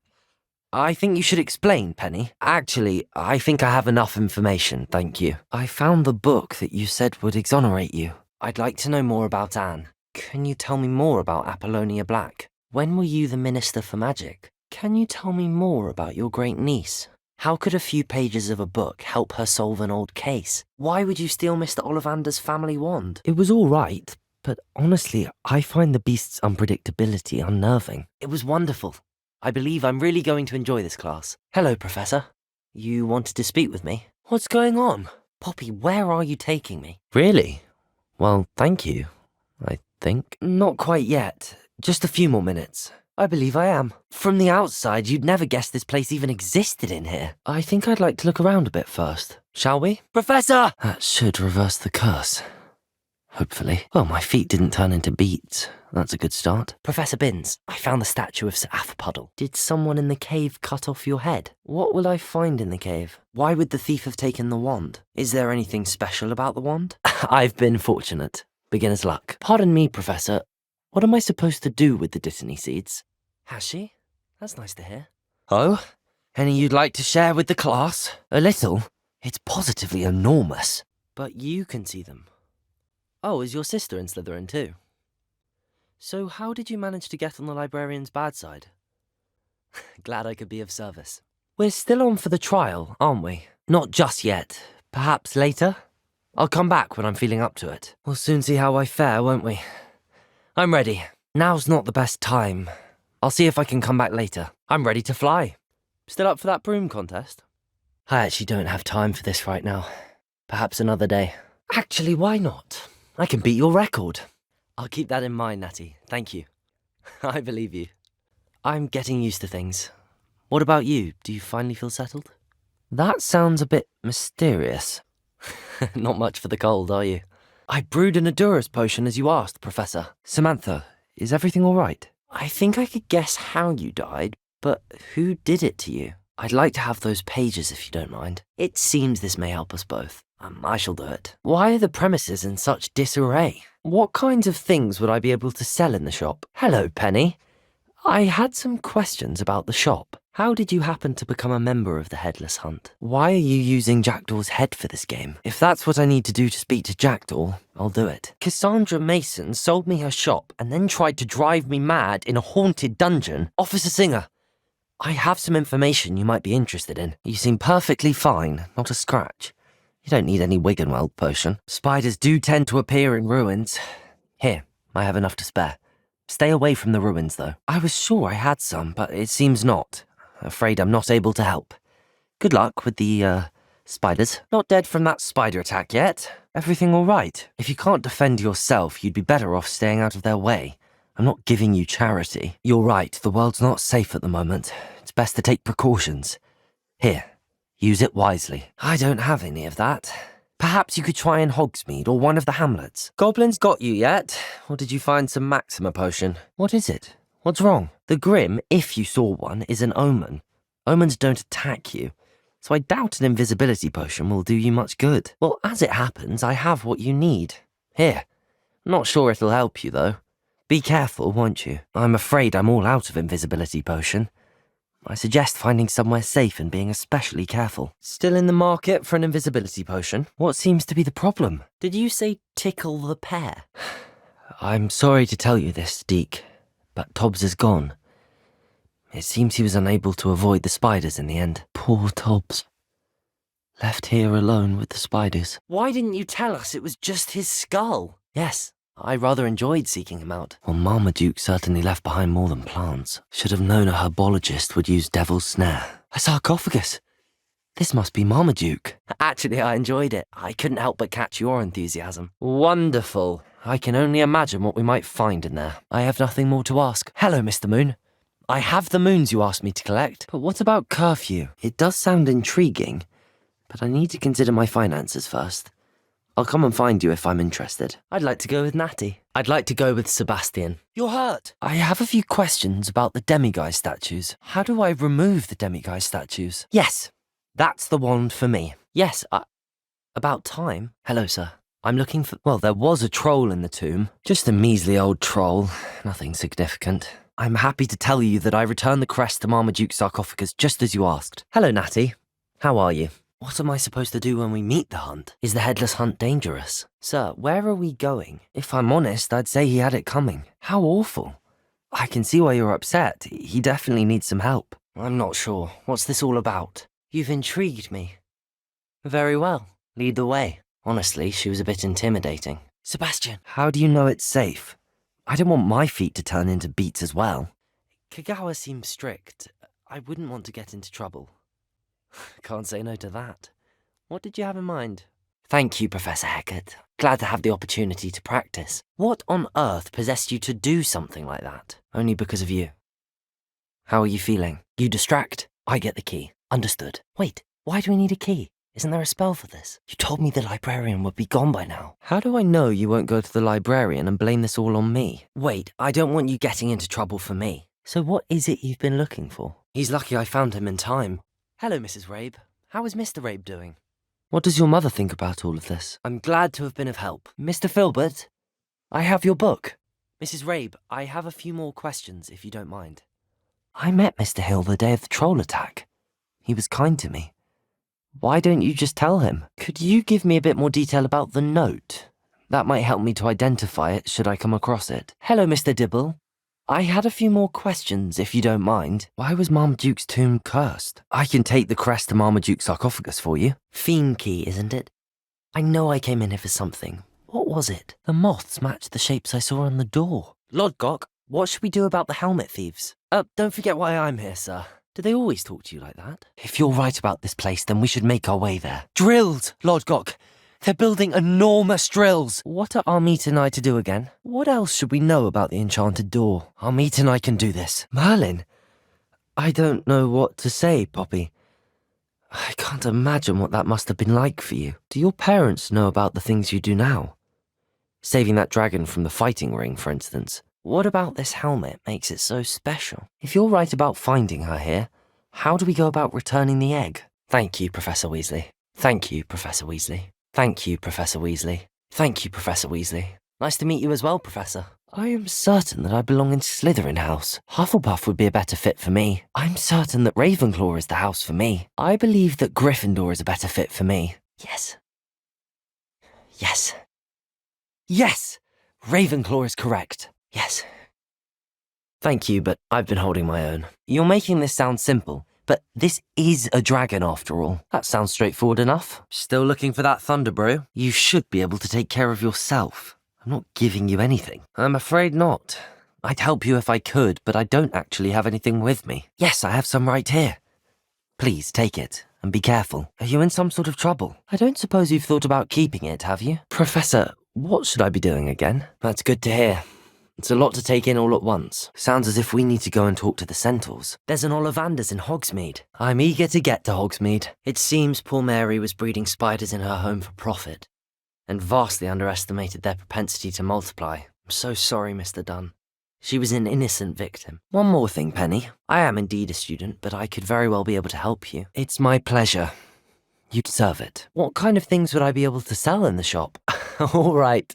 I think you should explain, Penny. Actually, I think I have enough information, thank you. I found the book that you said would exonerate you. I'd like to know more about Anne. Can you tell me more about Apollonia Black? When were you the Minister for Magic? Can you tell me more about your great niece? How could a few pages of a book help her solve an old case? Why would you steal Mr. Ollivander's family wand? It was all right, but honestly, I find the beast's unpredictability unnerving. It was wonderful. I believe I'm really going to enjoy this class. Hello, Professor. You wanted to speak with me? What's going on? Poppy, where are you taking me? Really? Well, thank you, I think. Not quite yet. Just a few more minutes. I believe I am. From the outside, you'd never guess this place even existed in here. I think I'd like to look around a bit first. Shall we? Professor! That should reverse the curse. Hopefully. Well, my feet didn't turn into beets. That's a good start. Professor Binns, I found the statue of Sir Athpuddle. Did someone in the cave cut off your head? What will I find in the cave? Why would the thief have taken the wand? Is there anything special about the wand? I've been fortunate. Beginner's luck. Pardon me, Professor. What am I supposed to do with the Dittany seeds? Has she? That's nice to hear. Oh? Any you'd like to share with the class? A little? It's positively enormous. But you can see them. Oh, is your sister in Slytherin too? So how did you manage to get on the librarian's bad side? Glad I could be of service. We're still on for the trial, aren't we? Not just yet. Perhaps later? I'll come back when I'm feeling up to it. We'll soon see how I fare, won't we? I'm ready. Now's not the best time. I'll see if I can come back later. I'm ready to fly. Still up for that broom contest? I actually don't have time for this right now. Perhaps another day. Actually, why not? I can beat your record. I'll keep that in mind, Natty. Thank you. I believe you. I'm getting used to things. What about you? Do you finally feel settled? That sounds a bit mysterious. Not much for the cold, are you? I brewed an Adurus potion as you asked, Professor. Samantha, is everything all right? I think I could guess how you died, but who did it to you? I'd like to have those pages if you don't mind. It seems this may help us both. I shall do it. Why are the premises in such disarray? What kinds of things would I be able to sell in the shop? Hello, Penny. I had some questions about the shop. How did you happen to become a member of the Headless Hunt? Why are you using Jackdaw's head for this game? If that's what I need to do to speak to Jackdaw, I'll do it. Cassandra Mason sold me her shop and then tried to drive me mad in a haunted dungeon. Officer Singer, I have some information you might be interested in. You seem perfectly fine, not a scratch. You don't need any Wiggenweld potion. Spiders do tend to appear in ruins. Here, I have enough to spare. Stay away from the ruins, though. I was sure I had some, but it seems not. Afraid I'm not able to help. Good luck with the, spiders. Not dead from that spider attack yet. Everything all right? If you can't defend yourself, you'd be better off staying out of their way. I'm not giving you charity. You're right, the world's not safe at the moment. It's best to take precautions. Here, use it wisely. I don't have any of that. Perhaps you could try in Hogsmeade or one of the hamlets. Goblins got you yet? Or did you find some Maxima potion? What is it? What's wrong? The Grim, if you saw one, is an omen. Omens don't attack you, so I doubt an invisibility potion will do you much good. Well, as it happens, I have what you need. Here. Not sure it'll help you, though. Be careful, won't you? I'm afraid I'm all out of invisibility potion. I suggest finding somewhere safe and being especially careful. Still in the market for an invisibility potion? What seems to be the problem? Did you say tickle the pear? I'm sorry to tell you this, Deke, but Tobbs is gone. It seems he was unable to avoid the spiders in the end. Poor Tobbs. Left here alone with the spiders. Why didn't you tell us it was just his skull? Yes, I rather enjoyed seeking him out. Well, Marmaduke certainly left behind more than plants. Should have known a herbologist would use Devil's Snare. A sarcophagus! This must be Marmaduke. Actually, I enjoyed it. I couldn't help but catch your enthusiasm. Wonderful. I can only imagine what we might find in there. I have nothing more to ask. Hello, Mr. Moon. I have the moons you asked me to collect. But what about curfew? It does sound intriguing, but I need to consider my finances first. I'll come and find you if I'm interested. I'd like to go with Natty. I'd like to go with Sebastian. You're hurt. I have a few questions about the demiguise statues. How do I remove the demiguise statues? Yes, that's the wand for me. Yes, about time. Hello, sir. I'm looking for... Well, there was a troll in the tomb. Just a measly old troll. Nothing significant. I'm happy to tell you that I returned the crest to Marmaduke's sarcophagus just as you asked. Hello, Natty. How are you? What am I supposed to do when we meet the hunt? Is the Headless Hunt dangerous? Sir, where are we going? If I'm honest, I'd say he had it coming. How awful. I can see why you're upset. He definitely needs some help. I'm not sure. What's this all about? You've intrigued me. Very well. Lead the way. Honestly, she was a bit intimidating. Sebastian, how do you know it's safe? I don't want my feet to turn into beets as well. Kagawa seems strict. I wouldn't want to get into trouble. Can't say no to that. What did you have in mind? Thank you, Professor Heckert. Glad to have the opportunity to practice. What on earth possessed you to do something like that? Only because of you. How are you feeling? You distract. I get the key. Understood. Wait, why do we need a key? Isn't there a spell for this? You told me the librarian would be gone by now. How do I know you won't go to the librarian and blame this all on me? Wait, I don't want you getting into trouble for me. So what is it you've been looking for? He's lucky I found him in time. Hello, Mrs. Rabe. How is Mr. Rabe doing? What does your mother think about all of this? I'm glad to have been of help. Mr. Filbert, I have your book. Mrs. Rabe, I have a few more questions, if you don't mind. I met Mr. Hill the day of the troll attack. He was kind to me. Why don't you just tell him? Could you give me a bit more detail about the note? That might help me to identify it should I come across it. Hello, Mr. Dibble. I had a few more questions, if you don't mind. Why was Marmaduke's tomb cursed? I can take the crest to Marmaduke's sarcophagus for you. Fiend key, isn't it? I know I came in here for something. What was it? The moths matched the shapes I saw on the door. Lodgok, what should we do about the helmet thieves? Don't forget why I'm here, sir. Do they always talk to you like that? If you're right about this place, then we should make our way there. Drills, Lodgok! They're building enormous drills! What are Armita and I to do again? What else should we know about the enchanted door? Armita and I can do this. Merlin! I don't know what to say, Poppy. I can't imagine what that must have been like for you. Do your parents know about the things you do now? Saving that dragon from the fighting ring, for instance. What about this helmet makes it so special? If you're right about finding her here, how do we go about returning the egg? Thank you, Professor Weasley. Thank you, Professor Weasley. Thank you, Professor Weasley. Thank you, Professor Weasley. Nice to meet you as well, Professor. I am certain that I belong in Slytherin House. Hufflepuff would be a better fit for me. I'm certain that Ravenclaw is the house for me. I believe that Gryffindor is a better fit for me. Yes. Yes. Yes! Ravenclaw is correct. Yes. Thank you, but I've been holding my own. You're making this sound simple, but this is a dragon after all. That sounds straightforward enough. Still looking for that thunder brew? You should be able to take care of yourself. I'm not giving you anything. I'm afraid not. I'd help you if I could, but I don't actually have anything with me. Yes, I have some right here. Please take it, and be careful. Are you in some sort of trouble? I don't suppose you've thought about keeping it, have you? Professor, what should I be doing again? That's good to hear. It's a lot to take in all at once. Sounds as if we need to go and talk to the centaurs. There's an Ollivanders in Hogsmeade. I'm eager to get to Hogsmeade. It seems poor Mary was breeding spiders in her home for profit, and vastly underestimated their propensity to multiply. I'm so sorry, Mr. Dunn. She was an innocent victim. One more thing, Penny. I am indeed a student, but I could very well be able to help you. It's my pleasure. You deserve it. What kind of things would I be able to sell in the shop? All right.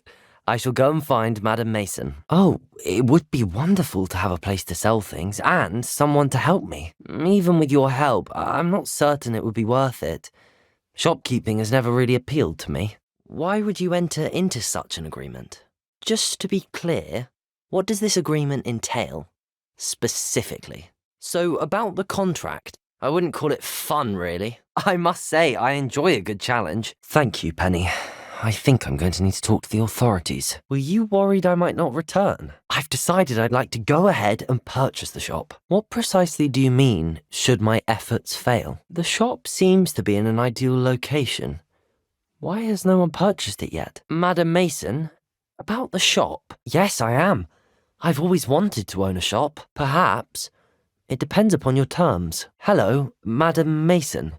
I shall go and find Madam Mason. Oh, it would be wonderful to have a place to sell things and someone to help me. Even with your help, I'm not certain it would be worth it. Shopkeeping has never really appealed to me. Why would you enter into such an agreement? Just to be clear, what does this agreement entail, specifically? So, about the contract, I wouldn't call it fun, really. I must say, I enjoy a good challenge. Thank you, Penny. I think I'm going to need to talk to the authorities. Were you worried I might not return? I've decided I'd like to go ahead and purchase the shop. What precisely do you mean, should my efforts fail? The shop seems to be in an ideal location. Why has no one purchased it yet? Madam Mason? About the shop? Yes, I am. I've always wanted to own a shop. Perhaps. It depends upon your terms. Hello, Madam Mason.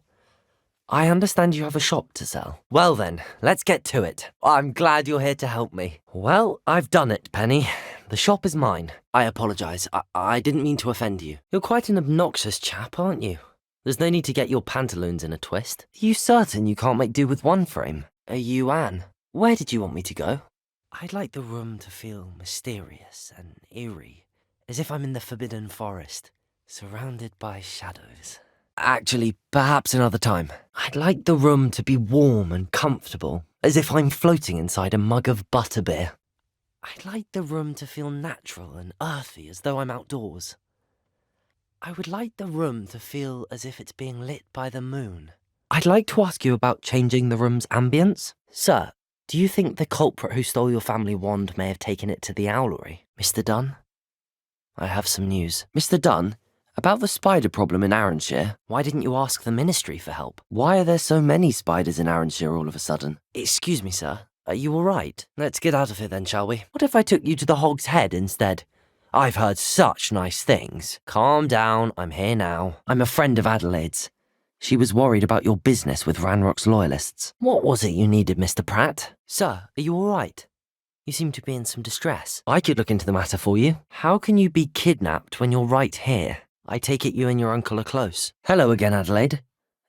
I understand you have a shop to sell. Well then, let's get to it. I'm glad you're here to help me. Well, I've done it, Penny. The shop is mine. I apologise. I didn't mean to offend you. You're quite an obnoxious chap, aren't you? There's no need to get your pantaloons in a twist. Are you certain you can't make do with one frame? Are you Anne? Where did you want me to go? I'd like the room to feel mysterious and eerie, as if I'm in the Forbidden Forest, surrounded by shadows. Actually, perhaps another time. I'd like the room to be warm and comfortable, as if I'm floating inside a mug of butterbeer. I'd like the room to feel natural and earthy, as though I'm outdoors. I would like the room to feel as if it's being lit by the moon. I'd like to ask you about changing the room's ambience. Sir, do you think the culprit who stole your family wand may have taken it to the owlery? Mr. Dunn? I have some news. Mr. Dunn? About the spider problem in Arranshire, why didn't you ask the Ministry for help? Why are there so many spiders in Arranshire all of a sudden? Excuse me, sir. Are you all right? Let's get out of here then, shall we? What if I took you to the Hog's Head instead? I've heard such nice things. Calm down, I'm here now. I'm a friend of Adelaide's. She was worried about your business with Ranrock's loyalists. What was it you needed, Mr. Pratt? Sir, are you all right? You seem to be in some distress. I could look into the matter for you. How can you be kidnapped when you're right here? I take it you and your uncle are close. Hello again, Adelaide.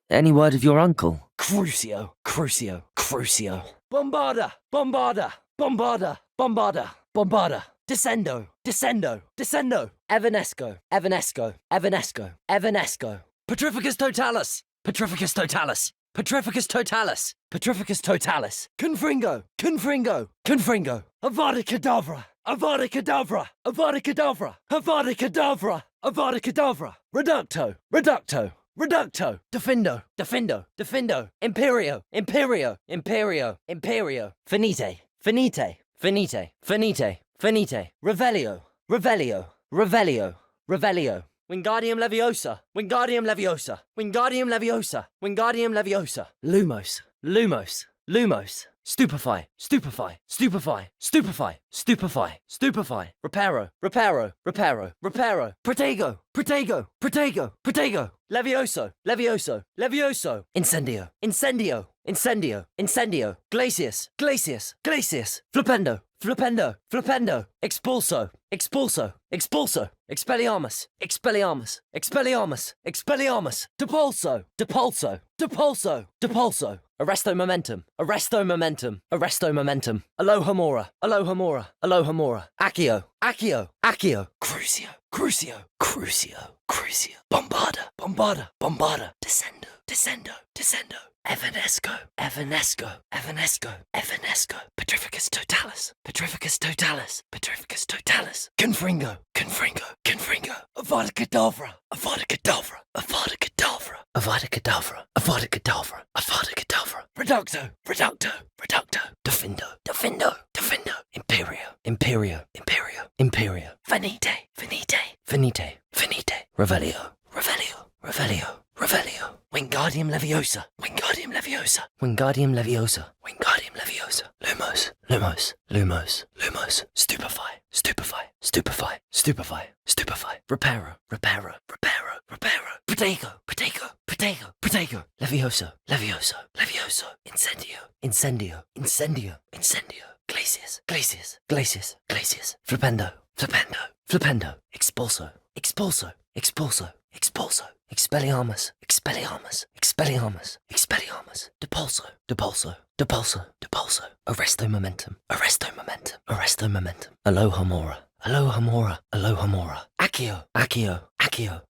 Any word of your uncle? Crucio, Crucio, Crucio. Bombarda, Bombarda, Bombarda, Bombarda, Bombarda. Descendo, Descendo, Descendo. Evanesco, Evanesco, Evanesco, Evanesco. Petrificus totalis, Petrificus totalis, Petrificus totalis, Petrificus totalis. Confringo, Confringo, Confringo. Avada Kedavra, Avada Kedavra, Avada Kedavra, Avada Kedavra, Avada Kedavra. Reducto, Reducto, Reducto. Defindo, Defindo, Defindo. Imperio, Imperio, Imperio, Imperio. Finite, Finite, Finite, Finite, Finite. Revelio, Revelio, Revelio, Revelio. Wingardium Leviosa, Wingardium Leviosa, Wingardium Leviosa, Wingardium Leviosa. Lumos, Lumos, Lumos. Stupefy, stupefy, stupefy, stupefy, stupefy, stupefy. Reparo, reparo, reparo, reparo. Protego, protego, protego, protego. Levioso, levioso, levioso. Incendio, incendio, incendio, incendio. Glacius, glacius, glacius. Flipendo, flipendo, flipendo. Expulso, expulso, expulso. Expelliarmus, expelliarmus, expelliarmus, expelliarmus. Depulso, depulso, depulso, depulso. Arresto momentum, arresto momentum, arresto momentum. Alohomora, alohomora, alohomora. Accio, accio, accio. Crucio, crucio, crucio, crucio. Bombarda, bombarda, bombarda. Descendo, descendo, descendo. Evanesco, evanesco, evanesco, evanesco. Petrificus totalis, petrificus totalis, petrificus totalis. Confringo, confringo, confringo. Avada kedavra, avada kedavra, avada kedavra, avada kedavra, avada kedavra, avada kedavra. Reducto, reducto, reducto. Defindo, defindo, defindo. Imperio, imperio, imperio, imperio. Venite, venite, venite, venite. Revelio, revelio, revelio, revelio. Wingardium Leviosa, Wingardium Leviosa, Wingardium Leviosa, Wingardium Leviosa. Lumos, lumos, lumos, lumos. Stupefy, stupefy, stupefy, stupefy, stupefy. Reparo, reparo, reparo, reparo. Protego, protego, protego, protego. Levioso, levioso, levioso. Incendio, incendio, incendio, incendio. Glacius, glacius, glacius, glacius. Flipendo, flipendo, flipendo. Expulso, expulso, expulso, expulso. Expelliarmus, expelliarmus, expelliarmus, expelliarmus. Depulso, depulso, depulso, depulso. Arresto momentum, arresto momentum, arresto momentum. Alohomora, alohomora, alohomora. Accio, accio, accio.